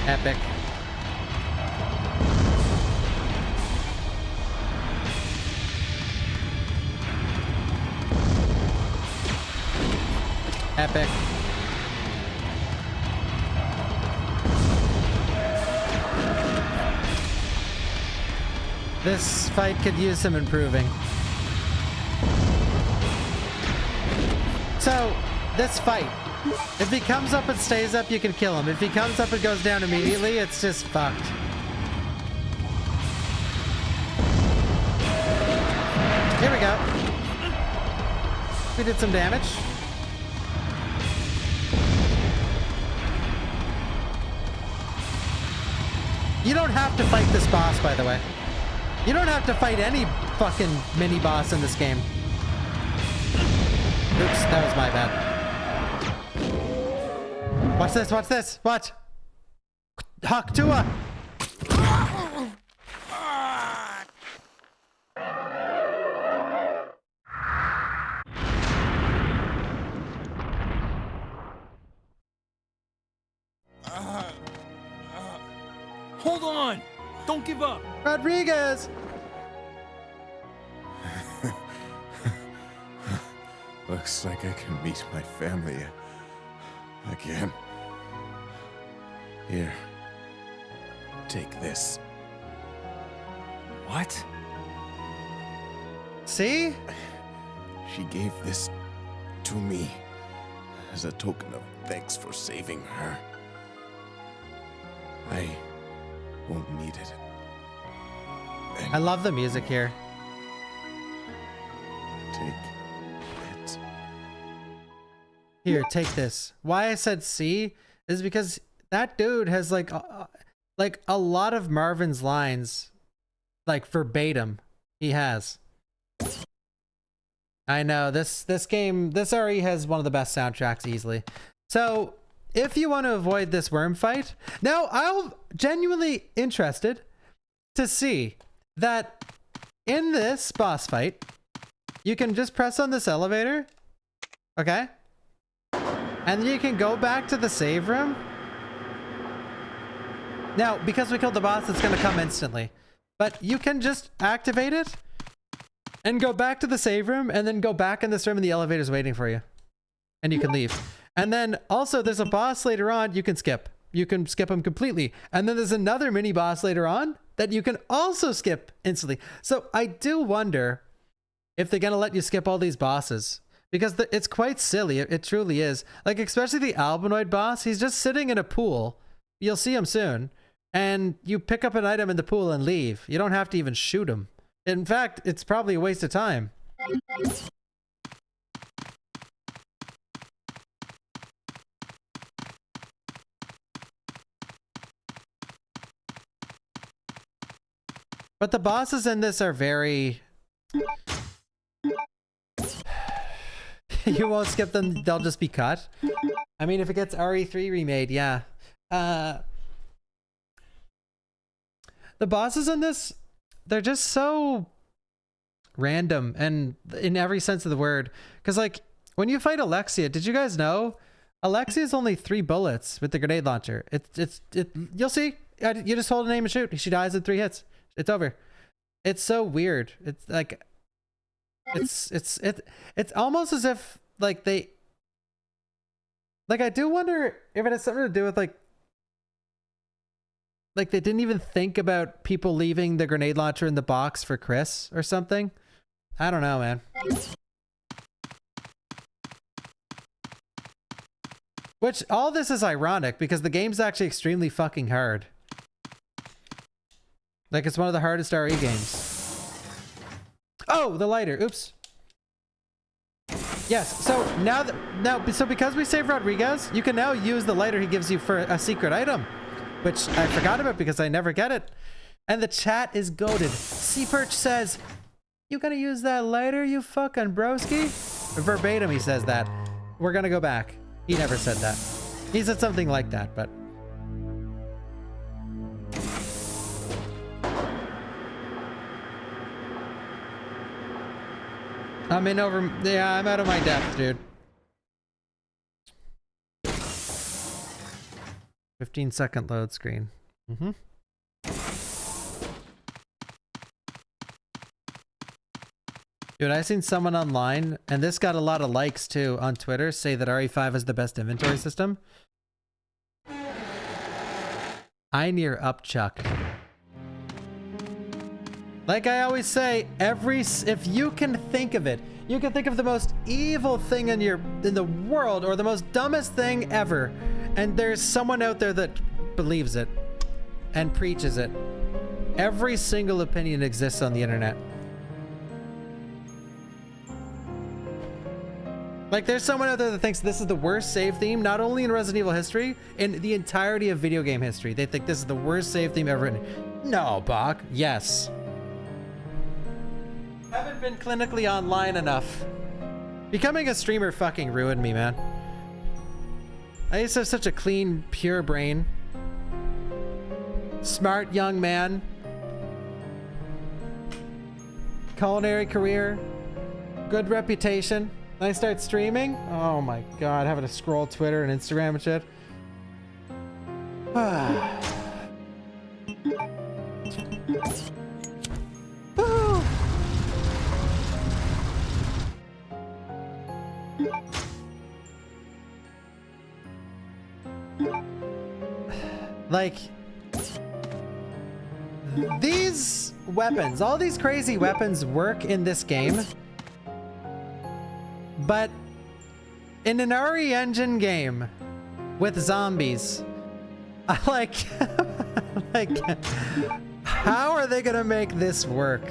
Epic. Epic. This fight could use some improving. So, this fight. If he comes up and stays up, you can kill him. If he comes up and goes down immediately, it's just fucked. Here we go. We did some damage. You don't have to fight this boss, by the way. You don't have to fight any fucking mini boss in this game. Oops, that was my bad. Watch this, watch this, watch. Haktua. Hold on! Don't give up! Rodriguez! Looks like I can meet my family again. Here. Take this. What? See? She gave this to me as a token of thanks for saving her. I won't need it. I love the music here. Take it. Here, take this. Why I said C is because that dude has like a lot of Marvin's lines, like verbatim. He has. I know this game, this RE has one of the best soundtracks easily. So if you want to avoid this worm fight, now I'm genuinely interested to see that in this boss fight, you can just press on this elevator, okay? And then you can go back to the save room. Now, because we killed the boss, it's gonna come instantly. But you can just activate it and go back to the save room and then go back in this room and the elevator's waiting for you. And you can leave. And then also there's a boss later on you can skip. You can skip him completely. And then there's another mini boss later on that you can also skip instantly. So I do wonder if they're gonna let you skip all these bosses. Because it's quite silly. It truly is. Like, especially the Albinoid boss. He's just sitting in a pool. You'll see him soon. And you pick up an item in the pool and leave. You don't have to even shoot him. In fact, it's probably a waste of time. But the bosses in this are very... You won't skip them, they'll just be cut. I mean, if it gets RE3 remade, yeah. The bosses in this, they're just so random and in every sense of the word. Because like, when you fight Alexia, did you guys know? Alexia's only 3 bullets with the grenade launcher. You'll see. You just hold a aim and shoot. She dies in 3 hits. It's over. It's so weird. It's like... It's almost as if like they like I do wonder if it has something to do with like they didn't even think about people leaving the grenade launcher in the box for Chris or something. I don't know, man. Which all this is ironic because the game's actually extremely fucking hard. Like it's one of the hardest RE games. Oh, the lighter. Oops. Yes. So so because we saved Rodriguez, you can now use the lighter he gives you for a secret item, which I forgot about because I never get it. And the chat is goated. Seaperch says, "You gonna use that lighter, you fucking broski?" Verbatim, he says that. We're gonna go back. He never said that. He said something like that, but. I'm out of my depth, dude. 15-second load screen. Dude, I seen someone online, and this got a lot of likes too on Twitter, say that RE5 is the best inventory system. I near upchuck. Like I always say, if you can think of it, you can think of the most evil thing in the world or the most dumbest thing ever, and there's someone out there that believes it and preaches it. Every single opinion exists on the internet. Like there's someone out there that thinks this is the worst save theme, not only in Resident Evil history, in the entirety of video game history. They think this is the worst save theme ever written. No, Bach. Yes. Haven't been clinically online enough. Becoming a streamer fucking ruined me, man. I used to have such a clean, pure brain. Smart young man. Culinary career. Good reputation. Then I start streaming. Oh my god, having to scroll Twitter and Instagram and shit. Like, these weapons, all these crazy weapons work in this game, but in an RE Engine game with zombies, like, how are they gonna make this work?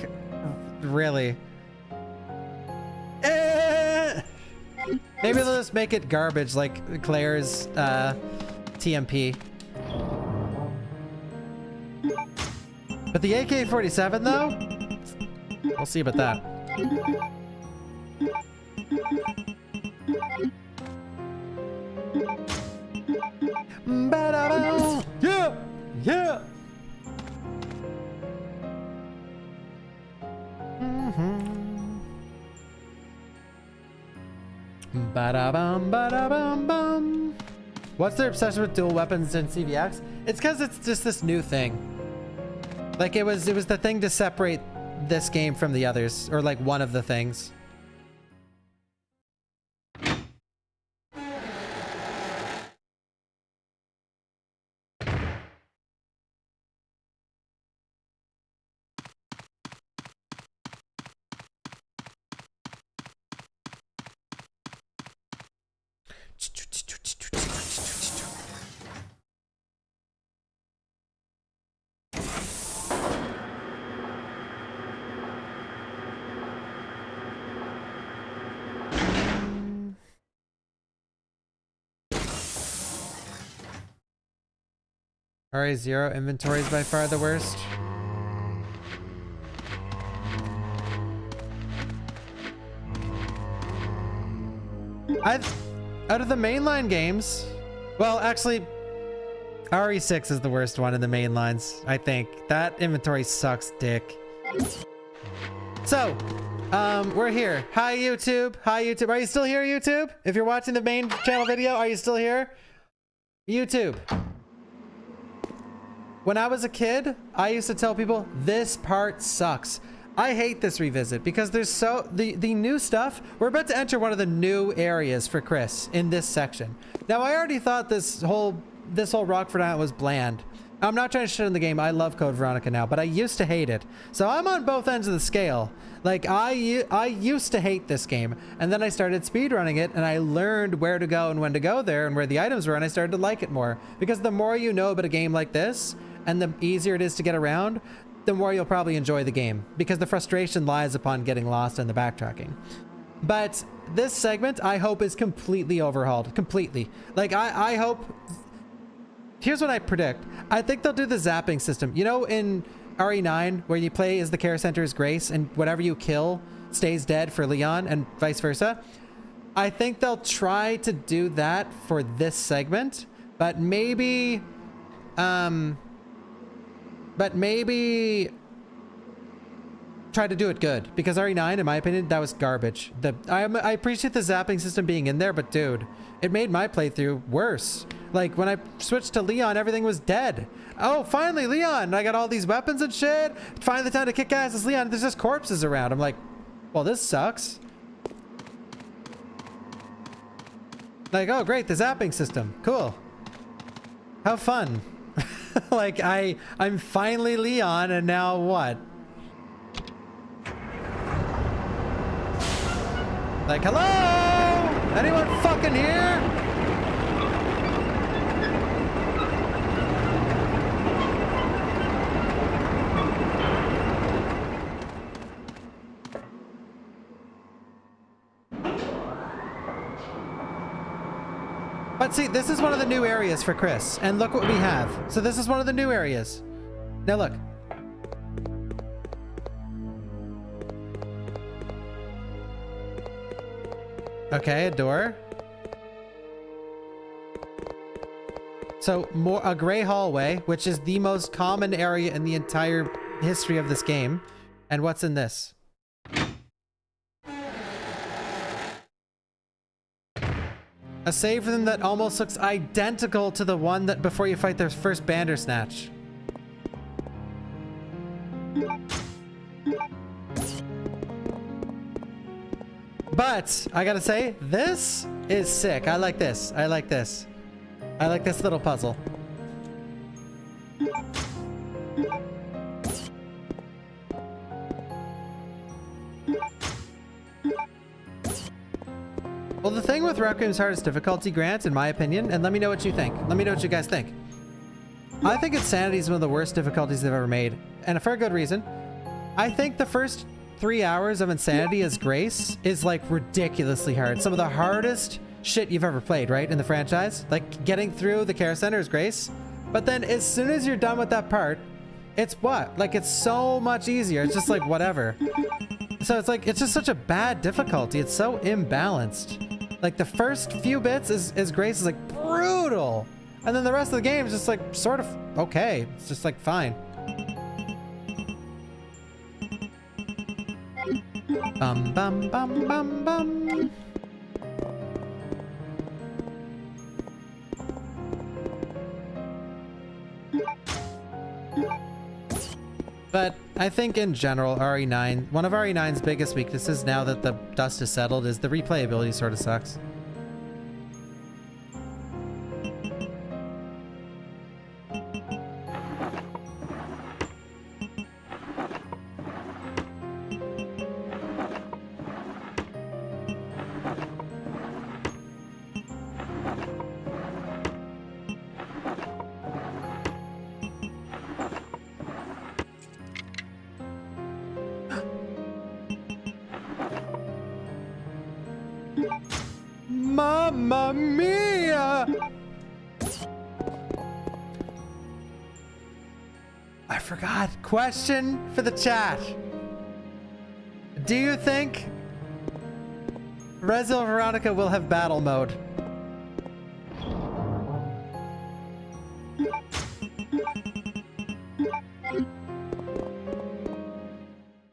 Really? Maybe they'll just make it garbage like Claire's TMP. But the AK-47 though, we'll see about that. Yeah, yeah. Ba-da-bum, ba-da-bum, bum. What's their obsession with dual weapons in CVX? It's because it's just this new thing. Like it was the thing to separate this game from the others, or like one of the things. RA0 inventory is by far the worst. Out of the mainline games, well, actually, RE6 is the worst one in the main lines, I think. That inventory sucks dick. So, we're here. Hi, YouTube. Hi, YouTube. Are you still here, YouTube? If you're watching the main channel video, are you still here? YouTube. When I was a kid, I used to tell people, this part sucks. I hate this revisit because there's the new stuff. We're about to enter one of the new areas for Chris in this section. Now, I already thought this whole Rockford Island was bland. I'm not trying to shit on the game. I love Code Veronica now, but I used to hate it. So I'm on both ends of the scale. Like I used to hate this game, and then I started speedrunning it, and I learned where to go and when to go there and where the items were, and I started to like it more. Because the more you know about a game like this, and the easier it is to get around, the more you'll probably enjoy the game, because the frustration lies upon getting lost in the backtracking. But this segment, I hope, is completely overhauled. Completely. Like, I hope... Here's what I predict. I think they'll do the zapping system. You know, in RE9, where you play as the care center's Grace, and whatever you kill stays dead for Leon, and vice versa? I think they'll try to do that for this segment, but maybe... try to do it good, because RE9, in my opinion, that was garbage. I appreciate the zapping system being in there, but dude, it made my playthrough worse. Like, when I switched to Leon, everything was dead. Oh, finally, Leon! I got all these weapons and shit. Finally the time to kick ass as Leon. There's just corpses around. I'm like, well, this sucks. Like, oh, great, the zapping system. Cool. How fun. Like, I'm finally Leon, and now what? Like, hello? Anyone fucking here? But see, this is one of the new areas for Chris, and look what we have. So this is one of the new areas. Now look. Okay, a door. So a gray hallway, which is the most common area in the entire history of this game. And what's in this? A save room that almost looks identical to the one that before you fight their first Bandersnatch. But I gotta say, this is sick. I like this. I like this. I like this little puzzle. Well, the thing with Requiem's hardest difficulty, Grant, in my opinion, and let me know what you think. Let me know what you guys think. I think Insanity is one of the worst difficulties they've ever made, and for a good reason. I think the first 3 hours of Insanity as Grace is like ridiculously hard. Some of the hardest shit you've ever played, right? In the franchise. Like getting through the Care Center is grace. But then as soon as you're done with that part, it's what? Like it's so much easier. It's just like whatever. So it's like, it's just such a bad difficulty. It's so imbalanced. Like the first few bits is grace is like brutal. And then the rest of the game is just like sort of okay. It's just like fine. Bum bum bum bum bum. But I think in general, RE9, one of RE9's biggest weaknesses now that the dust is settled is the replayability sort of sucks. Mamma mia! I forgot. Question for the chat. Do you think Resident Veronica will have battle mode?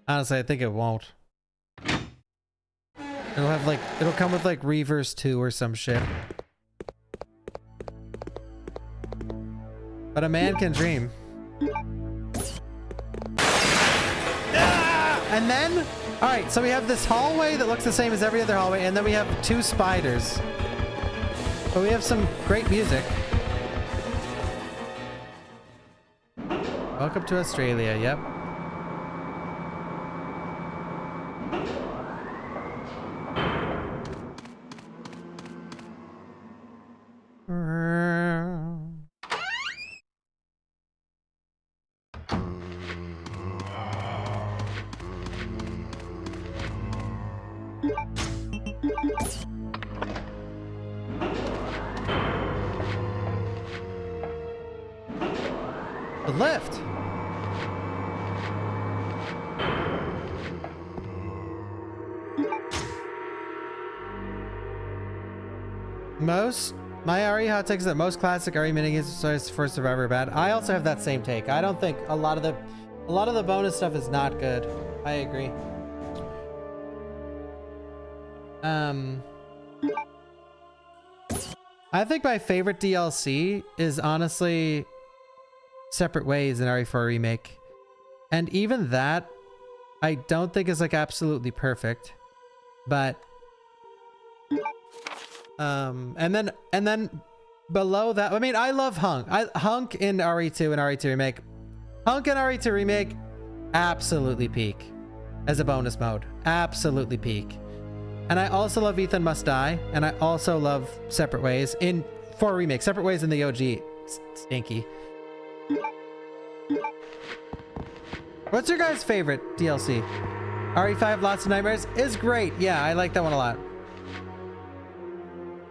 Honestly, I think it won't. It'll have like, it'll come with like Reverse 2 or some shit. But a man can dream. And then, all right, so we have this hallway that looks the same as every other hallway, and then we have 2 spiders. But we have some great music. Welcome to Australia, yep. The lift. My RE hot take is that most classic RE minigames for Survivor are bad. I also have that same take. I don't think a lot of the bonus stuff is not good. I agree. I think my favorite DLC is honestly Separate Ways in RE4 Remake. And even that, I don't think is like absolutely perfect. But and then below that, I mean, I love Hunk. Hunk in RE2 and RE2 Remake. Hunk in RE2 Remake absolutely peak as a bonus mode. Absolutely peak. And I also love Ethan Must Die, and I also love Separate Ways in 4 Remake. Separate Ways in the OG. Stinky. What's your guys' favorite DLC? RE5 Lots of Nightmares is great. Yeah, I like that one a lot.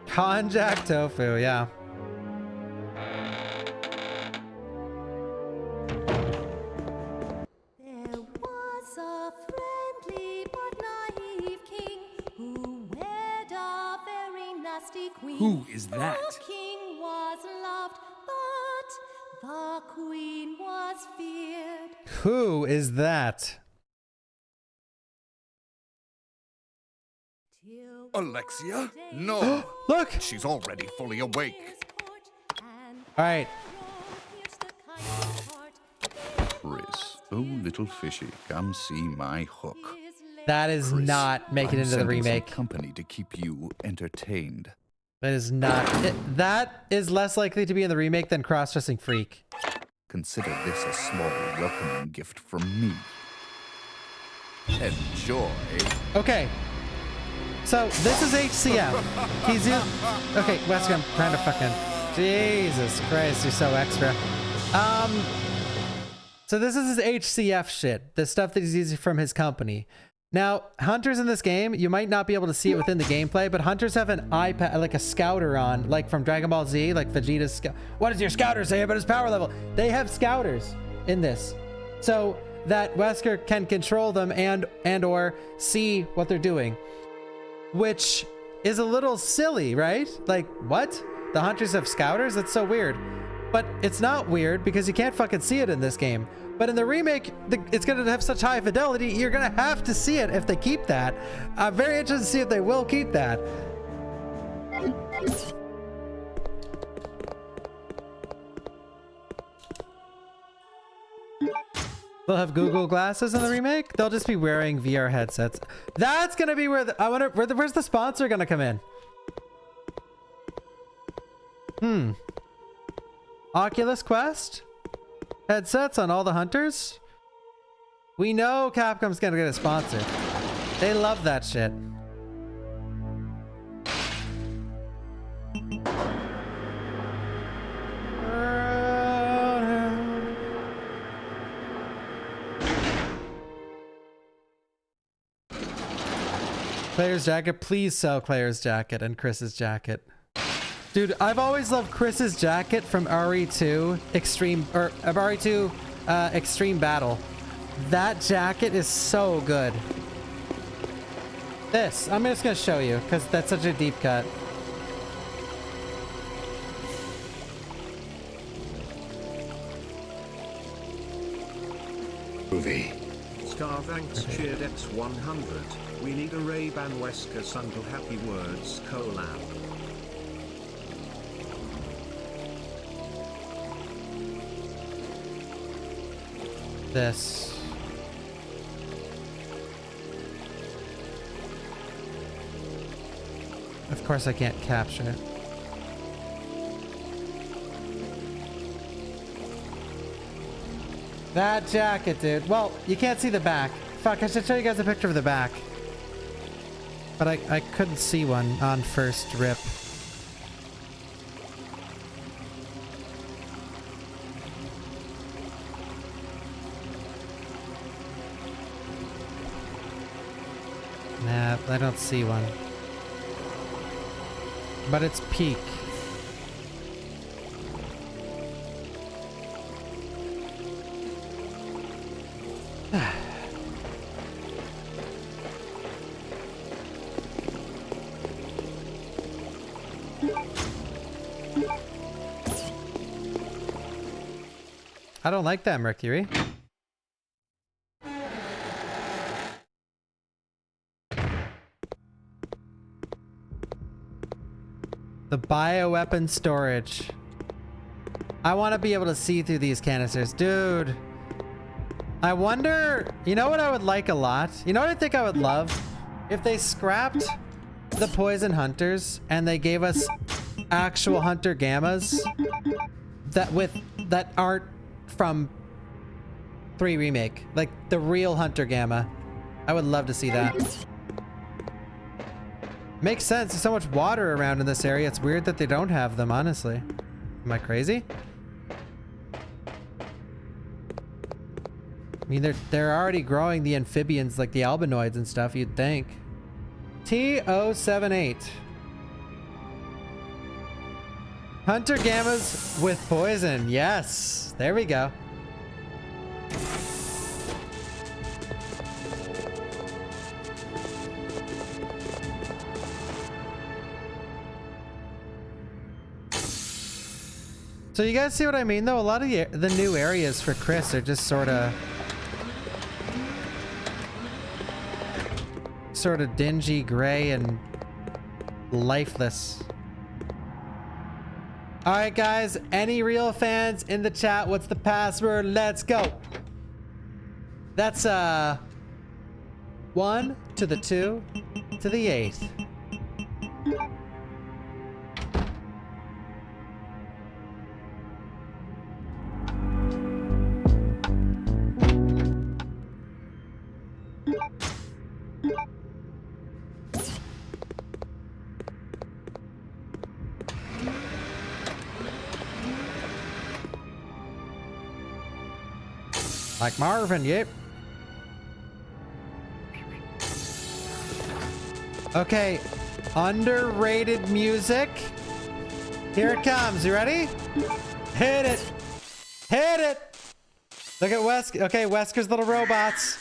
Konjac Tofu, yeah. There was a friendly but naive king who wed a very nasty queen. Who is that? The king was loved, but the queen was feared. Who is that? Alexia? No. Look! She's already fully awake. All right. Chris, oh little fishy, come see my hook. That is Chris, not making it into the sending some remake. company to keep you entertained. That is not. That is less likely to be in the remake than Cross-Dressing Freak. Consider this a small welcoming gift from me. Enjoy. Okay. So this is HCF. He's in. Okay, Wesker, I'm trying to fucking. Jesus Christ, you're so extra. So this is his HCF shit. The stuff that he's using from his company. Now, hunters in this game, you might not be able to see it within the gameplay, but hunters have an iPad, like a scouter on, like from Dragon Ball Z, like Vegeta's scout. What does your scouter say about his power level? They have scouters in this, so that Wesker can control them and or see what they're doing, which is a little silly, right? Like, what? The hunters have scouters? That's so weird. But it's not weird because you can't fucking see it in this game. But in the remake, it's going to have such high fidelity, you're going to have to see it if they keep that. I'm very interested to see if they will keep that. They'll have Google glasses in the remake? They'll just be wearing VR headsets. That's going to be where I wonder, where's the sponsor going to come in? Oculus Quest? Headsets on all the hunters? We know Capcom's gonna get a sponsor. They love that shit. Claire's jacket, please sell Claire's jacket and Chris's jacket. Dude, I've always loved Chris's jacket from RE2 Extreme, or RE2 Extreme Battle. That jacket is so good. This, I'm just gonna show you because that's such a deep cut. Movie. Star thanks cheered X100. We need a Ray-Ban Wesker Sunto Happy Words collab. This. Of course I can't capture it. That jacket, dude. Well, you can't see the back. Fuck, I should show you guys a picture of the back. But I couldn't see one on first rip. Nah, I don't see one. But it's peak. I don't like that, Mercury. The bioweapon storage. I want to be able to see through these canisters. Dude. I wonder... You know what I would like a lot? You know what I think I would love? If they scrapped the poison hunters and they gave us actual hunter gammas that aren't from 3 Remake. Like the real hunter gamma. I would love to see that. Makes sense. There's so much water around in this area. It's weird that they don't have them, honestly. Am I crazy? I mean, they're already growing the amphibians like the albinoids and stuff, you'd think. T078. Hunter gammas with poison. Yes. There we go. So you guys see what I mean, though? A lot of the new areas for Chris are just sort of dingy, gray, and lifeless. All right, guys. Any real fans in the chat? What's the password? Let's go. That's 1 to the 2 to the 8. Like Marvin, yep. Okay, underrated music. Here it comes. You ready? Hit it. Hit it. Look at Wesker. Okay, Wesker's little robots.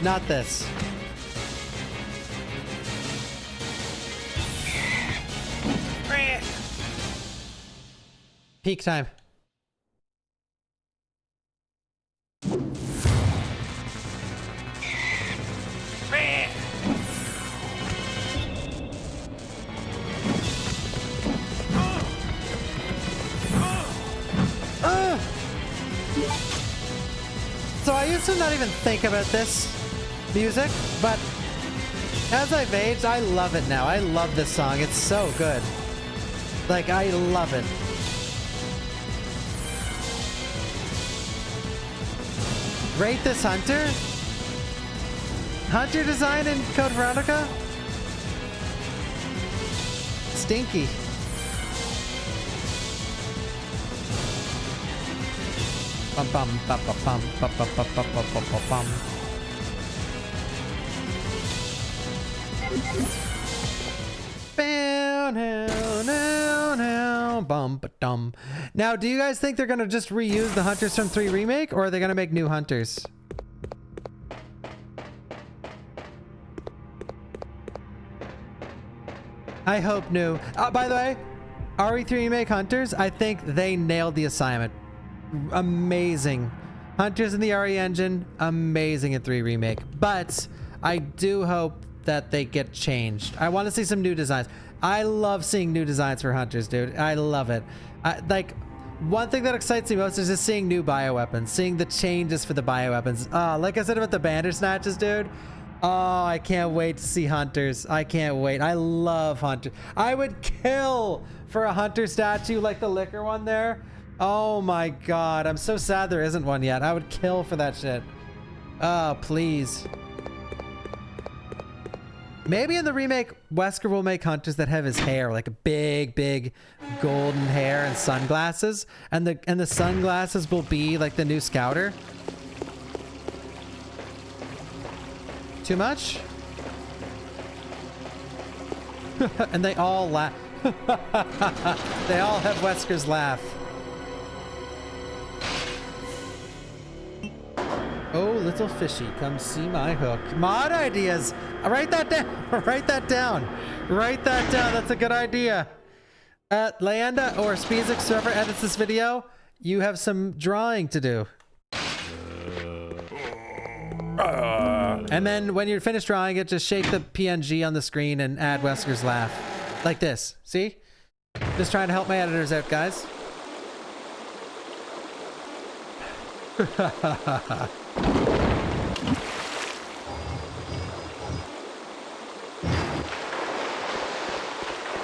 Not this. Peak time. So I used to not even think about this music, but as I've aged, I love it now. I love this song. It's so good. Like, I love it. Rate this Hunter? Hunter design in Code Veronica? Stinky. Bum bum bum bum bum bum bum bum bum bum bum bum. Bum. Now, do you guys think they're gonna just reuse the Hunters from 3 Remake, or are they gonna make new Hunters? I hope new. By the way, RE3 Remake Hunters, I think they nailed the assignment. Amazing. Hunters in the RE engine, amazing in 3 Remake. But I do hope that they get changed. I want to see some new designs. I love seeing new designs for Hunters, dude. I love it. Like, one thing that excites me most is just seeing new bioweapons, seeing the changes for the bioweapons. Like I said about the Bandersnatches, dude. Oh, I can't wait to see Hunters. I can't wait. I love Hunters. I would kill for a Hunter statue like the liquor one there. Oh my god. I'm so sad there isn't one yet. I would kill for that shit. Oh, please. Maybe in the remake, Wesker will make Hunters that have his hair, like a big golden hair and sunglasses. And the sunglasses will be like the new Scouter. Too much? And they all laugh. They all have Wesker's laugh. Oh, little fishy, come see my hook. Mod ideas. Write that down. Write that down. Write that down. That's a good idea. Leanda or Speezix, whoever edits this video, you have some drawing to do. And then when you're finished drawing it, just shake the PNG on the screen and add Wesker's laugh. Like this. See? Just trying to help my editors out, guys.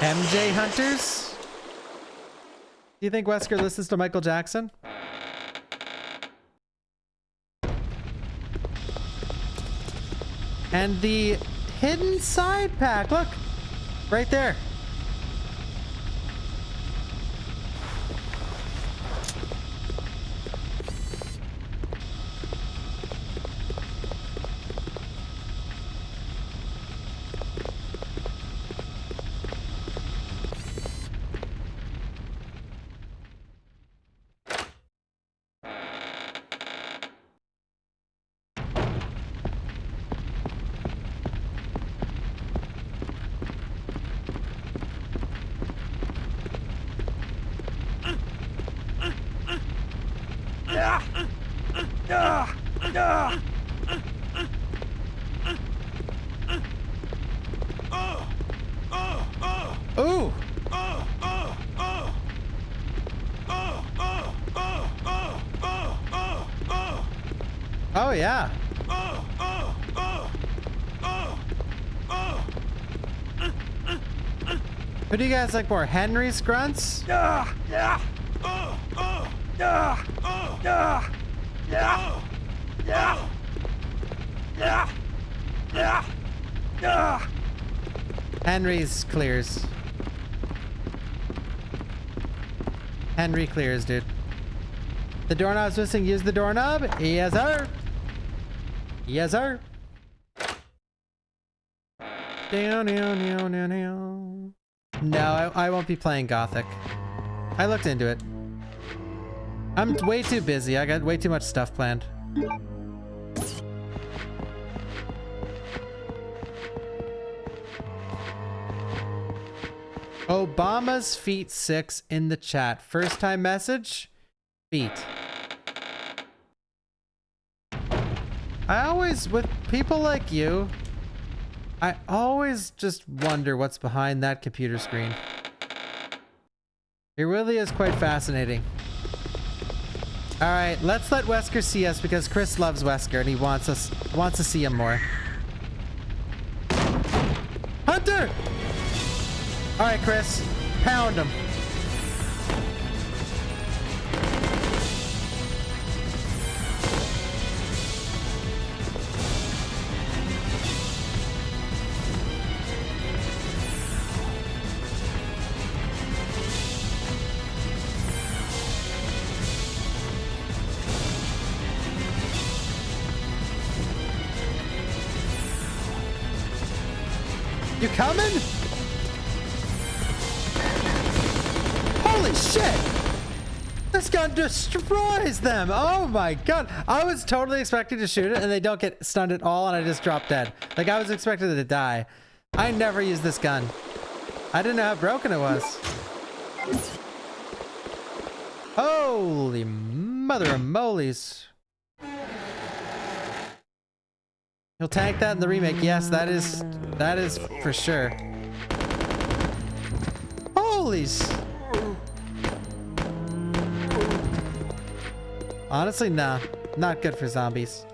MJ Hunters? Do you think Wesker listens to Michael Jackson? And the hidden side pack, look, right there. Ooh! Oh yeah. Who do you guys like more, Henry's grunts? Henry's clears. Henry clears, dude. The doorknob's missing. Use the doorknob. Yes, sir. Yes, sir. Down, down, down, down, down. No, I won't be playing Gothic. I looked into it. I'm way too busy. I got way too much stuff planned. Obama's feet 6 in the chat. First time message? Feet. I always, with people like you, I always just wonder what's behind that computer screen. It really is quite fascinating. All right, let's let Wesker see us because Chris loves Wesker and he wants to see him more. Hunter! All right, Chris, pound him. You coming? Holy shit! This gun destroys them! Oh my god! I was totally expecting to shoot it and they don't get stunned at all and I just drop dead. Like I was expecting it to die. I never used this gun. I didn't know how broken it was. Holy mother of molies. He'll tank that in the remake. Yes, that is for sure. Holy honestly, nah. Not good for zombies.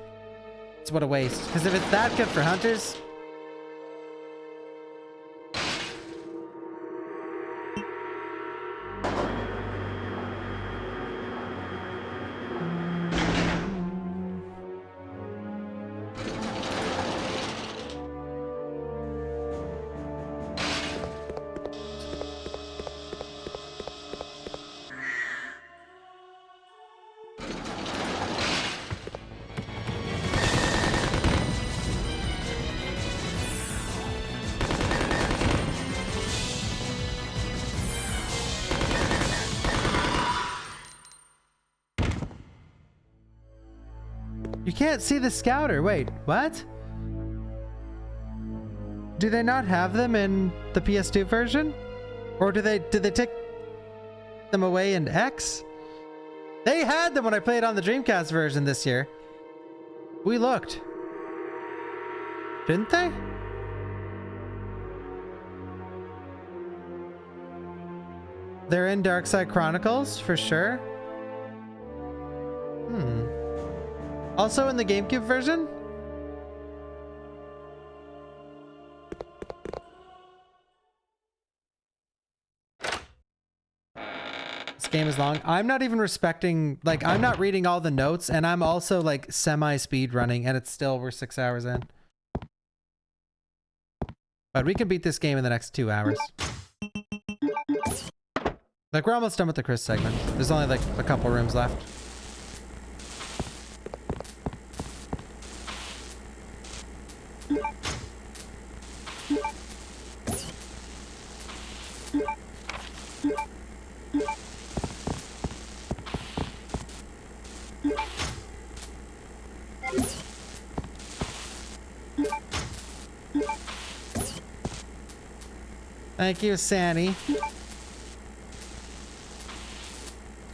It's what a waste. Because if it's that good for hunters... You can't see the scouter. Wait, what? Do they not have them in the PS2 version? Or did they take them away in X? They had them when I played on the Dreamcast version this year. We looked. Didn't they? They're in Darkside Chronicles for sure. Also in the GameCube version? This game is long. I'm not even respecting, like, I'm not reading all the notes, and I'm also like semi-speed running, and it's still, we're 6 hours in. But we can beat this game in the next 2 hours. Like, we're almost done with the Chris segment. There's only like a couple rooms left. Thank you, Sandy.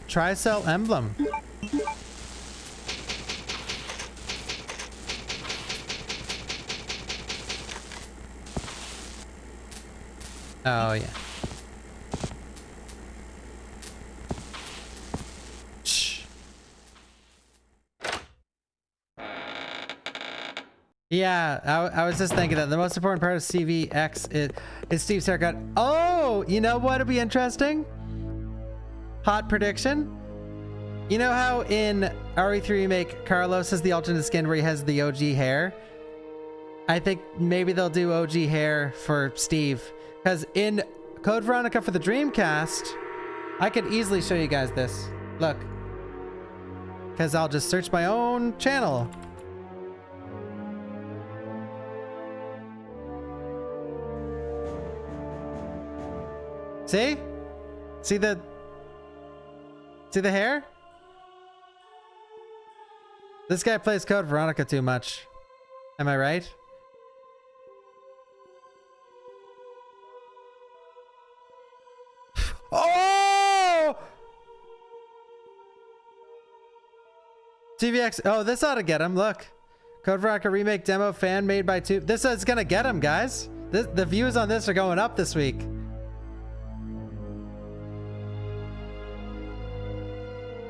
Tricell emblem. Oh, yeah. Shh. Yeah, I was just thinking that the most important part of CVX is Steve's haircut. Oh, you know what would be interesting? Hot prediction. You know how in RE3 Remake, Carlos has the alternate skin where he has the OG hair? I think maybe they'll do OG hair for Steve. Because in Code Veronica for the Dreamcast, I could easily show you guys this. Look. because I'll just search my own channel. See? See the hair? This guy plays Code Veronica too much. Am I right? Oh! TVX. Oh, this ought to get him. Look. Code Veronica remake demo fan made by two. This is gonna get him, guys. The views on this are going up this week.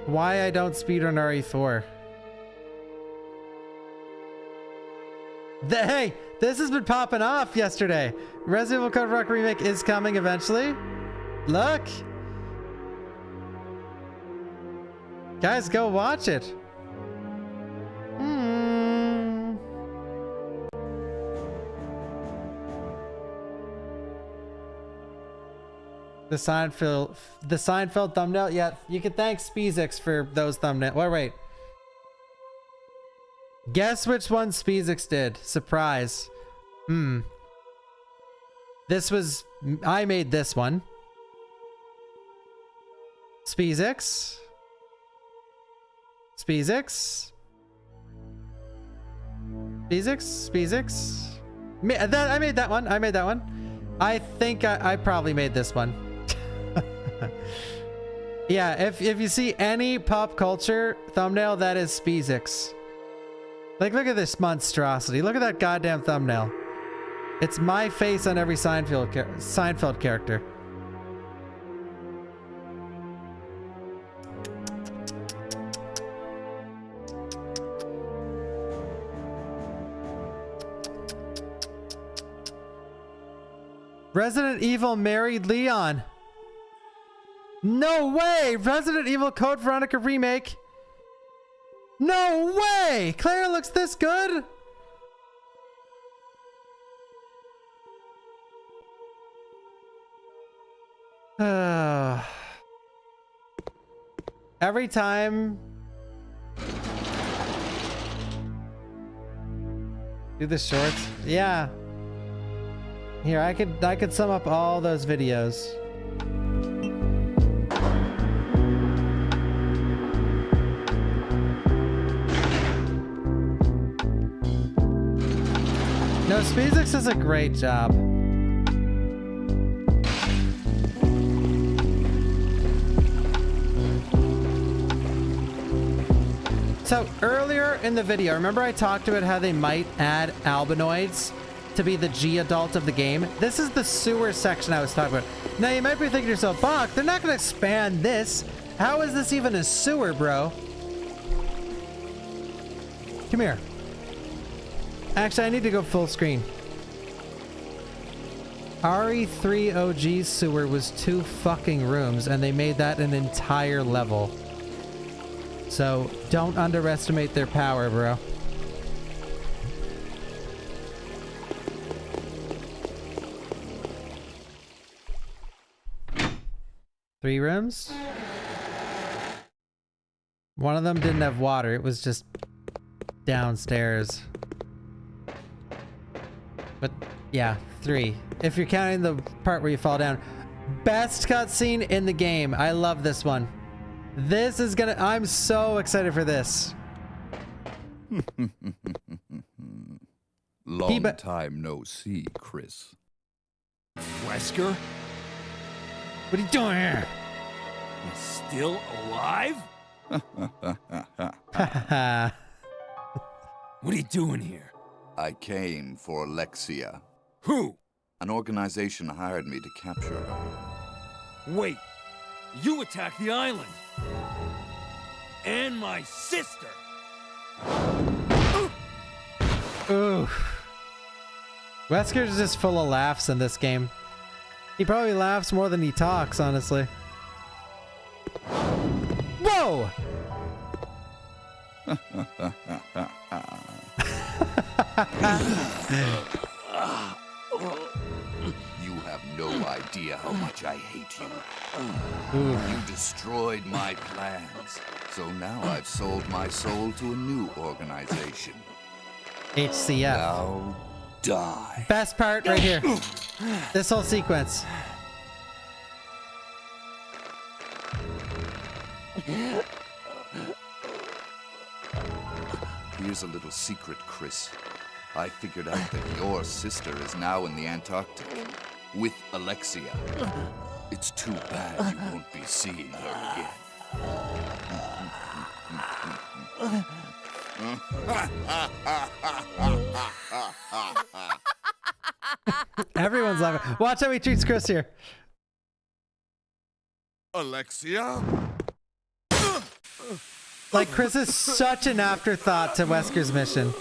Why I don't speedrun RE4. Hey, this has been popping off yesterday. Resident Evil Code Veronica remake is coming eventually. Look. Guys, go watch it. The Seinfeld thumbnail. Yeah, you can thank Speezix for those thumbnails. Wait. Guess which one Speezix did. Surprise. This was... I made this one. Speezix. Speezix. I made that one. I think I probably made this one. Yeah, if you see any pop culture thumbnail, that is Speezix. Like, look at this monstrosity. Look at that goddamn thumbnail. It's my face on every Seinfeld character. Resident Evil married Leon. No way! Resident Evil Code Veronica remake. No way! Claire looks this good? Every time... Do the shorts? Yeah. Here, I could sum up all those videos. No, Speezix does a great job. So earlier in the video, remember I talked about how they might add albinoids to be the G adult of the game? This is the sewer section I was talking about. Now you might be thinking to yourself, Bach, they're not going to expand this. How is this even a sewer, bro? Come here. Actually, I need to go full screen. RE3 OG sewer was 2 fucking rooms, and they made that an entire level. So, don't underestimate their power, bro. Three rooms? One of them didn't have water, it was just downstairs. But yeah, 3. If you're counting the part where you fall down. Best cutscene in the game. I love this one. This is gonna... I'm so excited for this. Long time no see, Chris. Wesker? What are you doing here? He's still alive? What are you doing here? I came for Alexia. Who? An organization hired me to capture her. Wait, you attacked the island. And my sister. Ooh. Wesker's just full of laughs in this game. He probably laughs more than he talks, honestly. Whoa! You have no idea how much I hate you. Oof. You destroyed my plans. So now I've sold my soul to a new organization. HCF. Now die. Best part right here. This whole sequence. Here's a little secret, Chris. I figured out that your sister is now in the Antarctic with Alexia. It's too bad you won't be seeing her again. Everyone's laughing. Watch how he treats Chris here. Alexia? Like, Chris is such an afterthought to Wesker's mission.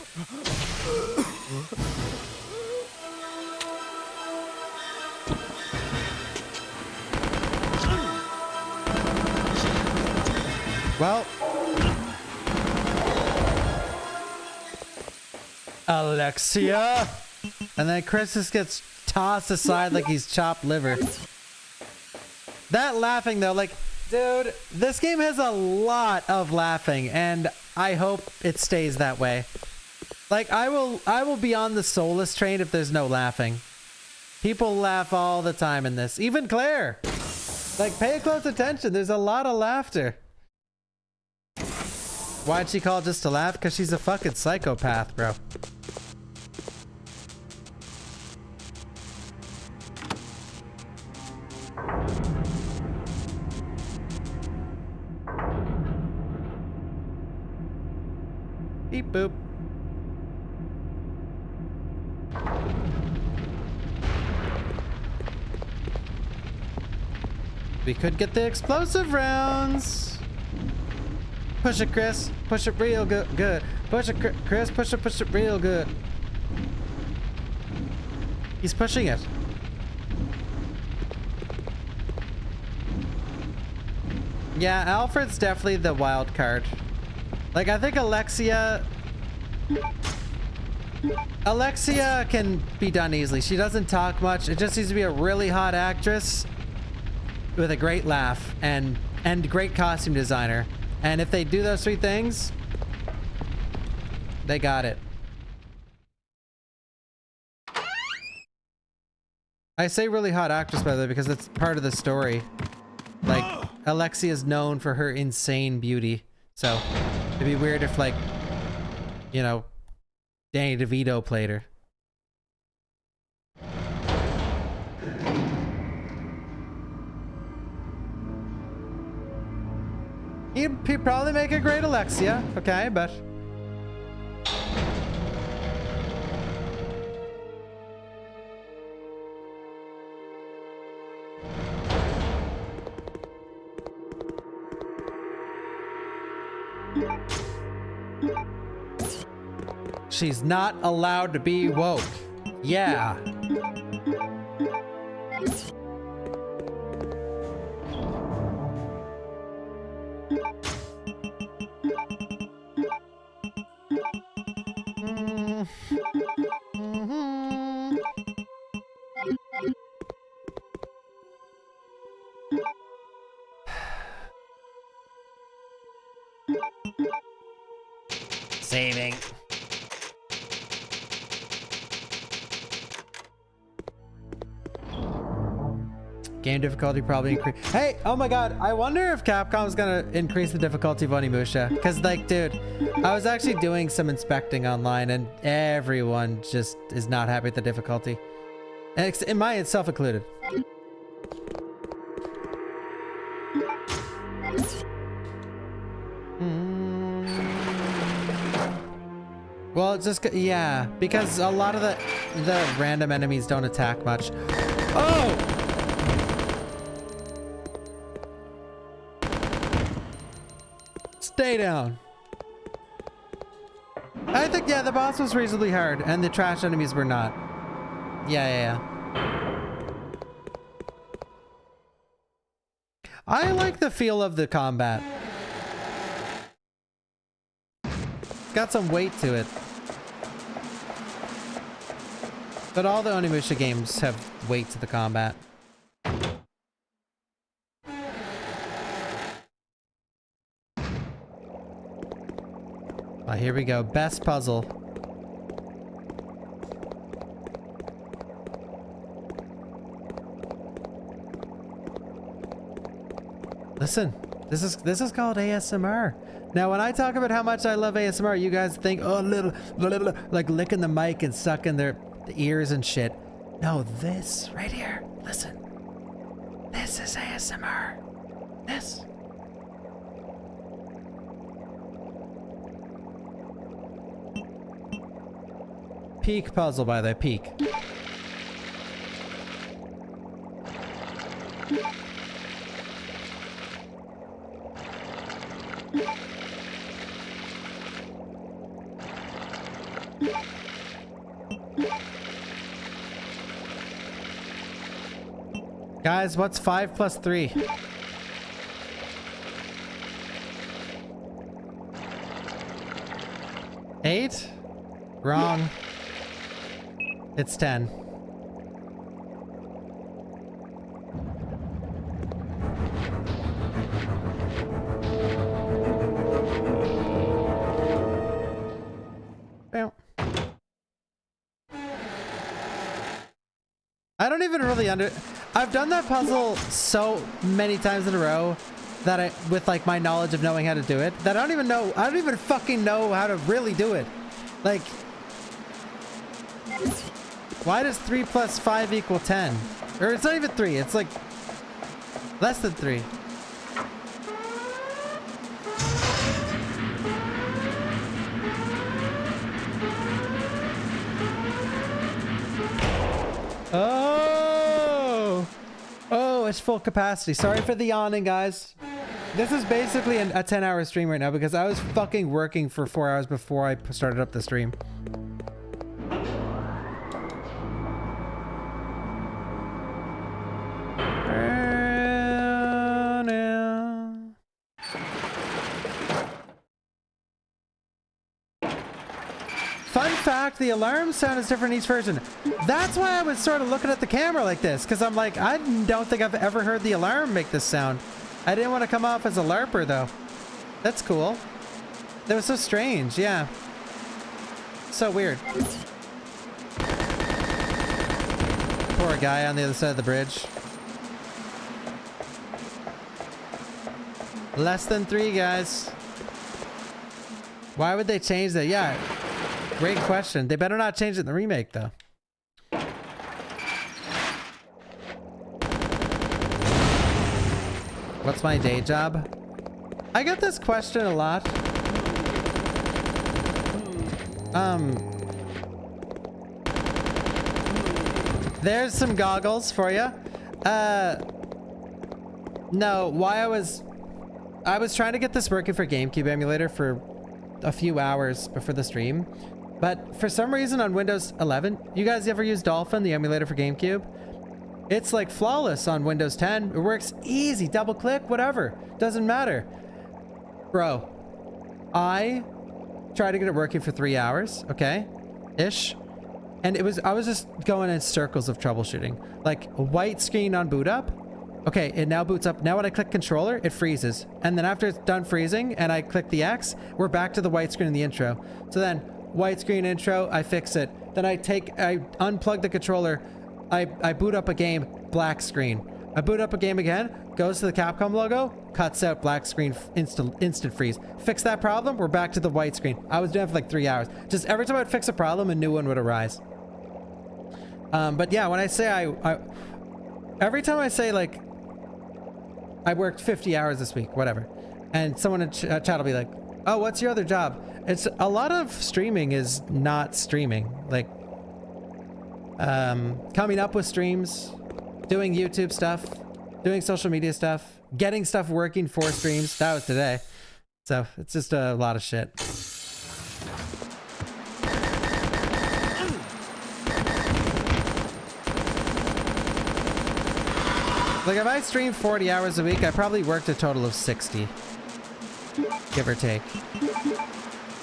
Well, Alexia, and then Chris just gets tossed aside like he's chopped liver. That laughing though, like, dude, this game has a lot of laughing, and I hope it stays that way. Like, I will be on the soulless train if there's no laughing. People laugh all the time in this, even Claire. Like, pay close attention. There's a lot of laughter. Why'd she call just to laugh? Because she's a fucking psychopath, bro. Beep boop. We could get the explosive rounds. Push it, Chris. Push it real good. Good. Push it, Chris. Push it real good. He's pushing it. Yeah, Alfred's definitely the wild card. Like, I think Alexia can be done easily. She doesn't talk much. It just needs to be a really hot actress with a great laugh and great costume designer. And if they do those three things, they got it. I say really hot actress, by the way, because it's part of the story. Like, Alexia is known for her insane beauty. So, it'd be weird if, like, you know, Danny DeVito played her. He'd probably make a great Alexia, okay, but... She's not allowed to be woke. Yeah. Saving. Game difficulty probably increase. Hey, oh my god, I wonder if Capcom's gonna increase the difficulty of Onimusha. Because, like, dude, I was actually doing some inspecting online and everyone just is not happy with the difficulty. And in my itself included. Well, it's just, yeah, because a lot of the random enemies don't attack much. Oh! Stay down. I think, yeah, the boss was reasonably hard, and the trash enemies were not. Yeah. I like the feel of the combat. Got some weight to it. But all the Onimusha games have weight to the combat. Oh, here we go. Best puzzle. Listen, this is called ASMR. Now, when I talk about how much I love ASMR, you guys think, oh, little, like licking the mic and sucking the ears and shit. No, this right here. Listen. This is ASMR. This. Peak puzzle, by the way. Peak. Guys, what's 5 plus 3? Eight? Wrong. It's 10. I don't even really I've done that puzzle so many times in a row that with like my knowledge of knowing how to do it, that I don't even fucking know how to really do it. Like, why does 3 plus 5 equal 10? Or it's not even 3, it's like less than 3. Oh, it's full capacity. Sorry for the yawning, guys. This is basically a 10-hour stream right now because I was fucking working for 4 hours before I started up the stream. Fun fact, the alarm sound is different in each version. That's why I was sort of looking at the camera like this, because I'm like, I don't think I've ever heard the alarm make this sound. I didn't want to come off as a LARPer, though. That's cool. That was so strange, yeah. So weird. Poor guy on the other side of the bridge. Less than 3, guys. Why would they change that? Yeah. Great question. They better not change it in the remake, though. What's my day job? I get this question a lot. There's some goggles for you. No, why I was trying to get this working for GameCube emulator for a few hours before the stream. But for some reason on Windows 11, you guys ever use Dolphin, the emulator for GameCube? It's like flawless on Windows 10. It works easy, double click, whatever. Doesn't matter. Bro, I tried to get it working for 3 hours, okay? Ish. And I was just going in circles of troubleshooting. Like a white screen on boot up. Okay, it now boots up. Now when I click controller, it freezes. And then after it's done freezing and I click the X, we're back to the white screen in the intro. So then white screen intro, I fix it. Then I unplug the controller. I boot up a game, black screen. I boot up a game again, goes to the Capcom logo, cuts out black screen, instant freeze. Fix that problem, we're back to the white screen. I was doing it for like 3 hours. Just every time I'd fix a problem, a new one would arise. But yeah, when I say every time I say like, I worked 50 hours this week, whatever. And someone in chat will be like, oh, what's your other job? It's a lot of streaming is not streaming. Like, coming up with streams, doing YouTube stuff, doing social media stuff, getting stuff working for streams. That was today. So it's just a lot of shit. Like if I stream 40 hours a week, I probably worked a total of 60. Give or take.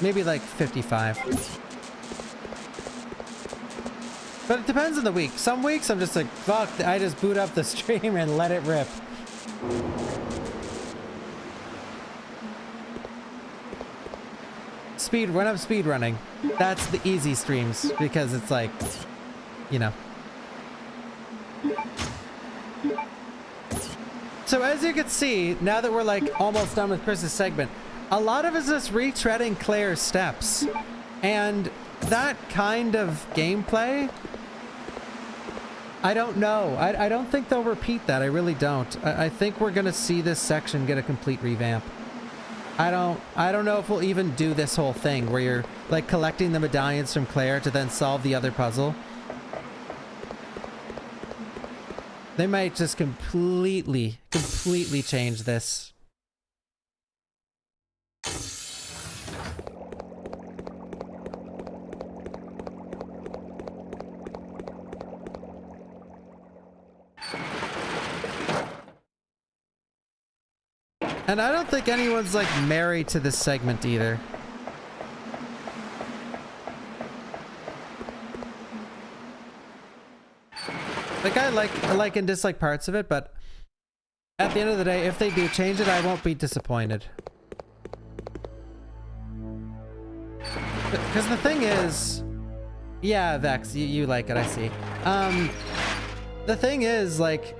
Maybe like 55. But it depends on the week. Some weeks I'm just like, fuck, I just boot up the stream and let it rip. when I'm speed running, that's the easy streams because it's like, you know. So as you can see, now that we're like almost done with Chris's segment, a lot of it is just retreading Claire's steps. And that kind of gameplay, I don't know. I don't think they'll repeat that. I really don't. I think we're gonna see this section get a complete revamp. I don't know if we'll even do this whole thing where you're like collecting the medallions from Claire to then solve the other puzzle. They might just completely change this. And I don't think anyone's like married to this segment either. Like I like and dislike parts of it, but at the end of the day, if they do change it, I won't be disappointed. Because the thing is, yeah, Vex, you like it, I see. The thing is, like,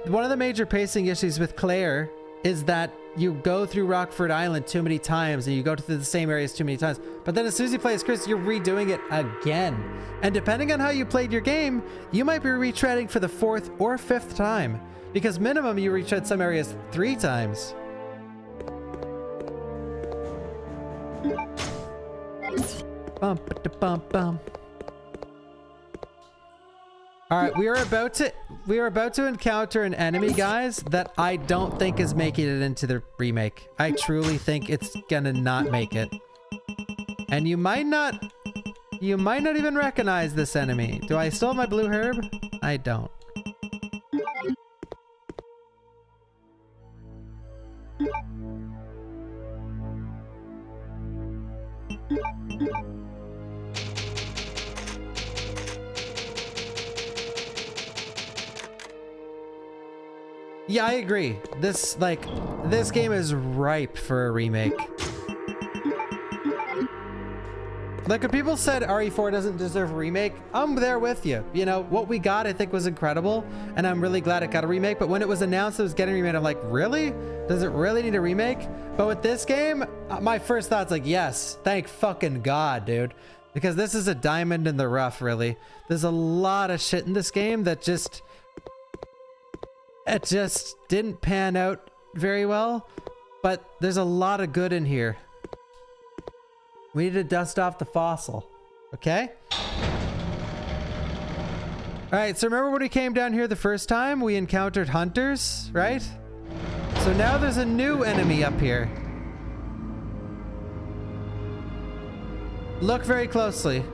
one of the major pacing issues with Claire is that you go through Rockford Island too many times and you go to the same areas too many times. But then as soon as you play as Chris, you're redoing it again. And depending on how you played your game, you might be retreading for the 4th or 5th time. Because minimum you retread some areas 3 times. Bump da bump bum. Alright, we are about to encounter an enemy, guys, that I don't think is making it into the remake. I truly think it's gonna not make it. And you might not even recognize this enemy. Do I still have my blue herb? I don't. Yeah, I agree. This game is ripe for a remake. Like when people said RE4 doesn't deserve a remake, I'm there with you. You know, what we got I think was incredible, and I'm really glad it got a remake, but when it was announced it was getting remade, I'm like, really? Does it really need a remake? But with this game, my first thought's like, yes, thank fucking God, dude. Because this is a diamond in the rough, really. There's a lot of shit in this game that just... it just didn't pan out very well, but there's a lot of good in here. We need to dust off the fossil, okay? All right, so remember when we came down here the first time, we encountered hunters, right? So now there's a new enemy up here. Look very closely.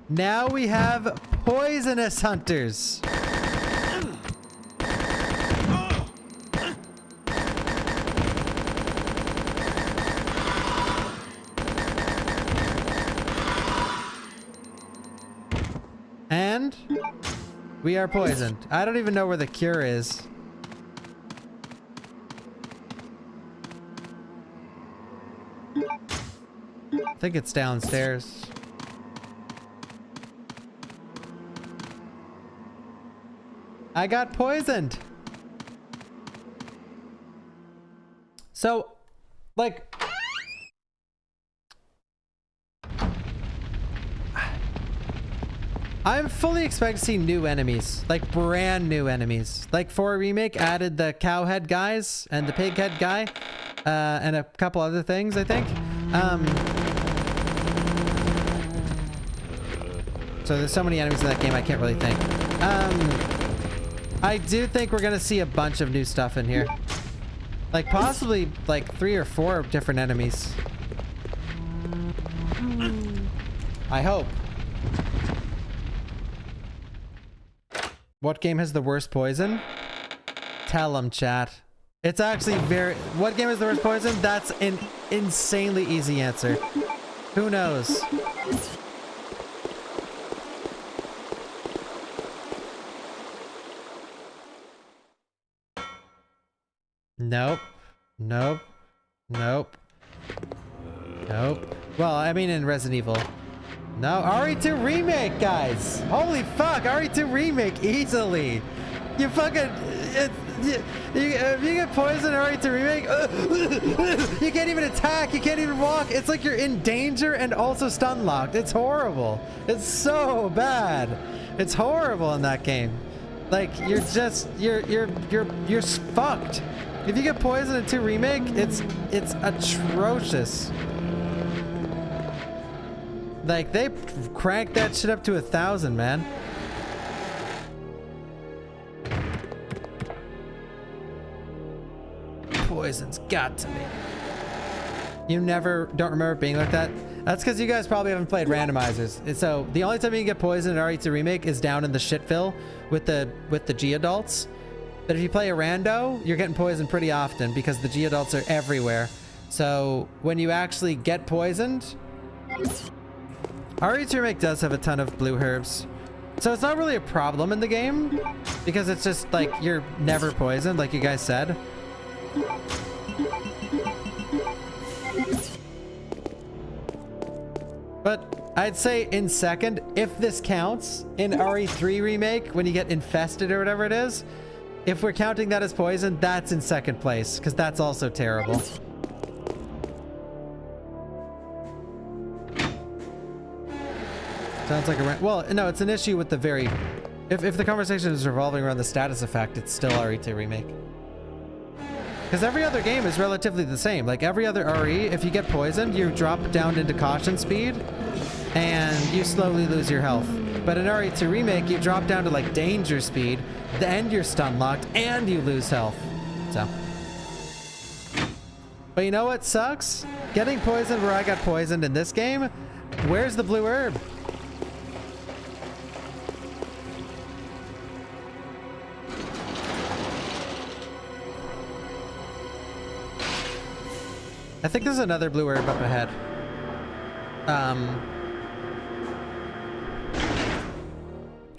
Now we have poisonous hunters. And we are poisoned. I don't even know where the cure is. I think it's downstairs. I got poisoned. So, like, I'm fully expecting to see new enemies, like brand new enemies. Like for a remake, added the cow head guys and the pig head guy, and a couple other things, I think. So there's so many enemies in that game, I can't really think. I do think we're gonna see a bunch of new stuff in here. Like possibly like 3 or 4 different enemies. I hope. What game has the worst poison? Tell them, chat. It's actually very... What game has the worst poison? That's an insanely easy answer. Who knows? Nope. Nope. Nope. Nope. Well, I mean in Resident Evil. No, RE2 Remake, guys. Holy fuck, RE2 Remake easily. You fucking... if you get poisoned in RE2 Remake, you can't even attack, you can't even walk. It's like you're in danger and also stun locked. It's horrible. It's so bad. It's horrible in that game. Like, you're just... You're fucked. If you get poisoned in 2 Remake, it's atrocious. Like, they cranked that shit up to 1,000, man. Poison's got to be. You never don't remember it being like that? That's because you guys probably haven't played randomizers. And so the only time you can get poisoned in RE2 Remake is down in the shitville with the G adults. But if you play a rando, you're getting poisoned pretty often because the G adults are everywhere. So when you actually get poisoned, RE2 Remake does have a ton of blue herbs. So it's not really a problem in the game because it's just like you're never poisoned, like you guys said. But I'd say in second, if this counts, in RE3 Remake, when you get infested or whatever it is, if we're counting that as poison, that's in second place, because that's also terrible. Sounds like a... Well, no, it's an issue with the very... If the conversation is revolving around the status effect, it's still RE2 Remake. Because every other game is relatively the same. Like every other RE, if you get poisoned, you drop down into caution speed, and you slowly lose your health. But in RE2 Remake, you drop down to like danger speed, then you're stun locked, and you lose health. So. But you know what sucks? Getting poisoned where I got poisoned in this game, where's the blue herb? I think there's another blue herb up ahead.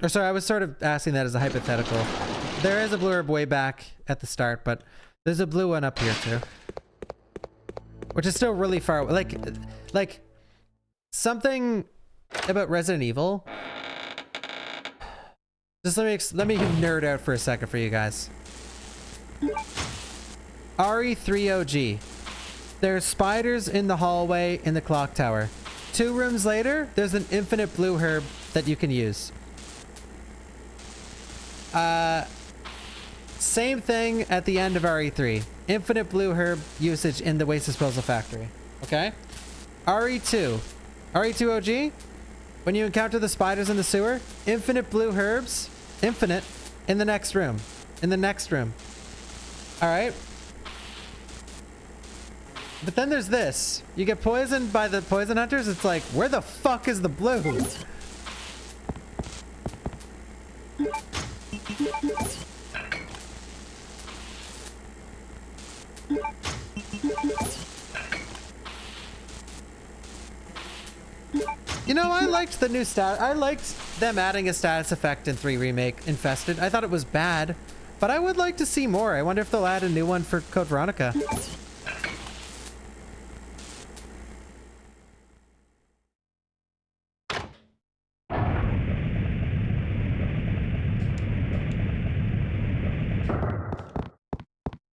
Or sorry, I was sort of asking that as a hypothetical. There is a blue herb way back at the start, but there's a blue one up here too. Which is still really far away. Like something about Resident Evil. Just let me nerd out for a second for you guys. RE3 OG. There's spiders in the hallway in the clock tower. 2 rooms later, there's an infinite blue herb that you can use. Same thing at the end of RE3. Infinite blue herb usage in the waste disposal factory. Okay? RE2 OG, when you encounter the spiders in the sewer, infinite blue herbs, infinite, in the next room. In the next room. Alright? But then there's this. You get poisoned by the poison hunters, it's like, where the fuck is the blue? You know, I liked the new stat. I liked them adding a status effect in 3 Remake, Infested. I thought it was bad, but I would like to see more. I wonder if they'll add a new one for Code Veronica.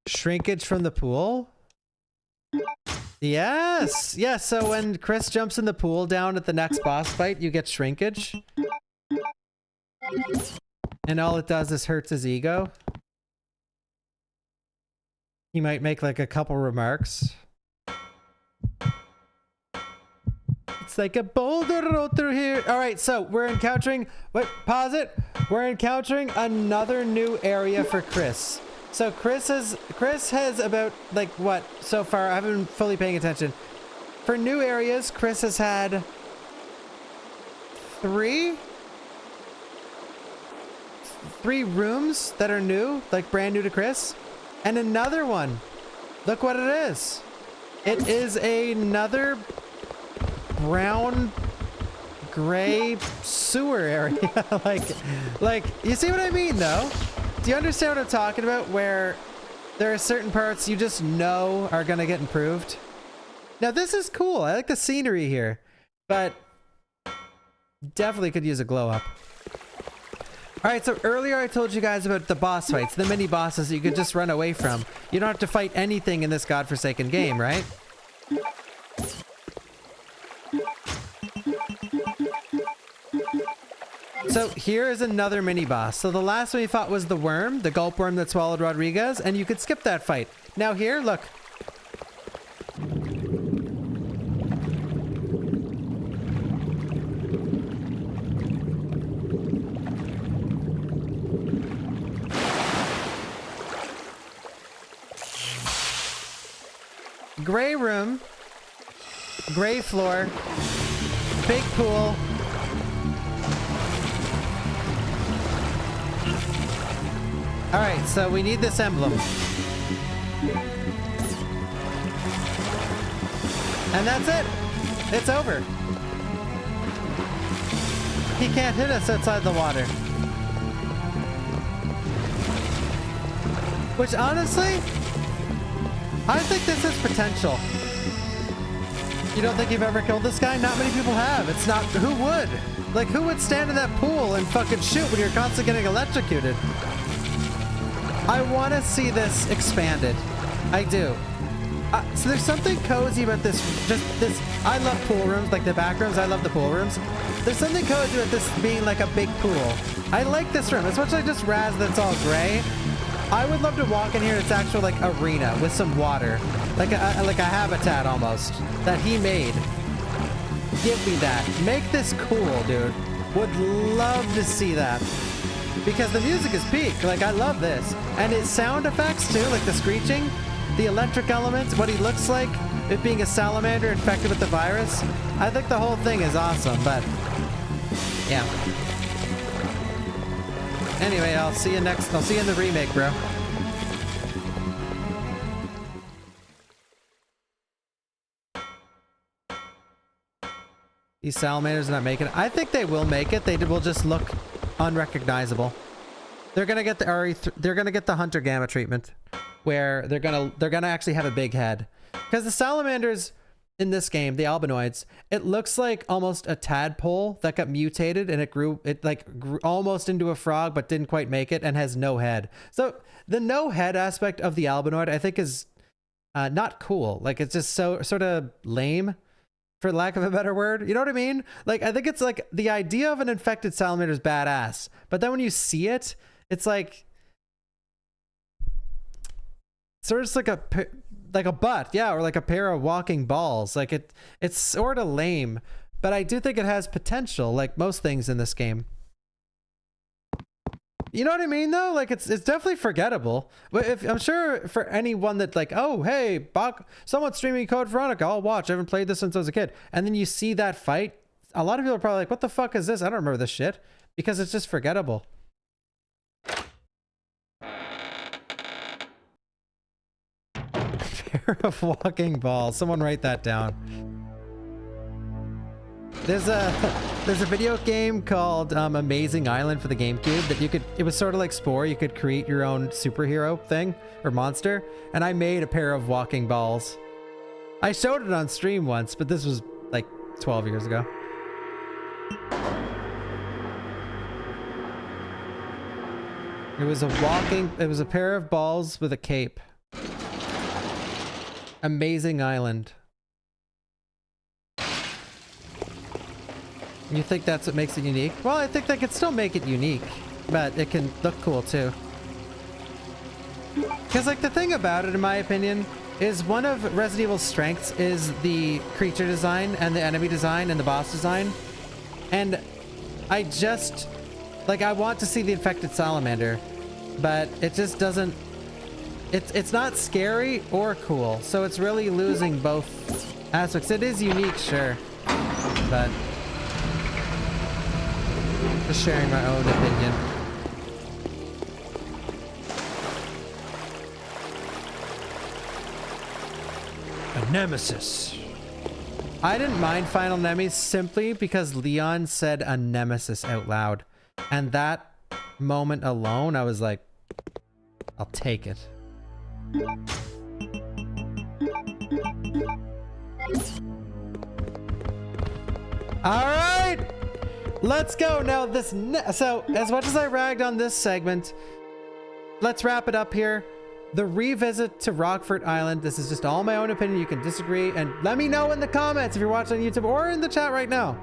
Shrinkage from the pool? Yes! Yes, so when Chris jumps in the pool down at the next boss fight, you get shrinkage. And all it does is hurts his ego. He might make like a couple remarks. It's like a boulder rolled through here. Alright, so we're encountering... Wait, pause it. We're encountering another new area for Chris. So Chris has about, like, what, so far? I haven't been fully paying attention. For new areas, Chris has had 3 rooms that are new, like brand new to Chris. And another one. Look what it is. It is another brown gray sewer area. like, you see what I mean, though? Do you understand what I'm talking about? Where There are certain parts you just know are gonna get improved. Now this is cool. I like the scenery here, but definitely could use a glow up. All right, so earlier I told you guys about the boss fights, the mini bosses that you could just run away from. You don't have to fight anything in this godforsaken game, right? So here is another mini boss. So the last one we fought was the worm, the gulp worm that swallowed Rodriguez, and you could skip that fight. Now here, look. Gray room, gray floor, big pool. All right, so we need this emblem. And that's it. It's over. He can't hit us outside the water. Which honestly, I think this has potential. You don't think you've ever killed this guy? Not many people have. It's not, who would? Like, who would stand in that pool and fucking shoot when you're constantly getting electrocuted? I want to see this expanded. I do. So there's something cozy about this, I love pool rooms, like the back rooms, I love the pool rooms. There's something cozy about this being like a big pool. I like this room, as much as I just razz that's all gray. I would love to walk in here. It's actual like arena with some water, like a habitat almost that he made. Give me that. Make this cool, dude. Would love to see that because the music is peak. Like I love this, and his sound effects too, like the screeching, the electric elements, what he looks like, it being a salamander infected with the virus. I think the whole thing is awesome. But yeah. Anyway, I'll see you next. I'll see you in the remake, bro. These salamanders are not making it. I think they will make it. They will just look unrecognizable. They're gonna get the RE3. They're gonna get the Hunter Gamma treatment, where they're gonna actually have a big head. Because the salamanders in this game, the albinoids, it looks like almost a tadpole that got mutated and it grew almost into a frog but didn't quite make it and has no head. So the no head aspect of the albinoid I think is not cool. Like it's just so sort of lame, for lack of a better word. You know what I mean? Like I think it's like the idea of an infected salamander is badass, but then when you see it, it's like sort of just like a butt, yeah, or like a pair of walking balls. Like it's sort of lame, but I do think it has potential, like most things in this game. You know what I mean, though? Like it's definitely forgettable. But if I'm sure for anyone that like, oh hey, someone's streaming Code Veronica, I'll watch. I haven't played this since I was a kid, and then you see that fight, a lot of people are probably like, what the fuck is this? I don't remember this shit, because it's just forgettable. Pair of walking balls. Someone write that down. There's a video game called Amazing Island for the GameCube that you could, it was sort of like Spore, you could create your own superhero thing or monster, and I made a pair of walking balls. I showed it on stream once, but this was like 12 years ago. It was a pair of balls with a cape. Amazing Island. You think that's what makes it unique? Well, I think they could still make it unique, but it can look cool too. Because like the thing about it, in my opinion, is one of Resident Evil's strengths is the creature design and the enemy design and the boss design. And I just, like, I want to see the infected salamander, but it just doesn't, it's not scary or cool. So it's really losing both aspects. It is unique, sure, but just sharing my own opinion. A nemesis. I didn't mind Final Nemesis simply because Leon said a nemesis out loud. And that moment alone, I was like, I'll take it. All right, let's go now. So as much as I ragged on this segment, let's wrap it up here. The revisit to Rockford Island. This is just all my own opinion. You can disagree and let me know in the comments if you're watching on YouTube or in the chat right now.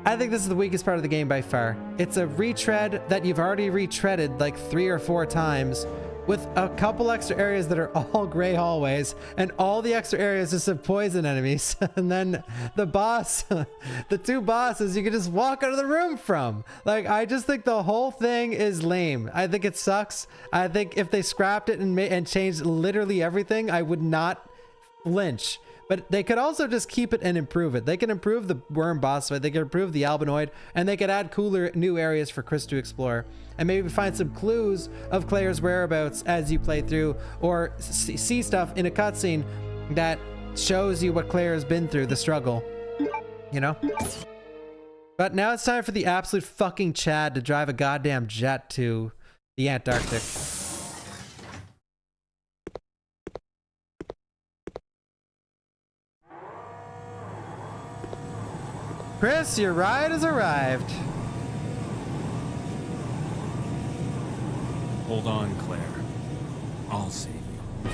I think this is the weakest part of the game by far. It's a retread that you've already retreaded like 3 or 4 times with a couple extra areas that are all gray hallways, and all the extra areas just have poison enemies. And then the boss, the 2 bosses you can just walk out of the room from. Like, I just think the whole thing is lame. I think it sucks. I think if they scrapped it and changed literally everything, I would not flinch. But they could also just keep it and improve it. They can improve the worm boss fight, they can improve the albinoid, and they could add cooler new areas for Chris to explore. And maybe find some clues of Claire's whereabouts as you play through, or see stuff in a cutscene that shows you what Claire has been through, the struggle, you know? But now it's time for the absolute fucking Chad to drive a goddamn jet to the Antarctic. Chris, your ride has arrived. Hold on, Claire. I'll save you.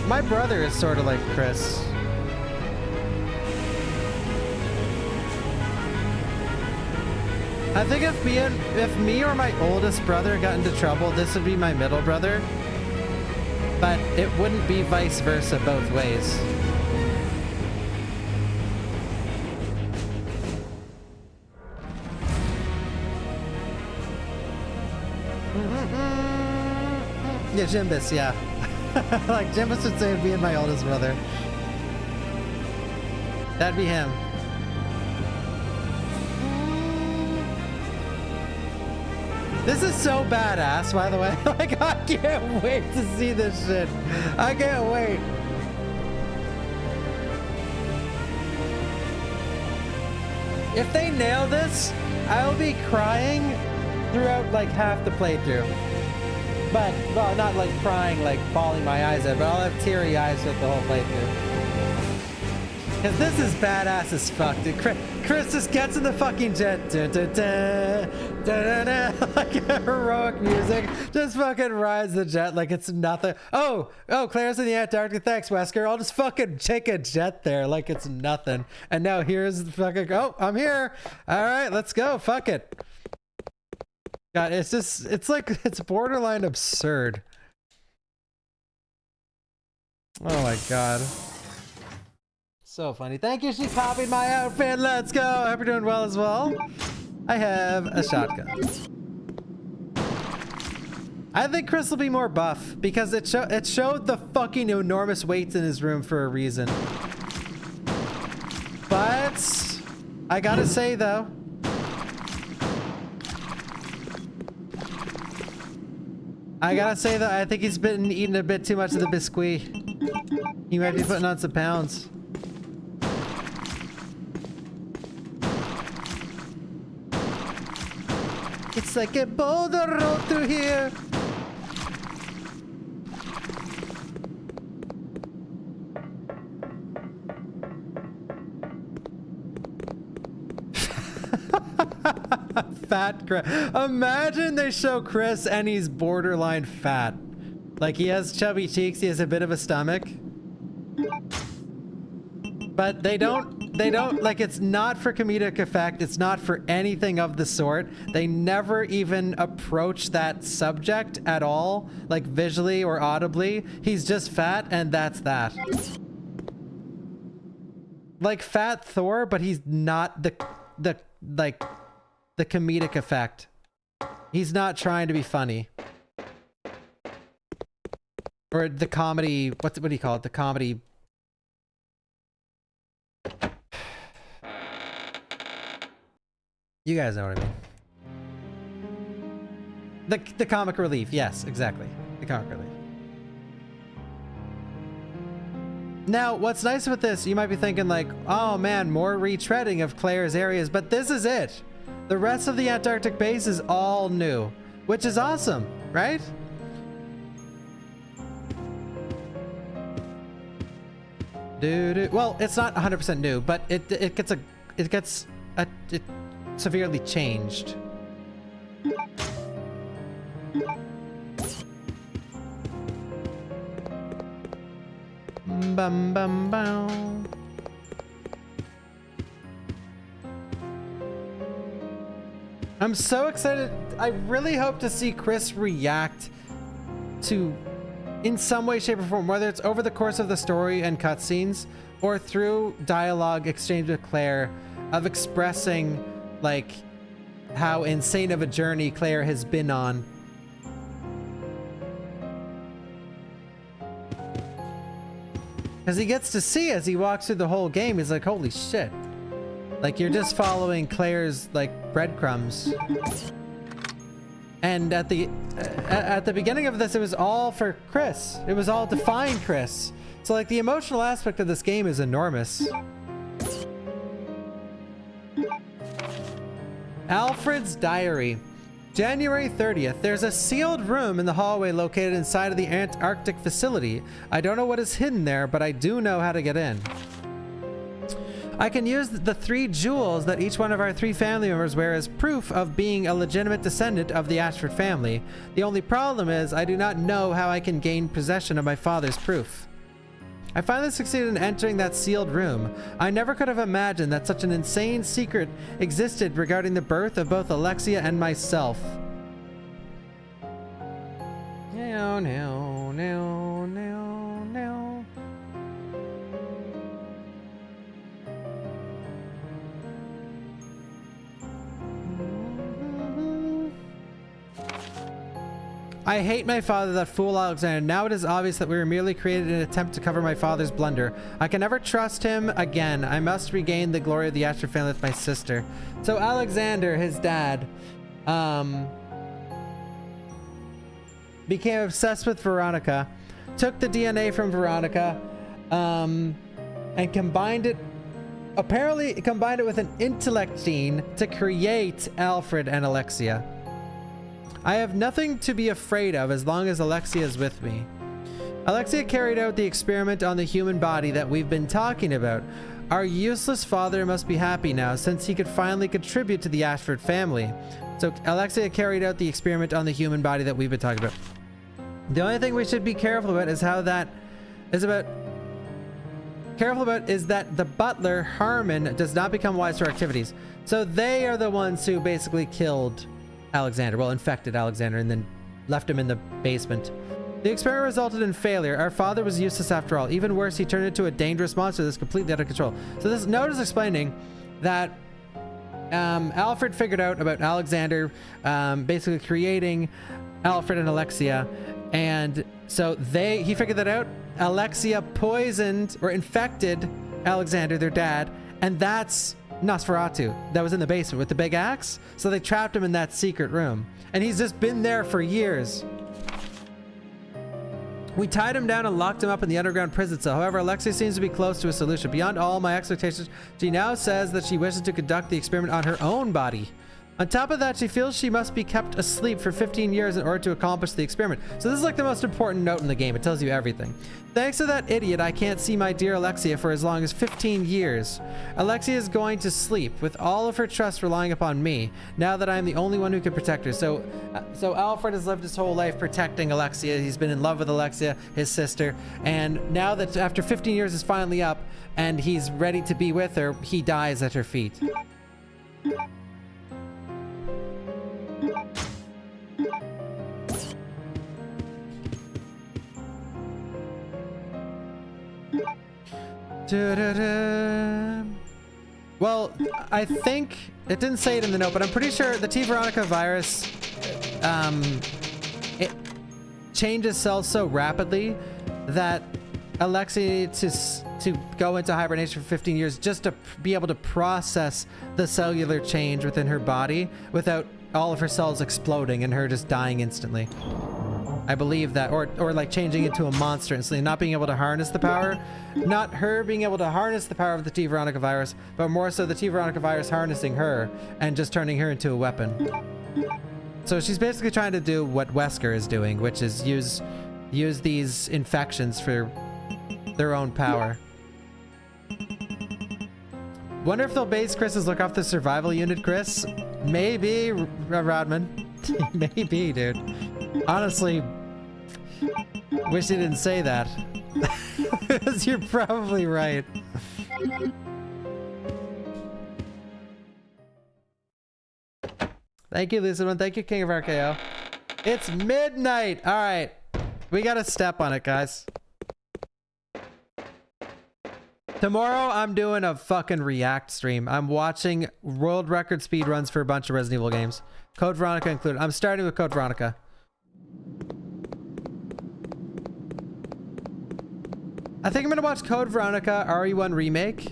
My brother is sort of like Chris. I think if me or my oldest brother got into trouble, this would be my middle brother. But it wouldn't be vice versa both ways. Yeah, Jimbus, yeah. Like, Jimbus would say it'd be my oldest brother. That'd be him. This is so badass, by the way. Like, I can't wait to see this shit. I can't wait. If they nail this, I'll be crying throughout like half the playthrough. But, well, not like crying, like bawling my eyes out, but I'll have teary eyes with the whole playthrough. Because this is badass as fuck, dude. Chris just gets in the fucking jet. Dun, dun, dun, dun, dun, dun, like heroic music. Just fucking rides the jet like it's nothing. Oh, Claire's in the Antarctic. Thanks, Wesker. I'll just fucking take a jet there like it's nothing. And now here's the fucking, oh, I'm here. All right, let's go. Fuck it. God, it's just, it's like, it's borderline absurd. Oh my God. So funny. Thank you, she copied my outfit. Let's go. I hope you're doing well as well. I have a shotgun. I think Chris will be more buff because it showed the fucking enormous weights in his room for a reason. But I gotta say though, I think he's been eating a bit too much of the biscuit. He might be putting on some pounds. It's like a boulder road through here. Fat Chris. Imagine they show Chris and he's borderline fat. Like he has chubby cheeks, he has a bit of a stomach. But they don't, like, it's not for comedic effect. It's not for anything of the sort. They never even approach that subject at all, like visually or audibly. He's just fat and that's that. Like fat Thor, but he's not the comedic effect. He's not trying to be funny. Or the comedy, what do you call it? The comedy. You guys know what I mean. The comic relief. Yes, exactly. The comic relief. Now, what's nice with this, you might be thinking like, oh man, more retreading of Claire's areas, but this is it. The rest of the Antarctic base is all new, which is awesome. right? Well, it's not 100% new, but it gets severely changed. Bum bum bum. I'm so excited. I really hope to see Chris react to, in some way, shape, or form, whether it's over the course of the story and cutscenes or through dialogue exchange with Claire, of expressing like how insane of a journey Claire has been on. Because he gets to see as he walks through the whole game, he's like, holy shit. Like, you're just following Claire's like breadcrumbs. And at the beginning of this, it was all for Chris. It was all to find Chris. So like the emotional aspect of this game is enormous. Alfred's diary. January 30th. There's a sealed room in the hallway located inside of the Antarctic facility. I don't know what is hidden there, but I do know how to get in. I can use the 3 jewels that each one of our 3 family members wear as proof of being a legitimate descendant of the Ashford family. The only problem is I do not know how I can gain possession of my father's proof. I finally succeeded in entering that sealed room. I never could have imagined that such an insane secret existed regarding the birth of both Alexia and myself. No, no, no, no, no. I hate my father, that fool Alexander. Now it is obvious that we were merely created in an attempt to cover my father's blunder. I can never trust him again. I must regain the glory of the Ashford family with my sister. So Alexander, his dad, became obsessed with Veronica, took the DNA from Veronica, and apparently combined it with an intellect gene to create Alfred and Alexia. I have nothing to be afraid of as long as Alexia is with me. Alexia carried out the experiment on the human body that we've been talking about. Our useless father must be happy now since he could finally contribute to the Ashford family. So Alexia carried out the experiment on the human body that we've been talking about. The only thing we should be careful about is how that is about... is that the butler, Harmon, does not become wise to our activities. So they are the ones who basically killed Alexander, well, infected Alexander, and then left him in the basement. The experiment resulted in failure. Our father was useless after all. Even worse, he turned into a dangerous monster that's completely out of control. So this note is explaining that Alfred figured out about Alexander basically creating Alfred and Alexia, and so he figured that out. Alexia poisoned or infected Alexander, their dad, and that's Nosferatu that was in the basement with the big axe. So they trapped him in that secret room, and he's just been there for years. We tied him down and locked him up in the underground prison cell. However, Alexia seems to be close to a solution. Beyond all my expectations, she now says that she wishes to conduct the experiment on her own body. On top of that, she feels she must be kept asleep for 15 years in order to accomplish the experiment. So this is like the most important note in the game. It tells you everything. Thanks to that idiot, I can't see my dear Alexia for as long as 15 years. Alexia is going to sleep with all of her trust relying upon me, now that I'm the only one who can protect her. So Alfred has lived his whole life protecting Alexia. He's been in love with Alexia, his sister. And now that after 15 years is finally up and he's ready to be with her, he dies at her feet. Well, I think it didn't say it in the note, but I'm pretty sure the T. Veronica virus, it changes cells so rapidly that Alexia needs to go into hibernation for 15 years just to be able to process the cellular change within her body without all of her cells exploding and her just dying instantly. I believe that, or like changing into a monster instantly, not being able to harness the power. Not her being able to harness the power of the T. Veronica virus, but more so the T. Veronica virus harnessing her and just turning her into a weapon. So she's basically trying to do what Wesker is doing, which is use these infections for their own power. Wonder if they'll base Chris's look off the survival unit, Chris? Maybe, Rodman. Maybe, dude. Honestly, wish he didn't say that. Because you're probably right. Thank you, Lisa. Thank you, King of RKO. It's midnight. All right. We got to step on it, guys. Tomorrow, I'm doing a fucking React stream. I'm watching world record speedruns for a bunch of Resident Evil games. Code Veronica included. I'm starting with Code Veronica. I think I'm going to watch Code Veronica RE1 Remake.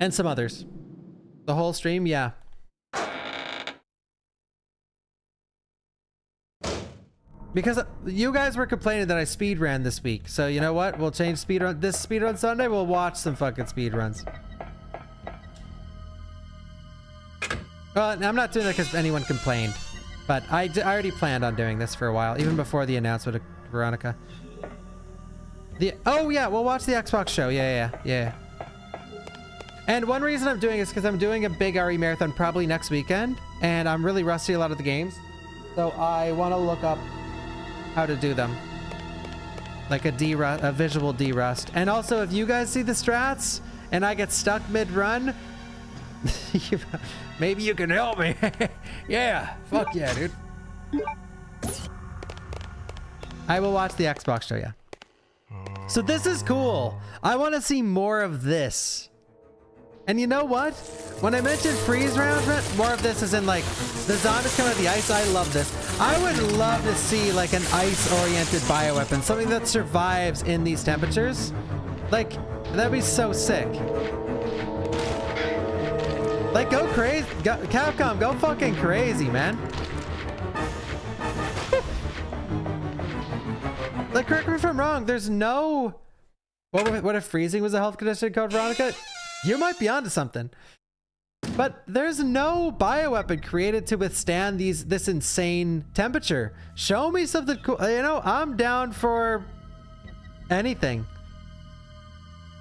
And some others. The whole stream, yeah. Because you guys were complaining that I speedran this week. So you know what? We'll change speedrun. This speedrun Sunday, we'll watch some fucking speedruns. Well, I'm not doing that because anyone complained. But I already planned on doing this for a while. Even before the announcement of Veronica. Oh yeah, we'll watch the Xbox show. Yeah. And one reason I'm doing it is because I'm doing a big RE marathon probably next weekend. And I'm really rusty a lot of the games. So I want to look up how to do them, like a visual derust. And also, if you guys see the strats and I get stuck mid-run, maybe you can help me. Yeah, fuck yeah, dude. I will watch the Xbox show, yeah. So this is cool. I want to see more of this. And you know what? When I mentioned freeze rounds, more of this is in like the zombies coming out of the ice. I love this. I would love to see like an ice-oriented bioweapon, something that survives in these temperatures. Like, that'd be so sick. Like, go crazy. Capcom, go fucking crazy, man. Like, correct me if I'm wrong. There's no... What if freezing was a health condition, Code Veronica? You might be onto something. But there's no bioweapon created to withstand this insane temperature. Show me something cool. You know, I'm down for anything.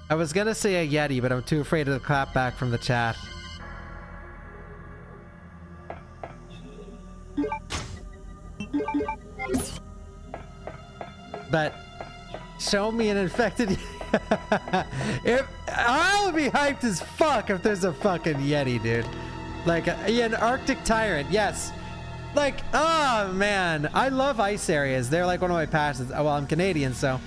I was gonna say a Yeti, but I'm too afraid of the clap back from the chat. But show me an infected... I'll be hyped as fuck if there's a fucking Yeti, dude. Like an Arctic Tyrant, yes. Like, oh man, I love ice areas. They're like one of my passions. Oh, well, I'm Canadian, so.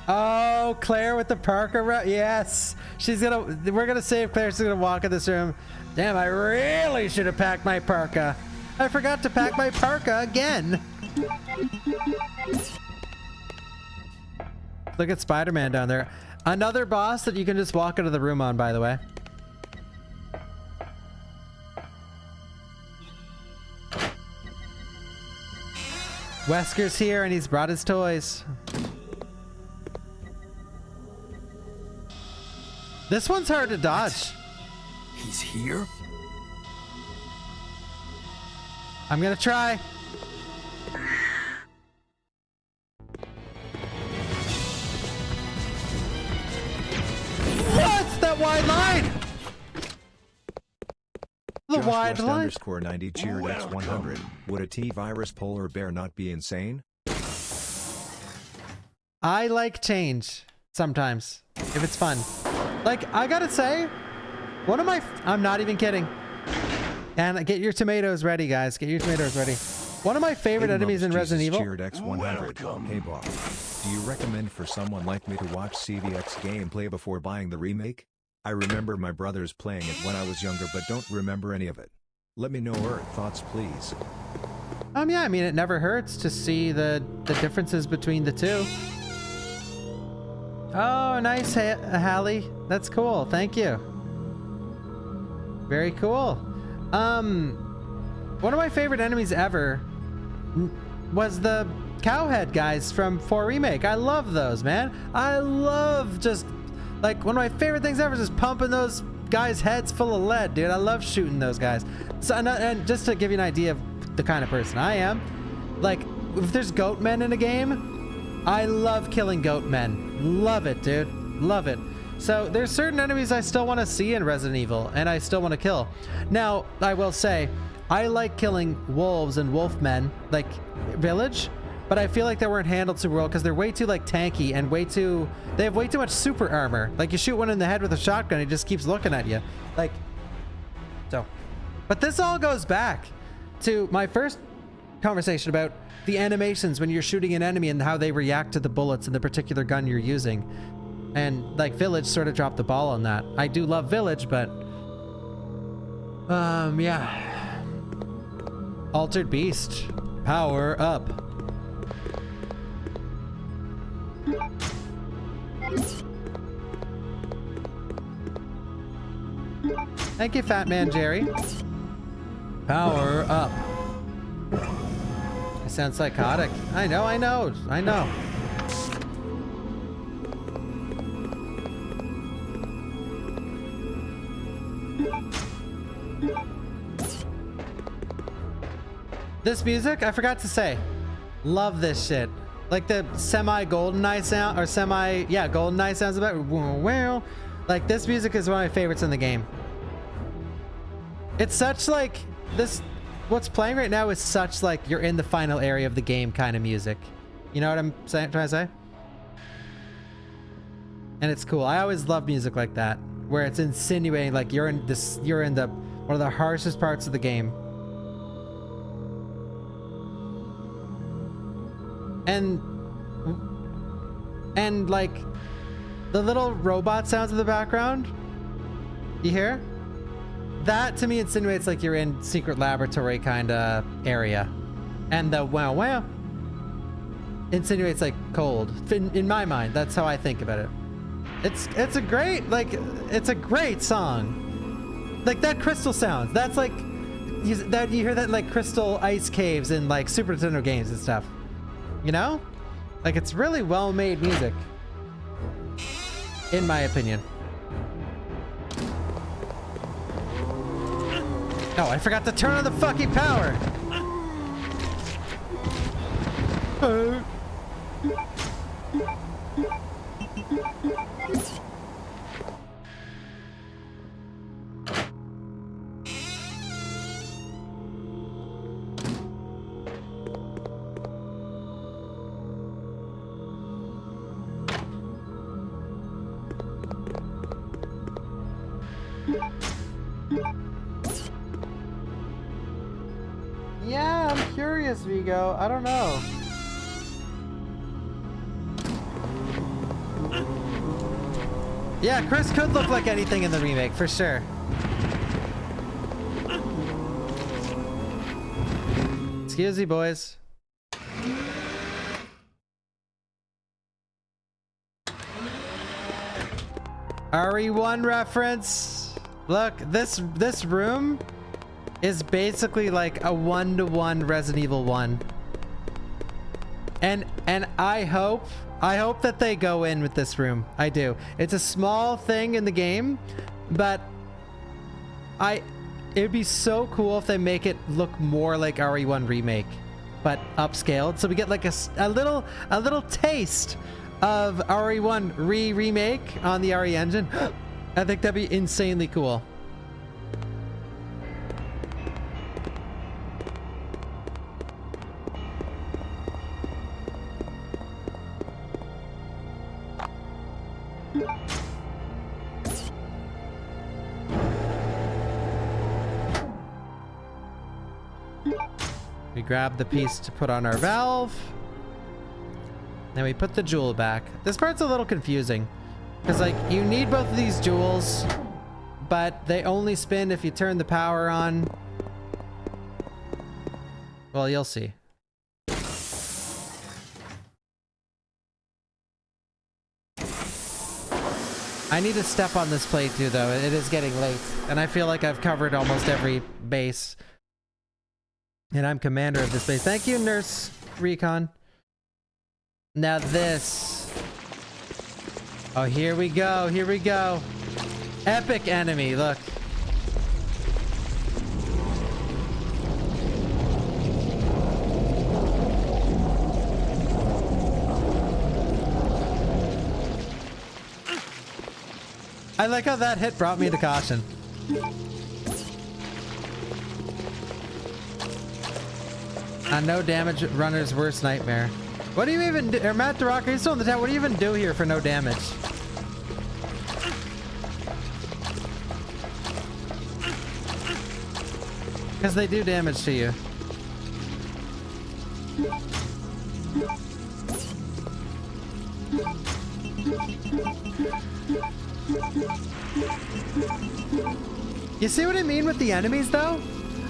Oh, Claire with the Parker. Yes, we're gonna save Claire. She's gonna walk in this room. Damn, I really should have packed my parka. I forgot to pack my parka again. Look at Spider-Man down there. Another boss that you can just walk into the room on, by the way. Wesker's here and he's brought his toys. This one's hard to dodge. He's here? I'm gonna try. What's that wide line? The Josh wide West line. _90 cheered X100. Would a T-virus polar bear not be insane? I like change sometimes if it's fun. Like, I gotta say, one of my... I'm not even kidding. And get your tomatoes ready, guys. Get your tomatoes ready. One of my favorite enemies in Resident Evil... Cheered X100. Hey, Bob. Do you recommend for someone like me to watch CVX gameplay before buying the remake? I remember my brothers playing it when I was younger but don't remember any of it. Let me know your thoughts, please. Yeah, I mean, it never hurts to see the differences between the two. Oh, nice, Hallie. That's cool. Thank you. Very cool. One of my favorite enemies ever was the cowhead guys from 4 Remake. I love those, man. I love just Like, one of my favorite things ever is just pumping those guys' heads full of lead, dude. I love shooting those guys. So, and just to give you an idea of the kind of person I am, like, if there's goat men in a game, I love killing goat men. Love it, dude. Love it. So there's certain enemies I still want to see in Resident Evil, and I still want to kill. Now, I will say, I like killing wolves and wolfmen, like Village, but I feel like they weren't handled super well because they're way too like tanky and they have way too much super armor. Like you shoot one in the head with a shotgun, it just keeps looking at you. Like, so. But this all goes back to my first conversation about the animations when you're shooting an enemy and how they react to the bullets in the particular gun you're using. And like Village sort of dropped the ball on that. I do love Village, but yeah. Altered Beast, power up. Thank you, Fat Man Jerry. Power up. I sound psychotic. I know. This music, I forgot to say, love this shit. Like the semi-GoldenEye sound, or GoldenEye sounds about, wow. Like this music is one of my favorites in the game. It's such like, what's playing right now is such like you're in the final area of the game kind of music. You know what I'm trying to say? And it's cool. I always love music like that, where it's insinuating like you're in the one of the harshest parts of the game. And like the little robot sounds in the background, you hear? That to me insinuates like you're in secret laboratory kind of area. And the wow wow insinuates like cold. In my mind, that's how I think about it. It's a great song. Like that crystal sounds. That's like you hear that in like crystal ice caves in like Super Nintendo games and stuff. You know? Like it's really well-made music. In my opinion. Oh, I forgot to turn on the fucking power. Yeah, I'm curious, Vigo. I don't know. Yeah, Chris could look like anything in the remake, for sure. Excuse me, boys. RE1 reference. Look, this room is basically like a 1-to-1 Resident Evil 1. And I hope that they go in with this room. I do. It's a small thing in the game, but it'd be so cool if they make it look more like RE1 Remake, but upscaled. So we get like a little taste of RE1 remake on the RE engine. I think that'd be insanely cool. We grab the piece to put on our valve. Then we put the jewel back. This part's a little confusing because like you need both of these jewels, but they only spin if you turn the power on. Well, you'll see. I need to step on this plate too, though. It is getting late, and I feel like I've covered almost every base. And I'm commander of this base. Thank you, Nurse Recon. Now this Oh, here we go. Here we go. Epic enemy. Look. I like how that hit brought me to caution. No damage runner's worst nightmare. What do you even do? Or Matt DeRock, are you still in the chat? What do you even do here for no damage? Because they do damage to you. You see what I mean with the enemies though?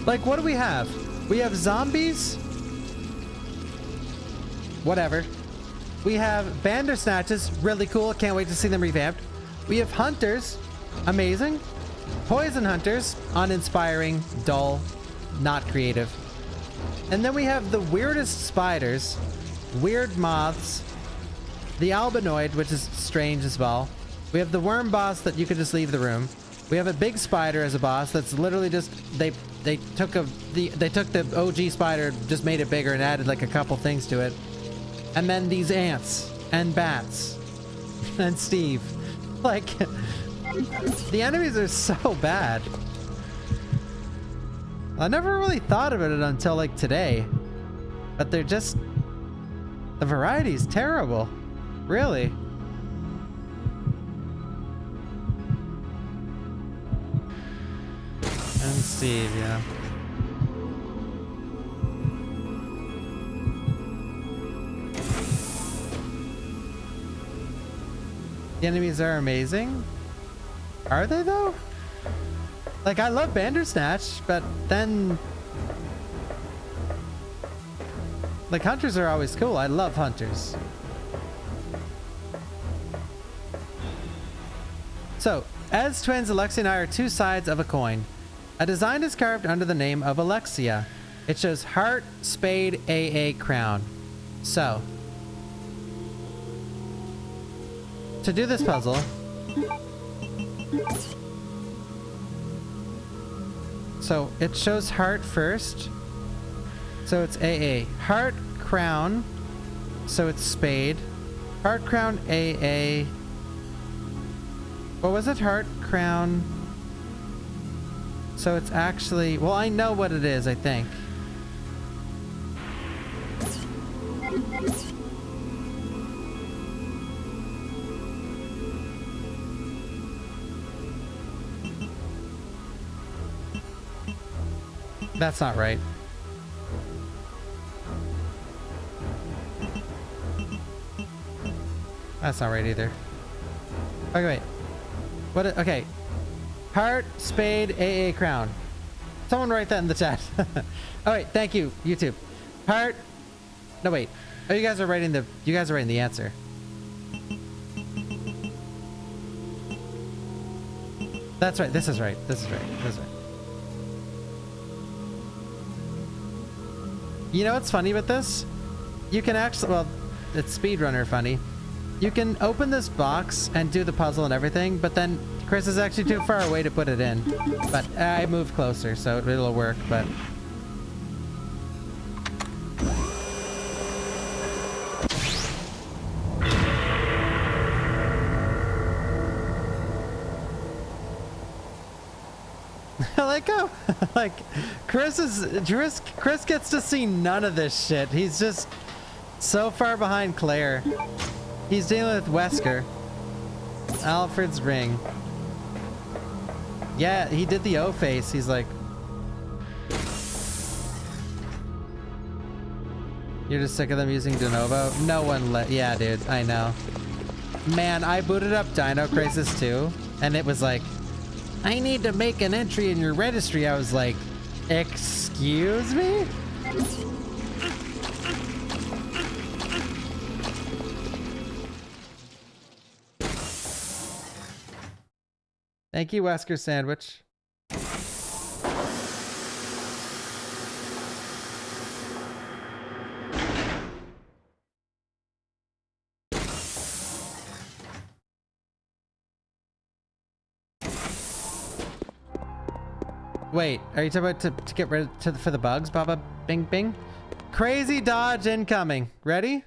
Like, what do we have? We have zombies. Whatever. We have Bandersnatches. Really cool. Can't wait to see them revamped. We have Hunters. Amazing. Poison Hunters. Uninspiring. Dull. Not creative. And then we have the weirdest spiders. Weird moths. The Albinoid, which is strange as well. We have the worm boss that you could just leave the room. We have a big spider as a boss that's literally just they took the OG spider, just made it bigger and added like a couple things to it. And then these ants and bats and Steve. Like, the enemies are so bad. I never really thought of it until like today, but they're just, the variety is terrible. Really. And Steve, yeah. The enemies are amazing. Are they though? Like, I love Bandersnatch, but then like hunters are always cool. I love hunters. So, as twins, Alexia and I are two sides of a coin. A design is carved under the name of Alexia. It shows heart, spade, AA, crown. So, to do this puzzle, so it shows heart first. So it's AA. Heart, crown. So it's spade. Heart, crown, AA. What was it? Heart, crown. So it's actually, well, I know what it is, I think. That's not right. That's not right either. Okay, wait. What? Okay. Heart, spade, AA, crown. Someone write that in the chat. Oh wait, thank you, YouTube. Heart. No wait. Oh, you guys are writing the answer. That's right. This is right. This is right. This is right. You know what's funny with this? You can actually, well, it's speedrunner funny. You can open this box and do the puzzle and everything, but then Chris is actually too far away to put it in. But I moved closer, so it'll work, but... I like how, like, Chris gets to see none of this shit. He's just so far behind Claire. He's dealing with Wesker. Alfred's ring. Yeah, he did the O face. He's like... You're just sick of them using de novo? No one yeah, dude, I know. Man, I booted up Dino Crisis 2, and it was like, I need to make an entry in your registry. I was like, excuse me? Thank you, Wesker Sandwich. Wait, are you talking about to get rid of for the bugs? Baba bing bing. Crazy dodge incoming. Ready?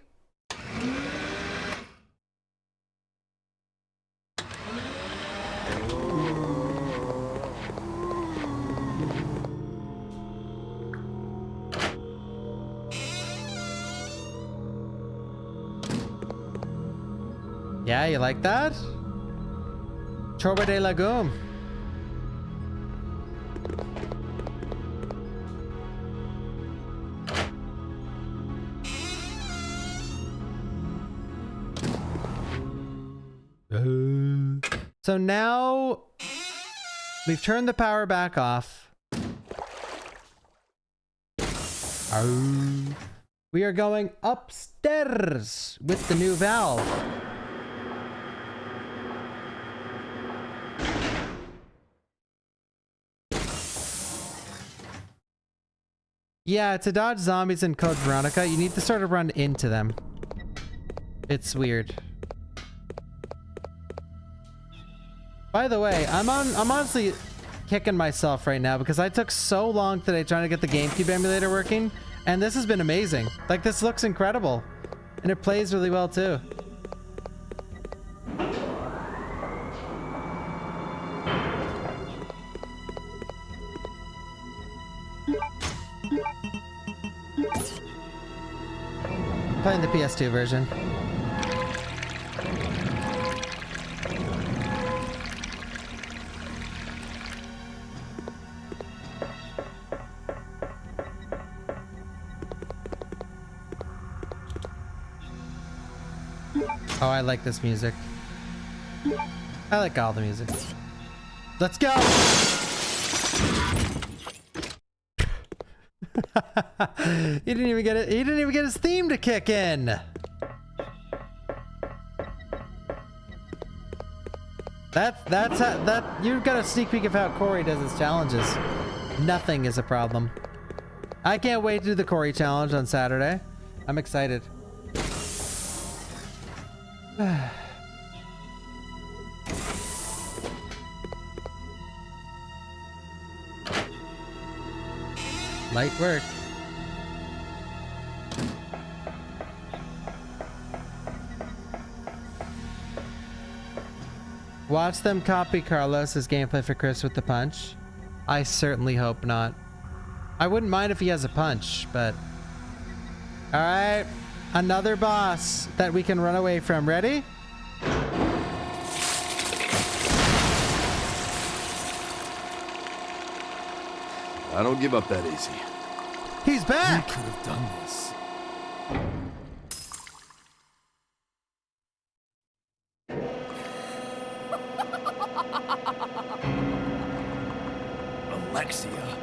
Yeah, you like that? Chorba de legume. So now we've turned the power back off. We are going upstairs with the new valve. Yeah, to dodge zombies in Code Veronica, you need to sort of run into them. It's weird. By the way, I'm honestly kicking myself right now because I took so long today trying to get the GameCube emulator working, and this has been amazing. Like, this looks incredible, and it plays really well too. Playing the PS2 version. Oh, I like this music. I like all the music. Let's go! He didn't even get it. He didn't even get his theme to kick in. That you've got a sneak peek of how Corey does his challenges. Nothing is a problem. I can't wait to do the Corey challenge on Saturday. I'm excited. Light work. Watch them copy Carlos's gameplay for Chris with the punch. I certainly hope not. I wouldn't mind if he has a punch, but... Alright. Another boss that we can run away from. Ready? I don't give up that easy. He's back! You could have done this. Alexia.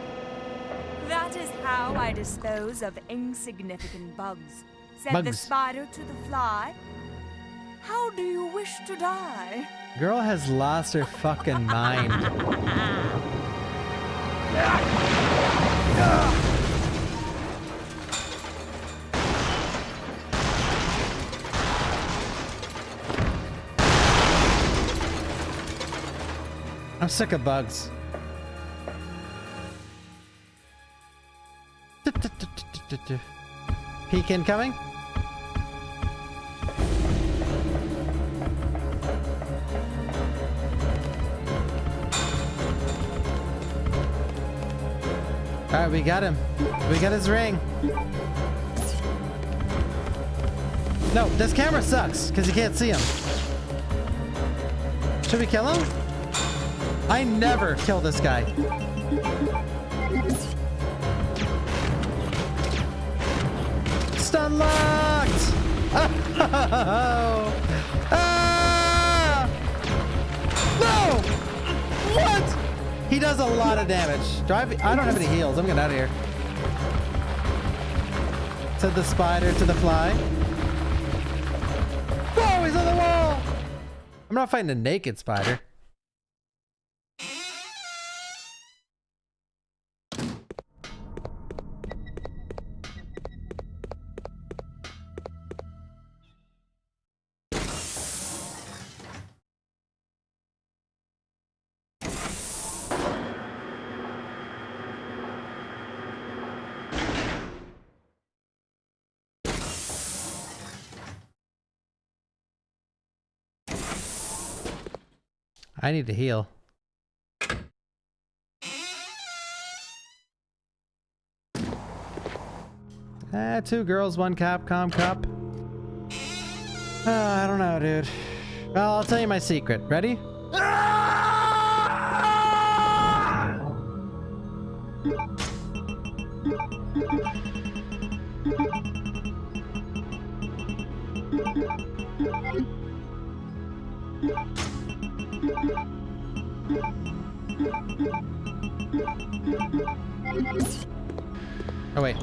That is how I dispose of insignificant bugs, said the spider to the fly. How do you wish to die? Girl has lost her fucking mind. I'm sick of bugs. Peek incoming. Alright, we got him. We got his ring. No, this camera sucks because you can't see him. Should we kill him? I never kill this guy. Stun locked! Oh! Ah! No! What? He does a lot of damage. I don't have any heals. I'm getting out of here. To the spider, to the fly. Whoa, he's on the wall! I'm not fighting a naked spider. I need to heal. 2 girls, 1 Capcom cup. I don't know, dude. Well, I'll tell you my secret. Ready? Oh, wait.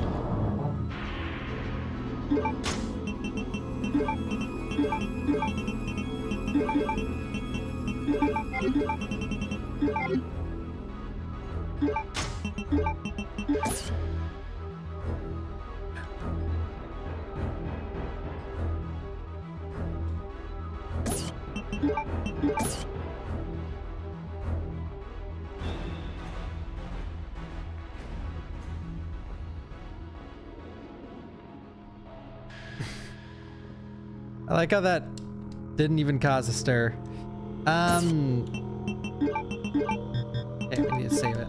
I like how that didn't even cause a stir. Okay, we need to save it.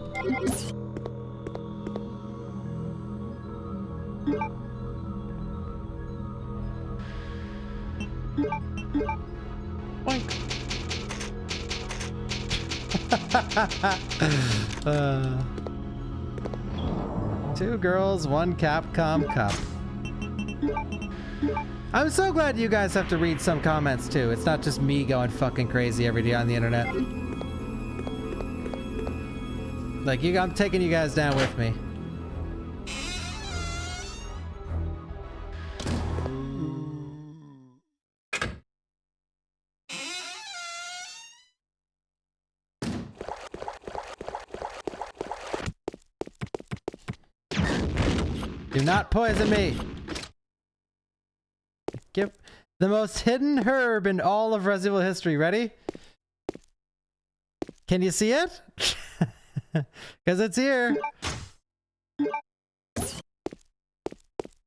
Boink. 2 girls, 1 Capcom cup. I'm so glad you guys have to read some comments too. It's not just me going fucking crazy every day on the internet. Like, I'm taking you guys down with me. Do not poison me. Give the most hidden herb in all of Resident Evil history. Ready? Can you see it? Because it's here.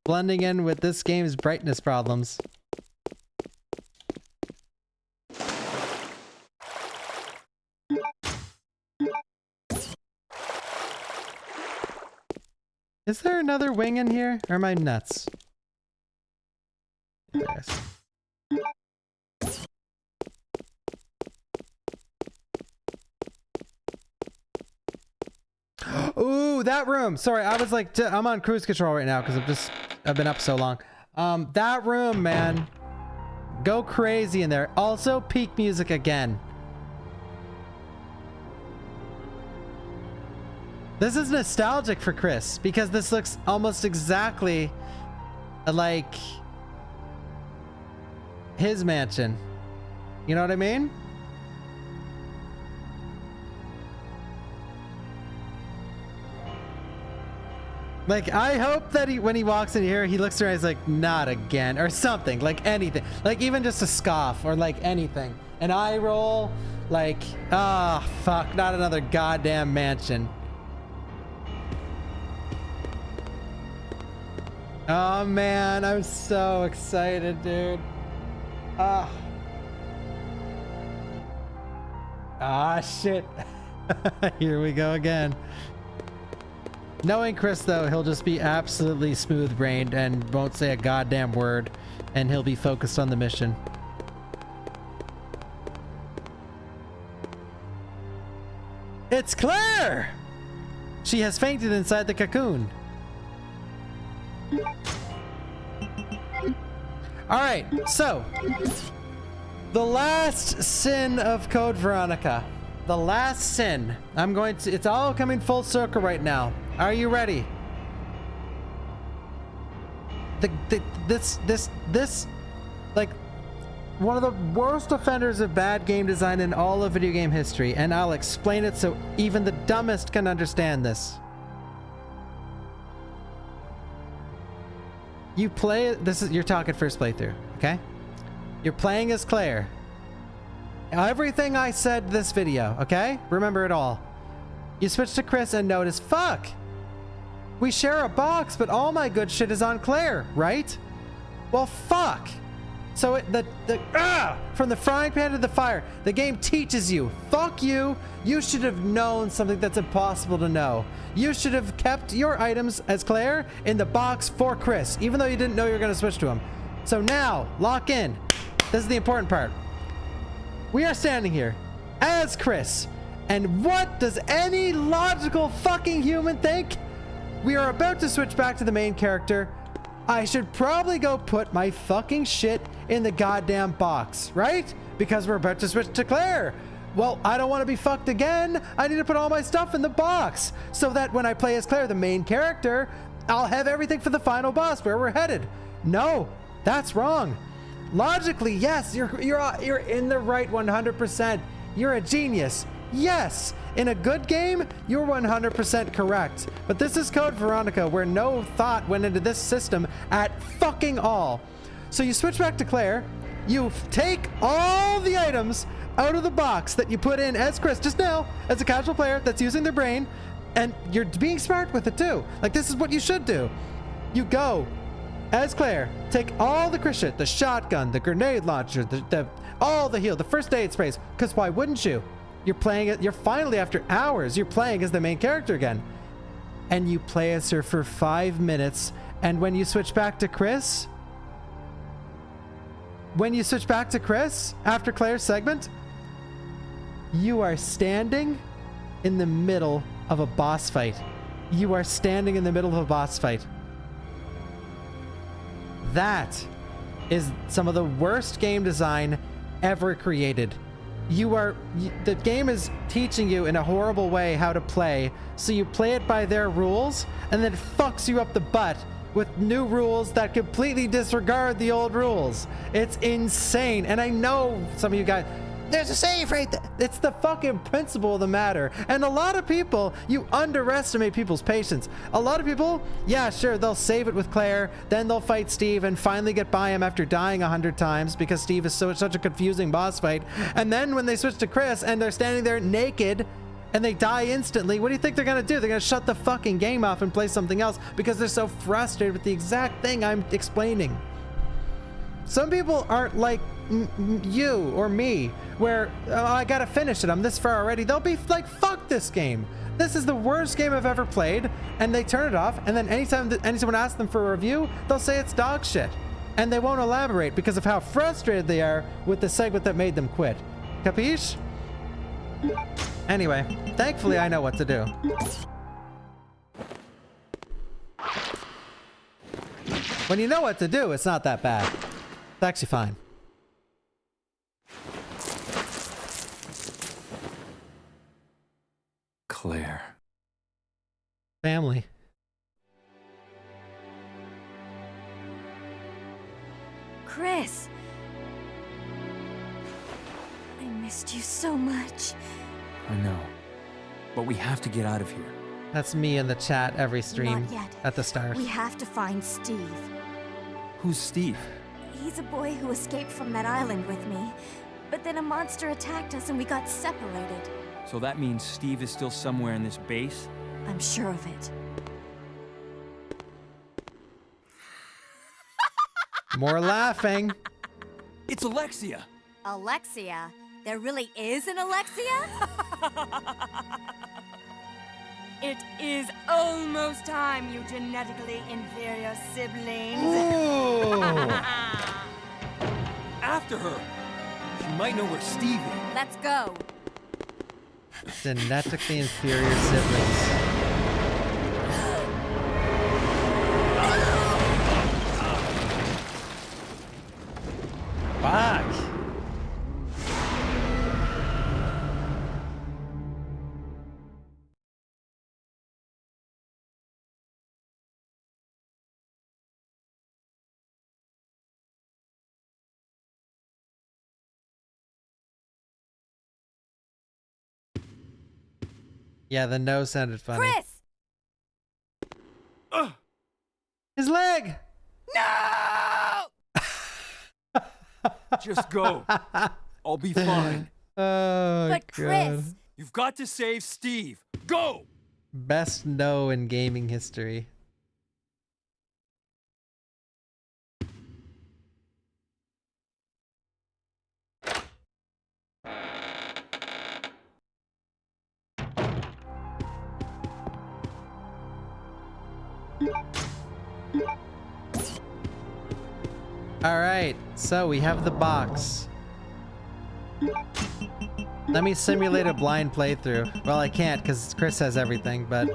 Blending in with this game's brightness problems. Is there another wing in here? Or am I nuts? Yes. Ooh, that room. Sorry, I was like, I'm on cruise control right now because I've been up so long. That room, man. Go crazy in there. Also, peak music again. This is nostalgic for Chris because this looks almost exactly like his mansion. You know what I mean? Like, I hope that when he walks in here, he looks around, he's like, not again, or something, like anything. Like, even just a scoff, or like anything. An eye roll, like, ah, oh, fuck, not another goddamn mansion. Oh man, I'm so excited, dude. Ah. Ah, shit. Here we go again. Knowing Chris, though, he'll just be absolutely smooth-brained and won't say a goddamn word, and he'll be focused on the mission. It's Claire! She has fainted inside the cocoon. Alright, so the last sin of Code Veronica. The last sin. It's all coming full circle right now. Are you ready? This, like, one of the worst offenders of bad game design in all of video game history, and I'll explain it so even the dumbest can understand this. You play, you're talking first playthrough, okay? You're playing as Claire. Everything I said this video, okay? Remember it all. You switch to Chris and notice, fuck! We share a box, but all my good shit is on Claire, right? Well, fuck! So from the frying pan to the fire, the game teaches you, fuck you, you should have known something that's impossible to know. You should have kept your items as Claire in the box for Chris, even though you didn't know you were going to switch to him. So now, lock in. This is the important part. We are standing here as Chris, and what does any logical fucking human think? We are about to switch back to the main character. I should probably go put my fucking shit in the goddamn box, right? Because we're about to switch to Claire. Well, I don't want to be fucked again. I need to put all my stuff in the box so that when I play as Claire, the main character, I'll have everything for the final boss where we're headed. No, that's wrong. Logically, yes, you're in the right 100%. You're a genius. Yes, in a good game, you're 100% correct. But this is Code Veronica, where no thought went into this system at fucking all. So you switch back to Claire, you take all the items out of the box that you put in as Chris just now, as a casual player that's using their brain, and you're being smart with it too. Like, this is what you should do. You go as Claire, take all the Chris shit, the shotgun, the grenade launcher, all the heal, the first aid sprays, because why wouldn't you? You're playing it, you're finally, after hours, you're playing as the main character again. And you play as her for 5 minutes, and when you switch back to Chris, after Claire's segment, you are standing in the middle of a boss fight. You are standing in the middle of a boss fight. That is some of the worst game design ever created. The game is teaching you in a horrible way how to play, so you play it by their rules, and then it fucks you up the butt with new rules that completely disregard the old rules. It's insane. And I know some of you guys, there's a save right there. It's the fucking principle of the matter. And a lot of people, you underestimate people's patience. A lot of people, yeah, sure, they'll save it with Claire, then they'll fight Steve and finally get by him after dying 100 times because Steve is such a confusing boss fight. And then when they switch to Chris and they're standing there naked and they die instantly, what do you think they're gonna do? They're gonna shut the fucking game off and play something else because they're so frustrated with the exact thing I'm explaining. Some people aren't like you or me, where I gotta finish it, I'm this far already. They'll be like, fuck this game. This is the worst game I've ever played, and they turn it off, and then anytime someone asks them for a review, they'll say it's dog shit. And they won't elaborate because of how frustrated they are with the segment that made them quit. Capiche? Anyway, thankfully I know what to do. When you know what to do, it's not that bad. It's actually fine. Claire. Family. Chris. I missed you so much. I know. But we have to get out of here. That's me in the chat every stream Not yet. at the start. We have to find Steve. Who's Steve? He's a boy who escaped from that island with me. But then a monster attacked us and we got separated. So that means Steve is still somewhere in this base? I'm sure of it. More laughing. It's Alexia! Alexia? There really is an Alexia? It is almost time, you genetically inferior siblings. After her! She might know where Steve is. Let's go. Genetically inferior siblings. Fuck. Yeah, the no sounded funny. Chris! His leg! No! Just go. I'll be fine. Oh, But Chris! God. You've got to save Steve. Go! Best no in gaming history. Alright, so we have the box. Let me simulate a blind playthrough. Well, I can't because Chris has everything, but...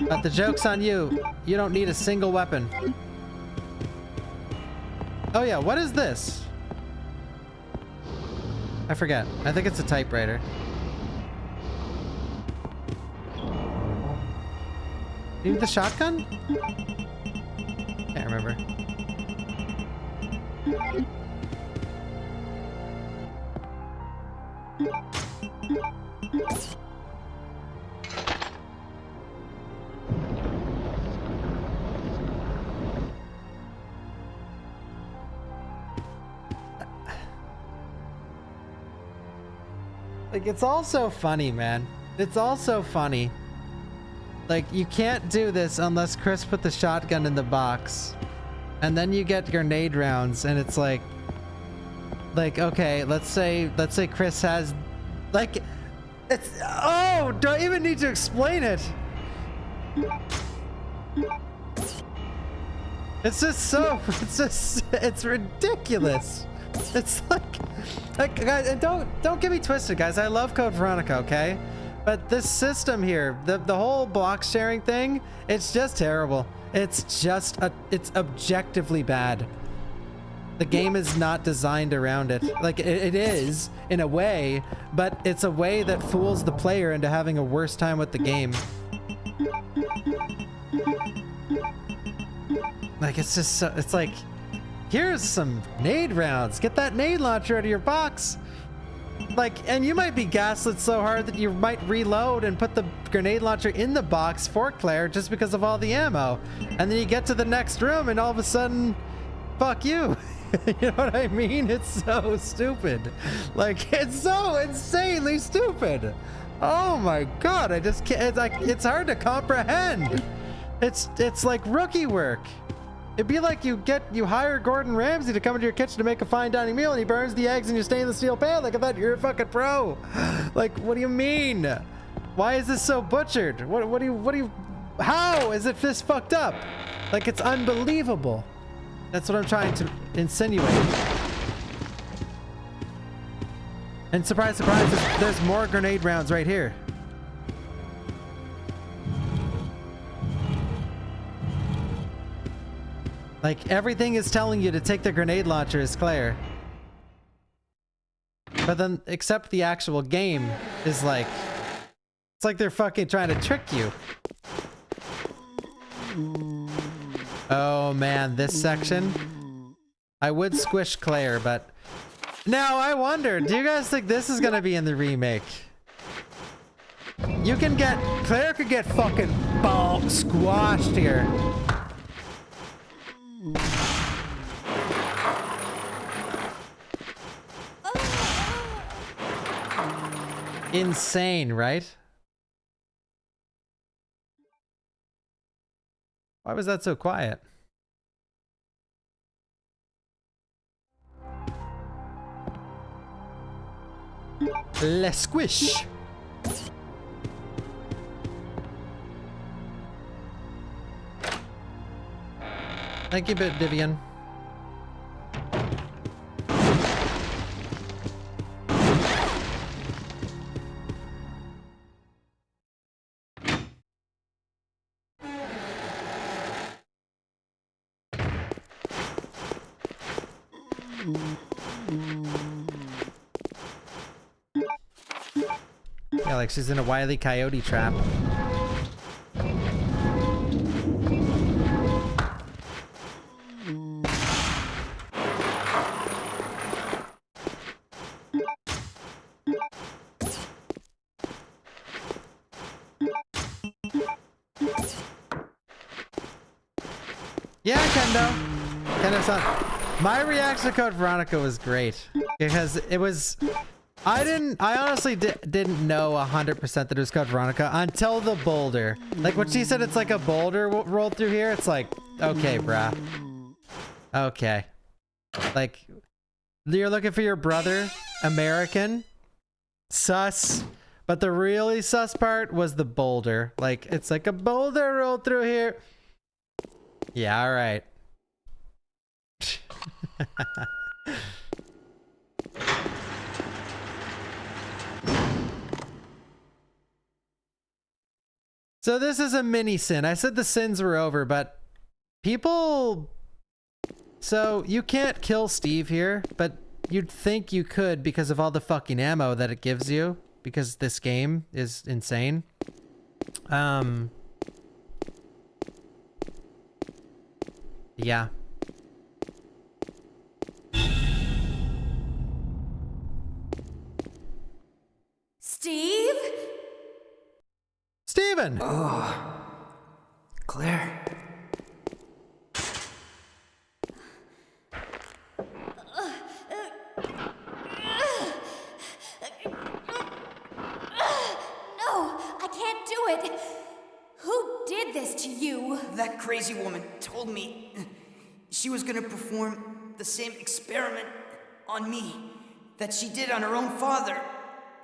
But the joke's on you. You don't need a single weapon. Oh yeah, what is this? I forget. I think it's a typewriter. You need the shotgun? Can't remember. Like, it's all so funny, man. It's all so funny. Like, you can't do this unless Chris put the shotgun in the box. And then you get grenade rounds, and it's like, okay, let's say Chris has, like, it's, oh, don't even need to explain it. It's just so, it's ridiculous. It's like guys, and don't get me twisted, guys. I love Code Veronica, okay? But this system here, the whole block sharing thing, it's just terrible. It's objectively bad. The game is not designed around it. Like, it is, in a way, but it's a way that fools the player into having a worse time with the game. Like, it's just so, it's like, here's some nade rounds. Get that nade launcher out of your box. Like, and you might be gaslit so hard that you might reload and put the grenade launcher in the box for Claire just because of all the ammo. And then you get to the next room and all of a sudden, fuck you. You know what I mean? It's so stupid. Like, it's so insanely stupid. Oh my God, I just can't, it's hard to comprehend. It's like rookie work. It'd be like you hire Gordon Ramsay to come into your kitchen to make a fine dining meal, and he burns the eggs in your stainless steel pan. Like, I thought you're a fucking pro. Like, what do you mean? Why is this so butchered? What do you, how is it this fucked up? Like, it's unbelievable. That's what I'm trying to insinuate. And surprise, surprise, there's more grenade rounds right here. Like, everything is telling you to take the grenade launcher as Claire. But then, except the actual game is like... It's like they're fucking trying to trick you. Oh man, this section? I would squish Claire, but... Now, I wonder, do you guys think this is gonna be in the remake? You can get... Claire could get fucking bulk squashed here. Insane, right? Why was that so quiet? Le squish. Thank you, Vivian. Yeah, like she's in a Wile E. Coyote trap. Yeah, Kendo. Kendo's on. My reaction to Code Veronica was great because it was. I honestly didn't know 100% that it was Code Veronica until the boulder. Like when she said it's like a boulder rolled through here, it's like, okay, bruh. Okay. Like, you're looking for your brother American. Sus. But the really sus part was the boulder. Like, it's like a boulder rolled through here. Yeah, all right. So this is a mini sin. I said the sins were over, but people... So you can't kill Steve here, but you'd think you could because of all the fucking ammo that it gives you, because this game is insane. Yeah. Steve? Steven! Oh, Claire. No, I can't do it. Who did this to you? That crazy woman told me she was gonna perform the same experiment on me that she did on her own father.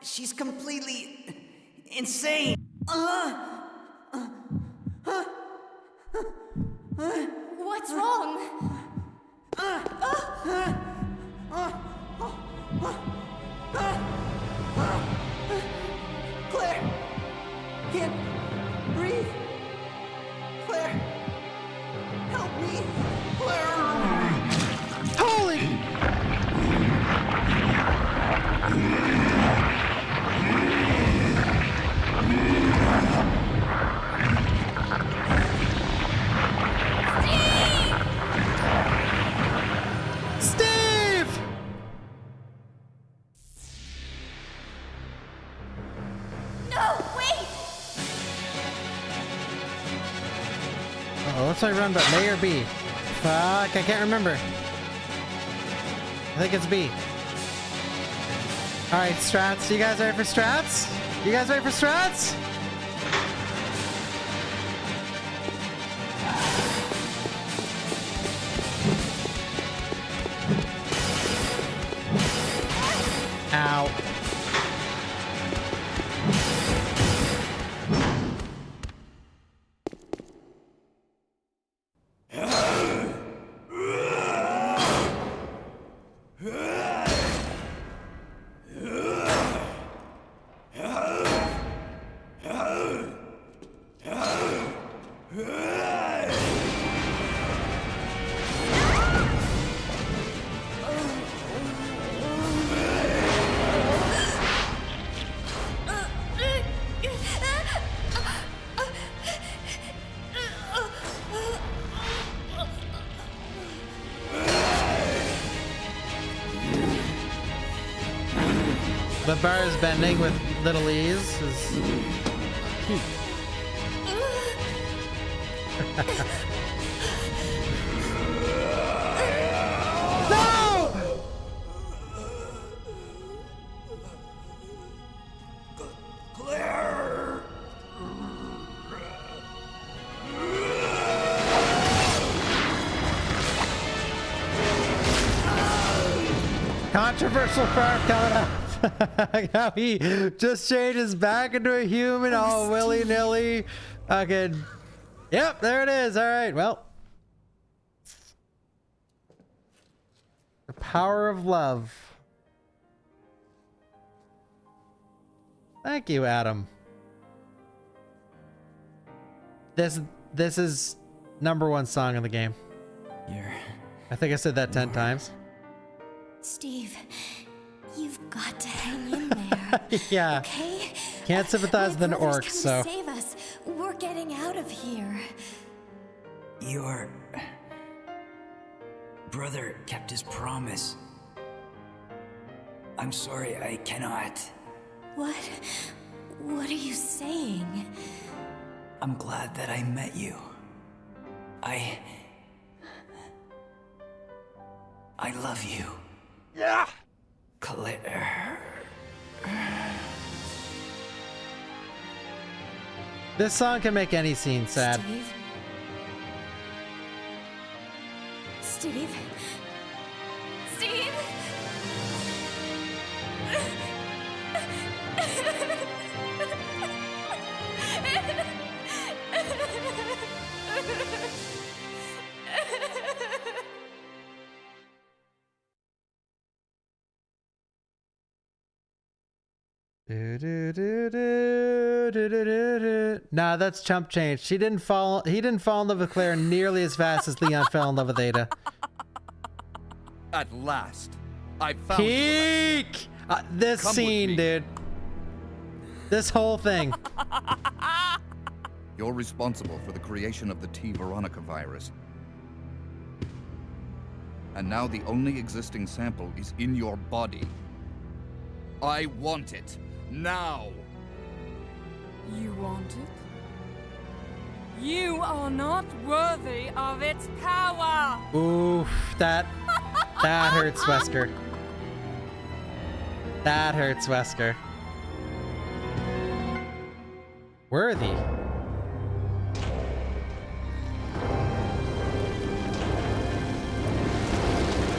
She's completely insane. What's wrong? Claire! Can't breathe! Claire! Help me! Claire! Holy! Steve! No, wait! Oh, let's try run, but A or B? Fuck, I can't remember. I think it's B. Alright, strats. You guys ready for strats? You guys ready for strats? Ow. The bar is bending with little ease. No! Claire! Controversial part coming up. How he just changes back into a human all willy-nilly. Fucking. Yep, there it is. All right, well. The power of love. Thank you, Adam. This is #1 song in the game. I think I said that 10 times. Steve, you've got to hang in there. Yeah. Okay? Can't sympathize with an My orc, brother's so. come to save us. We're getting out of here. Your brother kept his promise. I'm sorry, I cannot. What? What are you saying? I'm glad that I met you. I love you. Yeah. Claire. This song can make any scene sad. Steve? Steve? Steve? Nah, that's chump change. He didn't fall in love with Claire nearly as fast as Leon fell in love with Ada. At last, I found you, Keek! This Come with scene, me. dude. This whole thing. You're responsible for the creation of the T. Veronica virus. And now the only existing sample is in your body. I want it. Now! You want it? You are not worthy of its power! Oof, that hurts, Wesker. That hurts, Wesker. Worthy.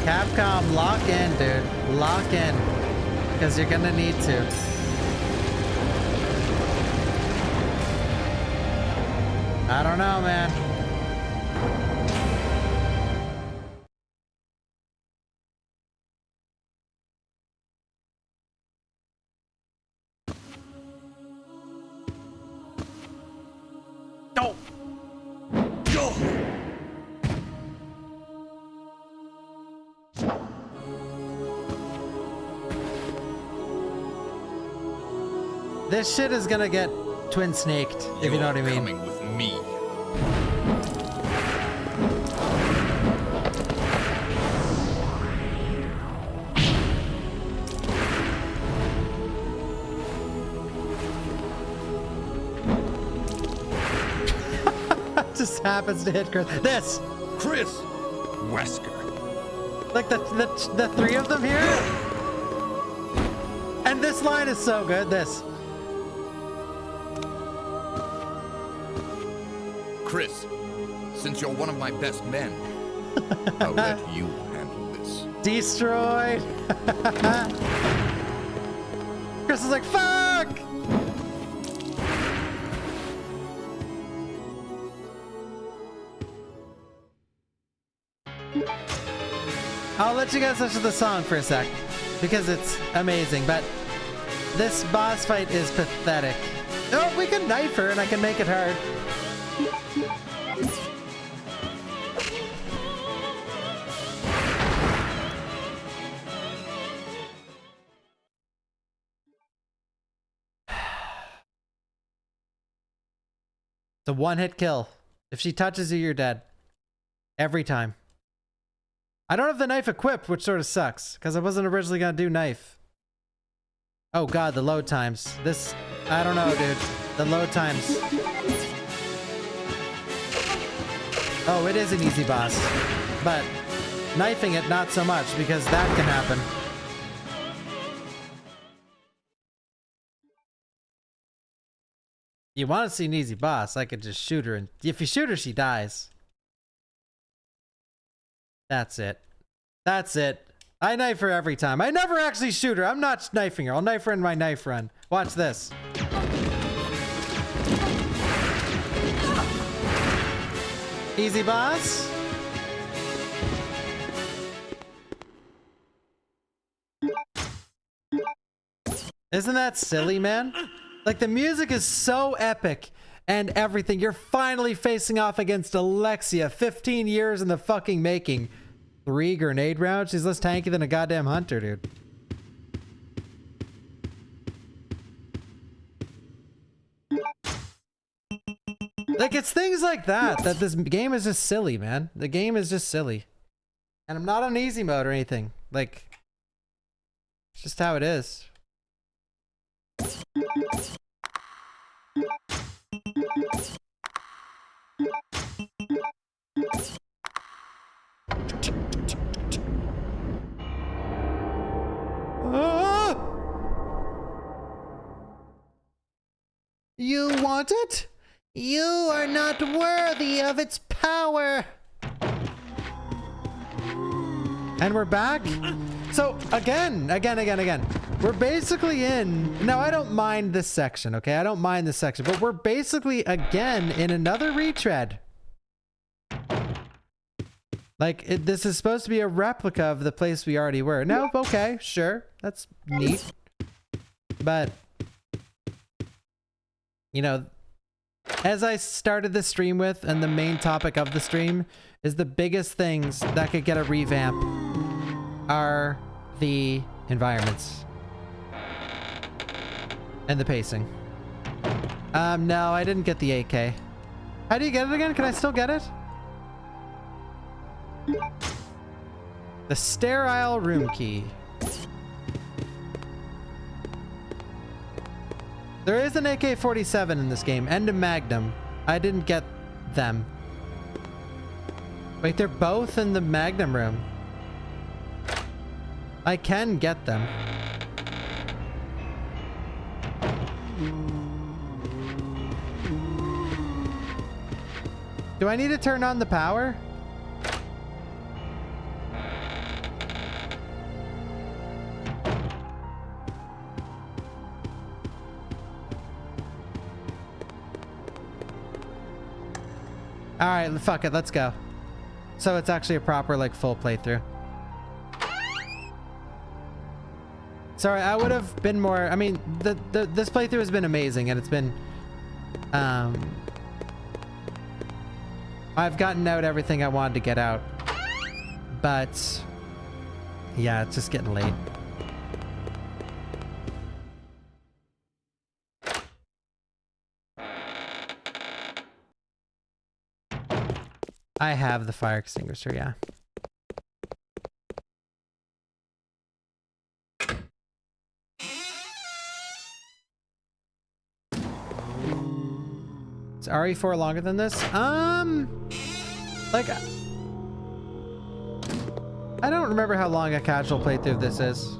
Capcom, lock in, dude. Lock in. Because you're gonna need to. I don't know, man. This shit is gonna get twin snaked, if you know what I mean. Coming with me. Just happens to hit Chris. This! Chris! Wesker. Like the three of them here? And this line is so good. This. Chris, since you're one of my best men, I'll let you handle this. Destroyed. Chris is like, fuck! I'll let you guys listen to the song for a sec, because it's amazing, but this boss fight is pathetic. Oh, we can knife her and I can make it hard. It's a one-hit kill. If she touches you, you're dead. Every time. I don't have the knife equipped, which sort of sucks, because I wasn't originally going to do knife. Oh god, the load times. This, I don't know, dude. The load times. Oh, it is an easy boss. But knifing it, not so much, because that can happen. You want to see an easy boss, I could just shoot her, and if you shoot her, she dies. That's it. That's it. I knife her every time. I never actually shoot her. I'm not knifing her. I'll knife her in my knife run. Watch this. Easy boss. Isn't that silly, man? Like, the music is so epic and everything. You're finally facing off against Alexia. 15 years in the fucking making. 3 grenade rounds? She's less tanky than a goddamn hunter, dude. Like, it's things like that this game is just silly, man. The game is just silly. And I'm not on easy mode or anything. Like, it's just how it is. You want it? You are not worthy of its power. And we're back. So again. We're basically in. Now, I don't mind this section, okay? I don't mind this section, but we're basically again in another retread. Like, this is supposed to be a replica of the place we already were. No, okay, sure. That's neat. But you know, as I started the stream with, and the main topic of the stream is the biggest things that could get a revamp are the environments and the pacing. No, I didn't get the AK. How do you get it again? Can I still get it? The sterile room key. There is an AK-47 in this game and a Magnum. I didn't get them. Wait, they're both in the Magnum room. I can get them. Do I need to turn on the power? All right, fuck it, let's go. So it's actually a proper, like, full playthrough. Sorry, I would have been more. I mean, this playthrough has been amazing, and it's been. I've gotten out everything I wanted to get out, but yeah, it's just getting late. I have the fire extinguisher, yeah. Is RE4 longer than this? Like, I don't remember how long a casual playthrough of this is.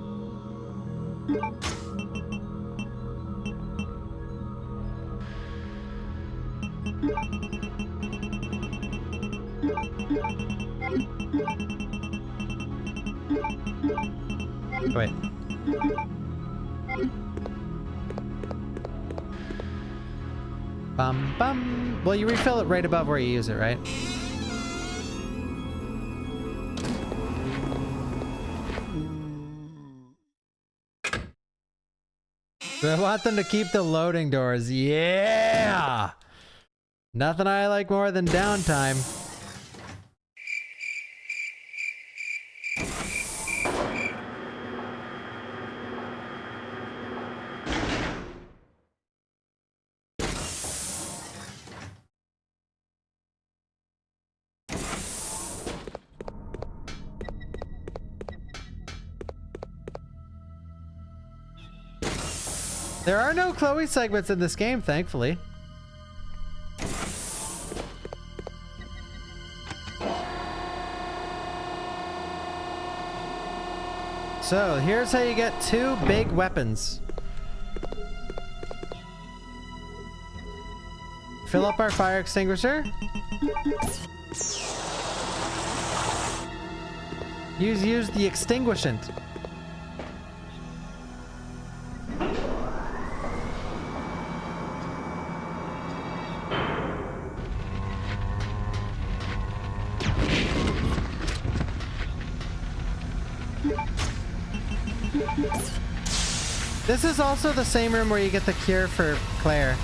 Wait. Bum bum. Well, you refill it right above where you use it, right? Do I want them to keep the loading doors? Yeah! Nothing I like more than downtime. There are no Chloe segments in this game, thankfully. So, here's how you get 2 big weapons. Fill up our fire extinguisher. Use the extinguishant. This is also the same room where you get the cure for Claire.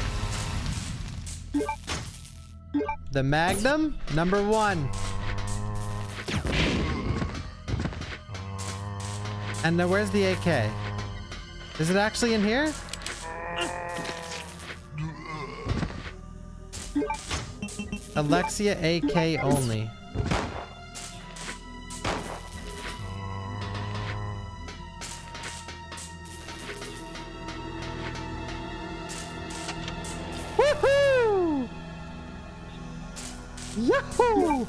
The Magnum, number 1. And now where's the AK? Is it actually in here? Alexia AK only. Woohoo! Yahoo!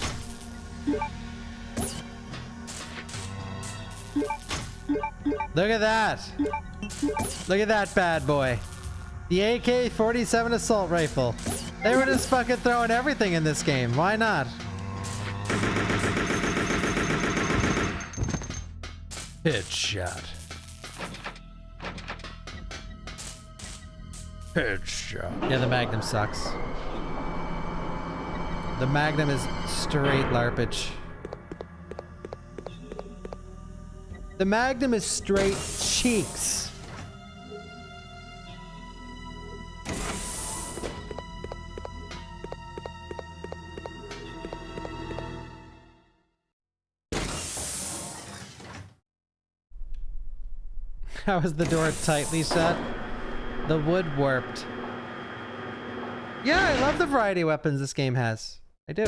Look at that. Look at that bad boy. The AK-47 assault rifle. They were just fucking throwing everything in this game. Why not? Headshot. Headshot. Yeah, the Magnum sucks. The Magnum is straight larpage. The Magnum is straight cheeks. How is the door tightly shut? The wood warped. Yeah, I love the variety of weapons this game has. I do.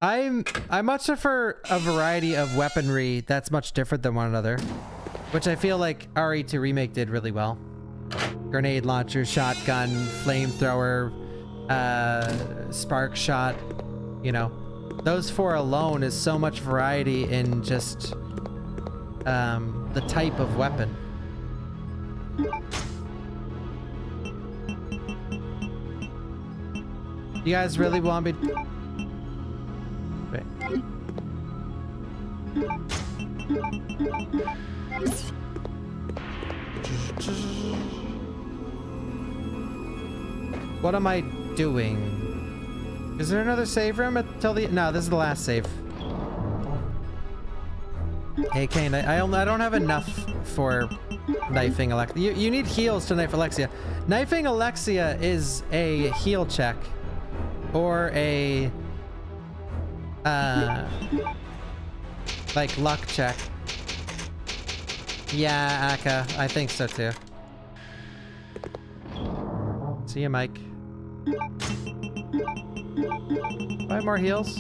I much prefer a variety of weaponry that's much different than one another, which I feel like RE2 Remake did really well. Grenade launcher, shotgun, flamethrower, spark shot, you know. Those four alone is so much variety in just the type of weapon. You guys really want me to... Wait. What am I doing? Is there another save room until the... No, this is the last save. Hey, Kane, I don't have enough for knifing Alexia. You need heals to knife Alexia. Knifing Alexia is a heal check. Or a... like luck check. Yeah, Akka, I think so too. See ya, Mike. 5 more heals.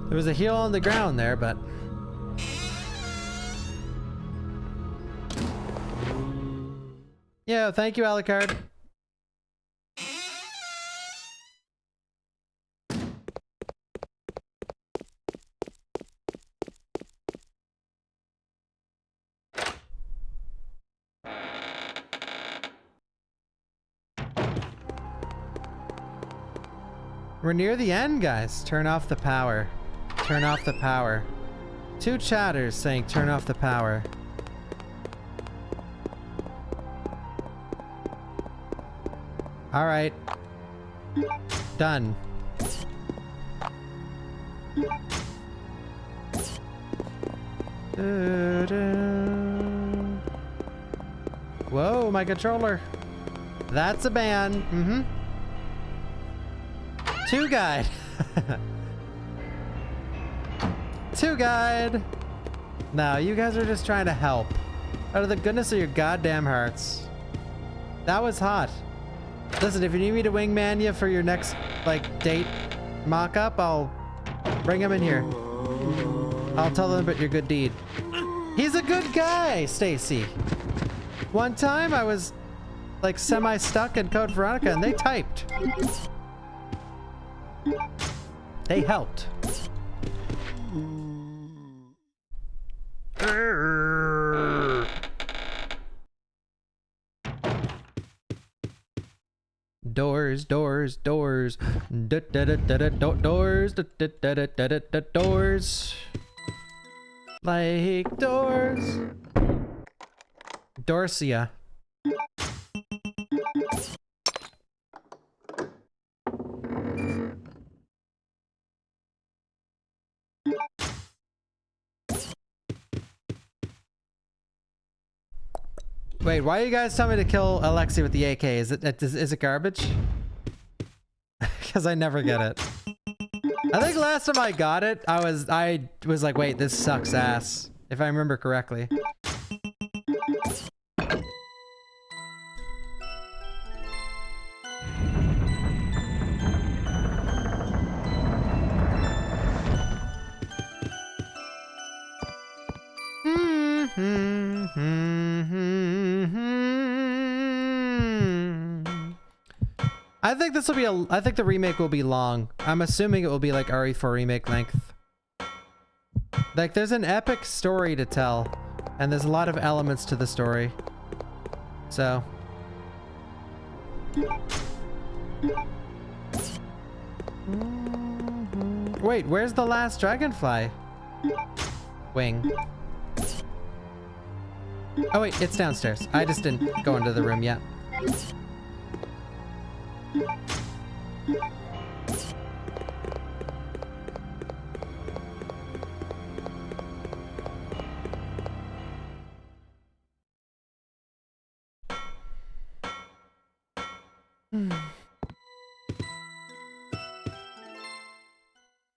There was a heal on the ground there, but... Yeah, thank you, Alucard. We're near the end, guys. Turn off the power. Turn off the power. 2 chatters saying turn off the power. Alright. Done. Whoa, my controller. That's a ban. Mm-hmm. 2 guide. 2 guide. No, you guys are just trying to help. Out of the goodness of your goddamn hearts. That was hot. Listen, if you need me to wingman you for your next, like, date mock-up, I'll bring him in here. I'll tell them about your good deed. He's a good guy, Stacy. One time I was, like, semi-stuck in Code Veronica and they typed. They helped. Doors, doors, doors. Da da da da da doors. Da da da da da da doors. Like doors. Dorcia. Wait, why are you guys telling me to kill Alexi with the AK? Is it garbage? Because I never get it. I think last time I got it, I was like, wait, this sucks ass. If I remember correctly. I think this will be I think the remake will be long. I'm assuming it will be like RE4 Remake length. Like, there's an epic story to tell, and there's a lot of elements to the story. So. Wait, where's the last dragonfly wing? Oh wait, it's downstairs. I just didn't go into the room yet.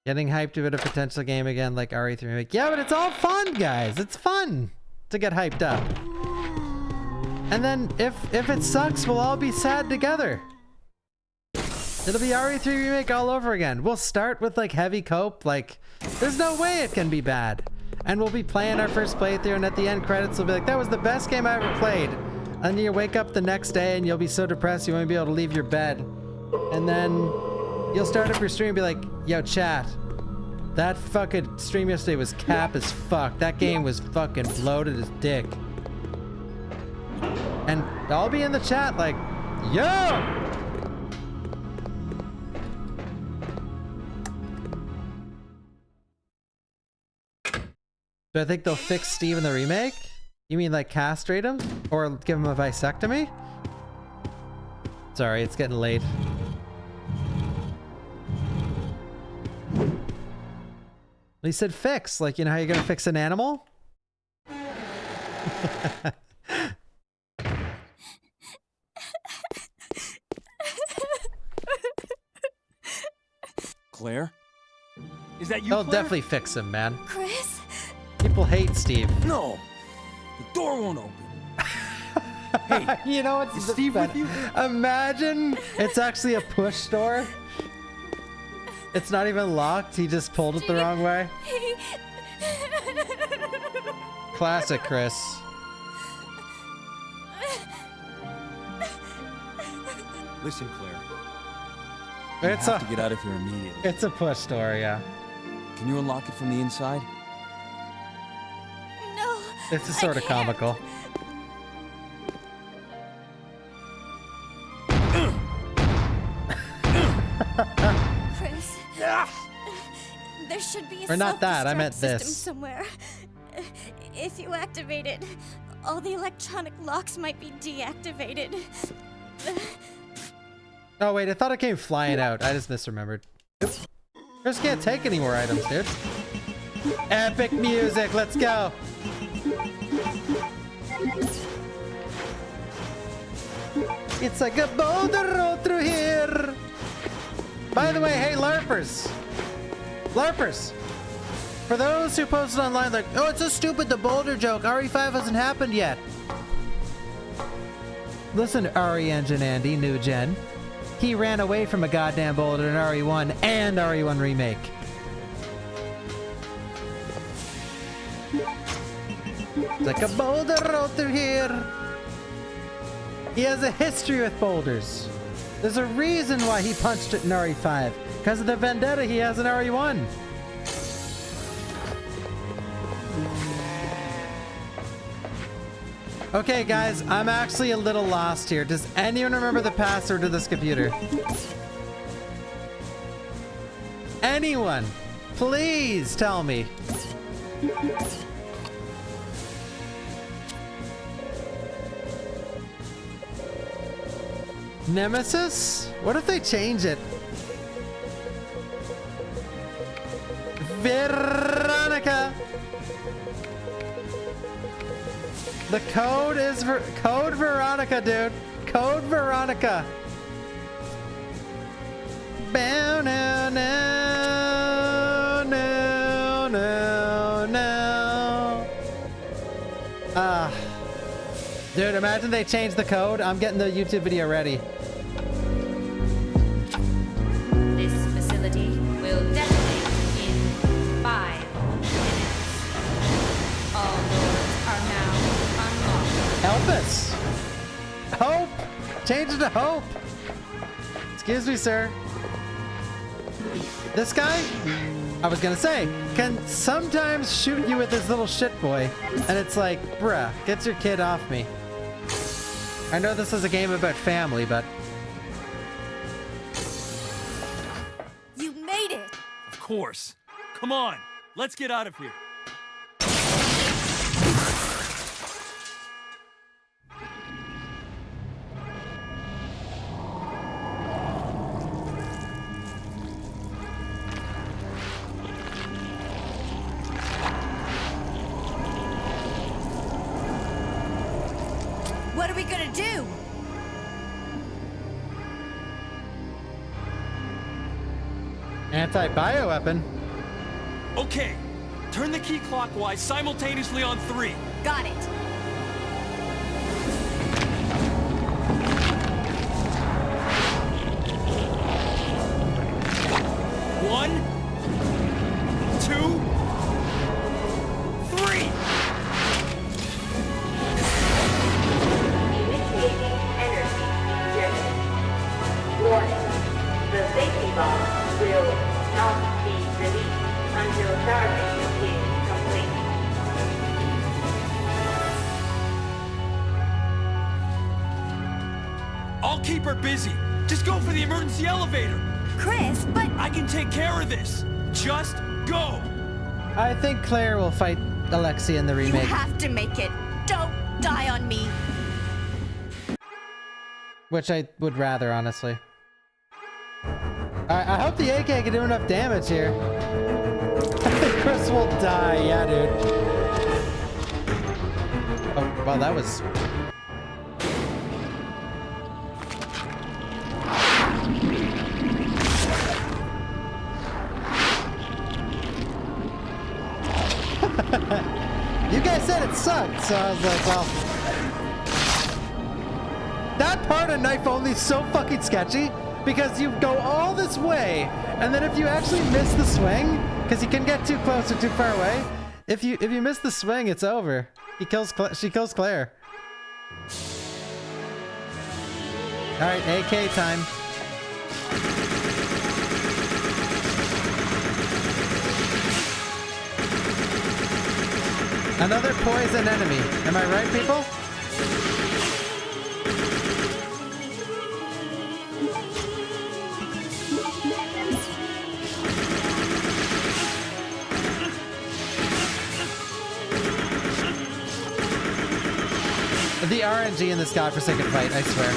Getting hyped about a potential game again like RE3 Remake. Yeah, but it's all fun, guys. It's fun to get hyped up. And then if it sucks, we'll all be sad together. It'll be RE3 Remake all over again. We'll start with like heavy cope. Like, there's no way it can be bad. And we'll be playing our first playthrough, and at the end credits we'll be like, that was the best game I ever played. And you wake up the next day and you'll be so depressed you won't be able to leave your bed. And then you'll start up your stream and be like, yo, chat. That fucking stream yesterday was cap as fuck. That game was fucking bloated as dick. And I'll be in the chat like, yo! Do I think they'll fix Steve in the remake? You mean like castrate him? Or give him a vasectomy? Sorry, it's getting late. He said fix, like, you know how you're gonna fix an animal? Claire? Is that you, They'll Claire? definitely fix him, man. Chris? People hate Steve. No! The door won't open. Hey, you know what's is Steve with you? Imagine it's actually a push door. It's not even locked. He just pulled it the wrong way. Classic Chris. Listen, Claire. You It's have to get out of here immediately. It's a push door, yeah. Can you unlock it from the inside? No. This is sort of comical. Chris. There should be a Or not that, I meant self-destruct this. system somewhere. If you activate it, all the electronic locks might be deactivated. Oh wait, I thought it came flying out. I just misremembered. Oops. Chris can't take any more items, dude. Epic music, let's go. It's like a boulder road through here. By the way, hey LARPers. LARPers. For those who posted online like, oh, it's so stupid, the boulder joke. RE5 hasn't happened yet. Listen, RE Engine Andy, new gen. He ran away from a goddamn boulder in RE1 and RE1 Remake. It's like a boulder road through here. He has a history with boulders. There's a reason why he punched it in RE5. Because of the vendetta he has in RE1. Okay, guys, I'm actually a little lost here. Does anyone remember the password to this computer? Anyone? Please tell me. Nemesis? What if they change it? Veronica! The code is Code Veronica, dude. Code Veronica. Bow now, now, now, now, now. Dude, imagine they change the code. I'm getting the YouTube video ready. This facility will detonate in 5 minutes. All doors are now unlocked. Help us. Hope. Change it to Hope. Excuse me, sir. This guy, I was gonna say, can sometimes shoot you with his little shit boy. And it's like, bruh, get your kid off me. I know this is a game about family, but... You made it! Of course. Come on, let's get out of here. What are we gonna do? Anti-bioweapon? Okay. Turn the key clockwise simultaneously on 3. Got it. One, 2, 3. Initiating energy injection. Warning. The safety bomb will not be released until charging is complete. I'll keep her busy. Just go for the emergency elevator. Chris, but... I can take care of this. Just go. I think Claire will fight Alexia in the You remake. have to make it. Don't die on me. Which I would rather, honestly. I hope the AK can do enough damage here. I think Chris will die. Yeah, dude. Oh, well, that was... You guys said it sucked, so I was like, well... That part of knife only is so fucking sketchy because you go all this way, and then if you actually miss the swing, because you can get too close or too far away, if you miss the swing, it's over. She kills Claire. All right, AK time. Another poison enemy. Am I right, people? The RNG in this godforsaken fight, I swear.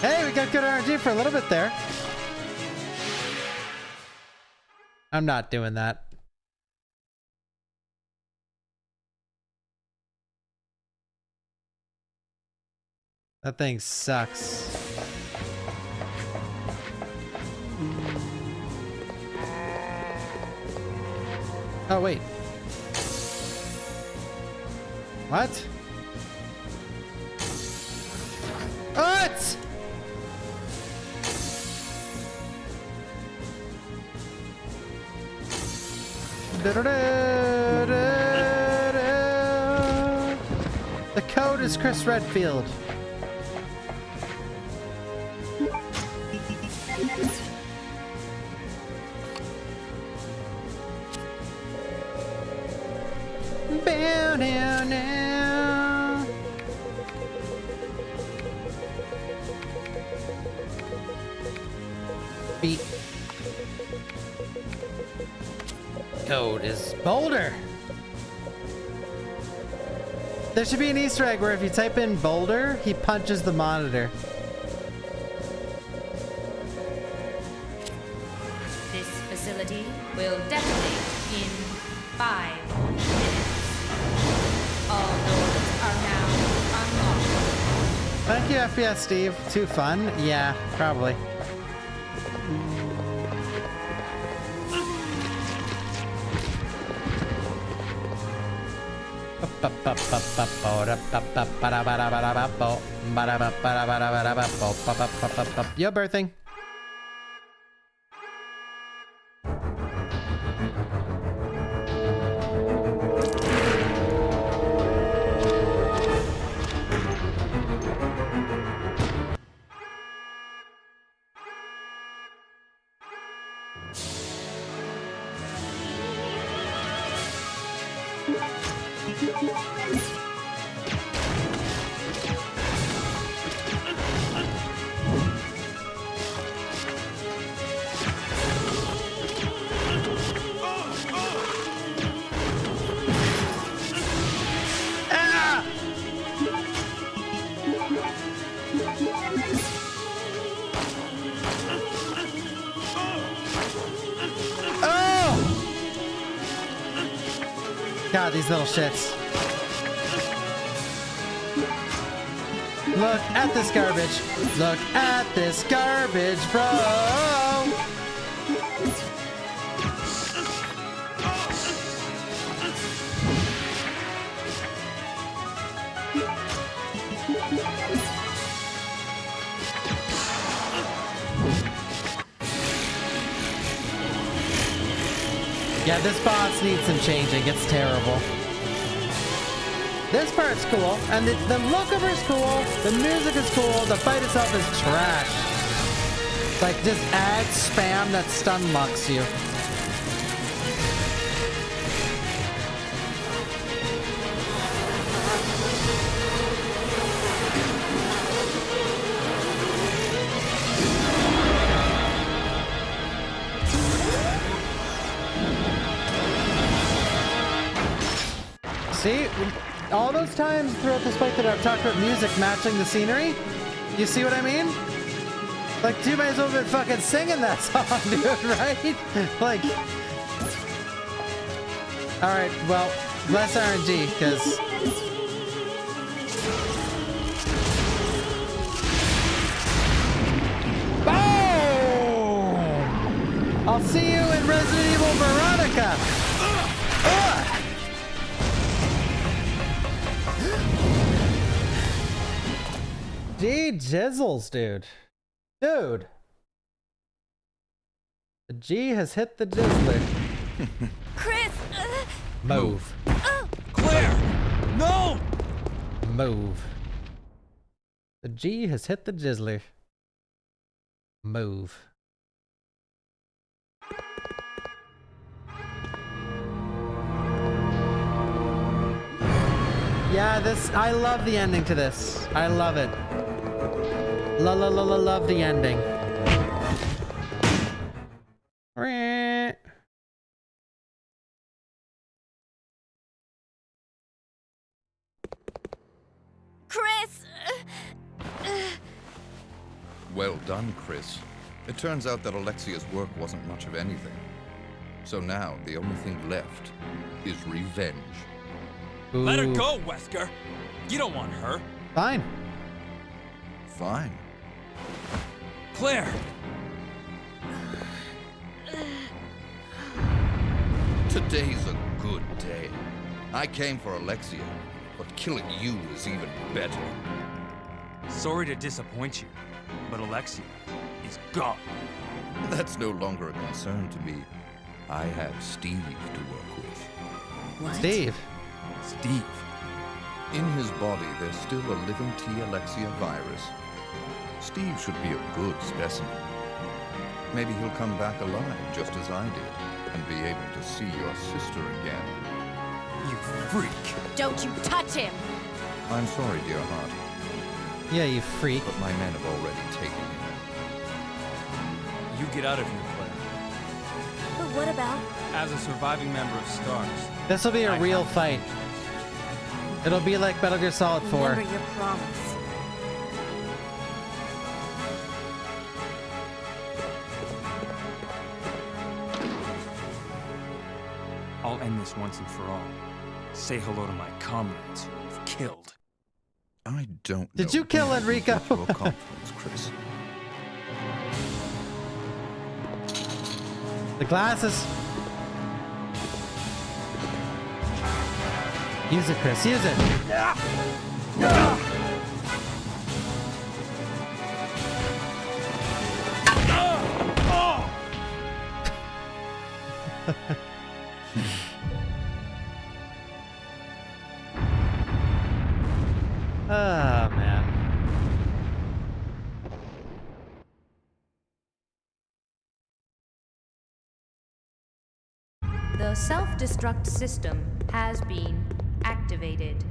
Hey, we got good RNG for a little bit there. I'm not doing that. That thing sucks. Oh, wait. What? What? The code is Chris Redfield. Bow down now. Beat. Code is Boulder. There should be an Easter egg where if you type in Boulder, he punches the monitor. This facility will detonate in 5 minutes. All doors are now unlocked. Thank you, FPS Steve. Too fun? Yeah, probably. Yo, birthing. God, these little shits. Look at this garbage. Look at this garbage, bro. Yeah, this boss needs some changing. It's terrible. This part's cool, and the look of her is cool, the music is cool, the fight itself is trash. It's like just add spam that stun locks you. See, all those times throughout this fight that I've talked about music matching the scenery, you see what I mean? Like, you might as well have been fucking singing that song, dude, right? Like, alright, well, less RNG, because... Boom! I'll see you in Resident Evil Veronica! G jizzles, dude. Dude. The G has hit the jizzler. Chris! Move. Claire! No! Move. The G has hit the jizzler. Move. Yeah, I love the ending to this. I love it. Love the ending. Chris! Well done, Chris. It turns out that Alexia's work wasn't much of anything. So now, the only thing left is revenge. Ooh. Let her go, Wesker! You don't want her. Fine. Fine. Claire! Today's a good day. I came for Alexia, but killing you is even better. Sorry to disappoint you, but Alexia is gone. That's no longer a concern to me. I have Steve to work with. What? Steve? Steve. In his body, there's still a living T. Alexia virus. Steve should be a good specimen. Maybe he'll come back alive just as I did, and be able to see your sister again. You freak! Don't you touch him! I'm sorry, dear heart. Yeah, you freak. But my men have already taken him. You get out of here, Claire. But what about? As a surviving member of STARS. This will be a real fight. It'll be like Metal Gear Solid 4. Remember your promise. I'll end this once and for all. Say hello to my comrades who you've killed. I don't Did you kill Enrico? Your confidence, Chris. The glasses. Use it, Chris. Use it. Ah, man. The self-destruct system has been activated.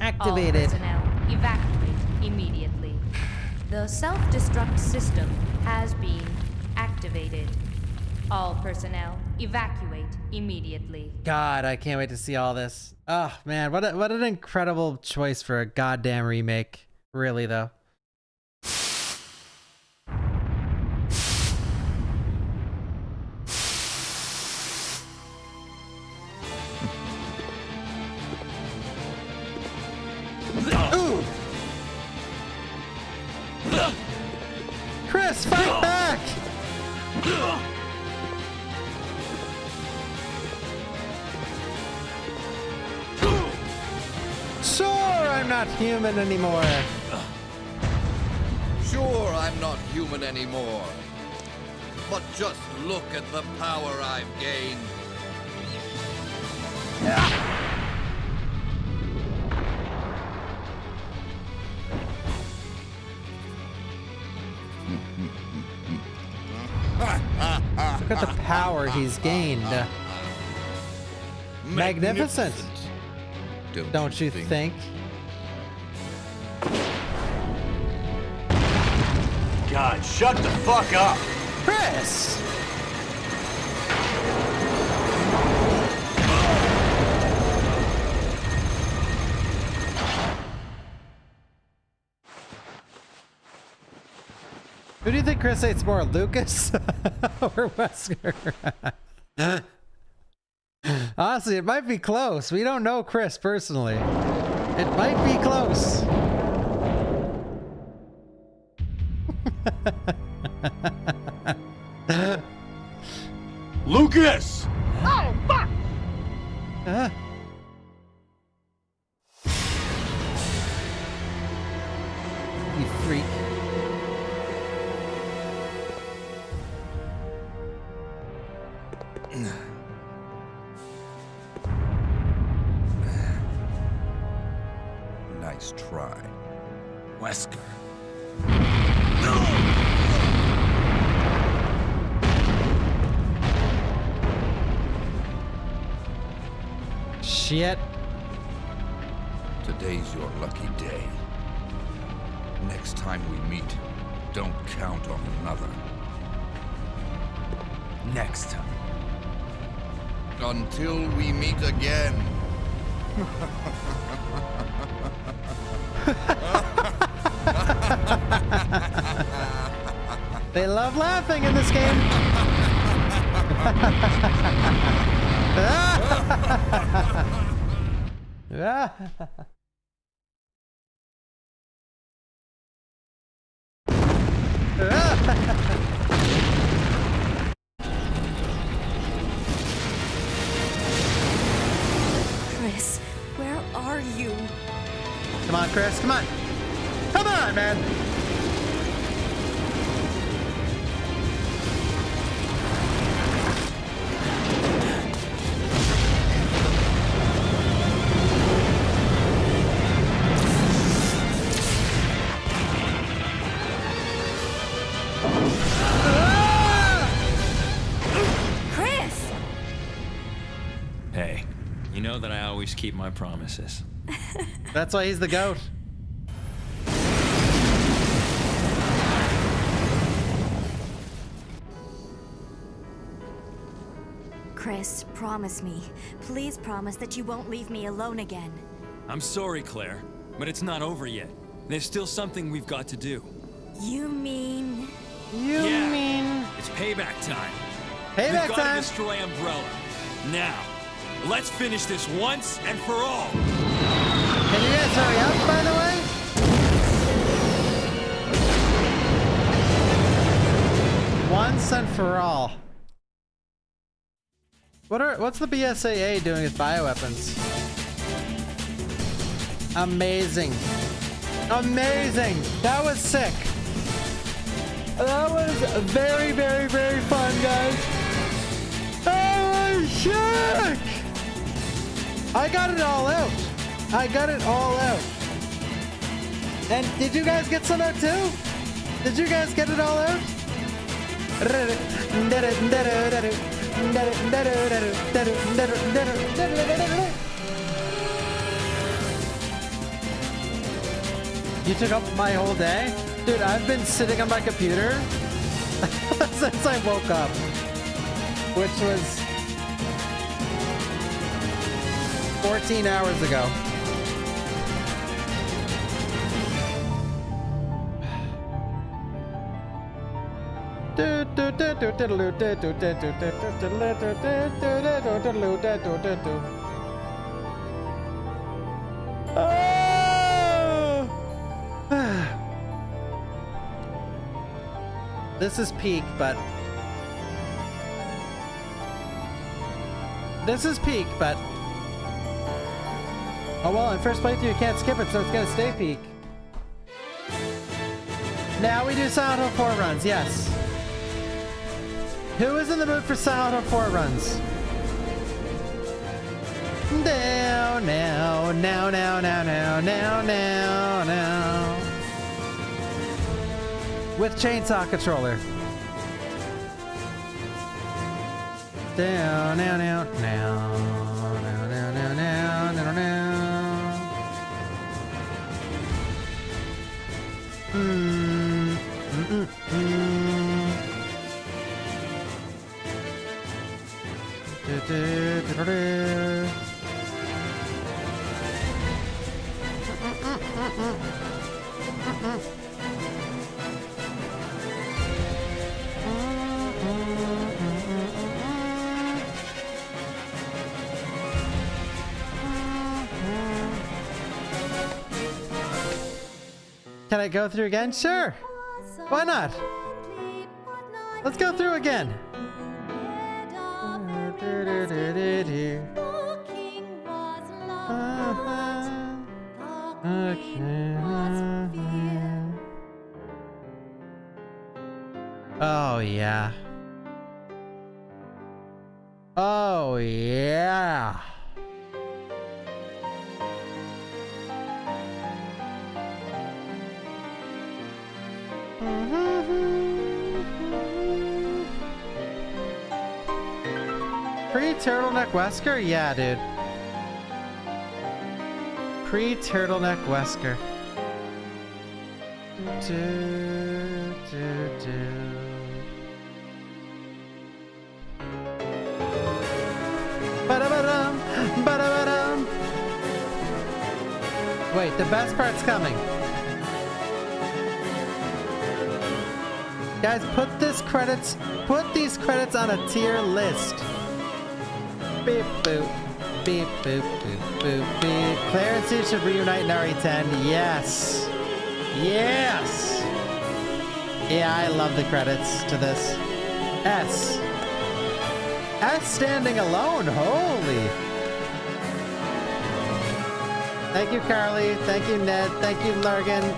Activated. All personnel evacuate immediately. The self-destruct system has been activated. All personnel evacuate immediately. God, I can't wait to see all this. Oh man, what an incredible choice for a goddamn remake. Really though. Chris, fight back! Sure, I'm not human anymore. Sure, I'm not human anymore. But just look at the power I've gained. Look at the power he's gained. Magnificent. Don't you think? God, shut the fuck up! Chris! Who do you think Chris hates more, Lucas or Wesker? Honestly, it might be close. We don't know Chris personally. It might be close. Lucas! Oh, fuck! You freak. Nice try. Wesker. Shit. Today's your lucky day. Next time we meet, don't count on another. Next time. Until we meet again. They love laughing in this game. Chris, where are you? Come on, Chris, come on. Come on, man. Chris! Hey, you know that I always keep my promises. That's why he's the GOAT. Chris, promise me. Please promise that you won't leave me alone again. I'm sorry, Claire, but it's not over yet. There's still something we've got to do. You mean... You mean... It's payback time. Payback We've got time. to destroy Umbrella. Now, let's finish this once and for all. Can you guys hurry up, by the way? Once and for all. What's the BSAA doing with bioweapons? Amazing. Amazing. That was sick. That was very, very, very fun, guys. Oh, shit! I got it all out. I got it all out. And did you guys get some out too? Did you guys get it all out? You took up my whole day? Dude, I've been sitting on my computer since I woke up, which was 14 hours ago. This is peak, but... This is peak, but... Oh well, in first playthrough you can't skip it, so it's gonna stay peak. Now we do Silent Hill 4 runs, yes. Who is in the mood for Silent Hill 4 runs? Now, now, now, now, now, now, now, now, now. With chainsaw controller. Down, now, now, now, now, now, now, now, now, now. Can I go through again? Sure. Why not? Let's go through again. Oh yeah. Oh yeah. Pre-turtleneck Wesker? Yeah, dude. Pre-turtleneck Wesker. Ba-da-ba-dum, ba-da-ba-dum. Wait, the best part's coming. Guys, put these credits on a tier list. Beep boop, beep boop, boop boop beep. Claire and Steve should reunite in RE10. Yes, yes. Yeah, I love the credits to this. S standing alone. Holy. Thank you, Carly. Thank you, Ned. Thank you, Largan.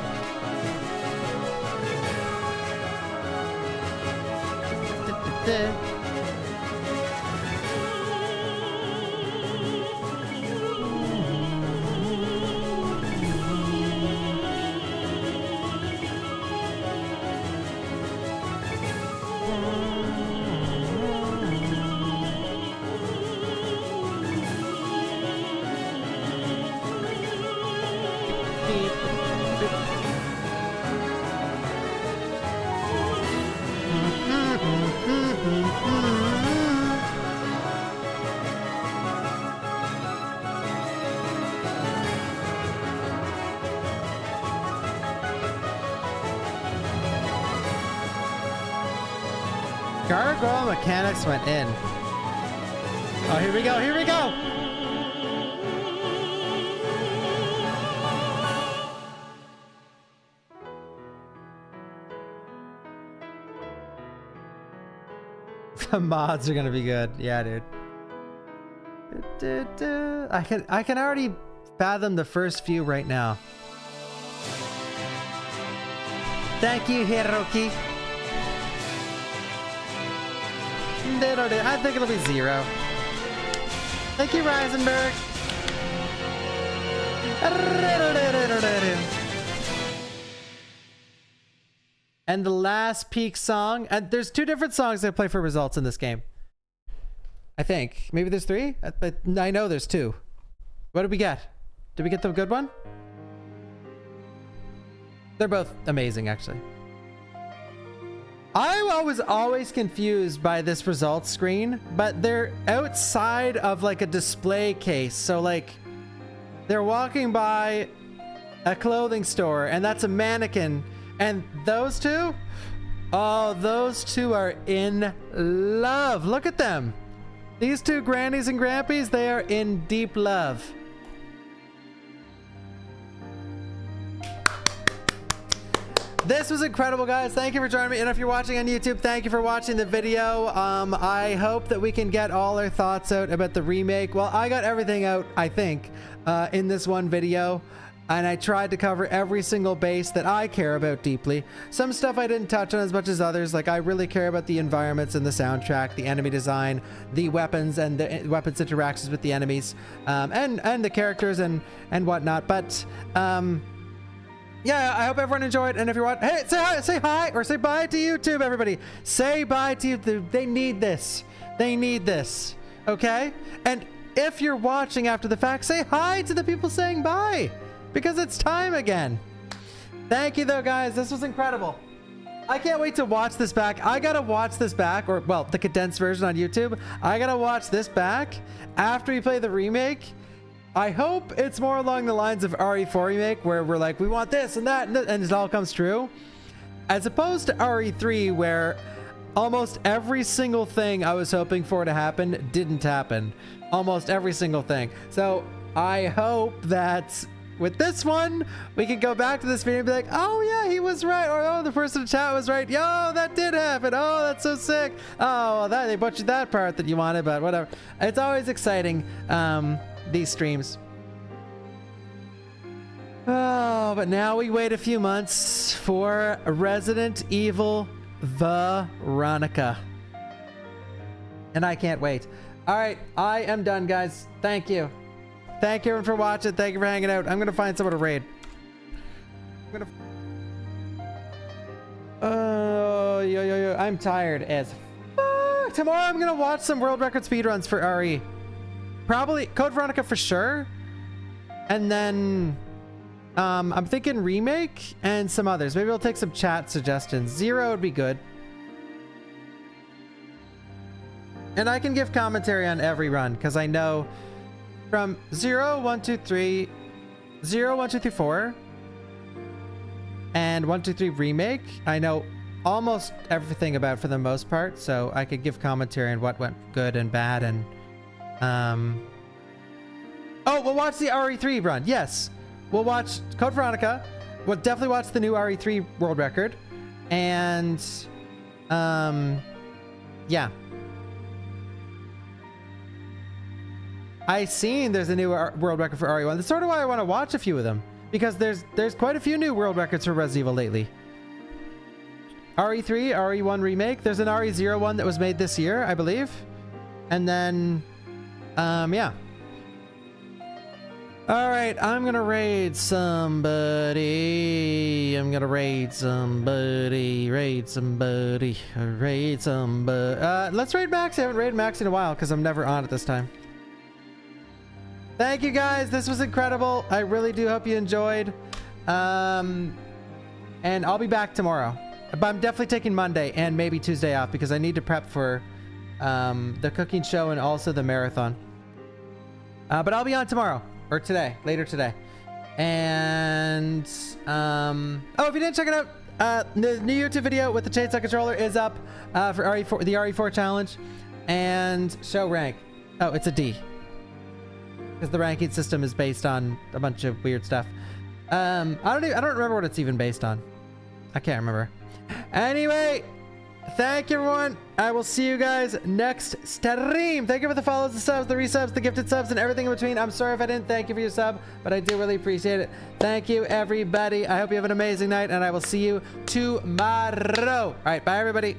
Gargoyle mechanics went in. Oh, here we go, here we go! The mods are gonna be good. Yeah, dude. I can already fathom the first few right now. Thank you, Hiroki. I think it'll be 0. Thank you, Reisenberg. And the last peak song. And there's 2 different songs that play for results in this game. I think. Maybe there's 3? But I know there's 2. What did we get? Did we get the good one? They're both amazing, actually. I was always confused by this results screen, but they're outside of like a display case. So like they're walking by a clothing store and that's a mannequin. And those two, oh, those two are in love. Look at them. These 2 grannies and grandpies, they are in deep love. This was incredible, guys. Thank you for joining me. And if you're watching on YouTube, thank you for watching the video. I hope that we can get all our thoughts out about the remake. Well, I got everything out, I think, in this one video. And I tried to cover every single base that I care about deeply. Some stuff I didn't touch on as much as others. Like, I really care about the environments and the soundtrack, the enemy design, the weapons and the weapons interactions with the enemies, and the characters and whatnot. But yeah, I hope everyone enjoyed. And if you're watching, hey, say hi or say bye to YouTube, everybody. Say bye to YouTube. They need this. They need this. Okay? And if you're watching after the fact, say hi to the people saying bye. Because it's time again. Thank you though, guys. This was incredible. I can't wait to watch this back. I gotta watch this back, or well, the condensed version on YouTube. I gotta watch this back after we play the remake. I hope it's more along the lines of RE4 remake, where we're like, we want this and that, and it all comes true. As opposed to RE3, where almost every single thing I was hoping for to happen didn't happen. Almost every single thing. So I hope that with this one, we can go back to this video and be like, oh yeah, he was right. Or, oh, the person in chat was right. Yo, that did happen. Oh, that's so sick. Oh, that they butchered that part that you wanted, but whatever. It's always exciting, these streams. Oh, but now we wait a few months for Resident Evil Veronica. And I can't wait. All right, I am done, guys. Thank you. Thank you everyone for watching. Thank you for hanging out. I'm gonna find someone to raid. Yo. I'm tired as fuck. Tomorrow I'm gonna watch some world record speedruns for RE. Probably Code Veronica for sure. And then I'm thinking Remake and some others. Maybe I'll take some chat suggestions. Zero would be good. And I can give commentary on every run because I know from 0, 1, 2, 3, 0, 1, 2, 3, 4, and 1, 2, 3 Remake, I know almost everything about for the most part, so I could give commentary on what went good and bad, and oh, we'll watch the RE3 run. Yes, we'll watch Code Veronica. We'll definitely watch the new RE3 world record, and yeah. I seen there's a new world record for RE1. That's sort of why I want to watch a few of them, because there's quite a few new world records for Resident Evil lately. RE3, RE1 Remake. There's an RE0 one that was made this year, I believe. And then, yeah. All right, I'm gonna raid somebody. Let's raid Max. I haven't raided Max in a while because I'm never on at this time. Thank you guys. This was incredible. I really do hope you enjoyed. And I'll be back tomorrow. But I'm definitely taking Monday and maybe Tuesday off because I need to prep for the cooking show and also the marathon. But I'll be on tomorrow or today, later today. And oh, if you didn't check it out, the new YouTube video with the chainsaw controller is up for RE4, the RE4 challenge, and show rank. Oh, it's a D. Because the ranking system is based on a bunch of weird stuff. I don't remember what it's even based on. I can't remember. Anyway, thank you everyone. I will see you guys next stream. Thank you for the follows, the subs, the resubs, the gifted subs, and everything in between. I'm sorry if I didn't thank you for your sub, but I do really appreciate it. Thank you everybody. I hope you have an amazing night, and I will see you tomorrow. All right, bye everybody.